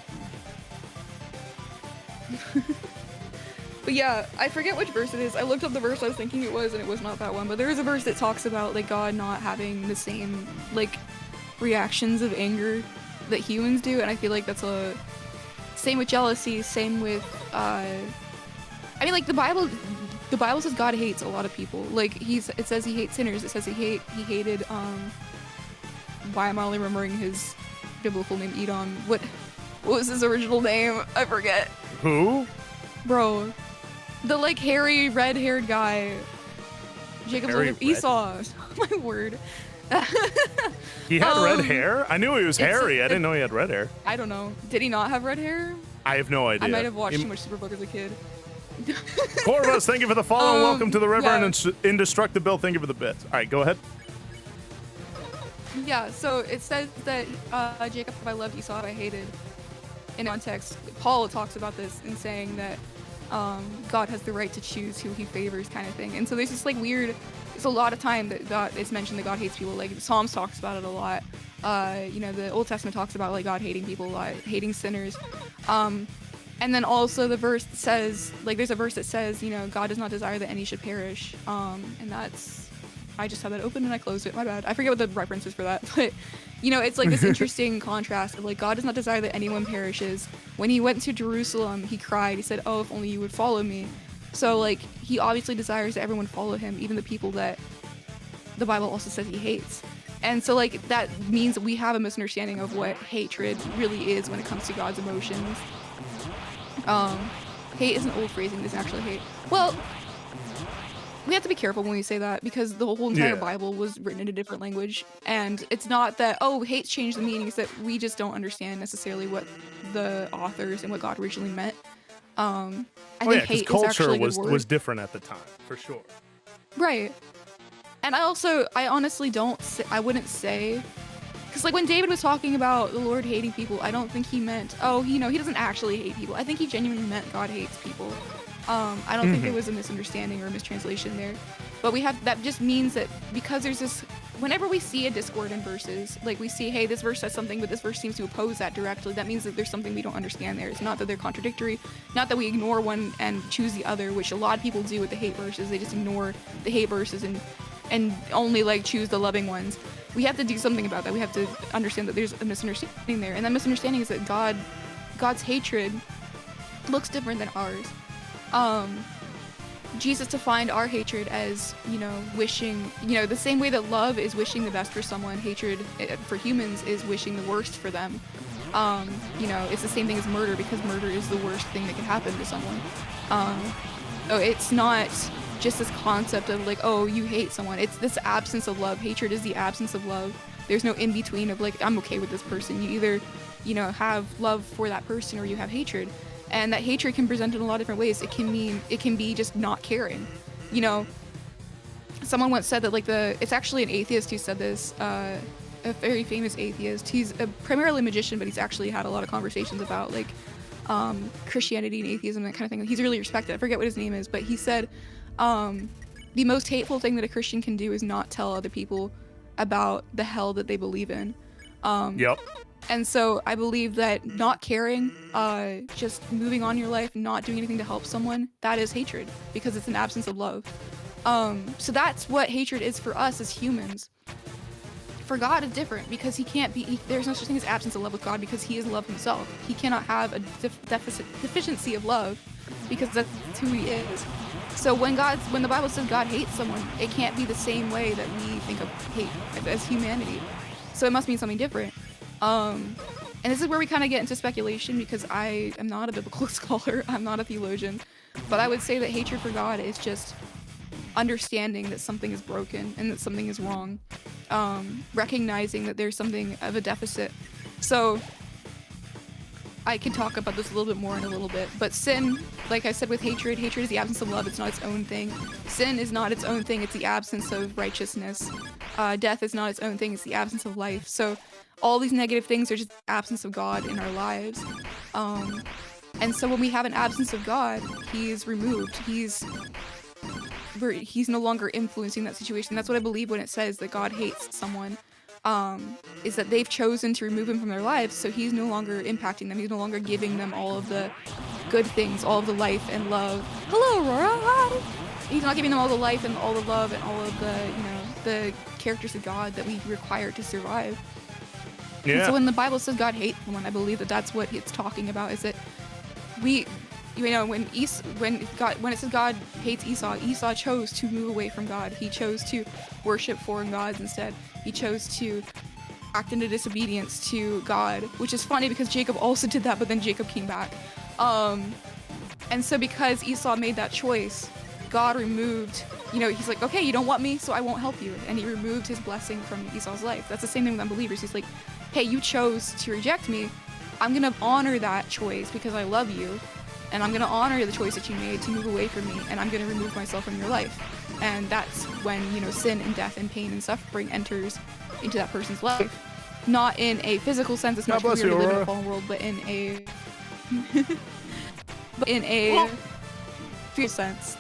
But yeah, I forget which verse it is. I looked up the verse I was thinking it was, and it was not that one. But there is a verse that talks about like God not having the same like reactions of anger that humans do, and I feel like that's a same with jealousy, same with I mean, like the Bible says God hates a lot of people. Like it says he hates sinners. It says he hated why am I only remembering his biblical name? Edom. What was his original name? I forget. Who? Bro, the like hairy red-haired guy. Jacob's older Esau. My word. He had red hair? I knew he was hairy. I didn't know he had red hair. I don't know. Did he not have red hair? I have no idea. I might have watched too much Superbook as a kid. Corvus, thank you for the follow and welcome to the river and Indestructible. Thank you for the bits. All right, go ahead. Yeah, so it says that Jacob I loved, Esau I hated. In context, Paul talks about this in saying that God has the right to choose who he favors, kind of thing. And so there's this like weird. It's a lot of time that it's mentioned that God hates people. Like Psalms talks about it a lot. You know, the Old Testament talks about like God hating people a lot, hating sinners. And then also the verse says, like, there's a verse that says, you know, God does not desire that any should perish. And that's, I just had that open and I closed it. My bad. I forget what the reference is for that, but you know, it's like this interesting contrast of like God does not desire that anyone perishes. When he went to Jerusalem, he cried. He said, "Oh, if only you would follow me." So like he obviously desires that everyone follow him, even the people that the Bible also says he hates. And so like that means that we have a misunderstanding of what hatred really is when it comes to God's emotions. Hate is an old phrasing. It isn't actually hate. Well, we have to be careful when we say that because the whole entire Bible was written in a different language, and it's not that hate's changed the meaning. It's that we just don't understand necessarily what the authors and what God originally meant. I think hate is actually a good word. Was different at the time, for sure. Right. And I honestly I wouldn't say, because like when David was talking about the Lord hating people, I don't think he meant, he doesn't actually hate people. I think he genuinely meant God hates people. I don't think there was a misunderstanding or a mistranslation there. But that just means that because there's this, whenever we see a discord in verses, like we see, hey, this verse says something, but this verse seems to oppose that directly, that means that there's something we don't understand there. It's not that they're contradictory, not that we ignore one and choose the other, which a lot of people do with the hate verses. They just ignore the hate verses and only like choose the loving ones. We have to do something about that. We have to understand that there's a misunderstanding there. And that misunderstanding is that God's hatred looks different than ours. Jesus defined our hatred as, wishing, the same way that love is wishing the best for someone, hatred for humans is wishing the worst for them. It's the same thing as murder, because murder is the worst thing that can happen to someone. It's not just this concept of like, you hate someone. It's this absence of love. Hatred is the absence of love. There's no in between of like, I'm okay with this person. You either, have love for that person or you have hatred. And that hatred can present in a lot of different ways. It can be just not caring. Someone once said that it's actually an atheist who said this, a very famous atheist. He's primarily a magician, but he's actually had a lot of conversations about Christianity and atheism and that kind of thing. He's really respected. I forget what his name is, but he said the most hateful thing that a Christian can do is not tell other people about the hell that they believe in. Yep. And so I believe that not caring, just moving on in your life, not doing anything to help someone, that is hatred, because it's an absence of love. So that's what hatred is for us as humans. For God, it's different, because there's no such thing as absence of love with God, because he is love himself. He cannot have a deficiency of love, because that's who he is. So when the Bible says God hates someone, it can't be the same way that we think of hate as humanity. So it must mean something different. And this is where we kind of get into speculation, because I am not a biblical scholar, I'm not a theologian, but I would say that hatred for God is just understanding that something is broken and that something is wrong, recognizing that there's something of a deficit. So I can talk about this a little bit more in a little bit, but sin, like I said with hatred is the absence of love. It's not its own thing. Sin is not its own thing. It's the absence of righteousness. Death is not its own thing. It's the absence of life. So all these negative things are just the absence of God in our lives. And so when we have an absence of God, he's removed. He's no longer influencing that situation. That's what I believe when it says that God hates someone, is that they've chosen to remove him from their lives, so he's no longer impacting them. He's no longer giving them all of the good things, all of the life and love. Hello, Aurora. Hi. He's not giving them all the life and all the love and all of the, the characters of God that we require to survive. Yeah. And so when the Bible says God hates someone, I believe that that's what it's talking about, is that when it says God hates Esau chose to move away from God. He chose to worship foreign gods instead. He chose to act into disobedience to God, which is funny because Jacob also did that, but then Jacob came back. And so because Esau made that choice, God removed, he's like, okay, you don't want me, so I won't help you. And he removed his blessing from Esau's life. That's the same thing with unbelievers. He's like, hey, you chose to reject me. I'm going to honor that choice because I love you. And I'm going to honor the choice that you made to move away from me. And I'm going to remove myself from your life. And that's when, sin and death and pain and suffering enters into that person's life. Not in a physical sense, it's much weird to live in a fallen world, but in a spiritual sense.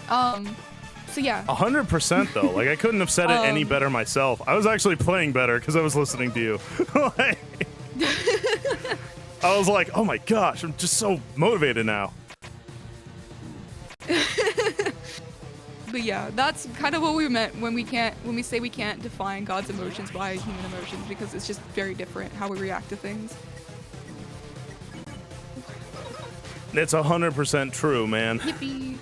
So yeah. 100% though. Like I couldn't have said it any better myself. I was actually playing better because I was listening to you. I was like, oh my gosh, I'm just so motivated now. But yeah, that's kind of what we meant when we say we can't define God's emotions by human emotions, because it's just very different how we react to things. It's 100% true, man. Yippee.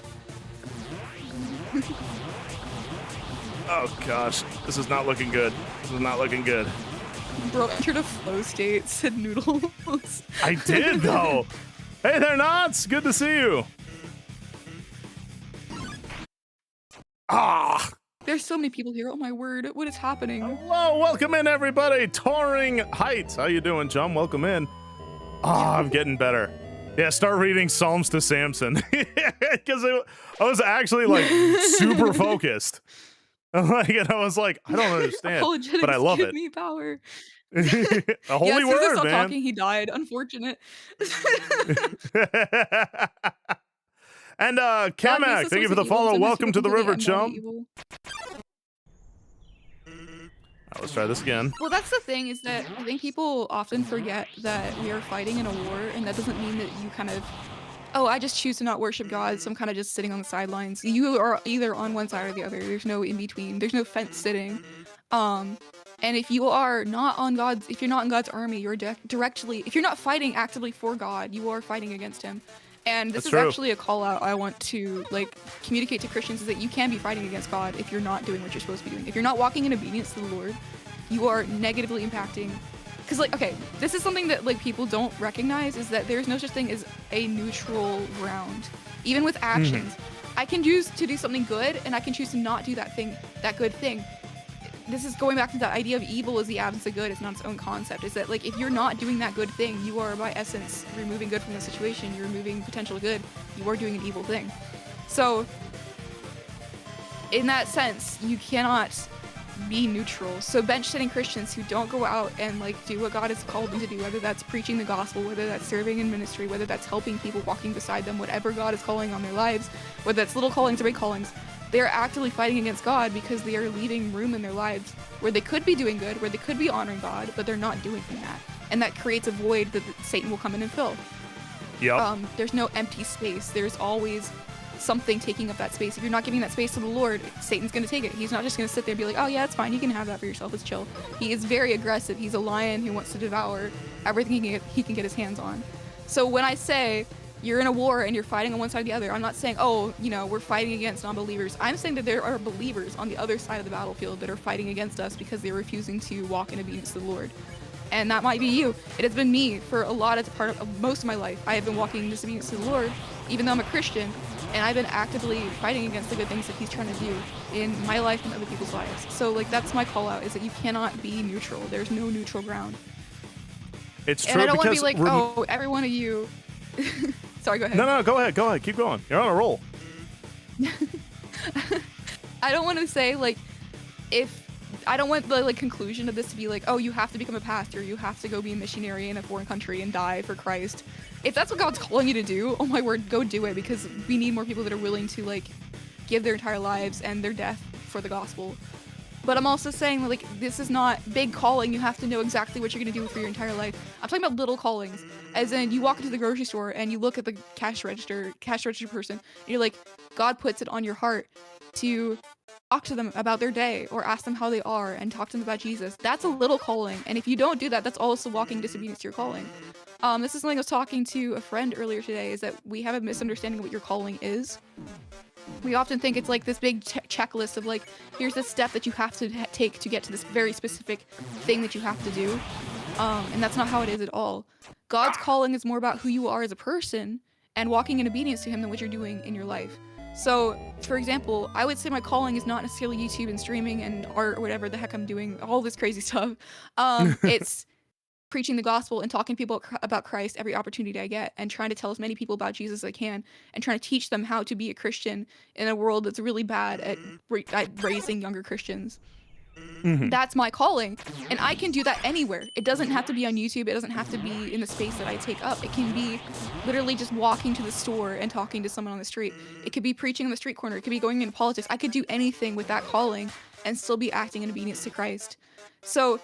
Oh gosh, this is not looking good. This is not looking good. Bro entered a flow state, said noodles. I did though. Hey there, Knots. Good to see you. Ah. There's so many people here. Oh my word, what is happening? Hello, welcome in everybody. Touring Heights. How you doing, chum? Welcome in. I'm getting better. Yeah, start reading Psalms to Samson. Because I was actually like super focused. And I was like, I don't understand, but I love it. Me power. A holy word, man. Man. Talking, he died. Unfortunate. And Kamak, thank you for the follow. Welcome to the river, chum. Let's try this again. Well, that's the thing, is that I think people often forget that we are fighting in a war, and that doesn't mean that you kind of, I just choose to not worship God, so I'm kind of just sitting on the sidelines. You are either on one side or the other. There's no in between. There's no fence sitting. And if you are not on if you're not in God's army, you're if you're not fighting actively for God, you are fighting against him. And this is actually a call out I want to communicate to Christians, is that you can be fighting against God if you're not doing what you're supposed to be doing. If you're not walking in obedience to the Lord, you are negatively impacting. Because this is something that people don't recognize, is that there's no such thing as a neutral ground. Even with actions, I can choose to do something good, and I can choose to not do that good thing. This is going back to the idea of evil as the absence of good. It's not its own concept. Is that if you're not doing that good thing, you are by essence removing good from the situation. You're removing potential good. You are doing an evil thing. So in that sense, you cannot be neutral. So bench-sitting Christians who don't go out and do what God has called them to do, whether that's preaching the gospel, whether that's serving in ministry, whether that's helping people, walking beside them, whatever God is calling on their lives, whether that's little callings or big callings, they're actively fighting against God because they are leaving room in their lives where they could be doing good, where they could be honoring God, but they're not doing that. And that creates a void that Satan will come in and fill. Yep. There's no empty space. There's always something taking up that space. If you're not giving that space to the Lord, Satan's going to take it. He's not just going to sit there and be like, oh yeah, it's fine. You can have that for yourself. It's chill. He is very aggressive. He's a lion who wants to devour everything he can get his hands on. So when I say you're in a war and you're fighting on one side or the other, I'm not saying, we're fighting against non-believers. I'm saying that there are believers on the other side of the battlefield that are fighting against us because they're refusing to walk in obedience to the Lord. And that might be you. It has been me for part of most of my life. I have been walking in disobedience to the Lord, even though I'm a Christian, and I've been actively fighting against the good things that he's trying to do in my life and other people's lives. So that's my call out, is that you cannot be neutral. There's no neutral ground. It's true. And I don't want to be like, every one of you. Sorry, go ahead. No, go ahead. Keep going. You're on a roll. I don't want to say I don't want the conclusion of this to be you have to become a pastor, you have to go be a missionary in a foreign country and die for Christ. If that's what God's calling you to do, oh my word, go do it, because we need more people that are willing to give their entire lives and their death for the gospel. But I'm also saying, like, this is not big calling. You have to know exactly what you're going to do for your entire life. I'm talking about little callings, as in you walk into the grocery store and you look at the cash register person, and you're like, God puts it on your heart to talk to them about their day or ask them how they are and talk to them about Jesus. That's a little calling. And if you don't do that, that's also walking disobedience to your calling. This is something I was talking to a friend earlier today, is that we have a misunderstanding of what your calling is. We often think it's like this big checklist of like, here's the step that you have to take to get to this very specific thing that you have to do. And that's not how it is at all. God's calling is more about who you are as a person and walking in obedience to him than what you're doing in your life. So, for example, I would say my calling is not necessarily YouTube and streaming and art or whatever the heck I'm doing, all this crazy stuff. It's preaching the gospel and talking to people about Christ every opportunity I get, and trying to tell as many people about Jesus as I can, and trying to teach them how to be a Christian in a world that's really bad at raising younger Christians. That's my calling, and I can do that anywhere. It doesn't have to be on YouTube. It doesn't have to be in the space that I take up. It can be literally just walking to the store and talking to someone on the street. It could be preaching on the street corner. It could be going into politics. I could do anything with that calling and still be acting in obedience to Christ. So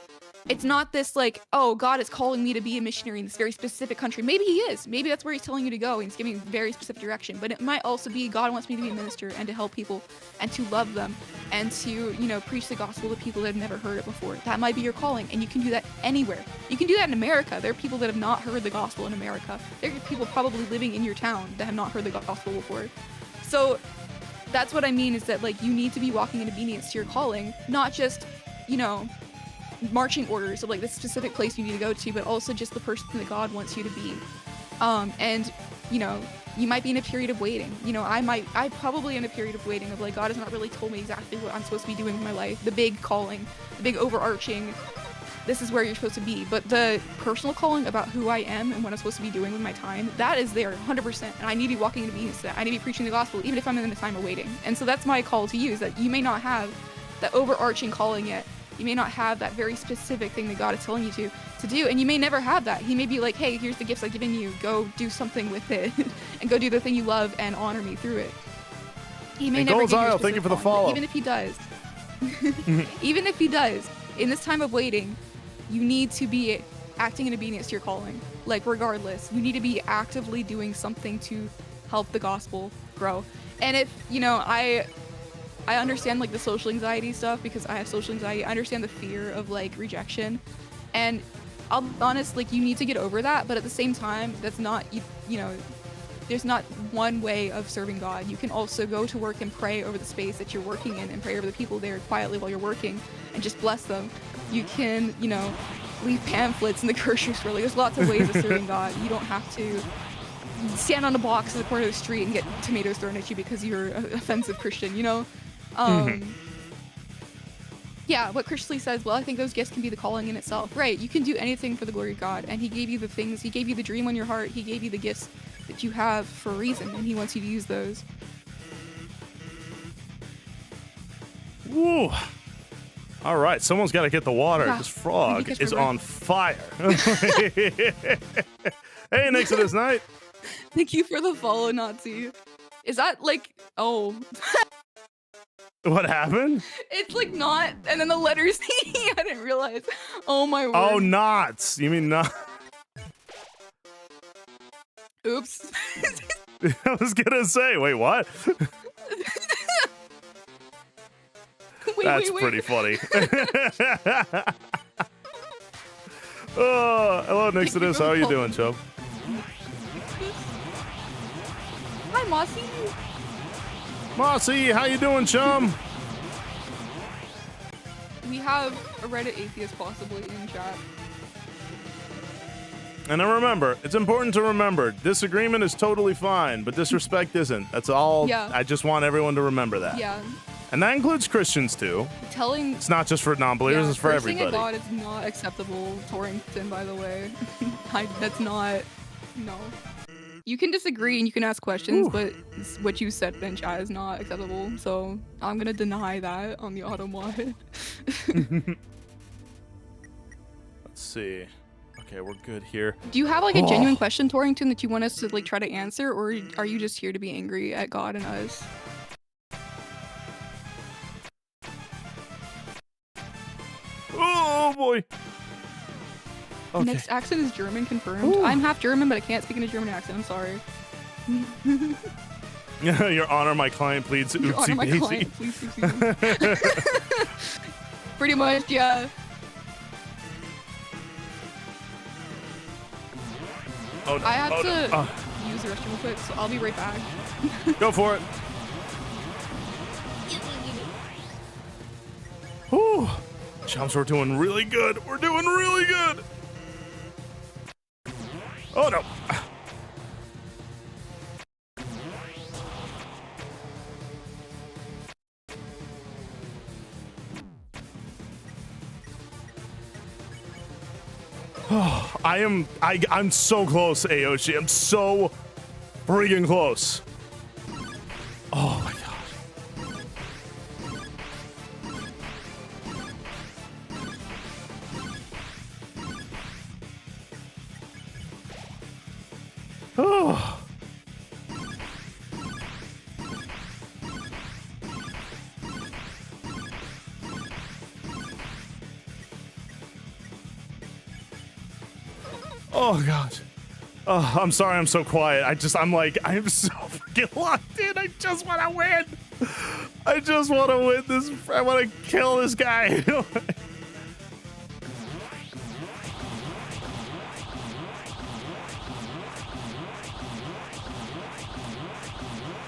it's not this like, oh, God is calling me to be a missionary in this very specific country. Maybe he is. Maybe that's where he's telling you to go, and he's giving very specific direction. But it might also be God wants me to be a minister and to help people and to love them and to, you know, preach the gospel to people that have never heard it before. That might be your calling, and you can do that anywhere. You can do that in America. There are people that have not heard the gospel in America. There are people probably living in your town that have not heard the gospel before. So that's what I mean, is that like you need to be walking in obedience to your calling, not just, you know, marching orders of like this specific place you need to go to, but also just the person that God wants you to be. And you know, you might be in a period of waiting. You know, I probably in a period of waiting of like, God has not really told me exactly what I'm supposed to be doing with my life, the big calling, the big overarching, this is where you're supposed to be. But the personal calling about who I am and what I'm supposed to be doing with my time, that is there 100%. And I need to be walking in obedience to that. I need to be preaching the gospel, even if I'm in the time of waiting. And so that's my call to you, is that you may not have that overarching calling yet. You may not have that very specific thing that God is telling you to do, and you may never have that. He may be like, hey, here's the gifts I've given you, go do something with it and go do the thing you love and honor me through it. He may never give you a specific thank you for the follow. Even if he does, even if he does, in this time of waiting, you need to be acting in obedience to your calling. Like, regardless, you need to be actively doing something to help the gospel grow. And if, you know, I understand like the social anxiety stuff, because I have social anxiety. I understand the fear of like rejection, and I'll be honest, like you need to get over that. But at the same time, that's not, you know, there's not one way of serving God. You can also go to work and pray over the space that you're working in, and pray over the people there quietly while you're working and just bless them. You can, you know, leave pamphlets in the grocery store. Like, there's lots of ways of serving God. You don't have to stand on a box at the corner of the street and get tomatoes thrown at you because you're an offensive Christian, you know? Yeah, what Christian says, well, I think those gifts can be the calling in itself. Right, you can do anything for the glory of God, and he gave you the things, he gave you the dream on your heart, he gave you the gifts that you have for a reason, and he wants you to use those. Woo. All right, someone's got to get the water. Yeah, this frog is on fire. Hey, Exodus Knight. Thank you for the follow, Nazi. Is that like, oh. What happened? It's like not, and then the letters, I didn't realize. Oh my word. Oh, knots. You mean not? Oops. I was gonna say, wait, what? That's pretty funny. Oh, hello, Exodus. How are you doing, chub? Hi, Mossy. Mossy, how you doing, chum? We have a Reddit atheist possibly in chat. And then remember, it's important to remember, disagreement is totally fine, but disrespect isn't. That's all. Yeah. I just want everyone to remember that. Yeah. And that includes Christians, too. It's not just for non-believers, it's for everybody. Cursing at God is not acceptable, Torrington, by the way. That's not, no. You can disagree and you can ask questions, but what you said in chat is not acceptable, so I'm gonna deny that on the auto mod. Let's see. Okay, we're good here. Do you have like a genuine question, Torrington, that you want us to like try to answer, or are you just here to be angry at God and us? boy. Okay. Next accent is German confirmed. Ooh. I'm half German, but I can't speak in a German accent. I'm sorry. Your Honor, my client pleads. Your Honor, my client please. Pretty much, yeah. Oh, no. I have to use the restroom real quick, so I'll be right back. Go for it. Whew. Chumps, we're doing really good. We're doing really good. Oh, no. I'm so close, Aoshi. I'm so freaking close. Oh my gosh. Oh. Oh gosh. Oh, I'm sorry I'm so quiet. I'm so freaking locked in. I just want to win. I just want to win this. I want to kill this guy.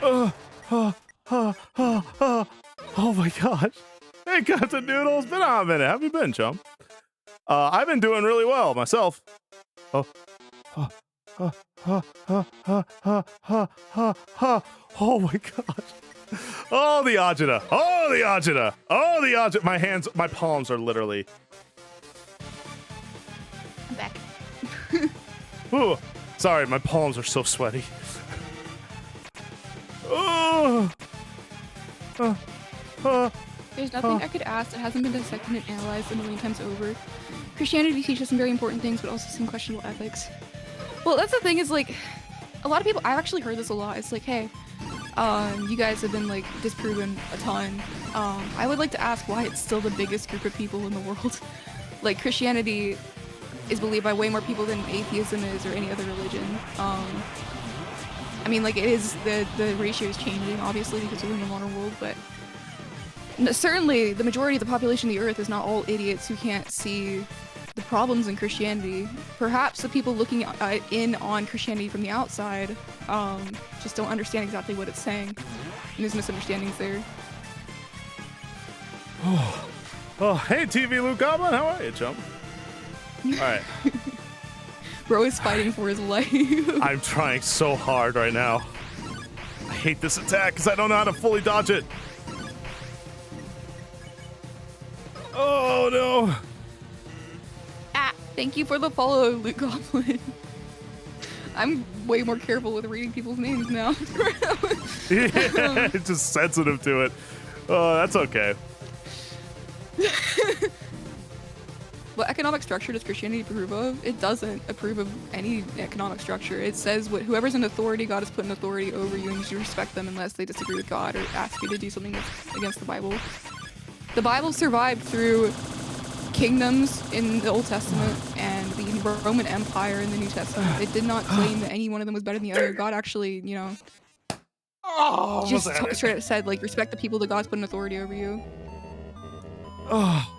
Oh my gosh. Hey, Captain Noodle, it's been a minute. How have you been, chum? I've been doing really well myself. Oh my gosh. Oh, the agita. Oh, the agita. Oh, the agita. My hands, my palms are literally. I'm back. Ooh, sorry, my palms are so sweaty. Oh. There's nothing I could ask that hasn't been dissected and analyzed a million times over. Christianity teaches some very important things, but also some questionable ethics. Well, that's the thing is, like, a lot of people, I've actually heard this a lot. It's like, hey, you guys have been, like, disproven a ton. I would like to ask why it's still the biggest group of people in the world. Like, Christianity is believed by way more people than atheism is or any other religion. I mean, like, it is, the ratio is changing, obviously, because we're in a modern world, but certainly the majority of the population of the earth is not all idiots who can't see the problems in Christianity. Perhaps the people looking in on Christianity from the outside just don't understand exactly what it's saying. And there's misunderstandings there. Oh, hey, TV Luke Goblin, how are you, chump? All right. Bro is fighting for his life. I'm trying so hard right now. I hate this attack because I don't know how to fully dodge it. Oh, no. Thank you for the follow, Luke Goblin. I'm way more careful with reading people's names now. Yeah, it's just sensitive to it. Oh, that's okay. What economic structure does Christianity approve of? It doesn't approve of any economic structure. It says whoever's in authority, God has put in authority over you, and you should respect them unless they disagree with God or ask you to do something that's against the Bible. The Bible survived through kingdoms in the Old Testament and the Roman Empire in the New Testament. It did not claim that any one of them was better than the other. God actually, you know, just straight up said, like, respect the people that God's put in authority over you. Oh,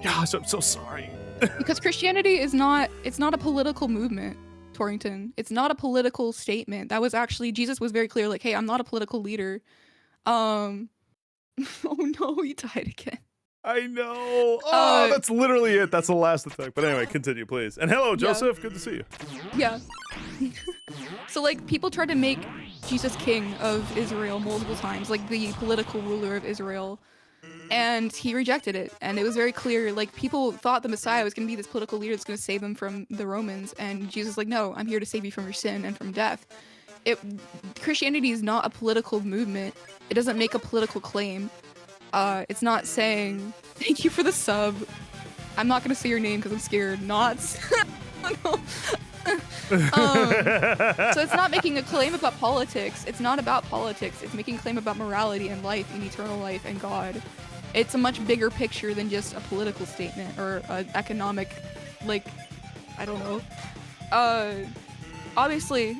gosh, I'm so sorry. Because Christianity is not, it's not a political movement, Torrington. It's not a political statement. That was actually, Jesus was very clear, like, hey, I'm not a political leader. Oh no, he died again. I know. Oh, that's literally it. That's the last attack. But anyway, continue, please. And hello, Joseph. Yeah. Good to see you. Yeah. So, like, people tried to make Jesus king of Israel multiple times, like the political ruler of Israel. And he rejected it. And it was very clear, like, people thought the Messiah was going to be this political leader that's going to save them from the Romans. And Jesus was like, no, I'm here to save you from your sin and from death. Christianity is not a political movement. It doesn't make a political claim. It's not saying, thank you for the sub. I'm not going to say your name because I'm scared. So it's not making a claim about politics. It's not about politics. It's making a claim about morality and life and eternal life and God. It's a much bigger picture than just a political statement or an economic, like, I don't know. Obviously,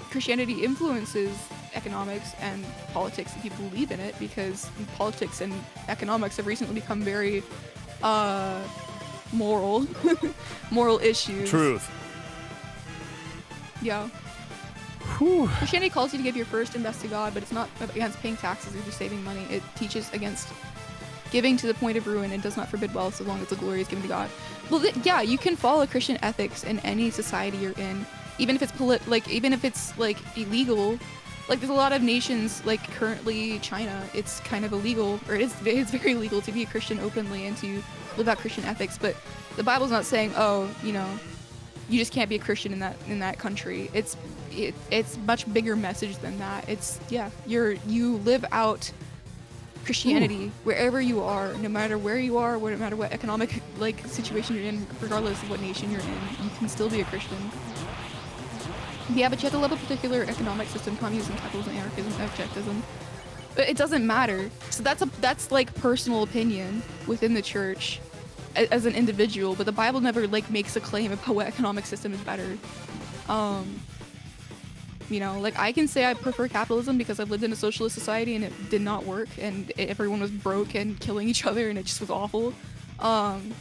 Christianity influences economics and politics if you believe in it, because politics and economics have recently become very moral moral issues. Truth. Yeah. Whew. Christianity calls you to give your first and best to God, but it's not against paying taxes or just saving money. It teaches against giving to the point of ruin and does not forbid wealth so long as the glory is given to God. Well, yeah, you can follow Christian ethics in any society you're in, even if it's even if it's like illegal. Like, there's a lot of nations, like currently China, it's kind of illegal, or it's very illegal to be a Christian openly and to live out Christian ethics. But the Bible's not saying, oh, you know, you just can't be a Christian in that country. It's much bigger message than that. It's, yeah, you live out Christianity wherever you are, no matter where you are, no matter what economic like situation you're in, regardless of what nation you're in, you can still be a Christian. Yeah, but you have to love a particular economic system: communism, capitalism, anarchism, objectivism. But it doesn't matter. So that's like personal opinion within the church as an individual. But the Bible never like makes a claim about what economic system is better. You know, like, I can say I prefer capitalism because I've lived in a socialist society and it did not work, and everyone was broke and killing each other, and it just was awful. And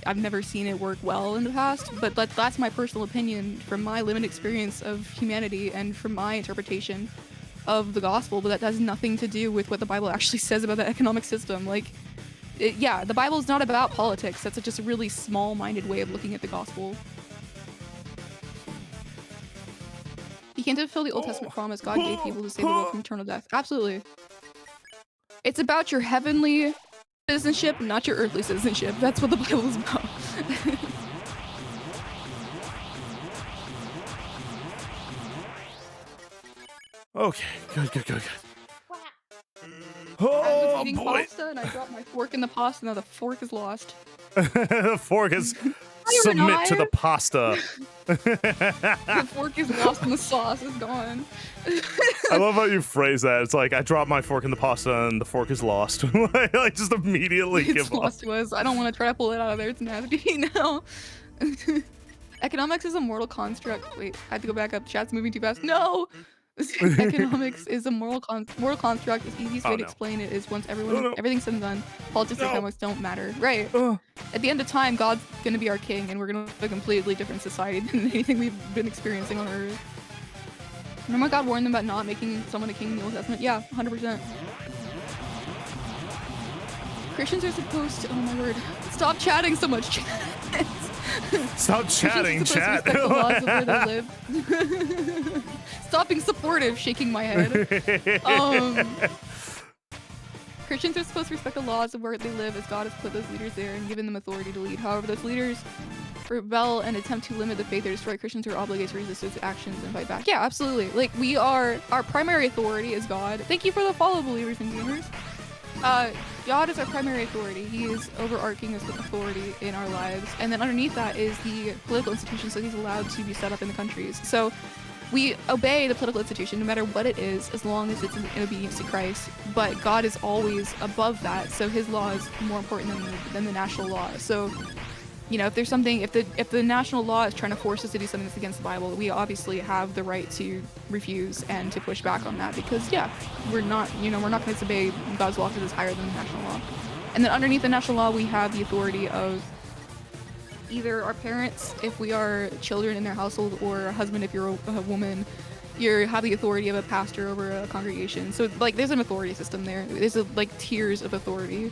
I've never seen it work well in the past, but that's my personal opinion from my limited experience of humanity and from my interpretation of the gospel. But that has nothing to do with what the Bible actually says about the economic system. Like, yeah, the Bible is not about politics. That's just a really small-minded way of looking at the gospel. You can't fulfill the Old Testament promise God gave people to save the world from eternal death. Absolutely. It's about your heavenly citizenship, not your earthly citizenship. That's what the Bible is about. Okay, good. I was eating boy. pasta and I dropped my fork in the pasta. Now the fork is lost. The fork is submit to the pasta. The fork is lost and the sauce is gone. I love how you phrase that. It's like, I dropped my fork in the pasta and the fork is lost. Like, just immediately It's give lost up. to us. I don't want to try to pull it out of there. It's nasty now. Economics is a mortal construct. Wait, I have to go back up. Chat's moving too fast. No! Economics is a moral construct. The easiest way to explain it is once everything's said and done, politics and economics don't matter. Right. At the end of time, God's gonna be our king, and we're gonna live a completely different society than anything we've been experiencing on Earth. Remember God warned them about not making someone a king in the Old Testament? Yeah, 100%. Christians are supposed to, oh my word, stop chatting so much. Stop chatting, chat. The laws of where they live. Stop being supportive, shaking my head. Christians are supposed to respect the laws of where they live, as God has put those leaders there and given them authority to lead. However, those leaders rebel and attempt to limit the faith or destroy Christians who are obligated to resist those actions and fight back. Yeah, absolutely. Like, our primary authority is God. Thank you for the follow, believers and gamers. God is our primary authority. He is overarching as the authority in our lives. And then underneath that is the political institutions that he's allowed to be set up in the countries. So we obey the political institution no matter what it is, as long as it's in obedience to Christ. But God is always above that, so his law is more important than the national law. So, you know, if there's something, if the national law is trying to force us to do something that's against the Bible, we obviously have the right to refuse and to push back on that, because yeah, we're not going to disobey God's law because it's higher than the national law. And then underneath the national law, we have the authority of either our parents, if we are children in their household, or a husband if you're a woman. You have the authority of a pastor over a congregation. So like, there's an authority system there. There's like tiers of authority.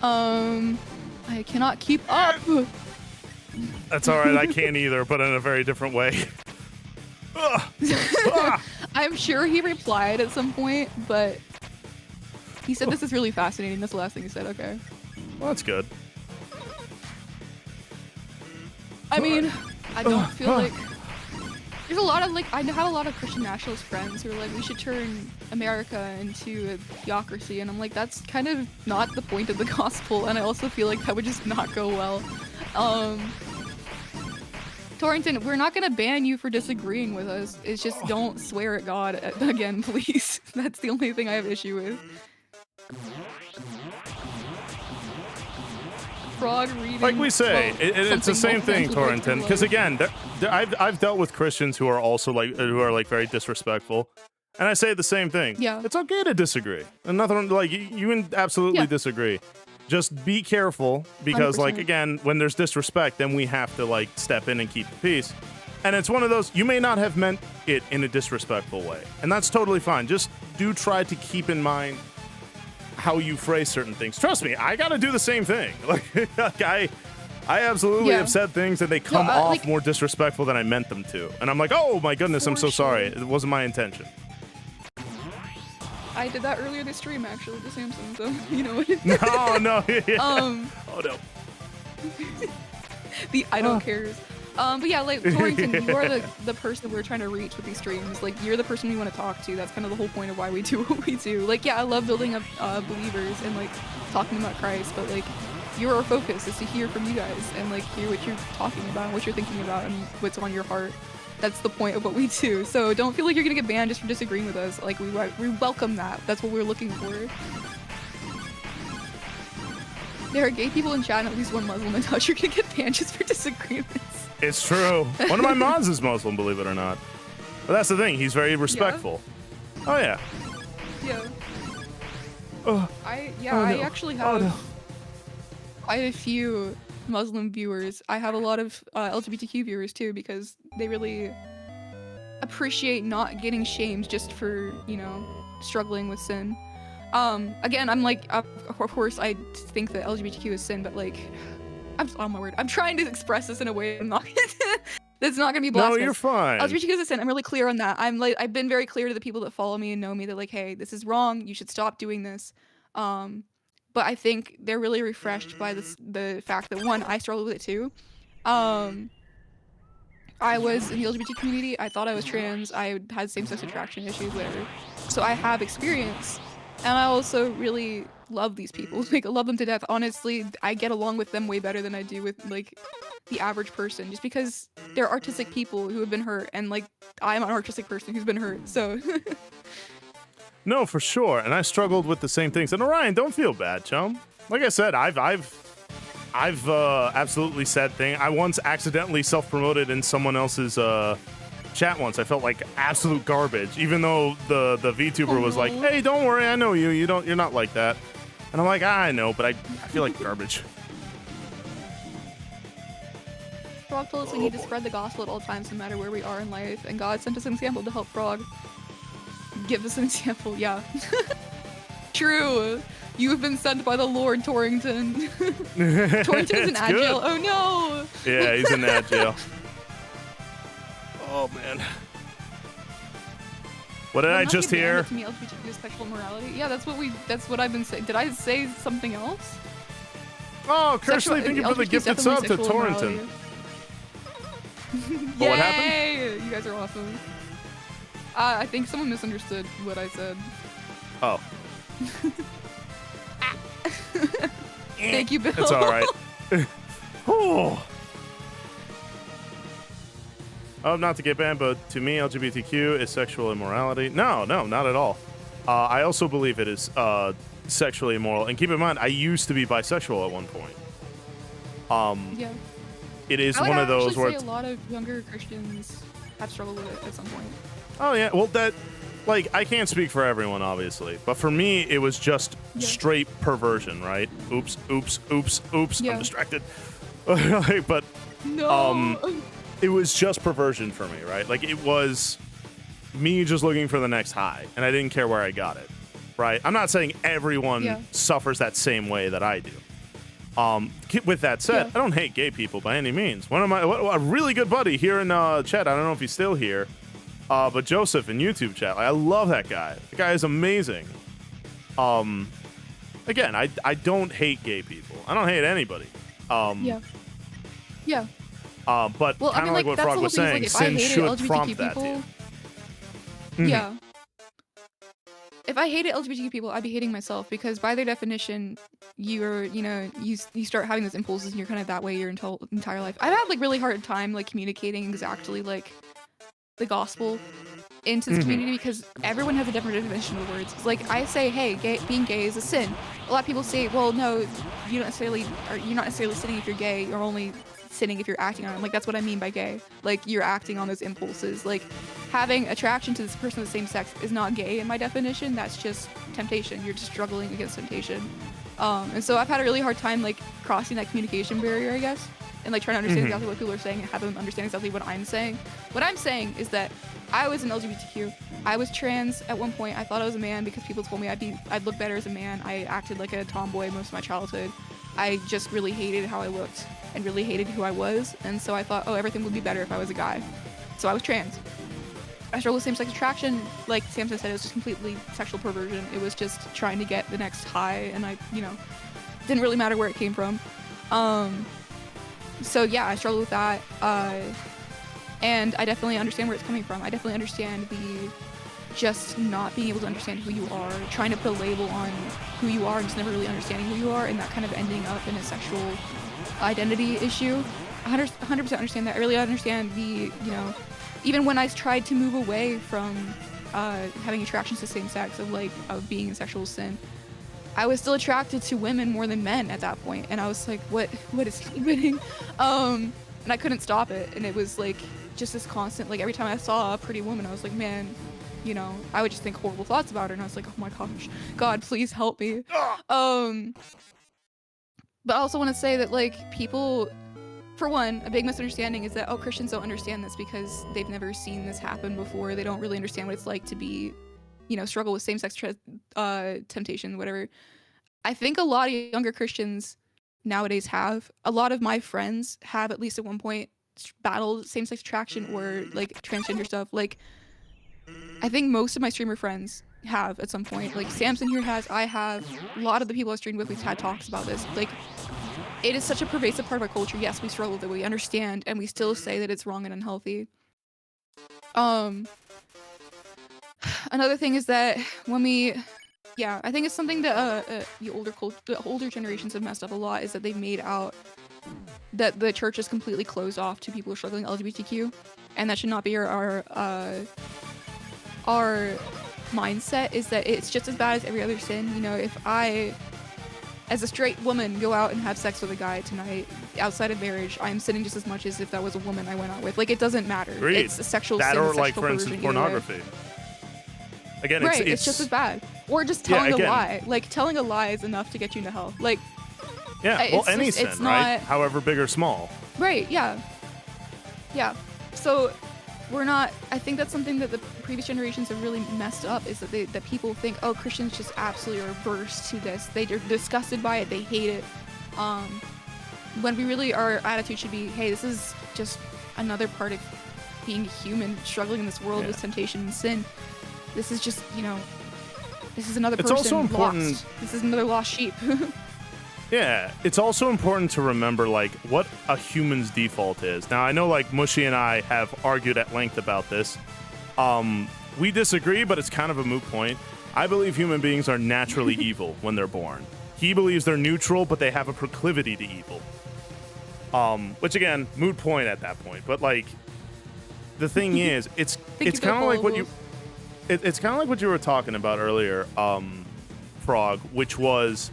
I cannot keep up. That's all right. I can't either, but in a very different way. I'm sure he replied at some point, but he said this is really fascinating. That's the last thing he said. Okay. Well, that's good. I mean, I don't feel like there's a lot of I have a lot of Christian nationalist friends who are like, we should turn America into a theocracy, and I'm like, that's kind of not the point of the gospel, and I also feel like that would just not go well. Torrington, we're not gonna ban you for disagreeing with us. It's just don't swear at God again, please. That's the only thing I have issue with. Frog reading. Like we say, it's the same thing, Torrington. Because again, I've dealt with Christians who are also like very disrespectful, and I say the same thing. Yeah. It's okay to disagree, and nothing like you can absolutely disagree. Just be careful because 100%. like again, when there's disrespect, then we have to like step in and keep the peace. And it's one of those, you may not have meant it in a disrespectful way, and that's totally fine. Just do try to keep in mind how you phrase certain things. Trust me, I gotta do the same thing. Like I absolutely have said things that they come off like, more disrespectful than I meant them to. And I'm like, oh my goodness, I'm so sorry. It wasn't my intention. I did that earlier this stream actually, the Samsung, so you know what it is. No. Yeah. Oh no. The I don't cares. But yeah, like Torrington, you are the person we're trying to reach with these streams. Like you're the person we want to talk to. That's kind of the whole point of why we do what we do. Like yeah, I love building up believers and like talking about Christ, but like your focus is to hear from you guys and like hear what you're talking about, what you're thinking about, and what's on your heart. That's the point of what we do. So don't feel like you're gonna get banned just for disagreeing with us. Like we welcome that. That's what we're looking for. There are gay people in chat and at least one Muslim, and how you're gonna get banned just for disagreements. It's true. One of my mods is Muslim, believe it or not. But that's the thing. He's very respectful. Yeah. Oh yeah. Yeah. I actually have quite a few Muslim viewers. I have a lot of LGBTQ viewers too because they really appreciate not getting shamed just for, you know, struggling with sin. Again, I'm like, of course, I think that LGBTQ is sin, but like, oh my word, I'm trying to express this in a way I'm not. That's not gonna be blasphemous. No, you're fine. LGBTQ is a sin. I'm really clear on that. I've been very clear to the people that follow me and know me that like, hey, this is wrong. You should stop doing this. But I think they're really refreshed by the fact that one, I struggle with it too. I was in the LGBT community. I thought I was trans. I had same-sex attraction issues, whatever. So I have experience. And I also really love these people. Like, I love them to death. Honestly, I get along with them way better than I do with, like, the average person. Just because they're artistic people who have been hurt. And, like, I'm an artistic person who's been hurt, so... No, for sure. And I struggled with the same things. And Orion, don't feel bad, chum. Like I said, I've absolutely said things. I once accidentally self-promoted in someone else's chat once. I felt like absolute garbage, even though the VTuber was like, "Hey, don't worry, I know you. You're not like that." And I'm like, I know, but I feel like garbage. Frog told us we need to spread the gospel at all times, no matter where we are in life, and God sent us an example to help Frog. Give us an example, yeah. True. You have been sent by the Lord, Torrington. Torrington is in ad jail. Oh no! Yeah, he's in ad jail. Oh man. What did I just hear? To me, LGBTQ is sexual morality. Yeah, that's what I've been saying. Did I say something else? Oh, Kirshley, thank you for the gifted sub to Torrington. Yay! What happened? You guys are awesome. I think someone misunderstood what I said. Oh. Thank you, Bill. It's all right. Oh, not to get banned, but to me, LGBTQ is sexual immorality. No, not at all. I also believe it is sexually immoral. And keep in mind, I used to be bisexual at one point. Yeah. It is one of those where a lot of younger Christians have struggled with it at some point. Oh yeah, well that, like, I can't speak for everyone, obviously, but for me, it was just straight perversion, right? Oops. Yeah. I'm distracted. But no. It was just perversion for me, right? Like, it was me just looking for the next high, and I didn't care where I got it, right? I'm not saying everyone suffers that same way that I do. With that said, I don't hate gay people by any means. A really good buddy here in chat, I don't know if he's still here, but Joseph in YouTube chat, I love that guy. The guy is amazing. Again, I don't hate gay people. I don't hate anybody. Yeah. But well, kind of like what Frog was saying, like, sin should LGBT prompt people, that to you. Yeah. If I hated LGBTQ people, I'd be hating myself, because by their definition, you start having those impulses and you're kind of that way your entire life. I've had like really hard time like communicating exactly like the gospel into this community because everyone has a different definition of words. It's like I say, hey, being gay is a sin. A lot of people say, well, no, you're not necessarily sinning if you're gay. You're only sinning if you're acting on it. I'm like, that's what I mean by gay. Like, you're acting on those impulses. Like, having attraction to this person of the same sex is not gay in my definition. That's just temptation. You're just struggling against temptation. And so I've had a really hard time, like, crossing that communication barrier, I guess, and, like, trying to understand exactly what people are saying and have them understand exactly what I'm saying. What I'm saying is that I was an LGBTQ. I was trans at one point. I thought I was a man because people told me I'd look better as a man. I acted like a tomboy most of my childhood. I just really hated how I looked and really hated who I was. And so I thought, oh, everything would be better if I was a guy. So I was trans. I struggled with same-sex attraction. Like Samson said, it was just completely sexual perversion. It was just trying to get the next high, and I, didn't really matter where it came from. So yeah, I struggled with that. And I definitely understand where it's coming from. I definitely understand the just not being able to understand who you are, trying to put a label on who you are and just never really understanding who you are, and that kind of ending up in a sexual identity issue. 100% understand that. I really understand the, even when I tried to move away from having attractions to same sex, of being in sexual sin, I was still attracted to women more than men at that point, and I was like, what is happening? And I couldn't stop it, and it was like just this constant, like every time I saw a pretty woman, I was like, man, I would just think horrible thoughts about her, and I was like, oh my gosh, God, please help me. But I also want to say that, like, people, for one, a big misunderstanding is that, oh, Christians don't understand this because they've never seen this happen before. They don't really understand what it's like to be, struggle with same-sex temptation, whatever. I think a lot of younger Christians nowadays have. A lot of my friends have, at least at one point, battled same-sex attraction or, like, transgender stuff. Like, I think most of my streamer friends have at some point. Like, Samson here has, I have. A lot of the people I streamed with, we've had talks about this. Like, it is such a pervasive part of our culture. Yes, we struggle with it, we understand, and we still say that it's wrong and unhealthy. Another thing is that when I think it's something that the older generations have messed up a lot, is that they've made out that the church is completely closed off to people who are struggling LGBTQ, and that should not be our mindset. Is that it's just as bad as every other sin. If I, as a straight woman, go out and have sex with a guy tonight outside of marriage, I'm sinning just as much as if that was a woman I went out with. Like, it doesn't matter. Agreed. It's a sexual that sin, or, like, for instance, pornography. Again, it's just as bad. Or just telling a lie. Like, telling a lie is enough to get you into hell. Like, yeah, well, any sin, right? However big or small. Right, yeah. Yeah. So, I think that's something that the previous generations have really messed up, is that people think, oh, Christians just absolutely are averse to this. They're disgusted by it. They hate it. When we really, our attitude should be, hey, this is just another part of being human, struggling in this world with temptation and sin. This is just, this is another person it's also important lost. This is another lost sheep. Yeah, it's also important to remember, like, what a human's default is. Now, I know, like, Mushy and I have argued at length about this. We disagree, but it's kind of a moot point. I believe human beings are naturally evil when they're born. He believes they're neutral, but they have a proclivity to evil. Which, again, moot point at that point. But, like, the thing is, it's kind of like what you... It's kind of like what you were talking about earlier, Frog, which was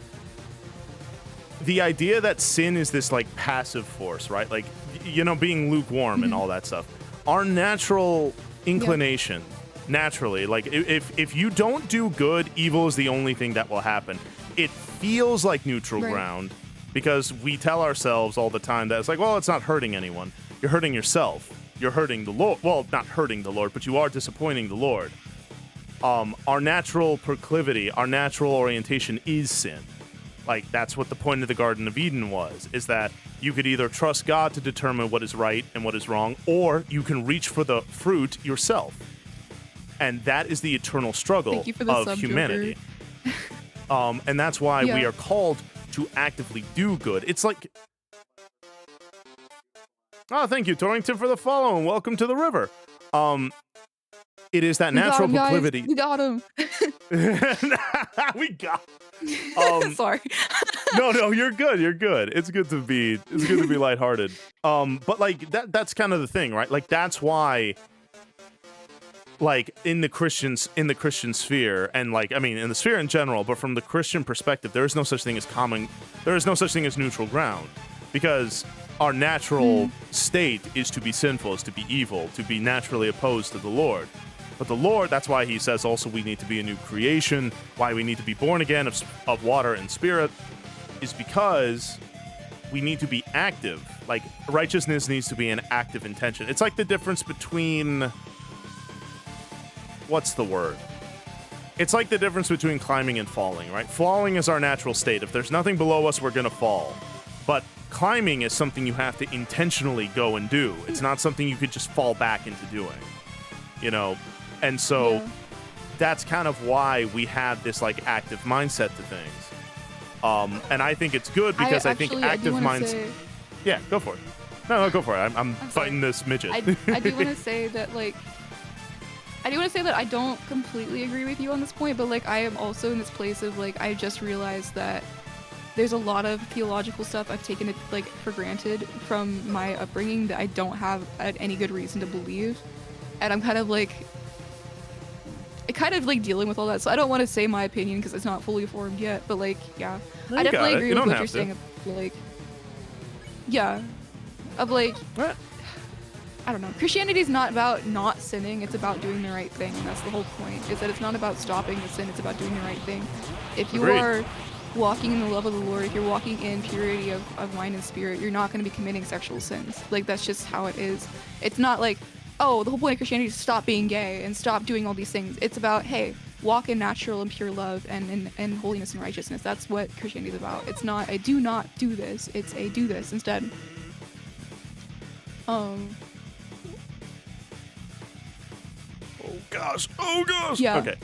the idea that sin is this, like, passive force, right? Like, being lukewarm and all that stuff. Our natural inclination, naturally, like, if you don't do good, evil is the only thing that will happen. It feels like neutral ground because we tell ourselves all the time that it's like, well, it's not hurting anyone. You're hurting yourself. You're hurting the Lord. Well, not hurting the Lord, but you are disappointing the Lord. Our natural proclivity, our natural orientation is sin. Like, that's what the point of the Garden of Eden was, is that you could either trust God to determine what is right and what is wrong, or you can reach for the fruit yourself. And that is the eternal struggle of humanity. And that's why we are called to actively do good. It's like... Oh, thank you, Torrington, for the follow, and welcome to the river. It is that natural proclivity. We got him. We got. Sorry. No, you're good. You're good. It's good to be lighthearted. But like that's kind of the thing, right? Like that's why like in the Christian sphere, and like I mean in the sphere in general, but from the Christian perspective, there is no such thing as neutral ground, because our natural state is to be sinful, is to be evil, to be naturally opposed to the Lord. But the Lord, that's why he says also we need to be a new creation, why we need to be born again of water and spirit, is because we need to be active. Like, righteousness needs to be an active intention. It's like the difference between... What's the word? It's like the difference between climbing and falling, right? Falling is our natural state. If there's nothing below us, we're going to fall. But climbing is something you have to intentionally go and do. It's not something you could just fall back into doing, you know? And so that's kind of why we have this like active mindset to things. And I think it's good because I think active minds. Yeah, go for it. No, go for it. I'm fighting this midget. I do want to say that I don't completely agree with you on this point, but like I am also in this place of like I just realized that there's a lot of theological stuff I've taken it like for granted from my upbringing that I don't have any good reason to believe, and I'm kind of like dealing with all that. So I don't want to say my opinion because it's not fully formed yet, but like I definitely agree with what you're saying of, like of like I don't know, Christianity is not about not sinning, it's about doing the right thing, and that's the whole point, is that it's not about stopping the sin, it's about doing the right thing. If you are walking in the love of the Lord, if you're walking in purity of mind and spirit, you're not going to be committing sexual sins. Like, that's just how it is. It's not like, oh, the whole point of Christianity is stop being gay and stop doing all these things. It's about, hey, walk in natural and pure love and holiness and righteousness. That's what Christianity is about. It's not a do not do this, it's a do this instead. Oh gosh. Yeah. Okay.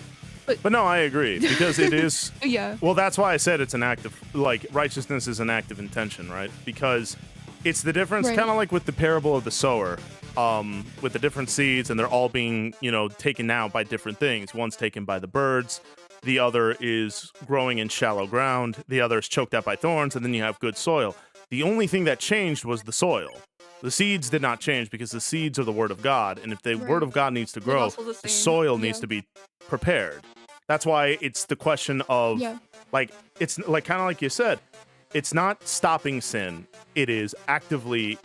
But no, I agree, because it is... Yeah. Well, that's why I said it's an active... Like, righteousness is an active intention, right? Because it's the difference, kind of like with the parable of the sower, with the different seeds, and they're all being, taken out by different things. One's taken by the birds, the other is growing in shallow ground, the other is choked out by thorns, and then you have good soil. The only thing that changed was the soil. The seeds did not change because the seeds are the word of God, and if the word of God needs to grow, the soil needs to be prepared. That's why it's the question of, like, it's like kind of like you said, it's not stopping sin. It is actively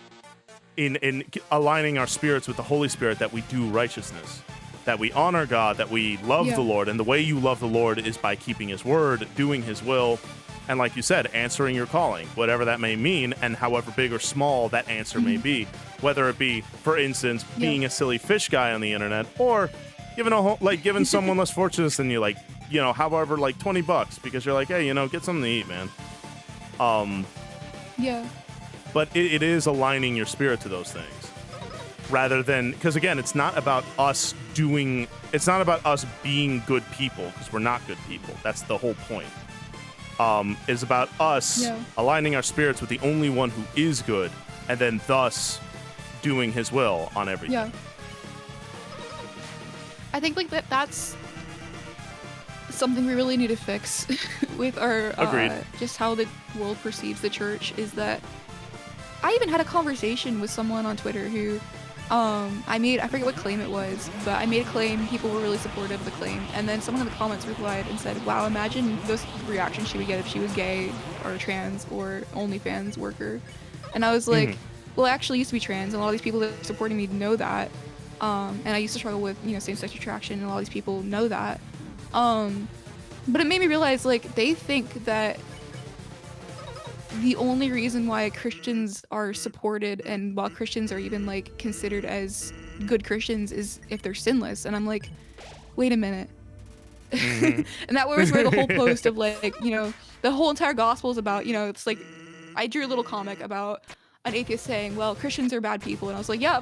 in aligning our spirits with the Holy Spirit that we do righteousness, that we honor God, that we love the Lord, and the way you love the Lord is by keeping His word, doing His will. And like you said, answering your calling, whatever that may mean, and however big or small that answer may be. Whether it be, for instance, being a silly fish guy on the internet, or giving someone less fortunate than you, like, however, like $20 because you're like, hey, get something to eat, man. But it is aligning your spirit to those things, rather than, because again, it's not about us being good people, because we're not good people. That's the whole point. Is about us aligning our spirits with the only one who is good, and then thus doing His will on everything. Yeah. I think like that's something we really need to fix with our just how the world perceives the church, is that I even had a conversation with someone on Twitter who I forget what claim it was, but I made a claim, people were really supportive of the claim, and then someone in the comments replied and said, wow, imagine those reactions she would get if she was gay or trans or OnlyFans worker. And I was like, well, I actually used to be trans, and a lot of these people that are supporting me know that, and I used to struggle with, same-sex attraction, and a lot of these people know that, but it made me realize, like, they think that the only reason why Christians are supported and why Christians are even like considered as good Christians is if they're sinless. And I'm like, wait a minute. And that was where the whole post of like, the whole entire gospel is about, it's like, I drew a little comic about an atheist saying, well, Christians are bad people. And I was like, yeah,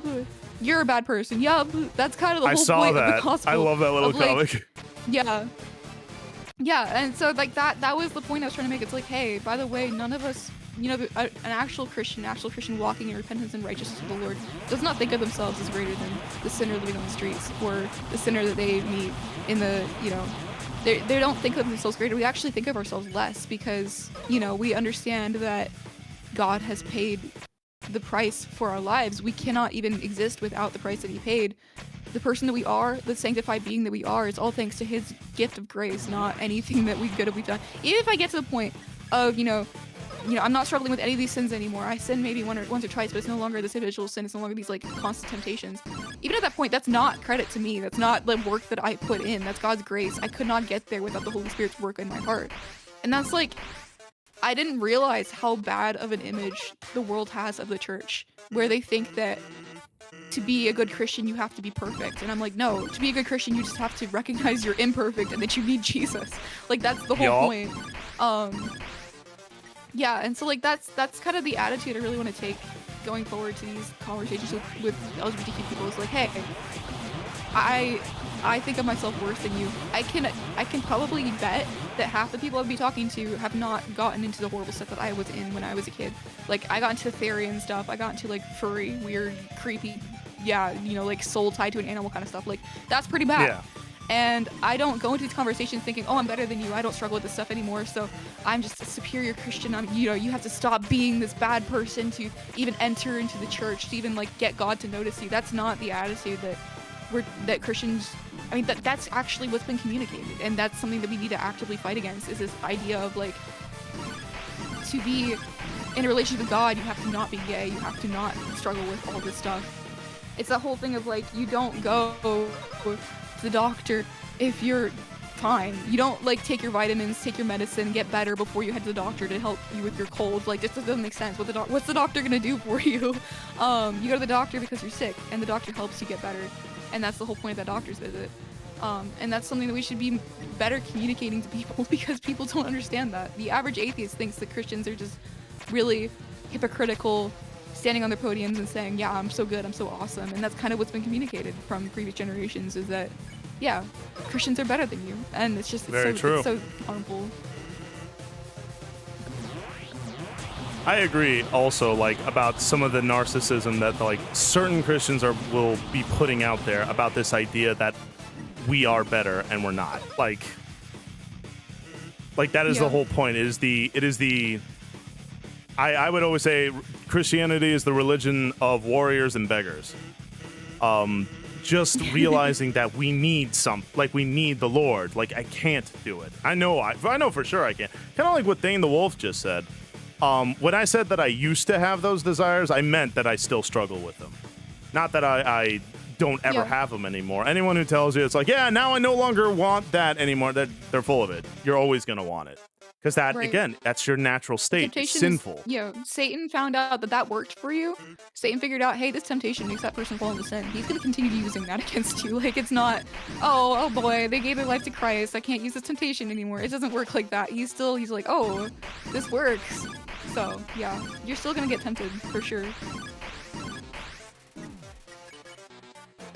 you're a bad person. Yeah, that's kind of the whole point of the gospel. I love that little comic. Yeah, and so like that was the point I was trying to make. It's like, hey, by the way, none of us, an actual Christian walking in repentance and righteousness of the Lord does not think of themselves as greater than the sinner living on the streets or the sinner that they meet in the, they don't think of themselves greater. We actually think of ourselves less because, we understand that God has paid the price for our lives. We cannot even exist without the price that He paid. the person that we are, the sanctified being that we are, is all thanks to his gift of grace, not anything that we could have done. Even if I get to the point of, I'm not struggling with any of these sins anymore. I sin maybe once or twice, but it's no longer this individual sin. It's no longer these like constant temptations. Even at that point, that's not credit to me. That's not the work that I put in. That's God's grace. I could not get there without the Holy Spirit's work in my heart. And that's like, I didn't realize how bad of an image the world has of the church, where they think that to be a good Christian, you have to be perfect. And I'm like, no, to be a good Christian, you just have to recognize you're imperfect and that you need Jesus. Like, that's the whole point. Yeah, and so like that's kind of the attitude I really want to take going forward to these conversations with LGBTQ people. Is like, hey, I think of myself worse than you. I can probably bet that half the people I'd be talking to have not gotten into the horrible stuff that I was in when I was a kid. Like, I got into Therian stuff. I got into like furry, weird, creepy, like soul tied to an animal kind of stuff. Like, that's pretty bad. Yeah. And I don't go into these conversations thinking, oh, I'm better than you. I don't struggle with this stuff anymore. So I'm just a superior Christian. You have to stop being this bad person to even enter into the church, to even like get God to notice you. That's not the attitude that Christians, that's actually what's been communicated. And that's something that we need to actively fight against, is this idea of like, to be in a relationship with God, you have to not be gay. You have to not struggle with all this stuff. It's that whole thing of like, you don't go to the doctor if you're fine. You don't like take your vitamins, take your medicine, get better before you head to the doctor to help you with your cold. Like, this doesn't make sense. What's the doctor gonna do for you? You go to the doctor because you're sick, and the doctor helps you get better. And that's the whole point of that doctor's visit. And that's something that we should be better communicating to people, because people don't understand that. The average atheist thinks that Christians are just really hypocritical, standing on their podiums and saying, yeah, I'm so good, I'm so awesome. And that's kind of what's been communicated from previous generations, is that, yeah, Christians are better than you. And it's just, Very true. It's so harmful. I agree also, like, about some of the narcissism that like certain Christians will be putting out there about this idea that we are better and we're not. Like that is the whole point. It is the I would always say Christianity is the religion of warriors and beggars. Just realizing that we need we need the Lord. Like, I can't do it. I know for sure I can't. Kind of like what Thane the Wolf just said. When I said that I used to have those desires, I meant that I still struggle with them. Not that I don't ever have them anymore. Anyone who tells you it's like, yeah, now I no longer want that anymore, that they're full of it. You're always going to want it. Because that, again, that's your natural state. It's sinful. Satan found out that worked for you. Satan figured out, hey, this temptation makes that person fall into sin. He's going to continue using that against you. Like, it's not, oh boy, they gave their life to Christ. I can't use this temptation anymore. It doesn't work like that. He's like, oh, this works. So, yeah, you're still going to get tempted, for sure.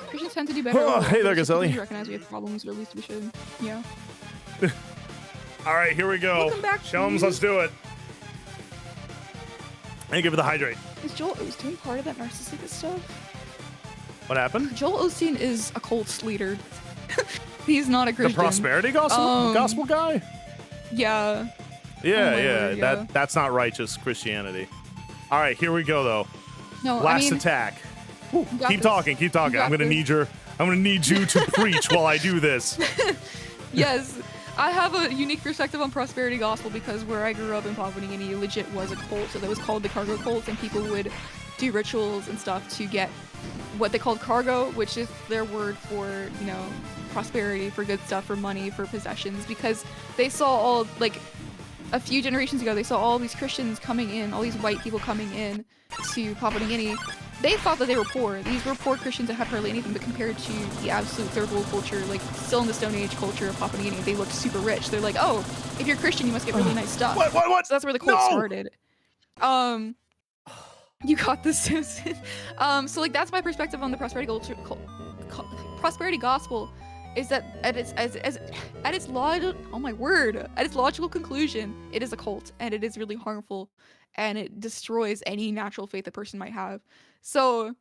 Christians tend to do better. Oh, hey there, Gazelle. We recognize we have problems, or at least we should. Yeah. All right, here we go. Welcome back, Chums, let's do it. Thank you for the hydrate. Is Joel Osteen part of that narcissistic stuff? What happened? Joel Osteen is a cult leader. He's not a Christian. The prosperity gospel guy? Yeah. Yeah. That's not righteous Christianity. All right, here we go though. No, Last attack. Keep talking. I'm gonna need you to preach while I do this. Yes. I have a unique perspective on prosperity gospel, because where I grew up in Papua New Guinea, legit was a cult. So that was called the cargo cult, and people would do rituals and stuff to get what they called cargo, which is their word for, prosperity, for good stuff, for money, for possessions, because they saw a few generations ago, they saw all these Christians coming in, all these white people coming in to Papua New Guinea. They thought that they were poor. These were poor Christians that had hardly anything, but compared to the absolute third world culture, like still in the Stone Age culture of Papua New Guinea, they looked super rich. They're like, oh, if you're Christian, you must get really nice stuff. What? So that's where the cult started. You got this, Susan. So like that's my perspective on the prosperity gospel, is that at its logical conclusion, it is a cult, and it is really harmful, and it destroys any natural faith a person might have. So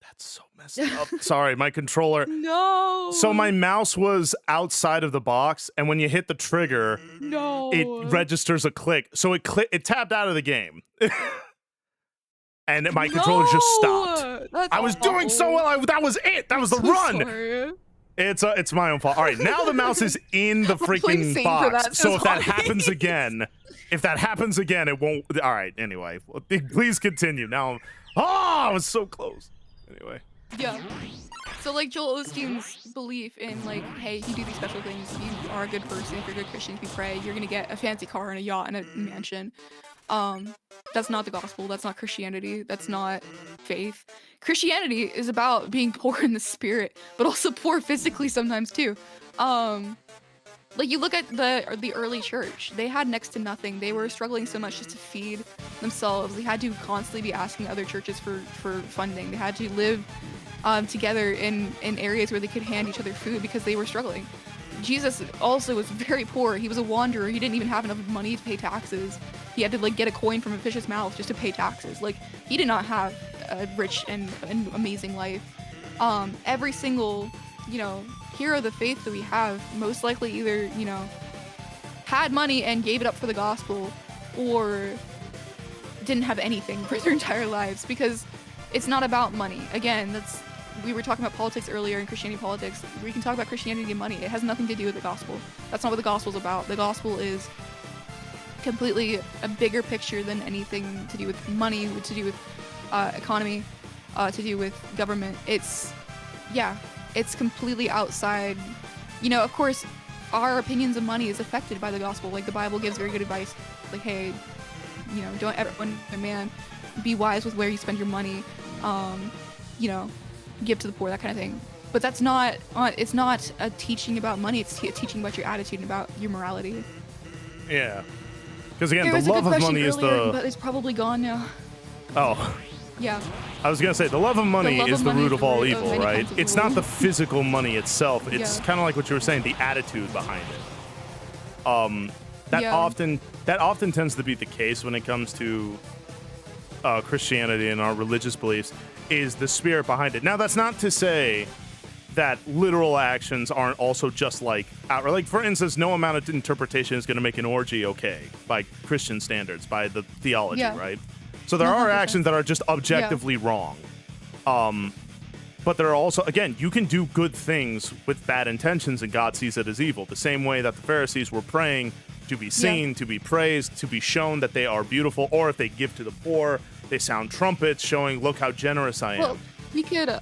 that's so messed up. Sorry, my controller. No. So my mouse was outside of the box, and when you hit the trigger, it registers a click. So it tapped out of the game. and my controller just stopped. I was doing so well. That was it. That was the run. Sorry. It's my own fault. All right, now the mouse is in the freaking box. So if that happens again, it won't. All right. Anyway, please continue. Now, I was so close. Anyway. Yeah. So like Joel Osteen's belief in like, hey, you do these special things, you are a good person, if you're a good Christian, if you pray, you're gonna get a fancy car and a yacht and a mansion. That's not the gospel. That's not Christianity. That's not faith. Christianity is about being poor in the spirit, but also poor physically sometimes too. Like you look at the early church, they had next to nothing. They were struggling so much just to feed themselves. They had to constantly be asking other churches for funding. They had to live together in areas where they could hand each other food because they were struggling. Jesus also was very poor. He was a wanderer. He didn't even have enough money to pay taxes. He had to like get a coin from a fish's mouth just to pay taxes. Like he did not have a rich and amazing life. Every single, hero of the faith that we have most likely either, had money and gave it up for the gospel, or didn't have anything for their entire lives, because it's not about money. Again, we were talking about politics earlier, in Christianity politics. We can talk about Christianity and money. It has nothing to do with the gospel. That's not what the gospel's about. The gospel is completely a bigger picture than anything to do with money, to do with economy, to do with government. It's completely outside. Of course, our opinions of money is affected by the gospel. Like the Bible gives very good advice. Like, hey, don't ever, when a man, be wise with where you spend your money. Give to the poor, that kind of thing. But that's not, it's not a teaching about money, it's a teaching about your attitude and about your morality. Yeah. Because again, the love of money is the... But it's probably gone now. Oh. Yeah. I was going to say, the love of money is the root of all evil, right? It's not the physical money itself. It's kind of like what you were saying, the attitude behind it. That often tends to be the case when it comes to Christianity and our religious beliefs, is the spirit behind it. Now, that's not to say that literal actions aren't also just like for instance, no amount of interpretation is going to make an orgy okay by Christian standards, by the theology, right? So there 100%. Are actions that are just objectively wrong. But there are also, again, you can do good things with bad intentions and God sees it as evil. The same way that the Pharisees were praying to be seen, to be praised, to be shown that they are beautiful, or if they give to the poor, they sound trumpets showing, look how generous I am. Well, we could,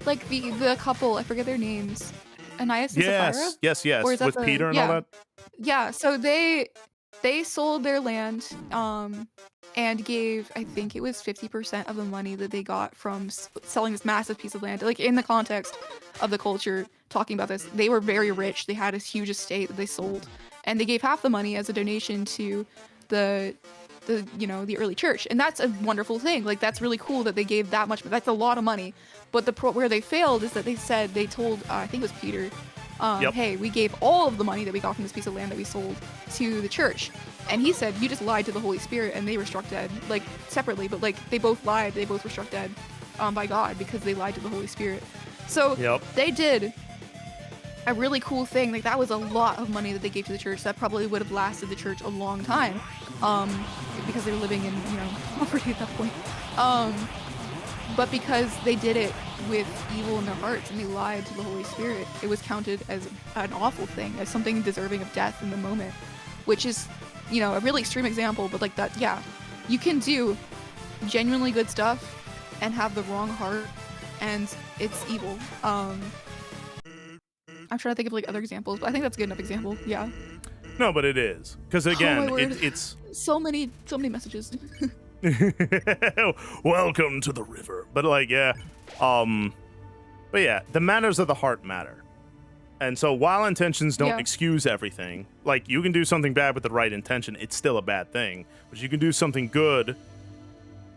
like the couple, I forget their names, Ananias and Sapphira? Yes, with Peter and all that? Yeah, so they sold their land, and gave, I think it was 50% of the money that they got from selling this massive piece of land. Like, in the context of the culture talking about this, they were very rich. They had a huge estate that they sold, and they gave half the money as a donation to the early church. And that's a wonderful thing. Like, that's really cool that they gave that much. That's a lot of money. But where they failed is that they told, I think it was Peter, hey, we gave all of the money that we got from this piece of land that we sold to the church. And he said, you just lied to the Holy Spirit, and they were struck dead, like, separately, but, like, they both lied. They both were struck dead by God because they lied to the Holy Spirit. So they did a really cool thing. Like, that was a lot of money that they gave to the church. That probably would have lasted the church a long time, because they were living in, poverty at that point. But because they did it with evil in their hearts and they lied to the Holy Spirit, it was counted as an awful thing, as something deserving of death in the moment, which is, a really extreme example, but like that, you can do genuinely good stuff and have the wrong heart, and it's evil. I'm trying to think of like other examples, but I think that's a good enough example. Yeah. No, but it is, because again, it's so many messages. Welcome to the river. But the matters of the heart matter. And so while intentions don't excuse everything, like, you can do something bad with the right intention, it's still a bad thing. But you can do something good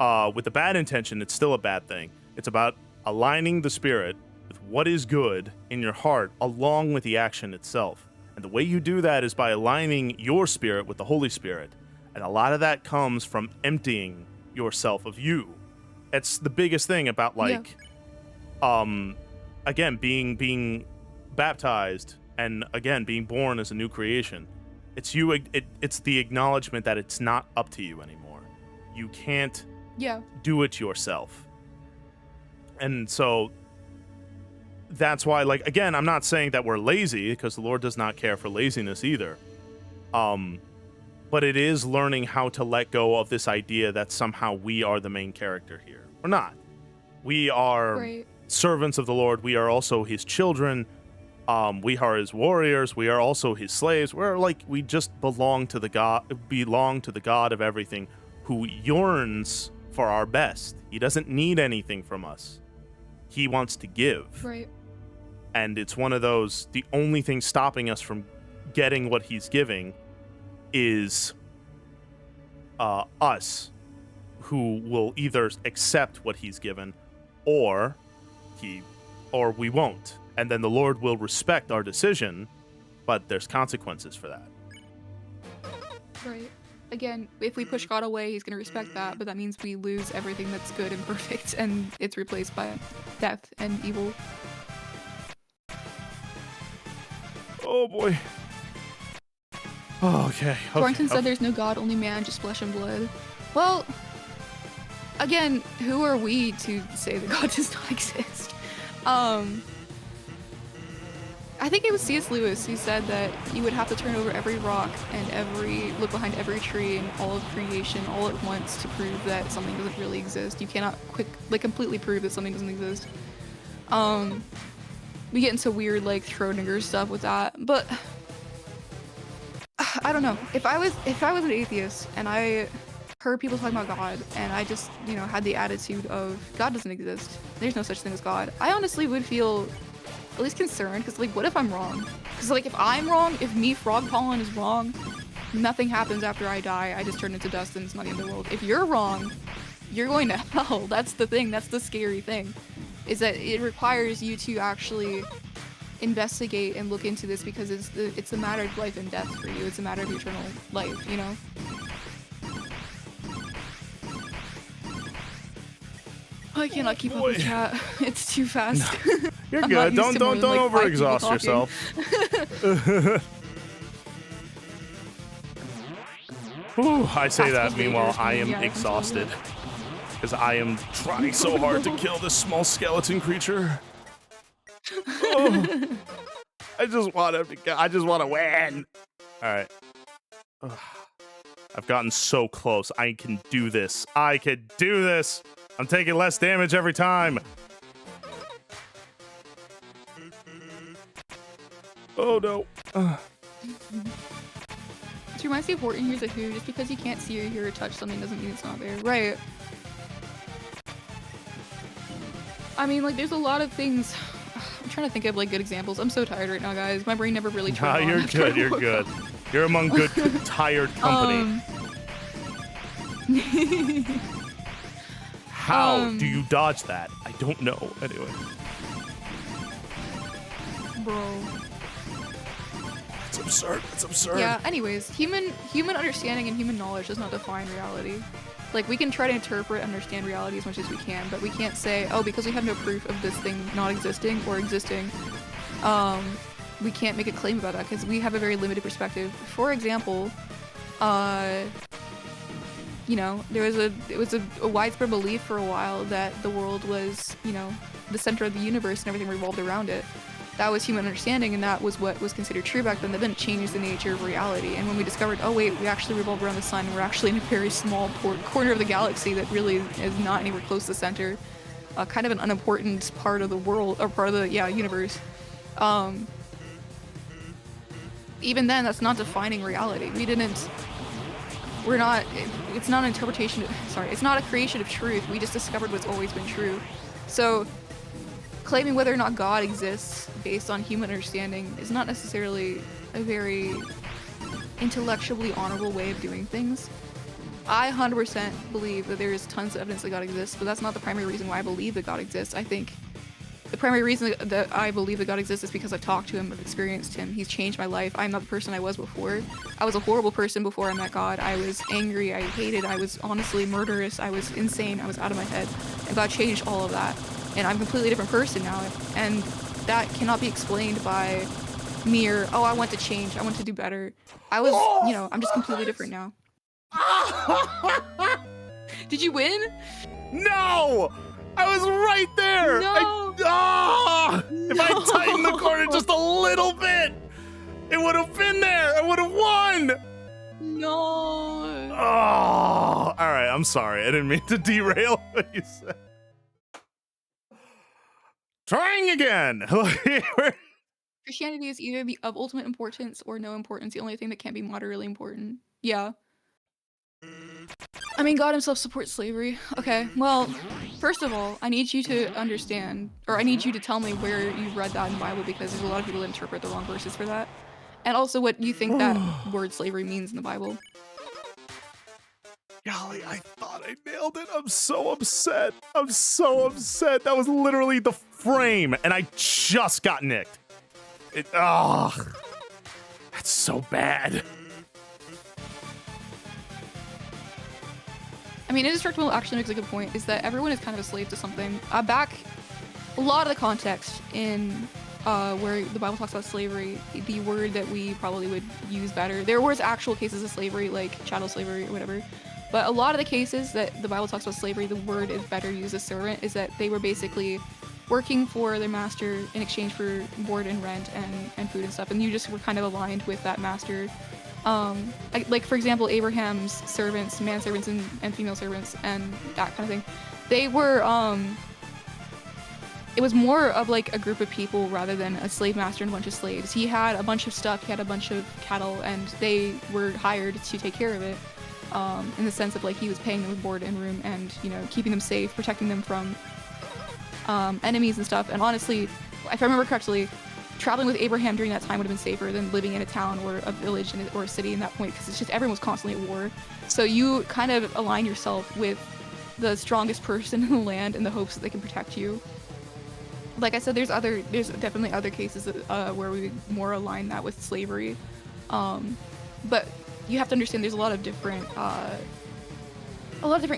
with a bad intention, it's still a bad thing. It's about aligning the spirit with what is good in your heart along with the action itself. And the way you do that is by aligning your spirit with the Holy Spirit. And a lot of that comes from emptying yourself of you. It's the biggest thing about, again, being baptized and, again, being born as a new creation. It's the acknowledgement that it's not up to you anymore. You can't Yeah. do it yourself. And so that's why, like, again, I'm not saying that we're lazy, because the Lord does not care for laziness either. But it is learning how to let go of this idea that somehow we are the main character here. We're not. We are servants of the Lord. We are also his children. We are his warriors. We are also his slaves. We just belong to the God of everything, who yearns for our best. He doesn't need anything from us. He wants to give. Right. And it's one of those, the only thing stopping us from getting what he's giving is us, who will either accept what he's given or we won't. And then the Lord will respect our decision, but there's consequences for that. Right. Again, if we push God away, he's going to respect that, but that means we lose everything that's good and perfect, and it's replaced by death and evil. Oh boy. Oh, okay. Thornton said there's no God, only man, just flesh and blood. Well, again, who are we to say that God does not exist? I think it was C.S. Lewis who said that you would have to turn over every rock and look behind every tree and all of creation all at once to prove that something doesn't really exist. You cannot completely prove that something doesn't exist. We get into weird like Schrodinger stuff with that, but I don't know. If I was an atheist and I heard people talking about God and I just, had the attitude of God doesn't exist, there's no such thing as God, I honestly would feel at least concerned, because what if I'm wrong? Because if I'm wrong, if me, Frog Pollen, is wrong, nothing happens after I die. I just turn into dust and it's not the end of the world. If you're wrong, you're going to hell. That's the thing. That's the scary thing, is that it requires you to actually investigate and look into this, because it's a matter of life and death for you. It's a matter of eternal life, I cannot keep up with chat. It's too fast. No. You're good. Don't overexhaust yourself. Whew, I say that. Meanwhile, I am exhausted because I am trying so hard to kill this small skeleton creature. Oh, I just want to win. All right. I've gotten so close. I can do this. I can do this. I'm taking less damage every time. Oh no. This reminds me of Horton Hears a Who. Just because you can't see or hear or touch something doesn't mean it's not there. Right. I mean, there's a lot of things. I'm trying to think of good examples. I'm so tired right now, guys. My brain never really turned on. You're good. You're good. You're among good, tired company. How do you dodge that? I don't know. Anyway. Bro. It's absurd. It's absurd. Yeah, anyways, human understanding and human knowledge does not define reality. We can try to interpret and understand reality as much as we can, but we can't say, oh, because we have no proof of this thing not existing or existing, we can't make a claim about that, because we have a very limited perspective. For example, it was a widespread belief for a while that the world was, the center of the universe and everything revolved around it. That was human understanding, and that was what was considered true back then. That didn't change the nature of reality. And when we discovered, oh wait, we actually revolve around the sun, we're actually in a very small corner of the galaxy that really is not anywhere close to the center, kind of an unimportant part of the world, or part of the universe. Even then, that's not defining reality. It's not an interpretation, it's not a creation of truth. We just discovered what's always been true. So, claiming whether or not God exists based on human understanding is not necessarily a very intellectually honorable way of doing things. I 100% believe that there is tons of evidence that God exists, but that's not the primary reason why I believe that God exists. I think the primary reason that I believe that God exists is because I've talked to him, I've experienced him. He's changed my life. I'm not the person I was before. I was a horrible person before I met God. I was angry, I hated, I was honestly murderous, I was insane, I was out of my head. And God changed all of that. And I'm a completely different person now. And that cannot be explained by mere, oh, I want to change, I want to do better. I'm just completely different now. Did you win? No! I was right there! No! If I tightened the corner just a little bit, it would have been there! I would have won! No. Oh, all right, I'm sorry. I didn't mean to derail what you said. Trying again! Christianity is either of ultimate importance or no importance, the only thing that can't be moderately important. Yeah. I mean, God himself supports slavery. Okay, well, first of all, I need you to understand, or I need you to tell me where you've read that in the Bible, because there's a lot of people that interpret the wrong verses for that. And also what you think that word slavery means in the Bible. Golly, I thought I nailed it. I'm so upset. I'm so upset. That was literally the frame, and I just got nicked. That's so bad. I mean, Indestructible actually makes a good point, is that everyone is kind of a slave to something. A lot of the context in where the Bible talks about slavery, the word that we probably would use better, there was actual cases of slavery, like chattel slavery or whatever, but a lot of the cases that the Bible talks about slavery, the word is better used as servant, is that they were basically working for their master in exchange for board and rent and food and stuff, and you just were kind of aligned with that master. Like for example, Abraham's servants, manservants and female servants and that kind of thing, they were, it was more of like a group of people rather than a slave master and a bunch of slaves. He had a bunch of stuff, he had a bunch of cattle, and they were hired to take care of it, in the sense of like he was paying them with board and room and, you know, keeping them safe, protecting them from enemies and stuff. And honestly, if I remember correctly, traveling with Abraham during that time would have been safer than living in a town or a village or a city in that point, because it's just everyone was constantly at war. So you kind of align yourself with the strongest person in the land in the hopes that they can protect you. Like I said, there's definitely other cases where we more align that with slavery, but you have to understand there's a lot of different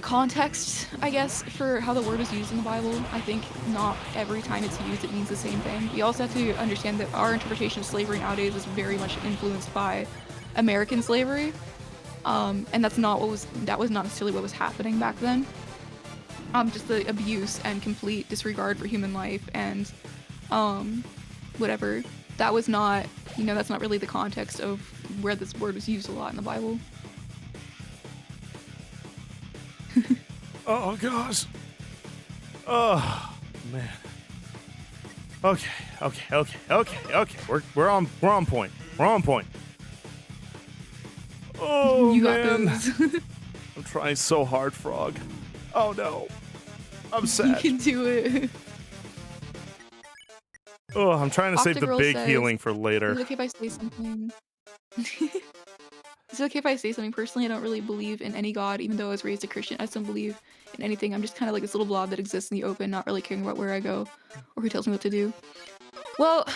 contexts, I guess, for how the word is used in the Bible. I think not every time it's used it means the same thing. You also have to understand that our interpretation of slavery nowadays is very much influenced by American slavery, and that was not necessarily what was happening back then. Just the abuse and complete disregard for human life and whatever. That was not, that's not really the context of where this word was used a lot in the Bible. Oh gosh. Oh man. Okay. We're on point. We're on point. Oh you man. got this. I'm trying so hard, Frog. Oh no. I'm sad. You can do it. Oh, I'm trying to save the Octagirl big says, healing for later. Is it okay if I say something? Is it okay if I say something? Personally, I don't really believe in any god, even though I was raised a Christian. I just don't believe in anything. I'm just kind of like this little blob that exists in the open, not really caring about where I go or who tells me what to do. Well,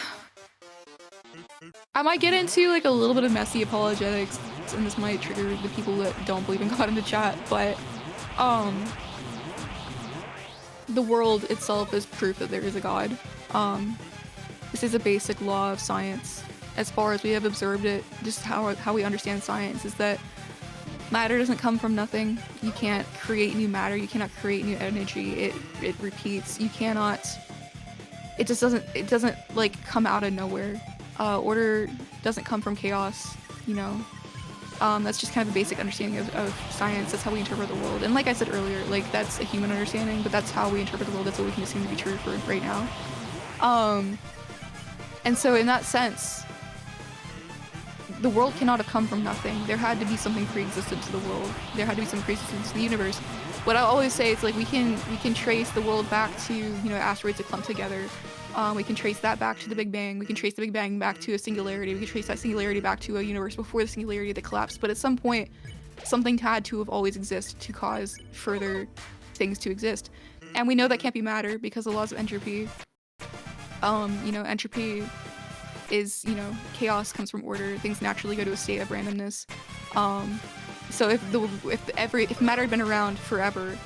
I might get into like a little bit of messy apologetics, and this might trigger the people that don't believe in God in the chat, but the world itself is proof that there is a God. This is a basic law of science. As far as we have observed it, just how we understand science is that matter doesn't come from nothing. You can't create new matter. You cannot create new energy. It repeats. You cannot. It just doesn't. It doesn't like come out of nowhere. Order doesn't come from chaos. That's just kind of a basic understanding of science. That's how we interpret the world. And like I said earlier, like that's a human understanding, but that's how we interpret the world. That's what we can assume to be true for right now. And so in that sense, the world cannot have come from nothing. There had to be something pre-existent to the world. There had to be some pre-existent to the universe. What I always say is like we can trace the world back to asteroids that clump together. We can trace that back to the Big Bang. We can trace the Big Bang back to a singularity. We can trace that singularity back to a universe before the singularity that collapsed. But at some point, something had to have always existed to cause further things to exist. And we know that can't be matter because the laws of entropy. Entropy is, chaos comes from order. Things naturally go to a state of randomness. So if matter had been around forever,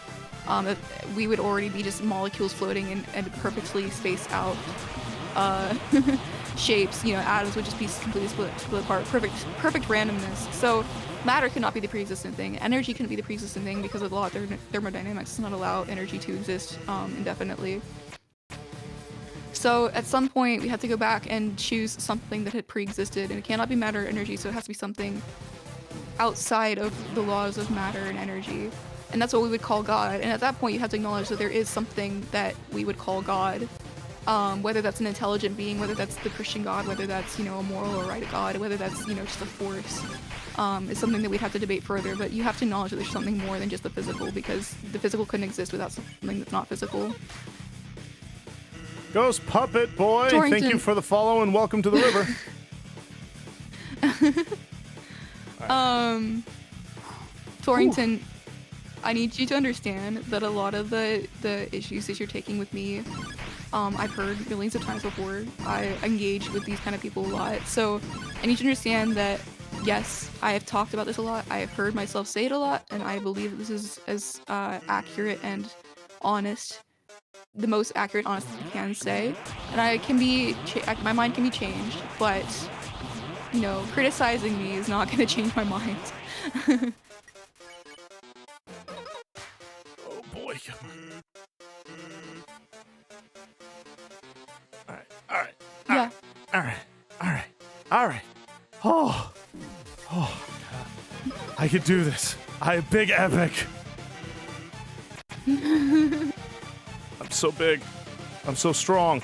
we would already be just molecules floating and perfectly spaced out. shapes, atoms would just be completely split apart. Perfect randomness. So matter cannot be the pre-existent thing. Energy couldn't be the pre-existent thing because of the law of thermodynamics does not allow energy to exist indefinitely. So at some point we have to go back and choose something that had pre-existed, and it cannot be matter or energy, so it has to be something outside of the laws of matter and energy. And that's what we would call God. And at that point you have to acknowledge that there is something that we would call God. Whether that's an intelligent being, whether that's the Christian God, whether that's, a moral or right God, whether that's, just a force, is something that we'd have to debate further. But you have to acknowledge that there's something more than just the physical, because the physical couldn't exist without something that's not physical. Ghost Puppet Boy, Torrington. Thank you for the follow and welcome to the river. Torrington, I need you to understand that a lot of the issues that you're taking with me, I've heard millions of times before. I engage with these kind of people a lot. So I need you to understand that, yes, I have talked about this a lot. I have heard myself say it a lot, and I believe that this is as accurate and honest, the most accurate, honest that you can say. And I can be, my mind can be changed, but, criticizing me is not going to change my mind. Oh boy, come on. Yeah. All right. Oh, God. I could do this. I am big epic. I'm so big. I'm so strong.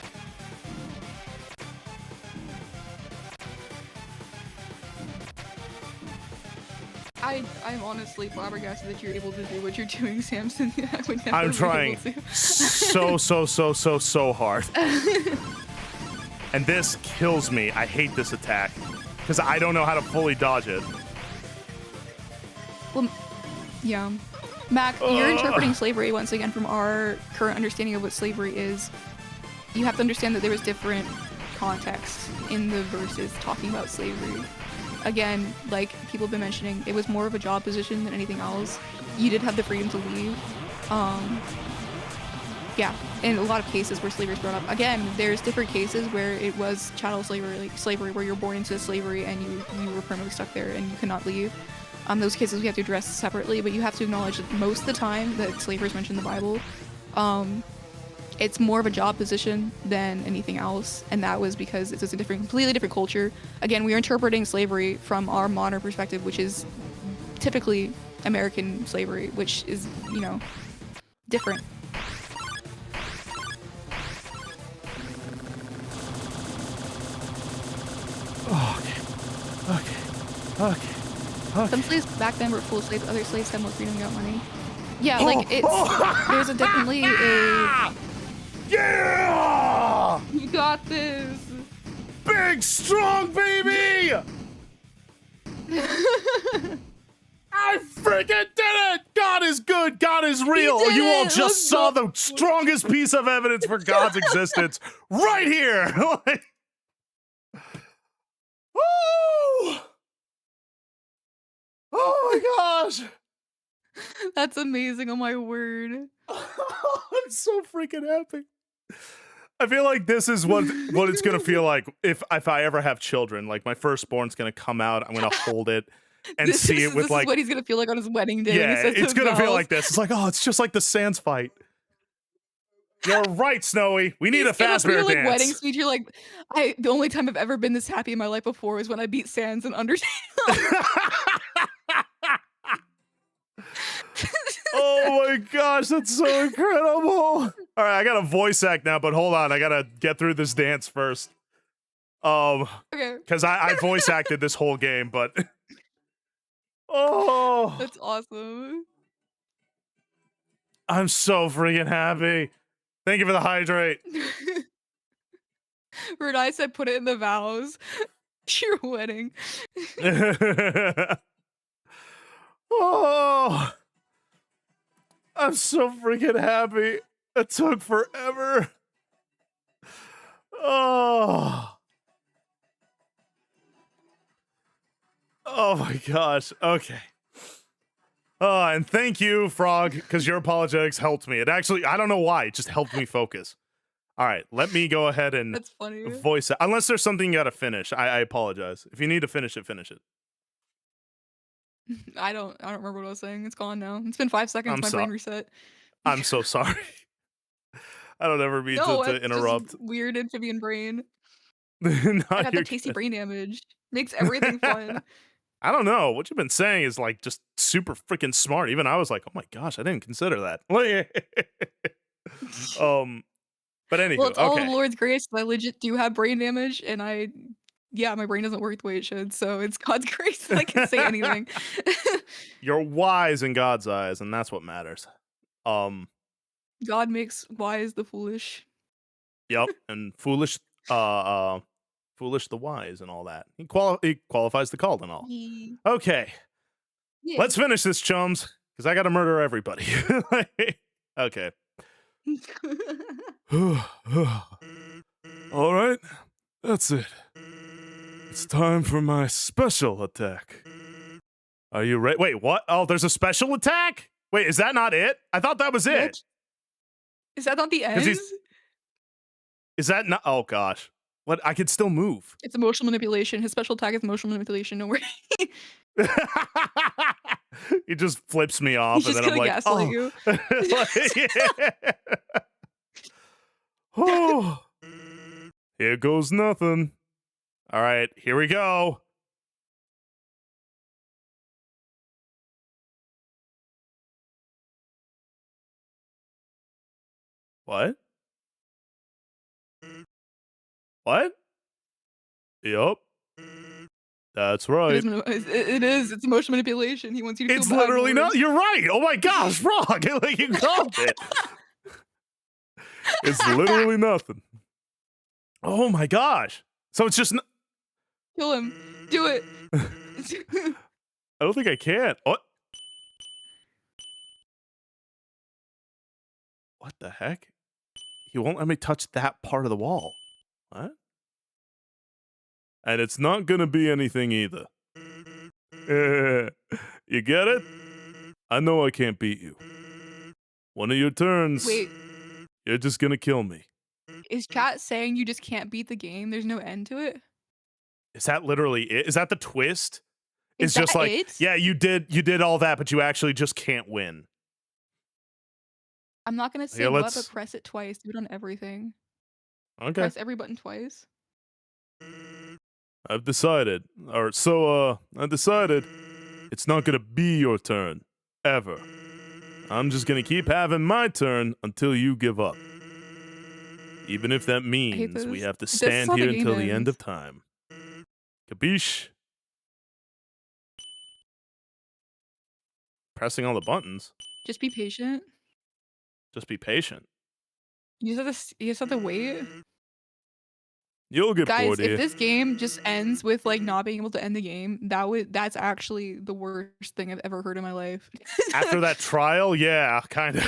I'm honestly flabbergasted that you're able to do what you're doing, Samson. I would never I'm be trying able to. so hard. And this kills me. I hate this attack because I don't know how to fully dodge it. Well, yeah. Mac, you're interpreting slavery once again from our current understanding of what slavery is. You have to understand that there was different context in the verses talking about slavery. Again, like people have been mentioning, it was more of a job position than anything else. You did have the freedom to leave. Yeah, in a lot of cases where slavery is brought up. Again, there's different cases where it was chattel slavery, like slavery where you're born into slavery and you were permanently stuck there and you could not leave. Those cases we have to address separately, but you have to acknowledge that most of the time that slavery is mentioned in the Bible, it's more of a job position than anything else, and that was because it's just a completely different culture. Again, we are interpreting slavery from our modern perspective, which is typically American slavery, which is, different. Okay. Some slaves back then were full of slaves, other slaves had more freedom and got money. Yeah, like, there's definitely a... Yeah! You got this! Big, strong baby! I freaking did it! God is good, God is real. You all just saw the strongest piece of evidence for God's existence right here! Woo! Oh my gosh! That's amazing, oh my word. I'm so freaking happy. I feel like this is what it's gonna feel like if I ever have children. Like my firstborn's gonna come out, I'm gonna hold it and see it with this like is what he's gonna feel like on his wedding day. yeah, when he says it's gonna feel like this. It's like, oh, it's just like the Sands fight. You're right, Snowy. We need a Fazbear like dance. Wedding speech. You're like, the only time I've ever been this happy in my life before was when I beat Sans and Undertale. Oh my gosh, that's so incredible. All right, I got a voice act now, but hold on, I gotta get through this dance first. Okay. Because I voice acted this whole game, but oh, That's awesome. I'm so freaking happy. Thank you for the hydrate. Renai said put it in the vows. Your wedding. Oh, I'm so freaking happy. It took forever. Oh. Oh my gosh. Okay. And thank you, Frog, because your apologetics helped me. It actually, I don't know why, it just helped me focus. All right, let me go ahead and That's funny. voice it. Unless there's something you gotta finish. I apologize. If you need to finish it, finish it. I don't remember what I was saying. It's gone now. It's been 5 seconds. My brain reset. I'm so sorry. I don't ever mean to interrupt. Just weird amphibian brain. No, I got you're the tasty good. brain damage. Makes everything fun. I don't know. What you've been saying is like just super freaking smart. Even I was like, oh my gosh, I didn't consider that. But anywho, Well, it's all okay. the Lord's grace. I legit do have brain damage, and yeah, my brain doesn't work the way it should. So it's God's grace that I can say anything. You're wise in God's eyes, and that's what matters. God makes wise the foolish. Yep, and foolish the wise and all that. He qualifies the called and all. Okay, Yeah. let's finish this, chums, because I got to murder everybody. Okay. All right, that's it. It's time for my special attack. Are you ready? Wait, what? Oh, there's a special attack? Wait, is that not it? I thought that was it. What? Is that not the end? Is that not? Oh gosh, what? I could still move. It's emotional manipulation. His special attack is emotional manipulation. Don't worry. He just flips me off, He's and just then I'm like, gaslight you. Oh, here goes nothing. All right, here we go. What? What? Yep. That's right. It is. It's emotional manipulation. He wants you to feel It's bad literally for not. You're right. Oh my gosh, Frog. Like you called it. It's literally nothing. Oh my gosh. So it's just. Kill him. Do it. I don't think I can. What? What the heck? He won't let me touch that part of the wall. What? And it's not gonna be anything either. You get it? I know I can't beat you. One of your turns. Wait. You're just gonna kill me. Is chat saying you just can't beat the game? There's no end to it? Is that literally it? Is that the twist? Is It's just that like, it? yeah, you did all that, but you actually just can't win. I'm not gonna say what, but press it twice. Do it on everything. Okay. Press every button twice. I've decided. I decided it's not gonna be your turn. Ever. I'm just gonna keep having my turn until you give up. Even if that means we have to stand here until the end of time. Capiche? Pressing all the buttons. Just be patient. Just be patient. You just have to wait. You'll get bored here. If this game just ends with like not being able to end the game, that's actually the worst thing I've ever heard in my life. After that trial, yeah, kind of.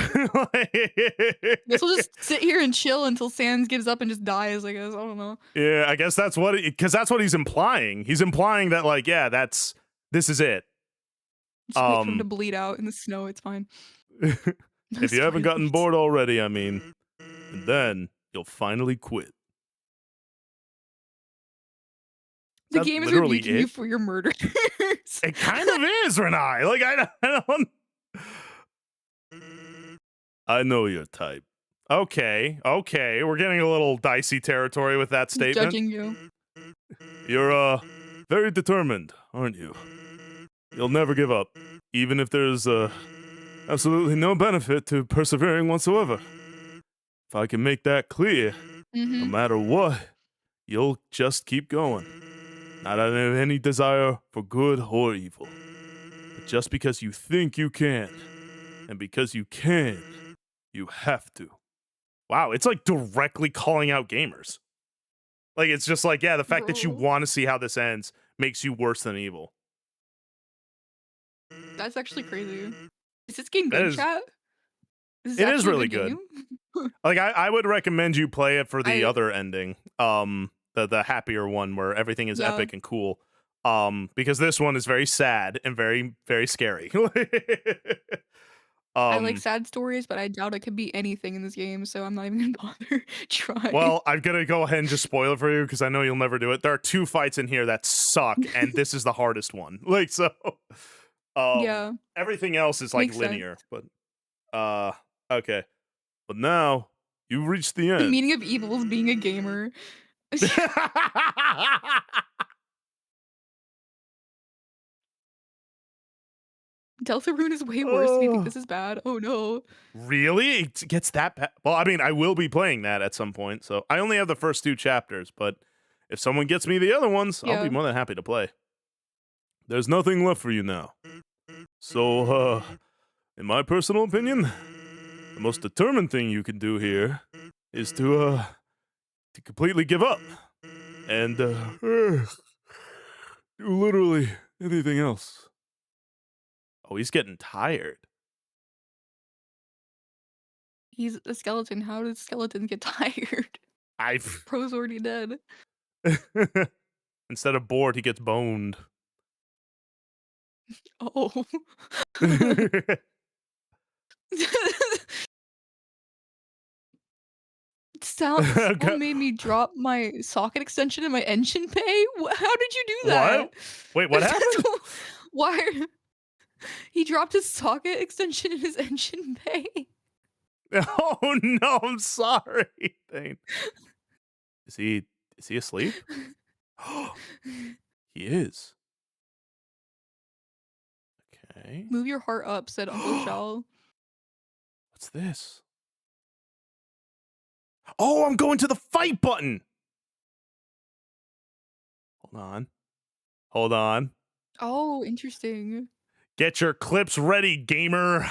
Guess we'll just sit here and chill until Sans gives up and just dies, I guess. I don't know. Yeah, I guess that's what because that's what he's implying. He's implying that like, yeah, this is it. Just wait for him to bleed out in the snow, it's fine. If you haven't gotten bored already, I mean, and then you'll finally quit. The game is rebuking you for your murders. It kind of is, Renai. Like I know your type. Okay, we're getting a little dicey territory with that statement. Judging you. You're very determined, aren't you? You'll never give up, even if there's absolutely no benefit to persevering whatsoever. If I can make that clear, no matter what, you'll just keep going. Not out of any desire for good or evil, but just because you think you can, and because you can, you have to. Wow, it's like directly calling out gamers. Like, it's just like, yeah, the fact that you want to see how this ends makes you worse than evil. That's actually crazy. Is this game good, chat? It is really good. Like, I would recommend you play it for the other ending. The happier one where everything is epic and cool. Because this one is very sad and very, very scary. I like sad stories, but I doubt it could be anything in this game, so I'm not even gonna bother trying. Well, I'm gonna go ahead and just spoil it for you because I know you'll never do it. There are 2 fights in here that suck, and this is the hardest one. Like, so, Yeah, everything else is like makes linear, sense. but okay. But now you've reached the The end. meaning of evil is being a gamer. Deltarune is way worse. Do you think this is bad? Oh no. Really? It gets that bad? Well, I mean, I will be playing that at some point, so I only have the first 2 chapters, but if someone gets me the other ones, I'll be more than happy to play. There's nothing left for you now. So, in my personal opinion, the most determined thing you can do here is to completely give up and do literally anything else. Oh, he's getting tired. He's a skeleton. How does skeletons get tired? Pro's already dead. Instead of bored, he gets boned. Oh. Someone made me drop my socket extension in my engine bay? How did you do that? What? Wait, what happened? Why? He dropped his socket extension in his engine bay. Oh no, I'm sorry. Is he asleep? He is. Okay. Move your heart up, said Uncle Shao. What's this? Oh, I'm going to the fight button. Hold on. Hold on. Oh, interesting. Get your clips ready, gamer.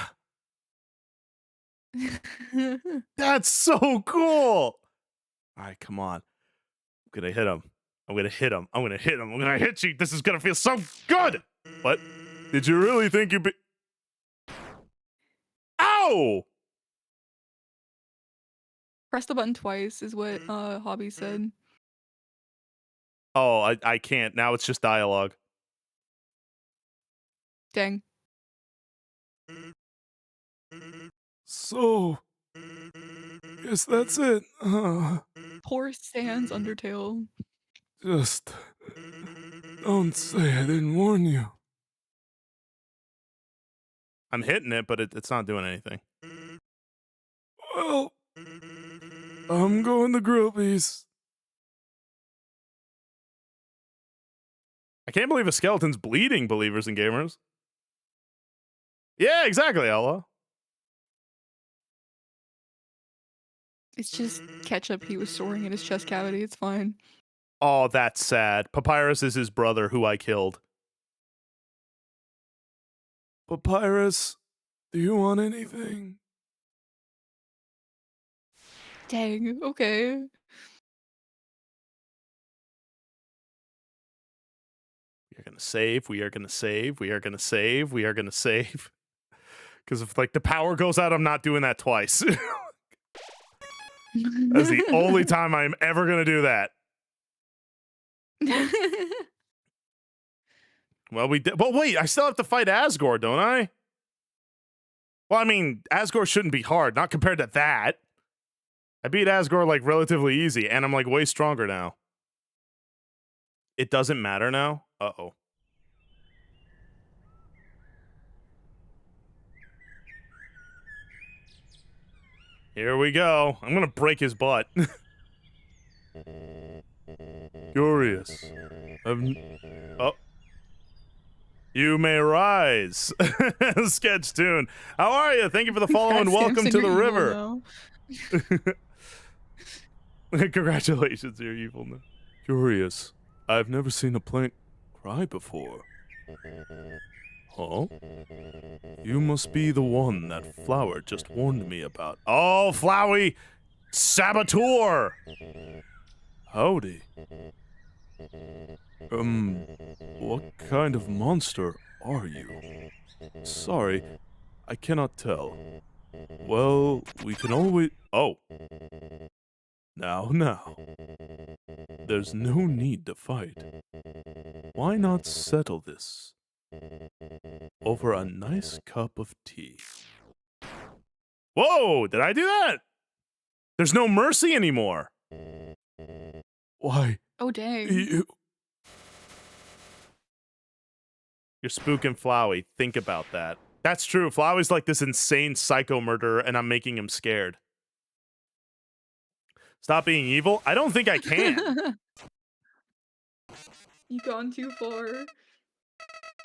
That's so cool. All right, come on. I'm gonna hit him. I'm gonna hit him. I'm gonna hit him. I'm gonna hit you. This is gonna feel so good. What? Did you really think you'd be... Ow! Press the button twice is what Hobby said. Oh, I can't. Now it's just dialogue. Dang. So, guess that's it. Poor Sans Undertale. Just don't say I didn't warn you. I'm hitting it, but it's not doing anything. Well, I'm going to Grillby's. I can't believe a skeleton's bleeding, believers and gamers. Yeah, exactly, Ella. It's just ketchup he was storing in his chest cavity. It's fine. Oh, that's sad. Papyrus is his brother who I killed. Papyrus, do you want anything? Dang, okay. We are gonna save, we are gonna save, we are gonna save, we are gonna save. Because if, like, the power goes out, I'm not doing that twice. That's the only time I'm ever gonna do that. Well, we did. Well, wait, I still have to fight Asgore, don't I? Well, I mean, Asgore shouldn't be hard, not compared to that. I beat Asgore, like, relatively easy, and I'm, like, way stronger now. It doesn't matter now? Uh-oh. Here we go. I'm gonna break his butt. Curious. Oh. You may rise. Sketch tune. How are you? Thank you for the follow and welcome to the river. Congratulations, you're evil now. Curious. I've never seen a plant cry before. Huh? You must be the one that Flower just warned me about. Oh, Flowey! Saboteur! Howdy. What kind of monster are you? Sorry, I cannot tell. Well, we can always... Oh. Now. There's no need to fight. Why not settle this over a nice cup of tea? Whoa, did I do that? There's no mercy anymore. Why? Oh, dang. You're spooking Flowey. Think about that. That's true. Flowey's like this insane psycho murderer, and I'm making him scared. Stop being evil? I don't think I can. You've gone too far.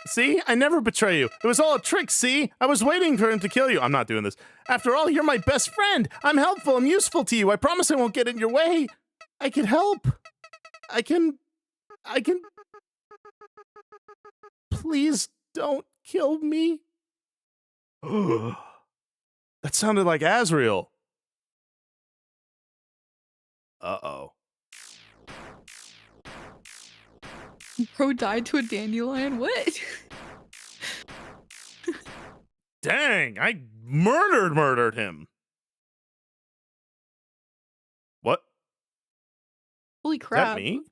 See? I never betray you. It was all a trick, see? I was waiting for him to kill you. I'm not doing this. After all, you're my best friend. I'm helpful. I'm useful to you. I promise I won't get in your way. I can help. I can... Please don't kill me. That sounded like Azrael. Uh-oh. Bro died to a dandelion? What? Dang, I murdered him. What? Holy crap. Is that me?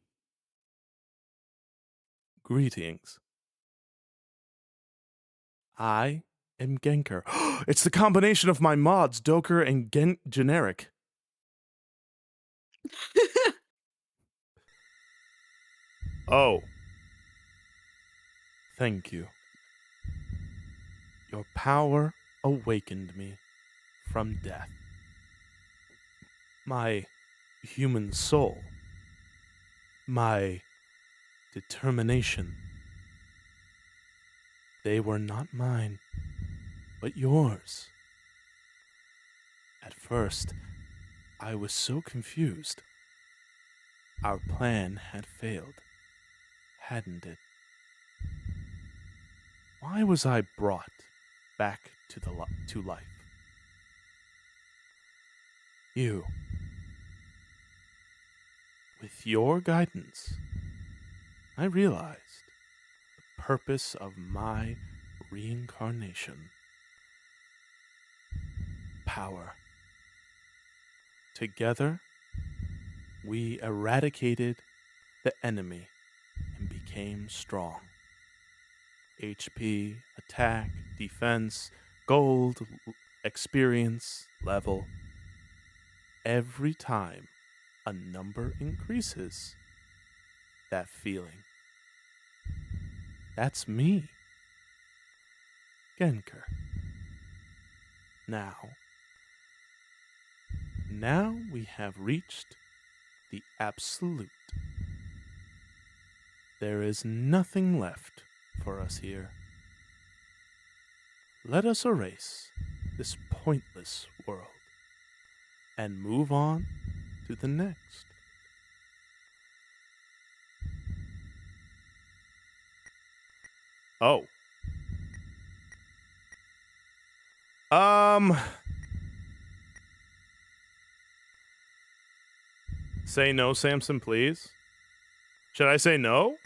Greetings. I am Genker. It's the combination of my mods, Doker and Generic. Oh. Thank you. Your power awakened me from death. My human soul. My determination. They were not mine, but yours. At first, I was so confused. Our plan had failed, hadn't it? Why was I brought back to life? You. With your guidance, I realized the purpose of my reincarnation. Power. Together, we eradicated the enemy and became strong. HP, attack, defense, gold, experience, level. Every time a number increases, that feeling. That's me. Genker. Now we have reached the absolute. There is nothing left for us here. Let us erase this pointless world and move on to the next. Oh. Say no, Samson, please. Should I say no?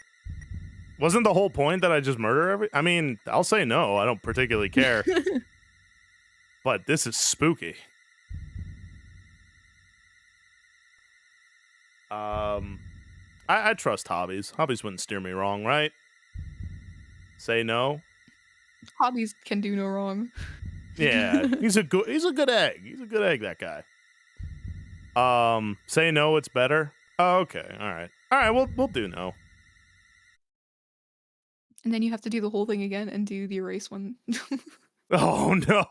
Wasn't the whole point that I just murder I mean, I'll say no. I don't particularly care. But this is spooky. I trust Hobbies. Hobbies wouldn't steer me wrong, right? Say no. Hobbies can do no wrong. Yeah, he's a good egg. He's a good egg, that guy. Say no, it's better. Oh, okay, all right. We'll do no. And then you have to do the whole thing again and do the erase one. Oh no.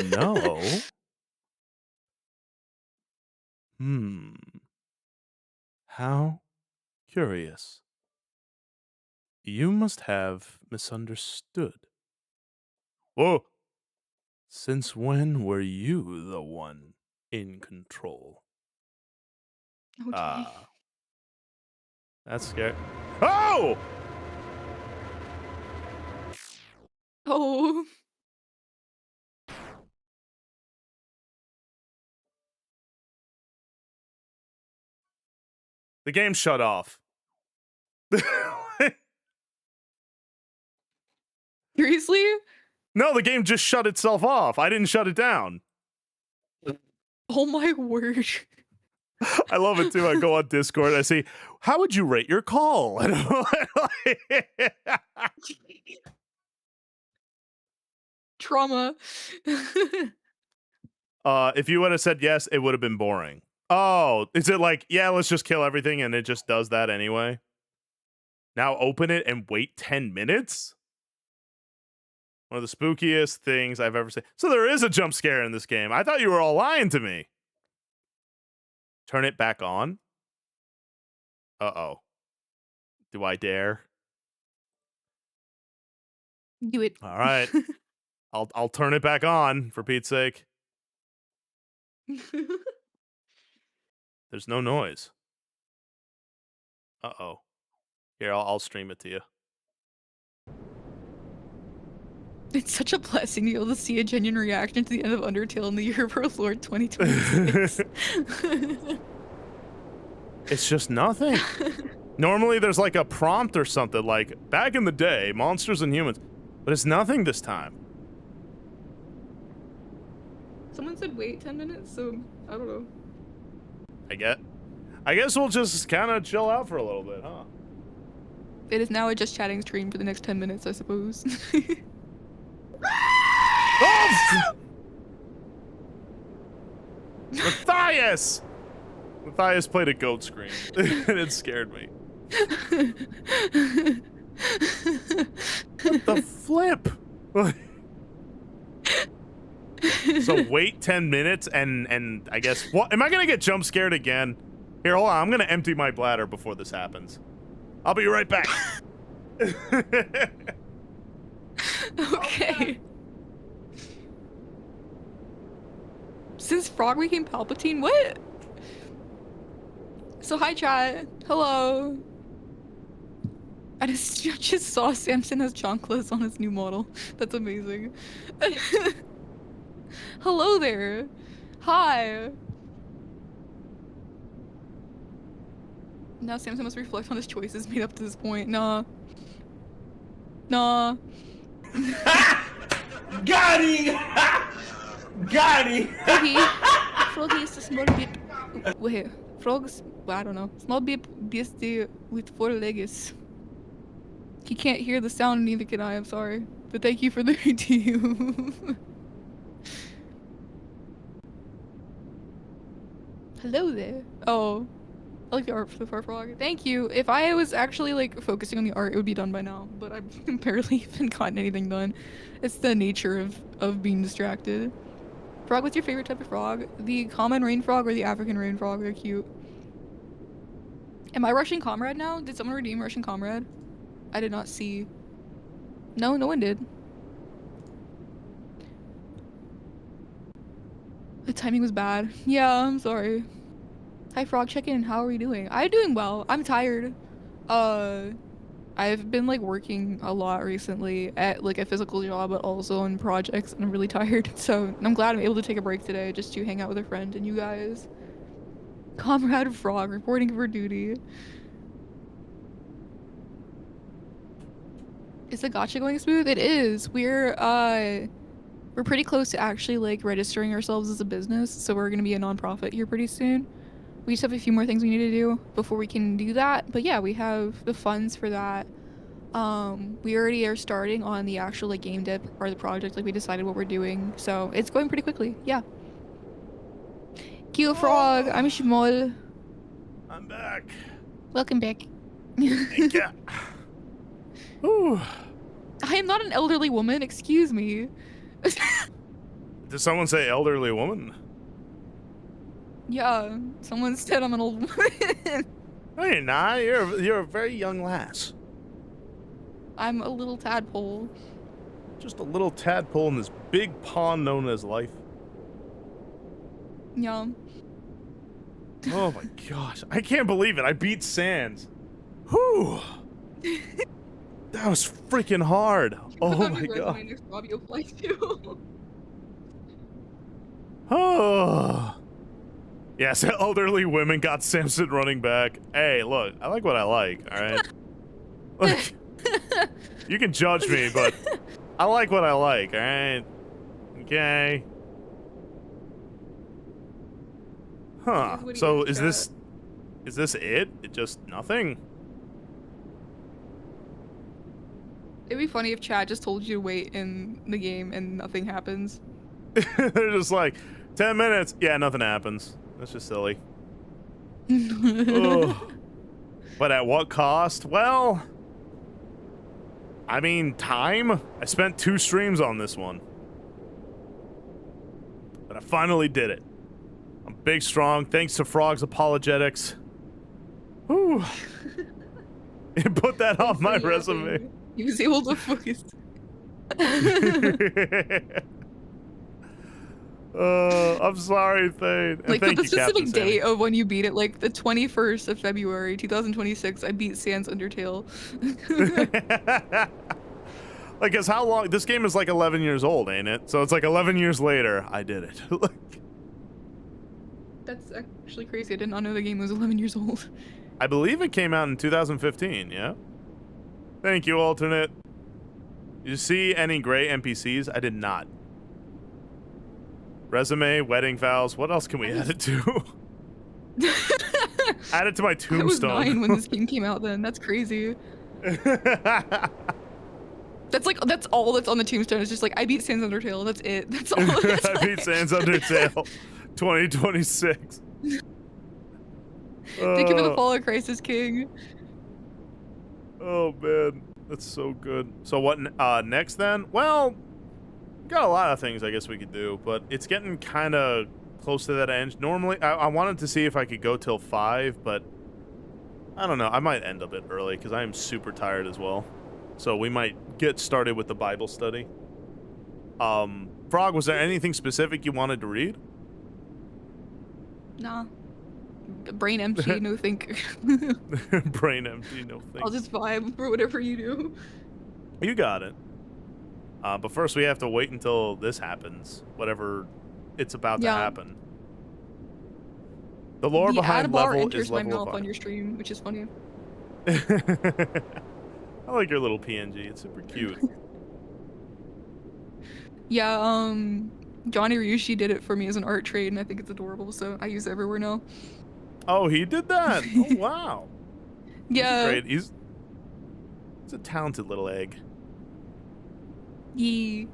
No. How curious. You must have misunderstood. Whoa. Since when were you the one in control? Okay. That's scary. Oh! Oh. The game shut off. Seriously? No, the game just shut itself off. I didn't shut it down. Oh my word. I love it too. I go on Discord. I see, how would you rate your call? trauma. If you would have said yes, it would have been boring. Oh, is it like, yeah, let's just kill everything and it just does that anyway? Now open it and wait 10 minutes? One of the spookiest things I've ever seen. So there is a jump scare in this game. I thought you were all lying to me. Turn it back on. Uh-oh. Do I dare? Do it. All right. I'll turn it back on for Pete's sake. There's no noise. Uh-oh. Here, I'll stream it to you. It's such a blessing to be able to see a genuine reaction to the end of Undertale in the year of our Lord 2026. It's just nothing. Normally there's like a prompt or something like, back in the day, monsters and humans. But it's nothing this time. Someone said wait 10 minutes, so I don't know. I guess we'll just kind of chill out for a little bit, huh? It is now a just chatting stream for the next 10 minutes, I suppose. Oh! Matthias! Matthias played a goat scream, and it scared me. What the flip? So wait 10 minutes and I guess, what? Am I gonna get jump scared again? Here, hold on, I'm gonna empty my bladder before this happens. I'll be right back. Okay. Since Frog became Palpatine, what? So hi chat, hello. I just saw Samson has chanclas on his new model. That's amazing. Hello there. Hi. Now Samson must reflect on his choices made up to this point. Nah. Nah. Got him! Got him! Froggy is a small bit. Wait, frogs? I don't know. Small bit beastie with 4 legs. He can't hear the sound, neither can I. I'm sorry, but thank you for the review. Hello there. Oh, I like the art for the frog. Thank you. If I was actually like focusing on the art, it would be done by now. But I've barely even gotten anything done. It's the nature of being distracted. Frog, what's your favorite type of frog? The common rain frog or the African rain frog? They're cute. Am I Russian Comrade now? Did someone redeem Russian Comrade? I did not see. No, no one did. The timing was bad. Yeah, I'm sorry. Hi Frog, check in. How are you doing? I'm doing well. I'm tired. I've been like working a lot recently at like a physical job, but also on projects, and I'm really tired. So I'm glad I'm able to take a break today just to hang out with a friend and you guys. Comrade Frog reporting for duty. Is the gacha going smooth? It is. We're pretty close to actually like registering ourselves as a business, so we're gonna be a non-profit here pretty soon. We just have a few more things we need to do before we can do that, but yeah, we have the funds for that. We already are starting on the actual like game dev part of the project. Like we decided what we're doing, so it's going pretty quickly. Yeah. Cute Frog, I'm Shmol. I'm back. Welcome back. Thank ya. Ooh. I am not an elderly woman, excuse me. Did someone say elderly woman? Yeah, someone said I'm an old woman. No, you're not. You're a very young lass. I'm a little tadpole. Just a little tadpole in this big pond known as life. Yeah. Oh my gosh. I can't believe it. I beat Sans. Whew. That was freaking hard. Oh my god. Oh. Yes, elderly women got Samson running back. Hey, look, I like what I like, alright? Look, you can judge me, but I like what I like, alright? Okay. Huh. So is this it? It just nothing? It'd be funny if chat just told you to wait in the game and nothing happens. They're just like, 10 minutes. Yeah, nothing happens. That's just silly. Ugh. But at what cost? Well, I mean, time. I spent 2 streams on this one. But I finally did it. I'm big, strong, thanks to Frog's apologetics. Whew. Put that on my resume. He was able to focus. I'm sorry, Thane. Like, put the specific date of when you beat it, like the 21st of February, 2026, I beat Sans Undertale. Like, cause how long? This game is like 11 years old, ain't it? So it's like 11 years later, I did it. That's actually crazy. I did not know the game was 11 years old. I believe it came out in 2015, yeah? Thank you, alternate. Did you see any gray NPCs? I did not. Resume, wedding vows. What else can we add it to? Add it to my tombstone. I was 9 when this game came out then. That's crazy. That's all that's on the tombstone. It's just like, I beat Sans Undertale. That's it. That's all. I beat Sans Undertale 2026. Thank you for the follow, Crisis King. Oh man, that's so good. So what next then? Well, got a lot of things I guess we could do, but it's getting kind of close to that end. Normally, I wanted to see if I could go till 5, but I don't know. I might end a bit early because I am super tired as well. So we might get started with the Bible study. Frog, was there anything specific you wanted to read? Nah. Brain empty, no think. Brain empty, no think. I'll just vibe for whatever you do. You got it. But first we have to wait until this happens, whatever it's about to happen. The lore behind level is level my mouth on your stream, which is funny. I like your little PNG. It's super cute. Yeah, Johnny Ryushi did it for me as an art trade, and I think it's adorable, so I use it everywhere now. Oh, he did that? Oh, wow. Yeah. Great. He's a talented little egg. Yee.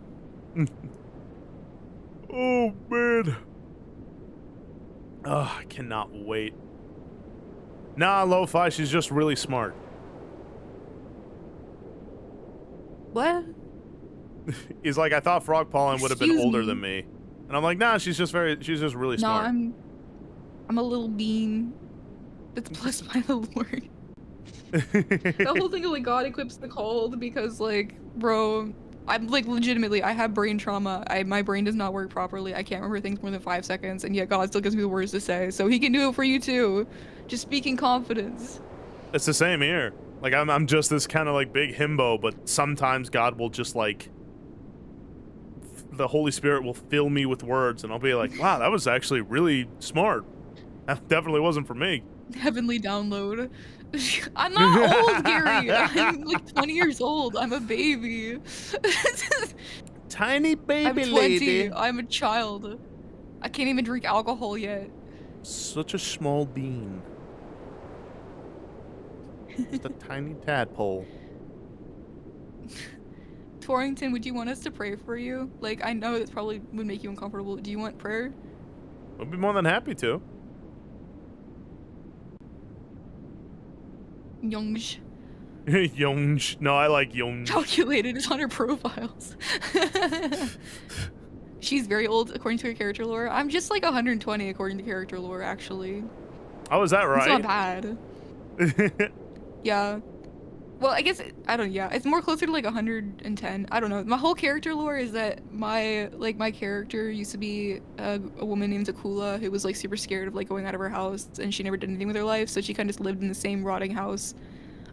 Oh, man. Oh, I cannot wait. Nah, Lo-Fi, she's just really smart. What? He's like, I thought Frog Pollen would have been older than me. And I'm like, nah, she's just really smart. I'm a little bean that's blessed by the Lord. The whole thing of like God equips the called because like, bro, I'm like legitimately, I have brain trauma. My brain does not work properly. I can't remember things more than 5 seconds, and yet God still gives me the words to say. So he can do it for you too. Just speak in confidence. It's the same here. Like I'm just this kind of like big himbo, but sometimes God will just like, the Holy Spirit will fill me with words, and I'll be like, wow, that was actually really smart. That definitely wasn't for me. Heavenly download. I'm not old, Gary. I'm like 20 years old. I'm a baby. Tiny baby I'm 20. lady. I'm a child. I can't even drink alcohol yet. Such a small bean. Just a tiny tadpole. Torrington, would you want us to pray for you? Like, I know that probably would make you uncomfortable. Do you want prayer? I'd be more than happy to. Youngsh. Youngsh. No, I like Youngsh. Calculated is on her profiles. She's very old according to her character lore. I'm just like 120 according to character lore, actually. Oh, is that right? It's not bad. Yeah. Well, I guess, I don't know, yeah. It's more closer to like 110. I don't know. My whole character lore is that my character used to be a woman named Akula who was like super scared of like going out of her house, and she never did anything with her life, so she kind of just lived in the same rotting house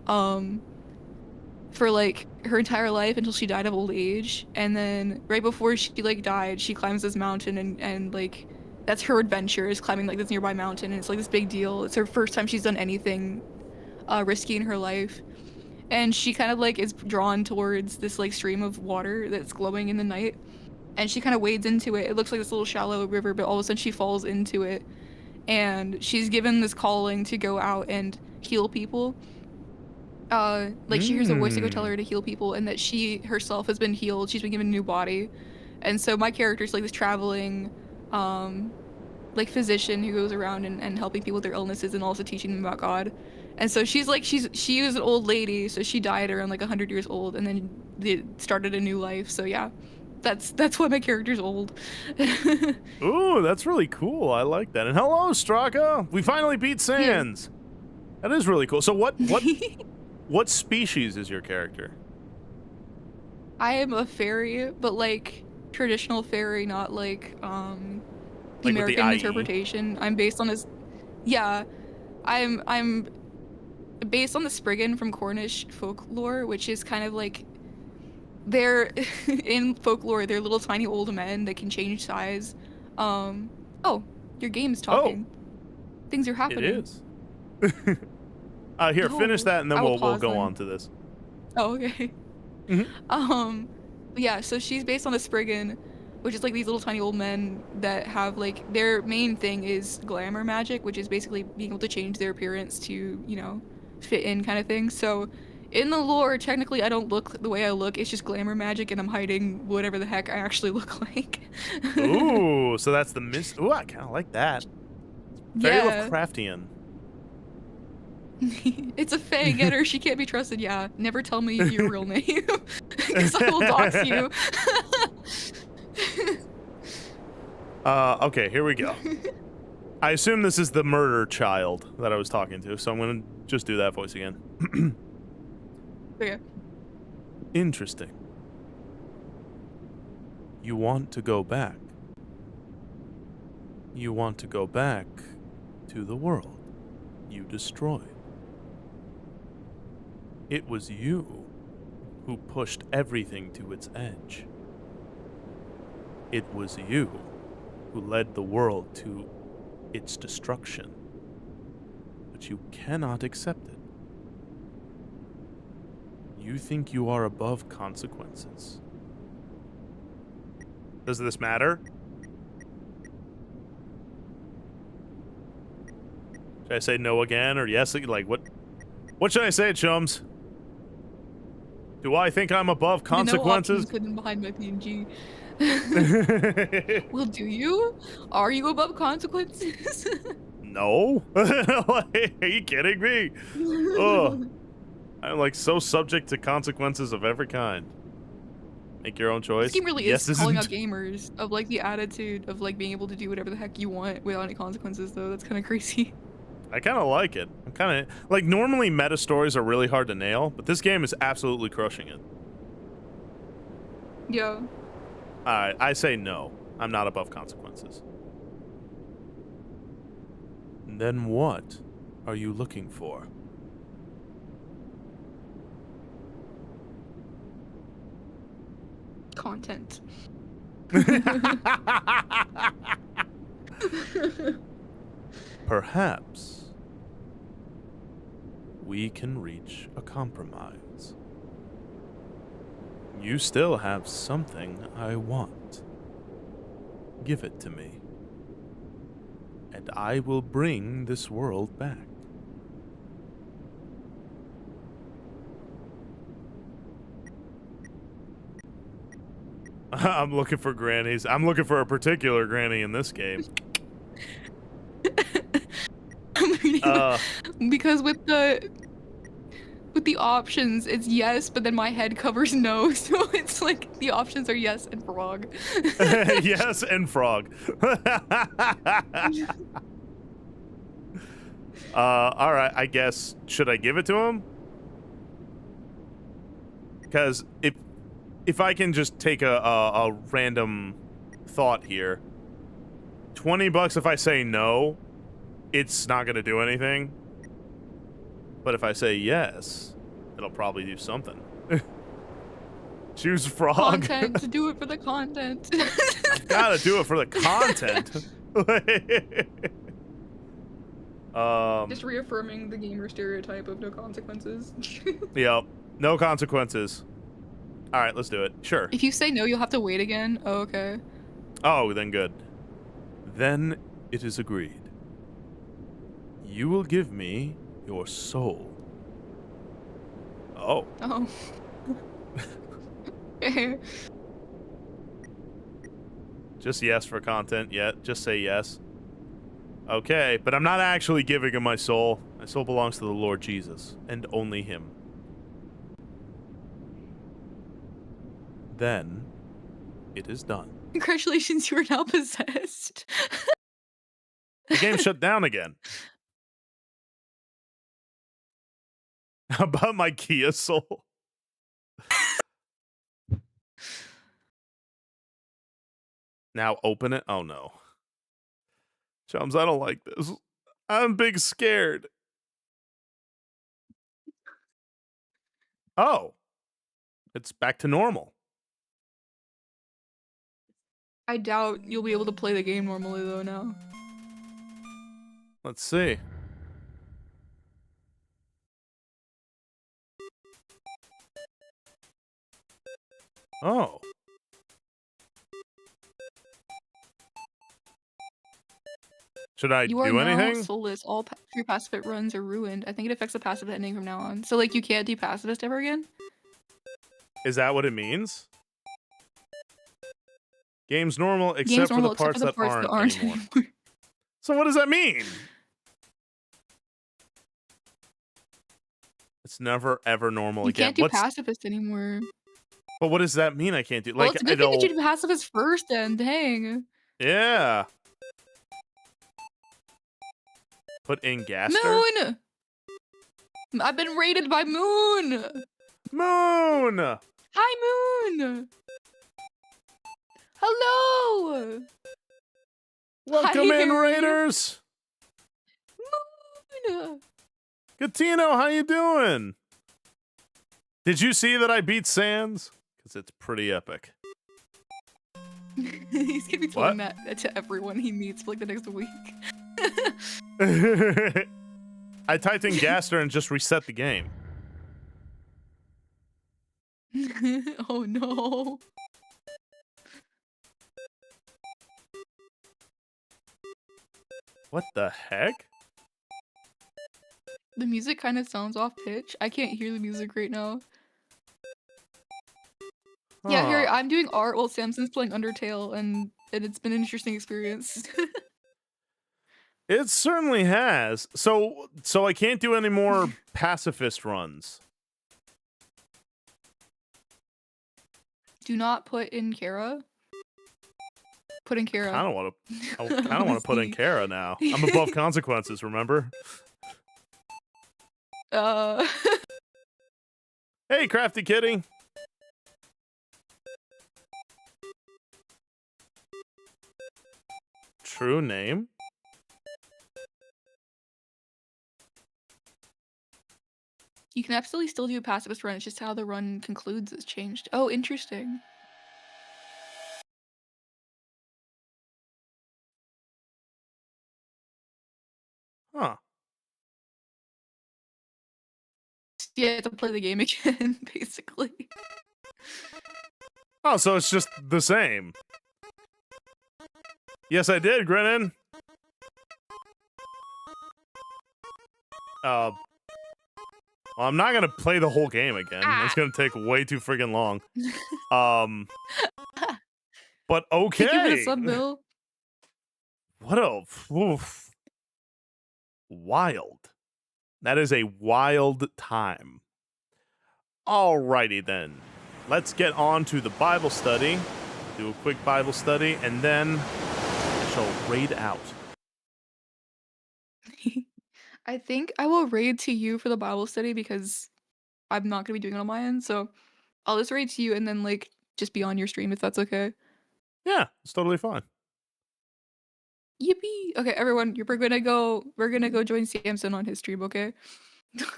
for like her entire life until she died of old age. And then right before she like died, she climbs this mountain, and like that's her adventure, is climbing like this nearby mountain, and it's like this big deal. It's her first time she's done anything risky in her life. And she kind of like is drawn towards this like stream of water that's glowing in the night, and she kind of wades into it. It looks like this little shallow river, but all of a sudden she falls into it, and she's given this calling to go out and heal people. Like she hears a voice that go tell her to heal people, and that she herself has been healed. She's been given a new body, and so my character's like this traveling, like physician who goes around and helping people with their illnesses and also teaching them about God. And so she was an old lady, so she died around like 100 years old, and then they started a new life. So yeah, that's why my character's old. Ooh, that's really cool. I like that. And hello, Straka. We finally beat Sans. Yeah. That is really cool. So what species is your character? I am a fairy, but like traditional fairy, not like the Like American interpretation. I'm based on this. Yeah, I'm based on the Spriggan from Cornish folklore, which is kind of like they're in folklore. They're little tiny old men that can change size. Oh, your game's talking. Oh, things are happening. It is. Here, finish that, and then we'll go on to this. Oh, okay. Mm-hmm. Yeah, so she's based on the Spriggan, which is like these little tiny old men that have like their main thing is glamour magic, which is basically being able to change their appearance to, you know, fit in kind of thing. So in the lore, technically I don't look the way I look. It's just glamour magic, and I'm hiding whatever the heck I actually look like. Ooh, so that's the Ooh, I kind of like that. Very Lovecraftian. It's a fae, get her, she can't be trusted. Yeah, never tell me your real name, because I will dox you. Okay, here we go. I assume this is the murder child that I was talking to, so I'm gonna just do that voice again. Okay. Interesting. You want to go back. You want to go back to the world you destroyed. It was you who pushed everything to its edge. It was you who led the world to its destruction. But you cannot accept it. You think you are above consequences. Does this matter? Should I say no again or yes? Like, what should I say, chums? Do I think I'm above consequences? No hidden behind my PNG. Well, do you? Are you above consequences? No. Are you kidding me? Ugh. I'm like so subject to consequences of every kind. Make your own choice. This game really is calling out gamers of like the attitude of like being able to do whatever the heck you want without any consequences, though. That's kind of crazy. I kind of like it. I'm kind of like, normally meta stories are really hard to nail, but this game is absolutely crushing it. Yeah. Alright, I say no. I'm not above consequences. Then what are you looking for? Content. Perhaps we can reach a compromise. You still have something I want. Give it to me, and I will bring this world back. I'm looking for grannies. I'm looking for a particular granny in this game. Because with the options, it's yes, but then my head covers no, so it's like the options are yes and frog. Yes and frog. All right, I guess, should I give it to him? Because if I can just take a random thought here, $20 if I say no, it's not gonna do anything. But if I say yes, it'll probably do something. Choose frog. Content, to do it for the content. I've gotta do it for the content. Just reaffirming the gamer stereotype of no consequences. Yep, no consequences. All right, let's do it. Sure. If you say no, you'll have to wait again. Oh, okay. Oh, then good. Then it is agreed. You will give me your soul. Oh. Oh. Just yes for content yet. Just say yes. Okay, but I'm not actually giving him my soul. My soul belongs to the Lord Jesus, and only him. Then, it is done. Congratulations, you are now possessed. The game shut down again. How about my Kia soul? Now open it? Oh no. Chums, I don't like this. I'm big scared. Oh. It's back to normal. I doubt you'll be able to play the game normally though now. Let's see. Oh. Should I You are do now anything? soulless. All your pacifist runs are ruined. I think it affects the passive ending from now on. So like you can't do pacifist ever again? Is that what it means? Game's normal except for the parts that aren't anymore. So what does that mean? It's never ever normal You again. can't do pacifist anymore. But what does that mean I can't do? Well, Like, it's a good thing that you did pacifist first then, dang. Yeah. Put in Gaster? Moon! I've been raided by Moon! Moon! Hi, Moon! Hello! Welcome Hi, in, Raiders! Moon! Gatino, how you doing? Did you see that I beat Sans? Because it's pretty epic. He's gonna be telling that to everyone he meets for like the next week. I typed in Gaster and just reset the game. Oh no. What the heck? The music kind of sounds off pitch. I can't hear the music right now. Huh. Yeah, Harry, I'm doing art while Samson's playing Undertale, and it's been an interesting experience. It certainly has. So I can't do any more pacifist runs. Do not put in Kara. Put in Kara. I don't want to put in Kara now. I'm above consequences, remember? Hey, Crafty Kitty. True name? You can absolutely still do a pacifist run, it's just how the run concludes has changed. Oh, interesting. Huh. You have to play the game again, basically. Oh, so it's just the same. Yes, I did, Grinnin. Well, I'm not gonna play the whole game again. It's gonna take way too friggin' long. But okay. Thank you for the sub, Bill. What a wild. That is a wild time. Alrighty then. Let's get on to the Bible study. Do a quick Bible study, and then I shall raid out. I think I will raid to you for the Bible study because I'm not gonna be doing it on my end, so I'll just raid to you and then like just be on your stream if that's okay. Yeah, it's totally fine. Yippee! Okay, everyone, we're gonna go join Samson on his stream, okay?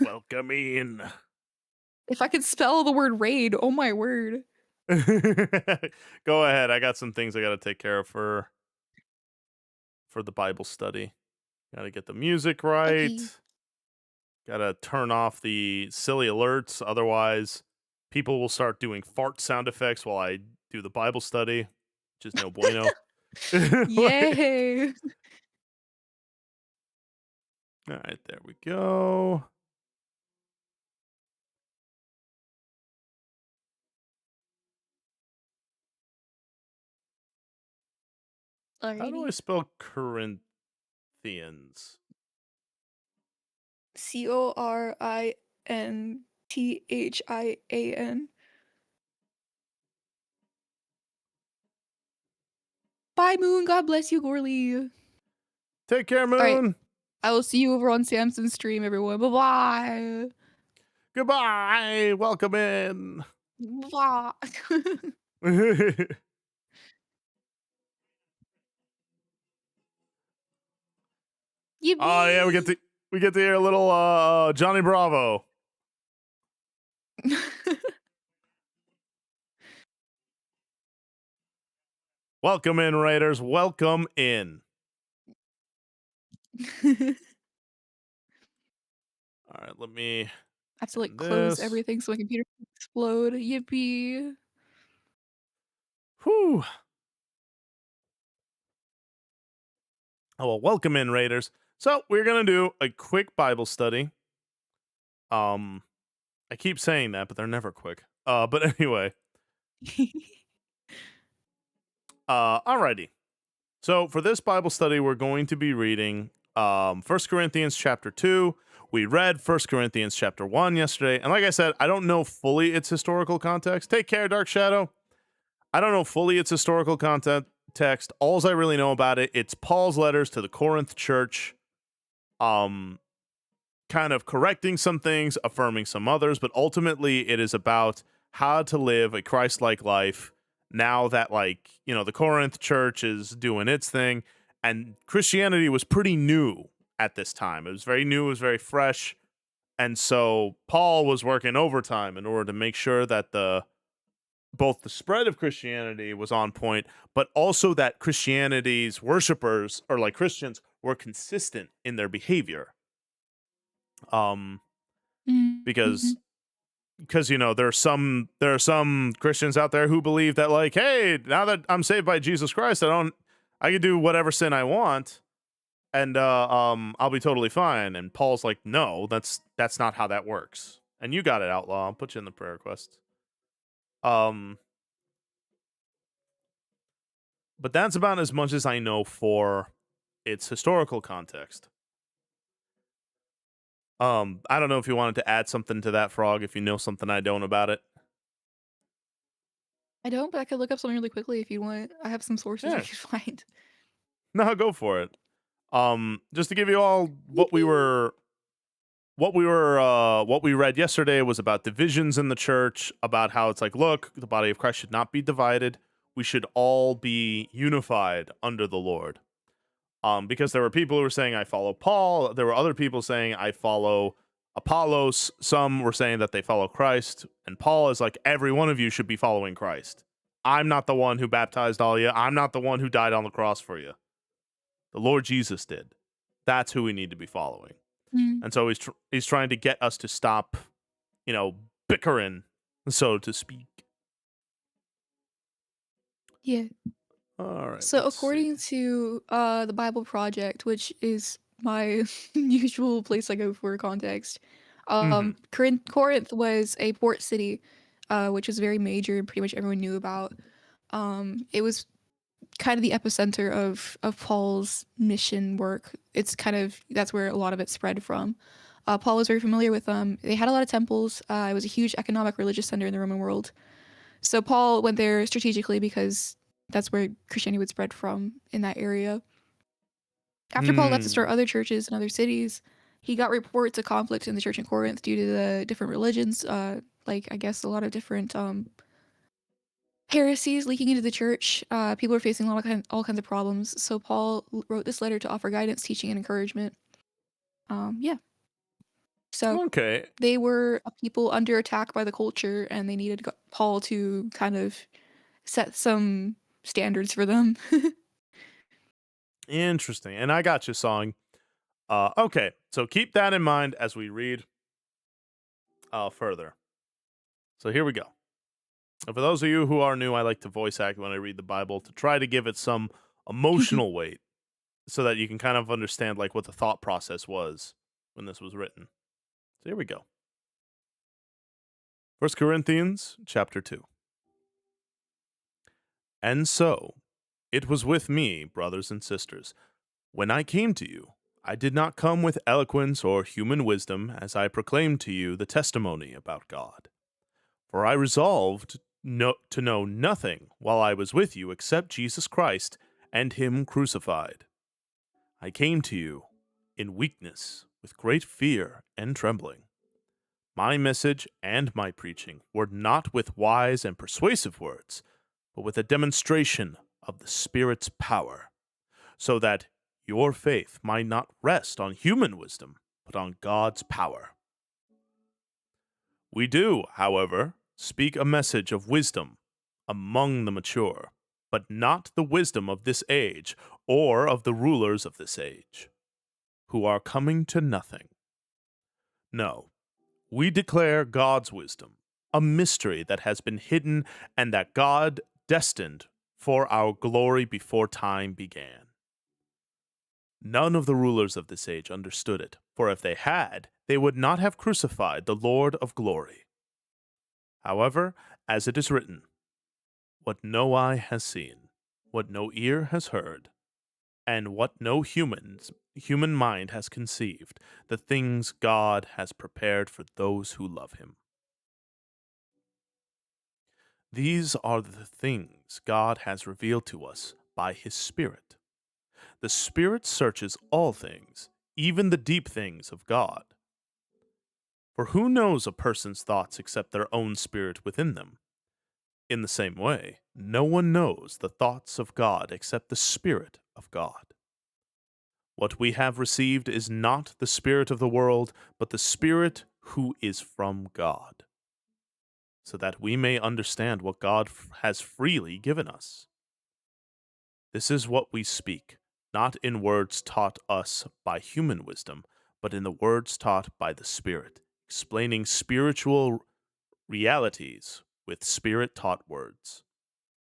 Welcome in. If I could spell the word raid, oh my word. Go ahead. I got some things I gotta take care of for the Bible study. Gotta get the music right. Okay. Gotta turn off the silly alerts, otherwise people will start doing fart sound effects while I do the Bible study, which is no bueno. Yay! All right, there we go. How do I Alrighty. spell Corinthians? Corinthian. Bye, Moon. God bless you, Gorley. Take care, All right. Moon. I will see you over on Samson's stream, everyone. Bye-bye. Goodbye. Welcome in. Bye. Oh yeah, we get to hear a little Johnny Bravo. Welcome in, Raiders. Welcome in. All right, let me. I have to close everything so my computer can explode. Yippee. Whew. Oh, well, welcome in, Raiders. So we're gonna do a quick Bible study. I keep saying that, but they're never quick. But anyway. Alrighty. So for this Bible study, we're going to be reading 1 Corinthians chapter 2. We read 1 Corinthians chapter 1 yesterday. And like I said, I don't know fully its historical context. Take care, Dark Shadow. I don't know fully its historical context. All I really know about it, it's Paul's letters to the Corinth church, kind of correcting some things, affirming some others, but ultimately it is about how to live a Christ-like life now that, the Corinth church is doing its thing, and Christianity was pretty new at this time. It was very new, it was very fresh, and so Paul was working overtime in order to make sure that both the spread of Christianity was on point, but also that Christianity's worshipers, or like Christians, were consistent in their behavior. Because there are some Christians out there who believe that, like, hey, now that I'm saved by Jesus Christ, I can do whatever sin I want, and I'll be totally fine. And Paul's like, no, that's not how that works. And you got it, Outlaw. I'll put you in the prayer request. But that's about as much as I know for its historical context. I don't know if you wanted to add something to that, Frog, if you know something I don't about it. I don't, but I could look up something really quickly if you want. I have some sources I could find. No, go for it. Just to give you all what we read yesterday was about divisions in the church, about how it's like, look, the body of Christ should not be divided. We should all be unified under the Lord. Because there were people who were saying, I follow Paul. There were other people saying, I follow Apollos. Some were saying that they follow Christ. And Paul is like, every one of you should be following Christ. I'm not the one who baptized all you. I'm not the one who died on the cross for you. The Lord Jesus did. That's who we need to be following. And so he's trying to get us to stop, bickering, so to speak. Yeah. All right. So according to the Bible Project, which is my usual place I go for context, Corinth was a port city, which was very major and pretty much everyone knew about. It was kind of the epicenter of Paul's mission work. That's where a lot of it spread from. Paul was very familiar with them. They had a lot of temples. It was a huge economic religious center in the Roman world. So Paul went there strategically because that's where Christianity would spread from in that area. After Paul left to start other churches in other cities, he got reports of conflict in the church in Corinth due to the different religions, I guess a lot of different heresies leaking into the church. People were facing all kinds of problems. So Paul wrote this letter to offer guidance, teaching, and encouragement. So okay. They were a people under attack by the culture, and they needed Paul to kind of set some standards for them. Interesting. And I got you, Song. Okay, so keep that in mind as we read further. So here we go. And for those of you who are new, I like to voice act when I read the Bible to try to give it some emotional weight so that you can kind of understand what the thought process was when this was written. So here we go. 1 Corinthians chapter 2. And so, It was with me, brothers and sisters. When I came to you, I did not come with eloquence or human wisdom as I proclaimed to you the testimony about God. For I resolved to know nothing while I was with you except Jesus Christ and Him crucified. I came to you in weakness, with great fear and trembling. My message and my preaching were not with wise and persuasive words, but with a demonstration of the Spirit's power, so that your faith might not rest on human wisdom, but on God's power. We do, however, speak a message of wisdom among the mature, but not the wisdom of this age or of the rulers of this age, who are coming to nothing. No, we declare God's wisdom, a mystery that has been hidden and that God destined for our glory before time began. None of the rulers of this age understood it, for if they had, they would not have crucified the Lord of glory. However, as it is written, what no eye has seen, what no ear has heard, and what no human mind has conceived, the things God has prepared for those who love him. These are the things God has revealed to us by his Spirit. The Spirit searches all things, even the deep things of God. For who knows a person's thoughts except their own spirit within them? In the same way, no one knows the thoughts of God except the Spirit of God. What we have received is not the spirit of the world, but the Spirit who is from God, so that we may understand what God has freely given us. This is what we speak, not in words taught us by human wisdom, but in the words taught by the Spirit, explaining spiritual realities with Spirit-taught words.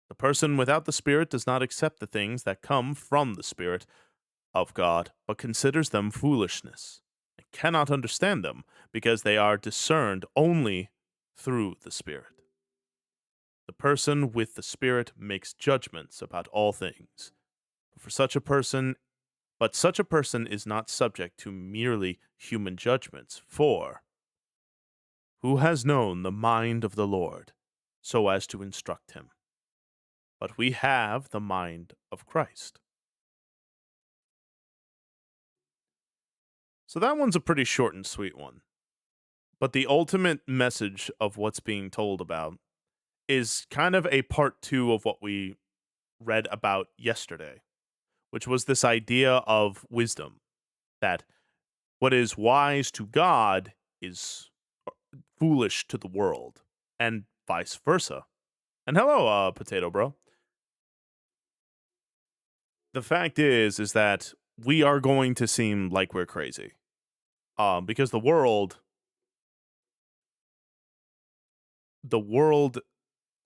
The person without the Spirit does not accept the things that come from the Spirit of God, but considers them foolishness, and cannot understand them, because they are discerned only through the Spirit. The person with the Spirit makes judgments about all things. But such a person is not subject to merely human judgments, for who has known the mind of the Lord so as to instruct him? But we have the mind of Christ. So that one's a pretty short and sweet one. But the ultimate message of what's being told about is kind of a part 2 of what we read about yesterday, which was this idea of wisdom, that what is wise to God is foolish to the world, and vice versa. And hello, Potato Bro. The fact is that we are going to seem like we're crazy. Because the world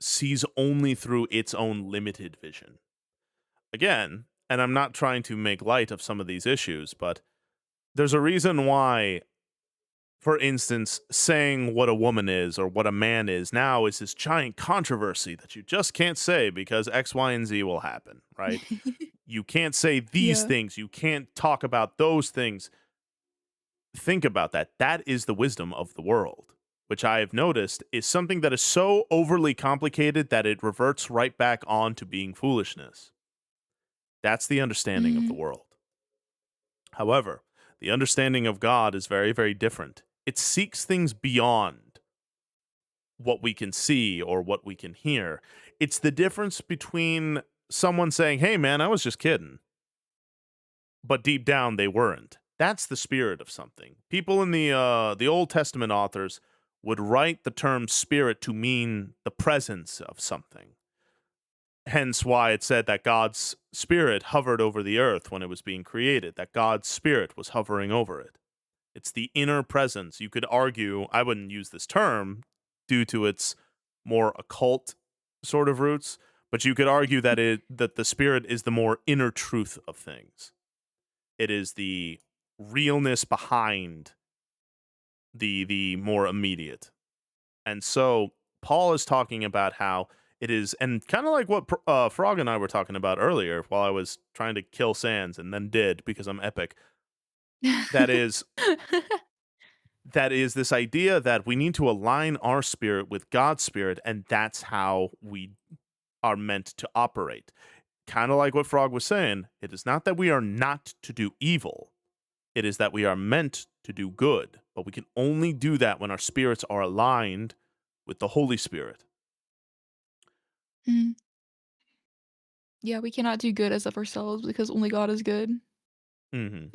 sees only through its own limited vision. Again, and I'm not trying to make light of some of these issues, but there's a reason why, for instance, saying what a woman is or what a man is now is this giant controversy that you just can't say because X, Y, and Z will happen, right? You can't say these things. You can't talk about those things. Think about that. That is the wisdom of the world, which I have noticed is something that is so overly complicated that it reverts right back on to being foolishness. That's the understanding of the world. However, the understanding of God is very, very different. It seeks things beyond what we can see or what we can hear. It's the difference between someone saying, hey, man, I was just kidding, but deep down they weren't. That's the spirit of something. People in the Old Testament authors would write the term spirit to mean the presence of something. Hence why it said that God's Spirit hovered over the earth when it was being created, that God's Spirit was hovering over it. It's the inner presence. You could argue, I wouldn't use this term due to its more occult sort of roots, but you could argue that the Spirit is the more inner truth of things. It is the realness behind the more immediate. And so Paul is talking about how It is, and kind of like what Frog and I were talking about earlier while I was trying to kill Sans and then did because I'm epic. That is this idea that we need to align our spirit with God's spirit, and that's how we are meant to operate. Kind of like what Frog was saying, it is not that we are not to do evil, it is that we are meant to do good, but we can only do that when our spirits are aligned with the Holy Spirit. Mm. Yeah, we cannot do good as of ourselves because only God is good. Mm-hmm.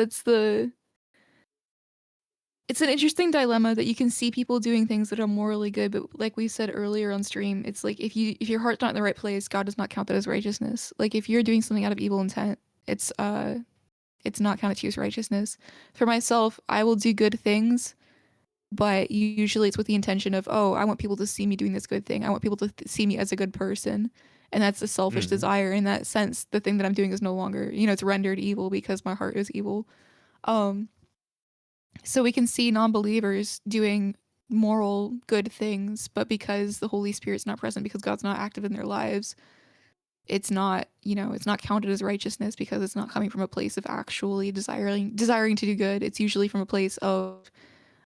It's an interesting dilemma that you can see people doing things that are morally good, but like we said earlier on stream, it's like if your heart's not in the right place, God does not count that as righteousness. Like if you're doing something out of evil intent, it's not counted to you as righteousness. For myself, I will do good things, but usually it's with the intention of, oh, I want people to see me doing this good thing. I want people to see me as a good person. And that's a selfish desire. In that sense, the thing that I'm doing is no longer, it's rendered evil because my heart is evil. So we can see non-believers doing moral good things, but because the Holy Spirit's not present, because God's not active in their lives, it's not counted as righteousness because it's not coming from a place of actually desiring to do good. It's usually from a place of,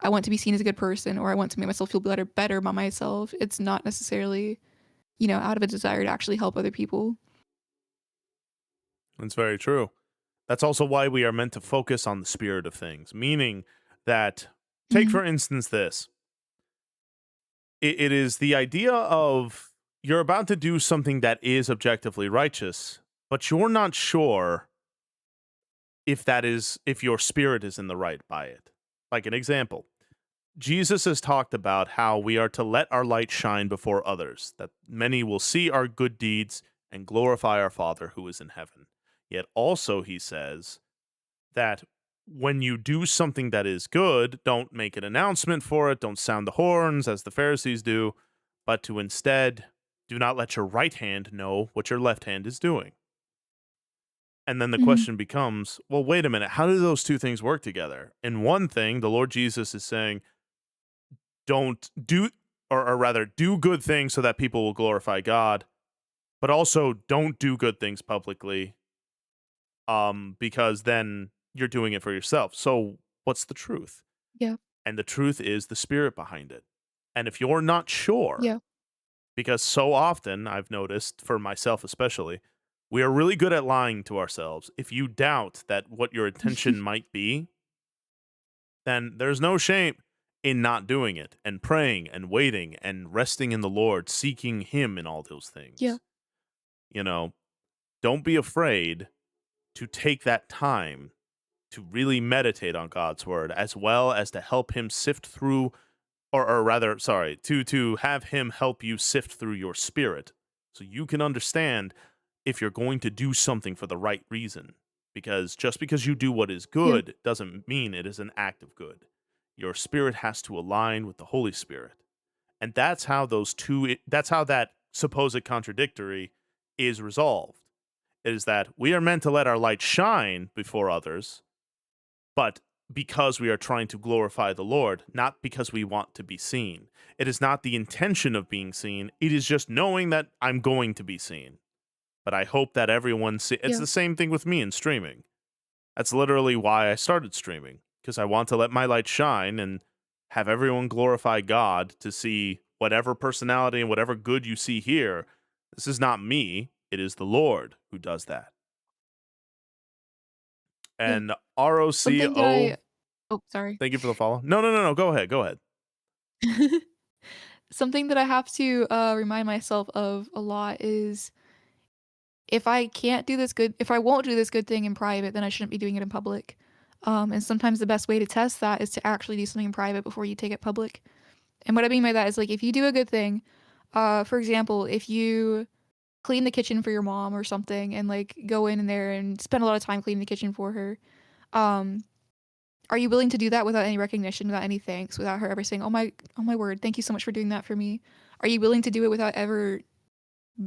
I want to be seen as a good person, or I want to make myself feel better about myself. It's not necessarily, out of a desire to actually help other people. That's very true. That's also why we are meant to focus on the spirit of things, meaning that, take for instance this. It is the idea of you're about to do something that is objectively righteous, but you're not sure if your spirit is in the right by it. Like an example, Jesus has talked about how we are to let our light shine before others, that many will see our good deeds and glorify our Father who is in heaven. Yet also he says that when you do something that is good, don't make an announcement for it, don't sound the horns as the Pharisees do, but to instead do not let your right hand know what your left hand is doing. And then the question becomes, well, wait a minute, how do those two things work together? In one thing, the Lord Jesus is saying, don't do, or rather, do good things so that people will glorify God, but also don't do good things publicly, because then you're doing it for yourself. So what's the truth? Yeah. And the truth is the spirit behind it. And if you're not sure, Yeah. because so often I've noticed, for myself especially, we are really good at lying to ourselves. If you doubt that what your intention might be, then there's no shame in not doing it and praying and waiting and resting in the Lord, seeking Him in all those things. Yeah. Don't be afraid to take that time to really meditate on God's word, as well as to help Him sift through, or rather, sorry, to have Him help you sift through your spirit so you can understand if you're going to do something for the right reason. Because just because you do what is good doesn't mean it is an act of good. Your spirit has to align with the Holy Spirit. And that's how that supposed contradictory is resolved. It is that we are meant to let our light shine before others, but because we are trying to glorify the Lord, not because we want to be seen. It is not the intention of being seen. It is just knowing that I'm going to be seen. But I hope that everyone it's the same thing with me in streaming. That's literally why I started streaming, because I want to let my light shine and have everyone glorify God, to see whatever personality and whatever good you see here. This is not me. It is the Lord who does that. And ROCO. Oh, sorry. Thank you for the follow. No. Go ahead. Something that I have to remind myself of a lot is, if I won't do this good thing in private, then I shouldn't be doing it in public. And sometimes the best way to test that is to actually do something in private before you take it public. And what I mean by that is, like, if you do a good thing, for example, if you clean the kitchen for your mom or something, and like go in there and spend a lot of time cleaning the kitchen for her, are you willing to do that without any recognition, without any thanks, without her ever saying, oh my word, thank you so much for doing that for me? Are you willing to do it without ever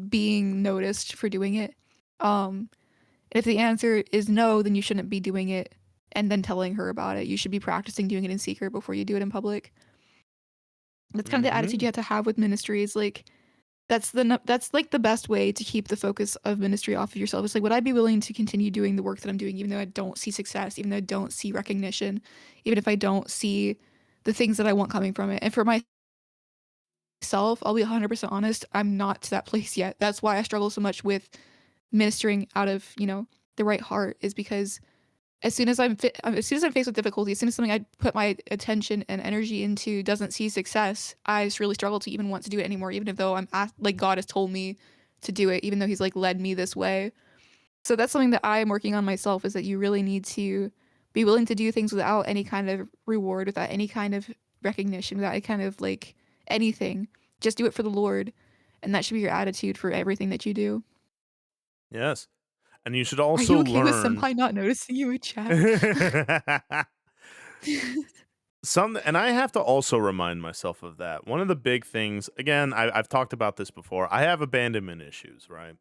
being noticed for doing it? If the answer is no, then you shouldn't be doing it and then telling her about it. You should be practicing doing it in secret before you do it in public. That's kind of the attitude you have to have with ministries. Like, that's like the best way to keep the focus of ministry off of yourself. It's like, would I be willing to continue doing the work that I'm doing, even though I don't see success, even though I don't see recognition, even if I don't see the things that I want coming from it? And for myself, I'll be 100% honest, I'm not to that place yet. That's why I struggle so much with ministering out of, the right heart, is because as soon as I'm faced with difficulty, as soon as something I put my attention and energy into doesn't see success, I just really struggle to even want to do it anymore, even if though like God has told me to do it, even though he's like led me this way. So that's something that I am working on myself, is that you really need to be willing to do things without any kind of reward, without any kind of recognition, without any kind of like anything. Just do it for the Lord. And that should be your attitude for everything that you do. Yes. And you should Are also you okay with learn. Senpai not noticing you in chat? And I have to also remind myself of that. One of the big things, again, I've talked about this before. I have abandonment issues, right?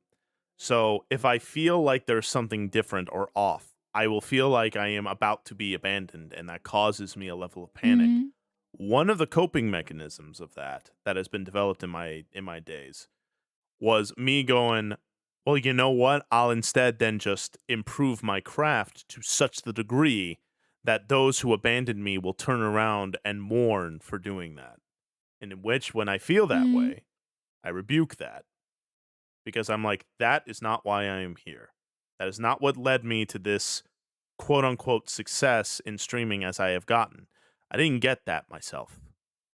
So if I feel like there's something different or off, I will feel like I am about to be abandoned, and that causes me a level of panic. Mhm. One of the coping mechanisms of that has been developed in my days was me going, well, you know what? I'll instead then just improve my craft to such the degree that those who abandoned me will turn around and mourn for doing that. And in which, when I feel that Mhm. way, I rebuke that, because I'm like, that is not why I am here. That is not what led me to this quote unquote success in streaming as I have gotten. I didn't get that myself.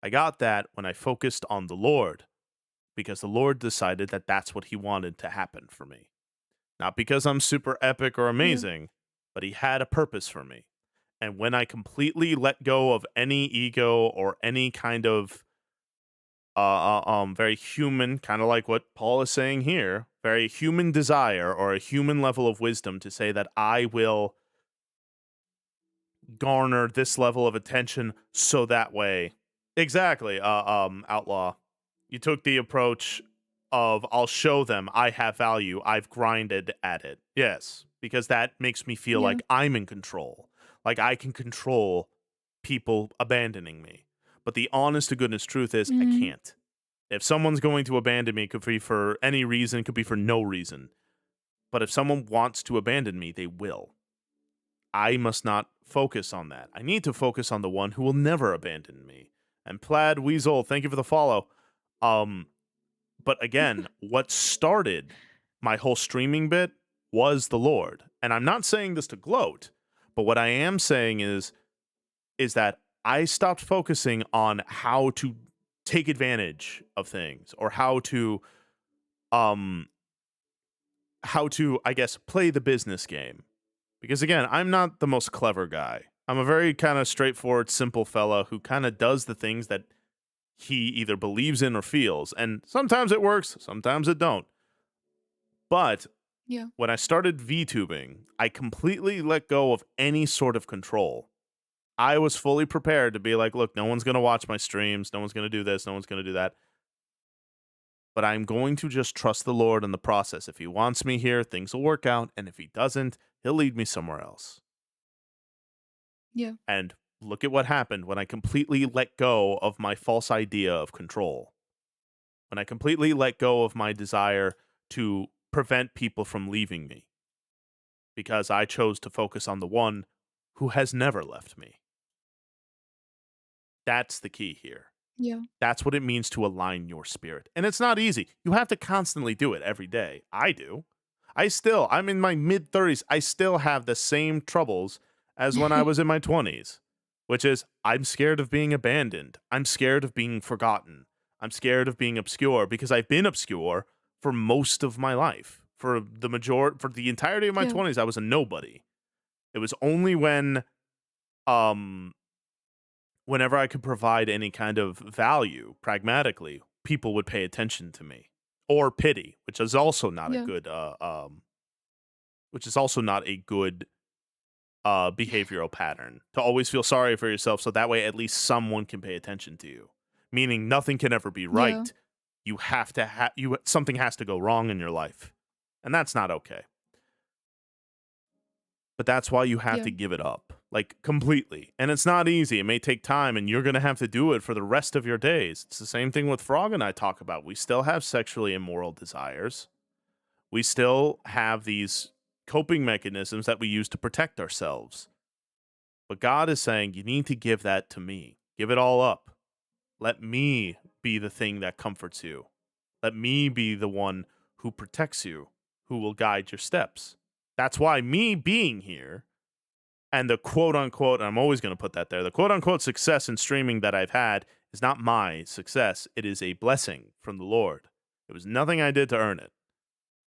I got that when I focused on the Lord, because the Lord decided that that's what he wanted to happen for me. Not because I'm super epic or Yeah. amazing, but he had a purpose for me. And when I completely let go of any ego or any kind of very human, kind of like what Paul is saying here, very human desire or a human level of wisdom to say that I will garner this level of attention so that way. Exactly, Outlaw. You took the approach of, I'll show them I have value. I've grinded at it. Yes, because that makes me feel Yeah. like I'm in control. Like I can control people abandoning me. But the honest to goodness truth is I Mhm. can't. If someone's going to abandon me, it could be for any reason, it could be for no reason. But if someone wants to abandon me, they will. I must not focus on that. I need to focus on the one who will never abandon me. And Plaid Weasel, thank you for the follow. But again, what started my whole streaming bit was the Lord. And I'm not saying this to gloat, but what I am saying is that I stopped focusing on how to take advantage of things, or um how to, I guess, play the business game. Because again, I'm not the most clever guy. I'm a very kind of straightforward, simple fella who kind of does the things that he either believes in or feels. And sometimes it works, sometimes it don't. But Yeah. when I started VTubing, I completely let go of any sort of control. I was fully prepared to be like, look, no one's going to watch my streams, no one's going to do this, no one's going to do that. But I'm going to just trust the Lord in the process. If he wants me here, things will work out. And if he doesn't, he'll lead me somewhere else. Yeah. And look at what happened when I completely let go of my false idea of control. When I completely let go of my desire to prevent people from leaving me. Because I chose to focus on the one who has never left me. That's the key here. Yeah. That's what it means to align your spirit. And it's not easy. You have to constantly do it every day. I do. I'm in my mid 30s. I still have the same troubles as when I was in my 20s, which is I'm scared of being abandoned. I'm scared of being forgotten. I'm scared of being obscure, because I've been obscure for most of my life. For the entirety of my Yeah. 20s, I was a nobody. It was only whenever I could provide any kind of value pragmatically, people would pay attention to me, or pity, which is also not a Yeah. good behavioral pattern, to always feel sorry for yourself so that way at least someone can pay attention to you. Meaning nothing can ever be Yeah. right. You have to something has to go wrong in your life. And that's not okay. But that's why you have Yeah. to give it up. like completely. And it's not easy. It may take time, and you're going to have to do it for the rest of your days. It's the same thing with Frog and I talk about. We still have sexually immoral desires. We still have these coping mechanisms that we use to protect ourselves. But God is saying, you need to give that to me. Give it all up. Let me be the thing that comforts you. Let me be the one who protects you, who will guide your steps. That's why me being here and the quote unquote, I'm always going to put that there, the quote unquote success in streaming that I've had is not my success. It is a blessing from the Lord. It was nothing I did to earn it.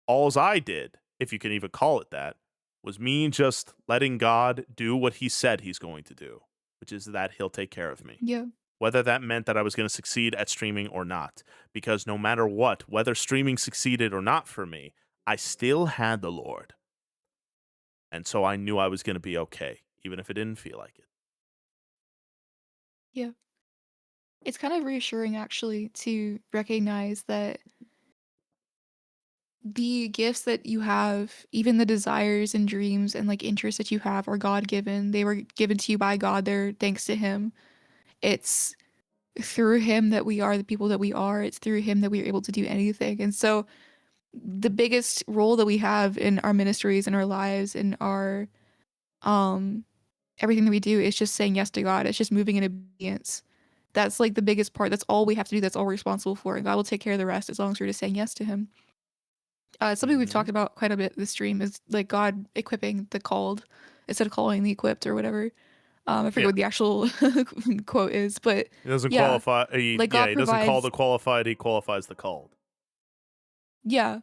Alls I did, if you can even call it that, was me just letting God do what he said he's going to do, which is that he'll take care of me. Yeah. Whether that meant that I was going to succeed at streaming or not. Because no matter what, whether streaming succeeded or not for me, I still had the Lord. And so I knew I was going to be okay, even if it didn't feel like it. Yeah. It's kind of reassuring, actually, to recognize that the gifts that you have, even the desires and dreams and like interests that you have, are God given. They were given to you by God. They're thanks to him. It's through him that we are the people that we are. It's through him that we are able to do anything. And so the biggest role that we have in our ministries and our lives and our everything that we do is just saying yes to God. It's just moving in obedience. That's like the biggest part. That's all we have to do. That's all we're responsible for. And God will take care of the rest as long as we're just saying yes to him. Something we've talked about quite a bit this stream is like God equipping the called instead of calling the equipped or whatever. I forget what the actual quote is, but he doesn't qualify. Like God he doesn't call the qualified. He qualifies the called. Yeah,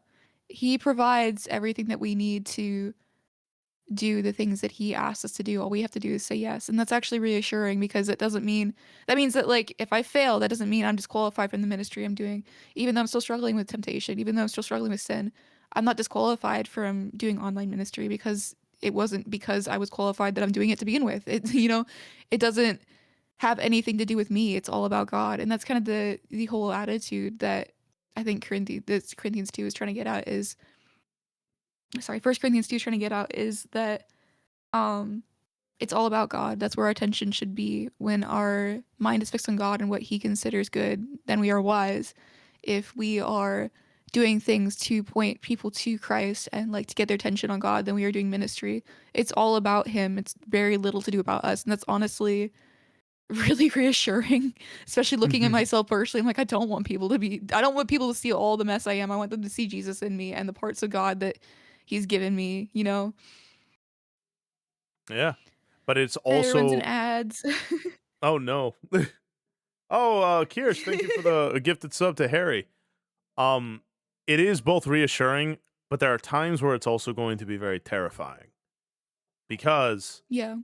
he provides everything that we need to do the things that he asks us to do. All we have to do is say yes. And that's actually reassuring because that means that like if I fail, that doesn't mean I'm disqualified from the ministry I'm doing. Even though I'm still struggling with temptation, even though I'm still struggling with sin, I'm not disqualified from doing online ministry because it wasn't because I was qualified that I'm doing it to begin with. It doesn't have anything to do with me. It's all about God. And that's kind of the whole attitude that I think Corinthians 2 is trying to get at is, sorry, 1 Corinthians 2 is trying to get out is that it's all about God. That's where our attention should be. When our mind is fixed on God and what he considers good, then we are wise. If we are doing things to point people to Christ and like to get their attention on God, then we are doing ministry. It's all about him. It's very little to do about us. And that's honestly really reassuring, especially looking at myself personally. I'm like, I don't want people to see all the mess I am. I want them to see Jesus in me and the parts of God that he's given me, Yeah, but it's It runs also in ads. oh no. Kirsch, thank you for the gifted sub to Harry. It is both reassuring, but there are times where it's also going to be very terrifying because Yeah.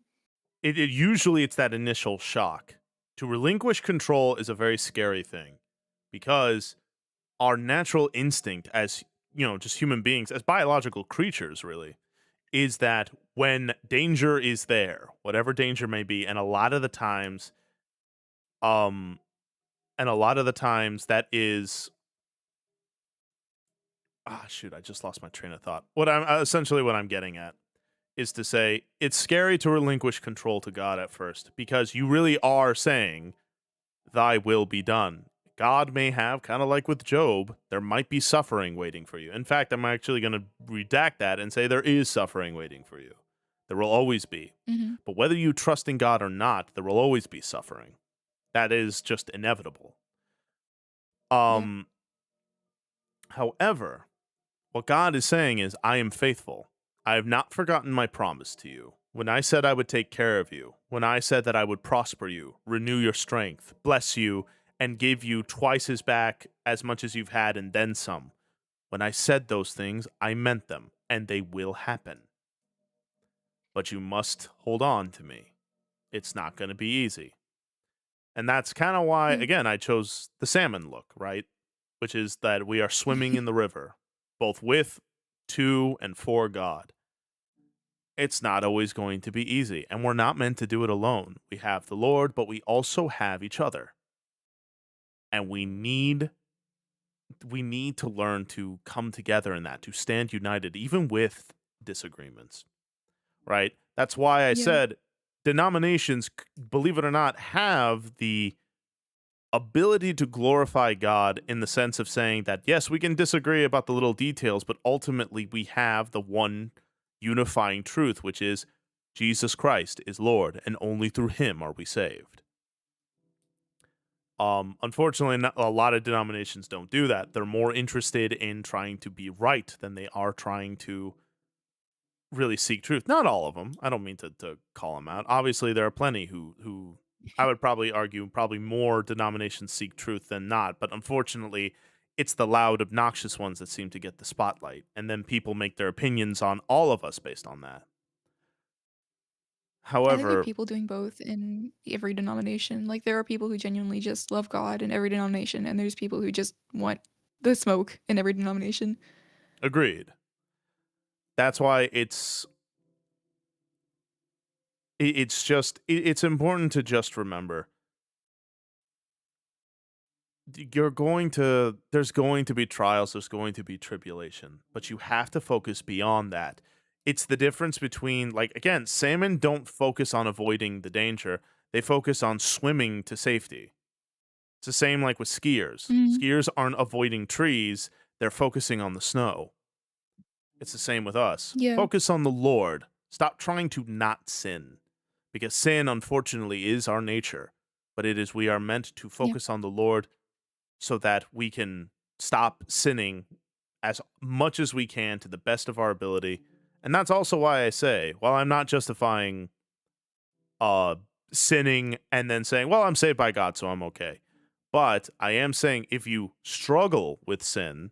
it usually it's that initial shock. To relinquish control is a very scary thing because our natural instinct as, just human beings, as biological creatures really, is that when danger is there, whatever danger may be, and a lot of the times that is I just lost my train of thought. What I'm getting at is to say it's scary to relinquish control to God at first because you really are saying, thy will be done. God may have, kind of like with Job, there might be suffering waiting for you. In fact, I'm actually going to redact that and say there is suffering waiting for you. There will always be. Mm-hmm. But whether you trust in God or not, there will always be suffering. That is just inevitable. However, what God is saying is, I am faithful. I have not forgotten my promise to you. When I said I would take care of you, when I said that I would prosper you, renew your strength, bless you, and give you twice as much as you've had and then some. When I said those things, I meant them, and they will happen. But you must hold on to me. It's not going to be easy. And that's kind of why, again, I chose the salmon look, right? Which is that we are swimming in the river, both with, to, and for God. It's not always going to be easy, and we're not meant to do it alone. We have the Lord, but we also have each other. And we need to learn to come together in that, to stand united, even with disagreements, right? That's why I said denominations, believe it or not, have the ability to glorify God in the sense of saying that, yes, we can disagree about the little details, but ultimately we have the one unifying truth, which is Jesus Christ is Lord, and only through him are we saved. Unfortunately, a lot of denominations don't do that. They're more interested in trying to be right than they are trying to really seek truth. Not all of them. I don't mean to call them out. Obviously, there are plenty who I would probably argue probably more denominations seek truth than not. But unfortunately, it's the loud, obnoxious ones that seem to get the spotlight. And then people make their opinions on all of us based on that. I think there are However, people doing both in every denomination. Like, there are people who genuinely just love God in every denomination, and there's people who just want the smoke in every denomination. agreed. That's why it's important to just remember there's going to be trials, there's going to be tribulation, but you have to focus beyond that. It's the difference between, like, again, salmon don't focus on avoiding the danger, they focus on swimming to safety. It's the same like with skiers. Mhm. Skiers aren't avoiding trees, they're focusing on the snow. It's the same with us. Yeah. Focus on the Lord. Stop trying to not sin, because sin, unfortunately, is our nature. But we are meant to focus on the Lord so that we can stop sinning as much as we can to the best of our ability. And that's also why I say, while I'm not justifying sinning and then saying, well, I'm saved by God, so I'm okay. But I am saying if you struggle with sin,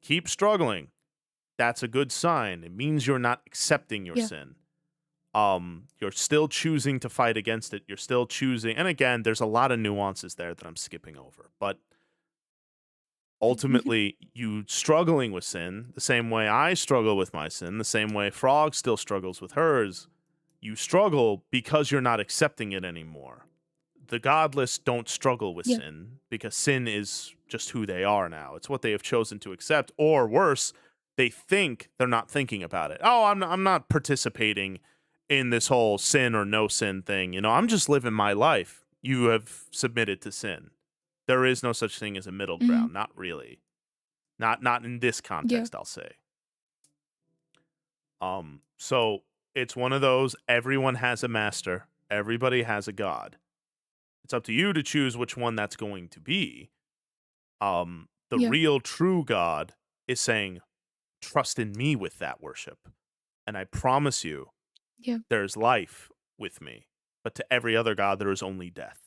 keep struggling. That's a good sign. It means you're not accepting your sin. You're still choosing to fight against it. You're still choosing. And again, there's a lot of nuances there that I'm skipping over. But ultimately, you struggling with sin, the same way I struggle with my sin, the same way Frog still struggles with hers, you struggle because you're not accepting it anymore. The godless don't struggle with sin because sin is just who they are now. It's what they have chosen to accept, or worse, they think they're not thinking about it. Oh, I'm not participating in this whole sin or no sin thing. You know, I'm just living my life. You have submitted to sin. There is no such thing as a middle ground. Not really. Not in this context, I'll say. So it's one of those, everyone has a master. Everybody has a God. It's up to you to choose which one that's going to be. The real true God is saying, trust in me with that worship. And I promise you, there's life with me. But to every other God, there is only death.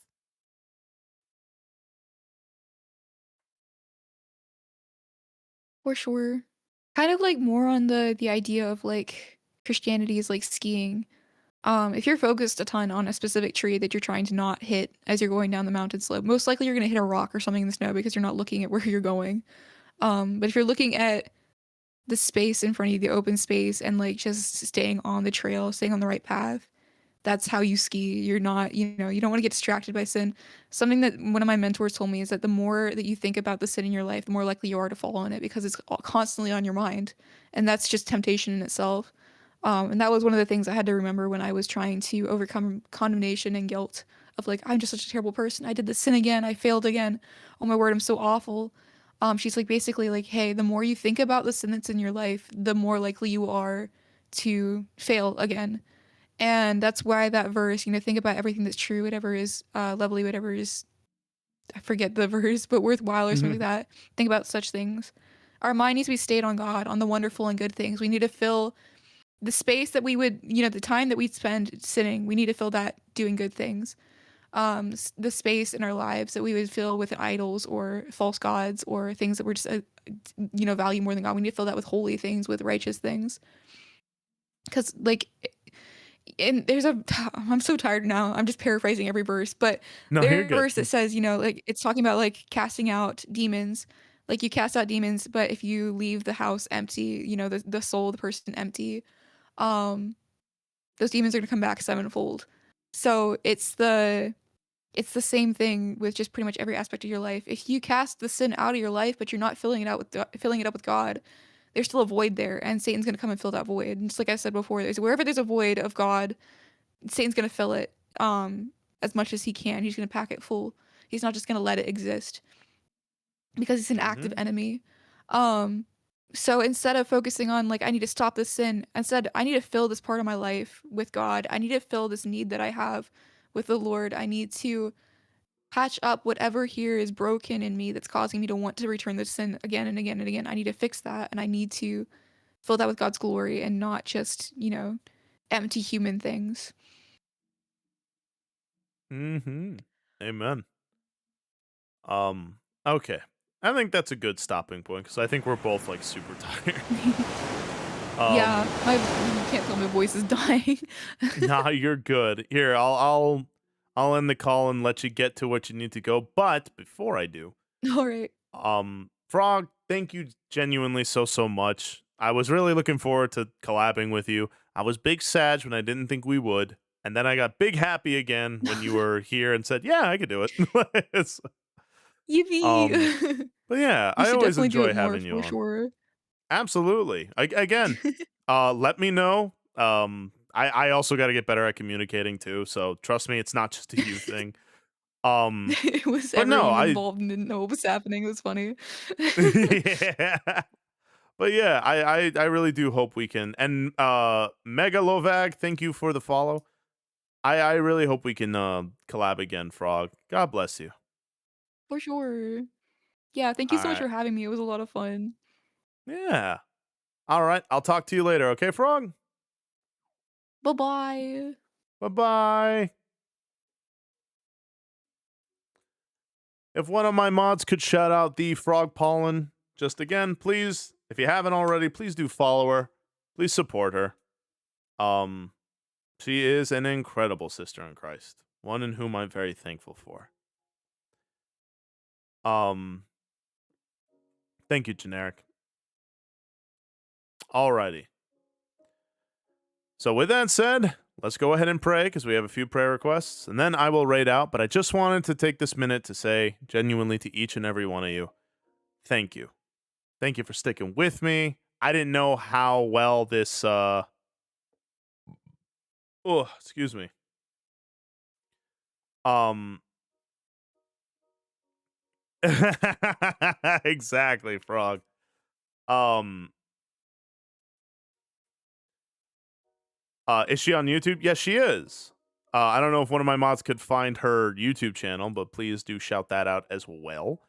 For sure. Kind of like more on the idea of like Christianity is like skiing. If you're focused a ton on a specific tree that you're trying to not hit as you're going down the mountain slope, most likely you're gonna hit a rock or something in the snow because you're not looking at where you're going. But if you're looking at the space in front of you, the open space, and like just staying on the trail, staying on the right path, that's how you ski. You're not, you know, you don't want to get distracted by sin. Something that one of my mentors told me is that the more that you think about the sin in your life, the more likely you are to fall in it because it's constantly on your mind. And that's just temptation in itself. And that was one of the things I had to remember when I was trying to overcome condemnation and guilt of like, I'm just such a terrible person. I did this sin again. I failed again. Oh my word, I'm so awful. She's like, basically like, hey, the more you think about the sin that's in your life, the more likely you are to fail again. And that's why that verse, you know, think about everything that's true, whatever is lovely, whatever is, I forget the verse, but worthwhile or something like that. Think about such things. Our mind needs to be stayed on God, on the wonderful and good things. We need to fill the space that we would, you know, the time that we'd spend sinning, we need to fill that doing good things. The space in our lives that we would fill with idols or false gods or things that we're just, you know, value more than God. We need to fill that with holy things, with righteous things. Because, like, and I'm so tired now. I'm just paraphrasing every verse, but there's a verse that says, you know, like it's talking about like casting out demons. Like you cast out demons, but if you leave the house empty, you know, the soul of the person empty, those demons are gonna come back sevenfold. So it's the same thing with just pretty much every aspect of your life. If you cast the sin out of your life, but you're not filling it up with God, there's still a void there, and Satan's gonna come and fill that void. And just like I said before, wherever there's a void of God, Satan's gonna fill it as much as he can. He's gonna pack it full. He's not just gonna let it exist because it's an active enemy. So instead of focusing on like I need to stop this sin, instead I need to fill this part of my life with God. I need to fill this need that I have with the Lord. I need to patch up whatever here is broken in me that's causing me to want to return this sin again and again and again. I need to fix that, and I need to fill that with God's glory and not just, empty human things. Amen. Okay. I think that's a good stopping point because I think we're both like super tired. Yeah, you can't tell my voice is dying. Nah, you're good. Here, I'll end the call and let you get to what you need to go. But before I do, All right. Frog, thank you genuinely so much. I was really looking forward to collabing with you. I was big sad when I didn't think we would, and then I got big happy again when you were here and said, "Yeah, I could do it." Yippee! But yeah, You I should always definitely do enjoy it more having you for on. sure. Absolutely. Again, let me know. I also got to get better at communicating too. So trust me, it's not just a you thing. It was But no, everyone involved and didn't know what was happening. It was funny. yeah. But yeah, I really do hope we can. And Megalovag, thank you for the follow. I really hope we can collab again, Frog. God bless you. For sure. Yeah, thank you All so much right. for having me. It was a lot of fun. Yeah. All right. I'll talk to you later, okay, Frog? Bye-bye. Bye-bye. If one of my mods could shout out the Frog Pollen, just again, please, if you haven't already, please do follow her. Please support her. She is an incredible sister in Christ, one in whom I'm very thankful for. Thank you, Generic. Alrighty. So with that said, let's go ahead and pray because we have a few prayer requests, and then I will raid out. But I just wanted to take this minute to say genuinely to each and every one of you, thank you. Thank you for sticking with me. I didn't know how well this excuse me. Exactly, Frog. Is she on YouTube? Yes, she is. I don't know if one of my mods could find her YouTube channel, but please do shout that out as well.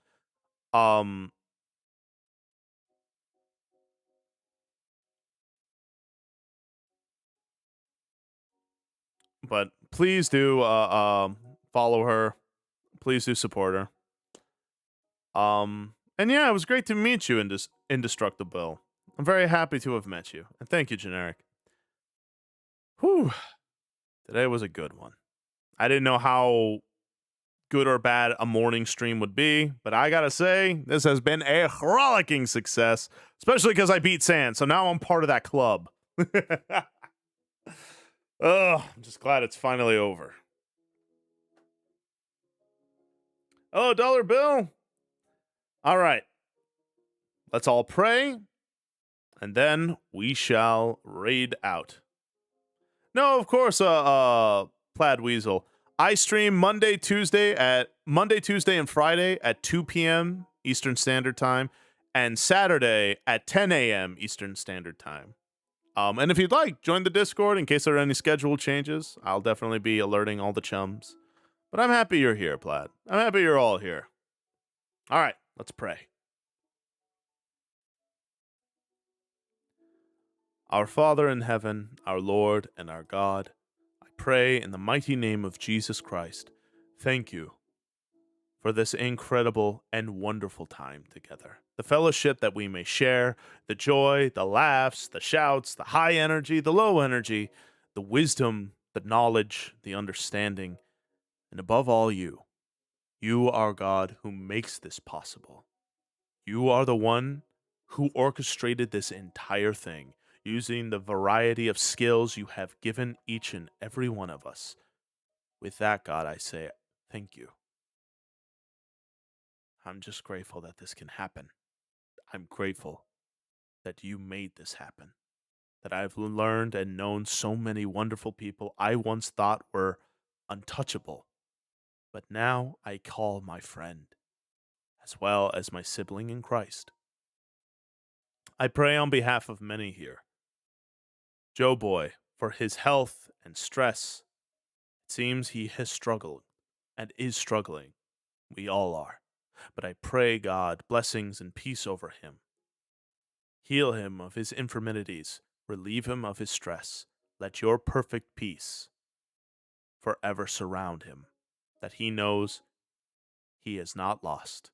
But please do follow her. Please do support her. And yeah, it was great to meet you, Indestructible. I'm very happy to have met you. And thank you, Generic. Whew. Today was a good one. I didn't know how good or bad a morning stream would be, but I gotta say, this has been a rollicking success, especially because I beat Sand, so now I'm part of that club. I'm just glad it's finally over. Oh, dollar bill. All right. Let's all pray, and then we shall raid out. No, of course, Plaid Weasel. I stream Monday, Tuesday, and Friday at 2 p.m. Eastern Standard Time, and Saturday at 10 a.m. Eastern Standard Time. And if you'd like, join the Discord in case there are any schedule changes. I'll definitely be alerting all the chums. But I'm happy you're here, Plaid. I'm happy you're all here. All right, let's pray. Our Father in heaven, our Lord and our God, I pray in the mighty name of Jesus Christ, thank you for this incredible and wonderful time together. The fellowship that we may share, the joy, the laughs, the shouts, the high energy, the low energy, the wisdom, the knowledge, the understanding, and above all you. You are God who makes this possible. You are the one who orchestrated this entire thing using the variety of skills you have given each and every one of us. With that, God, I say thank you. I'm just grateful that this can happen. I'm grateful that you made this happen. that I've learned and known so many wonderful people I once thought were untouchable, but now I call my friend, as well as my sibling in Christ. I pray on behalf of many here. Joe Boy, for his health and stress. It seems he has struggled and is struggling. We all are. But I pray, God, blessings and peace over him. Heal him of his infirmities, relieve him of his stress. Let your perfect peace forever surround him, that he knows he is not lost,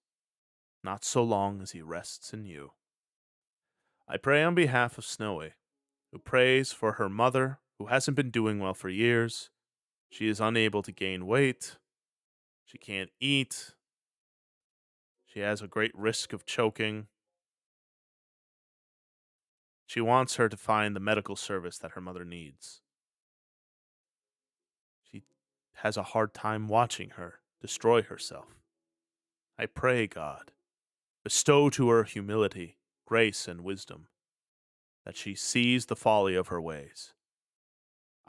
not so long as he rests in you. I pray on behalf of Snowy, who prays for her mother, who hasn't been doing well for years. She is unable to gain weight. She can't eat. She has a great risk of choking. She wants her to find the medical service that her mother needs. She has a hard time watching her destroy herself. I pray, God, bestow to her humility, grace, and wisdom, that she sees the folly of her ways.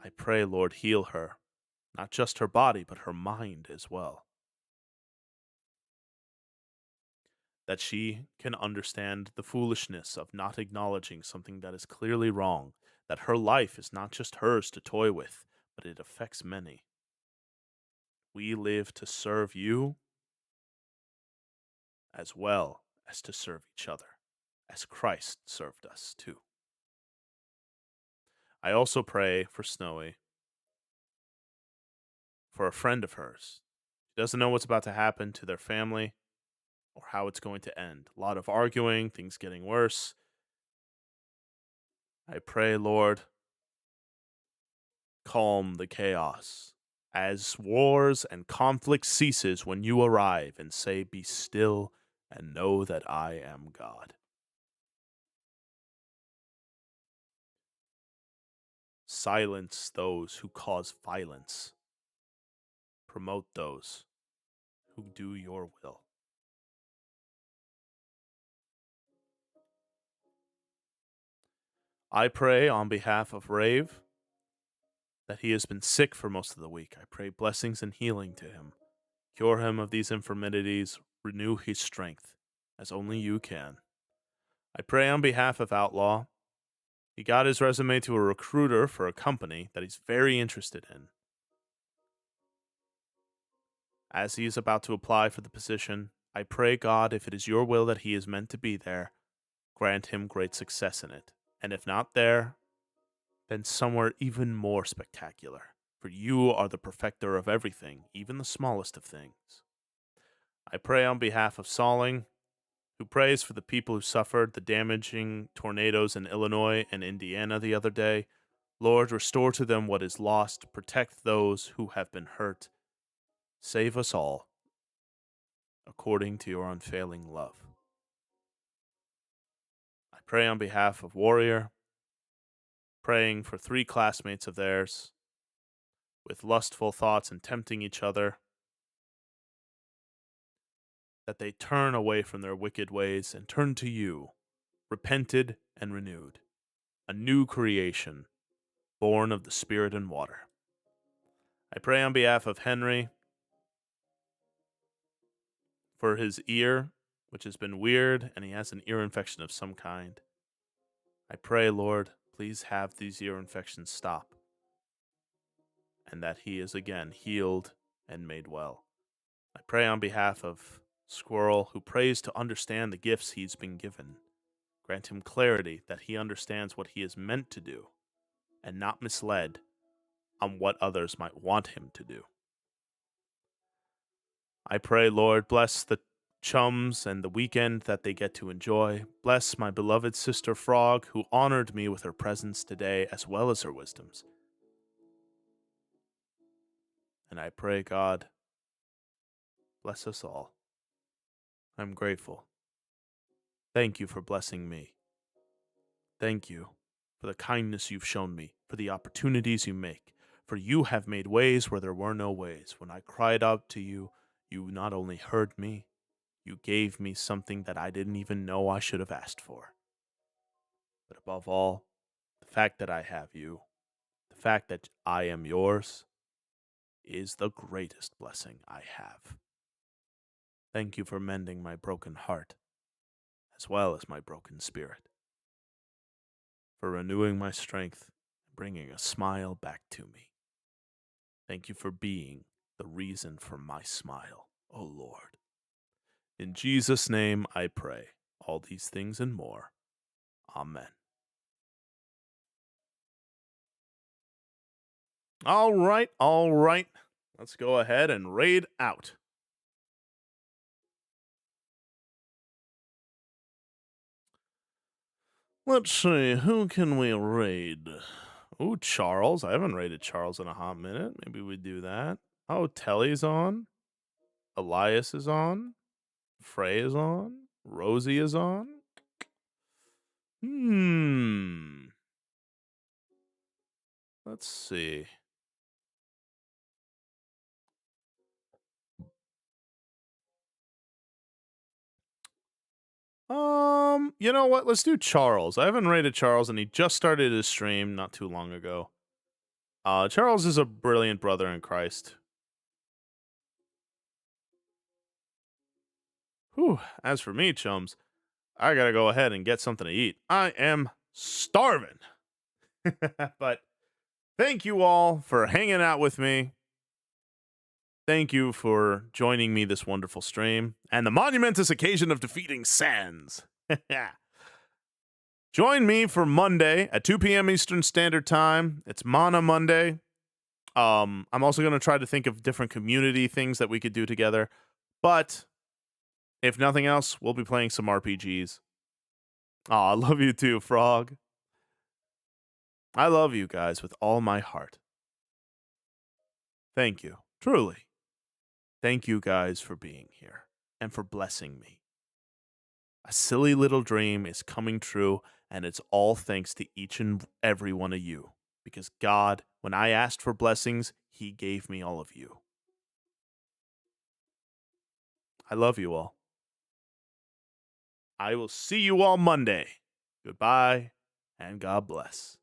I pray, Lord, heal her, not just her body, but her mind as well. That she can understand the foolishness of not acknowledging something that is clearly wrong, that her life is not just hers to toy with, but it affects many. We live to serve you as well as to serve each other, as Christ served us too. I also pray for Snowy, for a friend of hers. She doesn't know what's about to happen to their family or how it's going to end. A lot of arguing, things getting worse. I pray, Lord, calm the chaos as wars and conflict ceases when you arrive and say, "Be still and know that I am God." Silence those who cause violence. Promote those who do your will. I pray on behalf of Rave that he has been sick for most of the week. I pray blessings and healing to him. Cure him of these infirmities. Renew his strength, as only you can. I pray on behalf of Outlaw. He got his resume to a recruiter for a company that he's very interested in. As he is about to apply for the position, I pray, God, if it is your will that he is meant to be there, grant him great success in it. And if not there, then somewhere even more spectacular. For you are the perfecter of everything, even the smallest of things. I pray on behalf of Salling, who prays for the people who suffered the damaging tornadoes in Illinois and Indiana the other day. Lord, restore to them what is lost, protect those who have been hurt. Save us all, according to your unfailing love. I pray on behalf of Warrior, praying for 3 classmates of theirs, with lustful thoughts and tempting each other, that they turn away from their wicked ways and turn to you, repented and renewed, a new creation, born of the Spirit and water. I pray on behalf of Henry for his ear, which has been weird, and he has an ear infection of some kind. I pray, Lord, please have these ear infections stop, and that he is again healed and made well. I pray on behalf of Squirrel, who prays to understand the gifts he's been given. Grant him clarity that he understands what he is meant to do, and not misled on what others might want him to do. I pray, Lord, bless the chums and the weekend that they get to enjoy. Bless my beloved sister Frog, who honored me with her presence today as well as her wisdoms. And I pray, God, bless us all. I'm grateful. Thank you for blessing me. Thank you for the kindness you've shown me, for the opportunities you make, for you have made ways where there were no ways. When I cried out to you, you not only heard me, you gave me something that I didn't even know I should have asked for. But above all, the fact that I have you, the fact that I am yours, is the greatest blessing I have. Thank you for mending my broken heart, as well as my broken spirit, for renewing my strength and bringing a smile back to me. Thank you for being the reason for my smile, O Lord. In Jesus' name I pray all these things and more. Amen. All right. Let's go ahead and raid out. Let's see, who can we raid? Oh, Charles. I haven't raided Charles in a hot minute. Maybe we do that. Oh, Telly's on. Elias is on. Frey is on. Rosie is on. Let's see. You know what? Let's do Charles. I haven't rated Charles, and he just started his stream not too long ago. Charles is a brilliant brother in Christ. Whew. As for me, chums, I gotta go ahead and get something to eat. I am starving. But thank you all for hanging out with me. Thank you for joining me this wonderful stream and the monumentous occasion of defeating Sans. Join me for Monday at 2 p.m. Eastern Standard Time. It's Mana Monday. I'm also going to try to think of different community things that we could do together. But if nothing else, we'll be playing some RPGs. Aw, I love you too, Frog. I love you guys with all my heart. Thank you. Truly. Thank you guys for being here and for blessing me. A silly little dream is coming true, and it's all thanks to each and every one of you. Because God, when I asked for blessings, He gave me all of you. I love you all. I will see you all Monday. Goodbye, and God bless.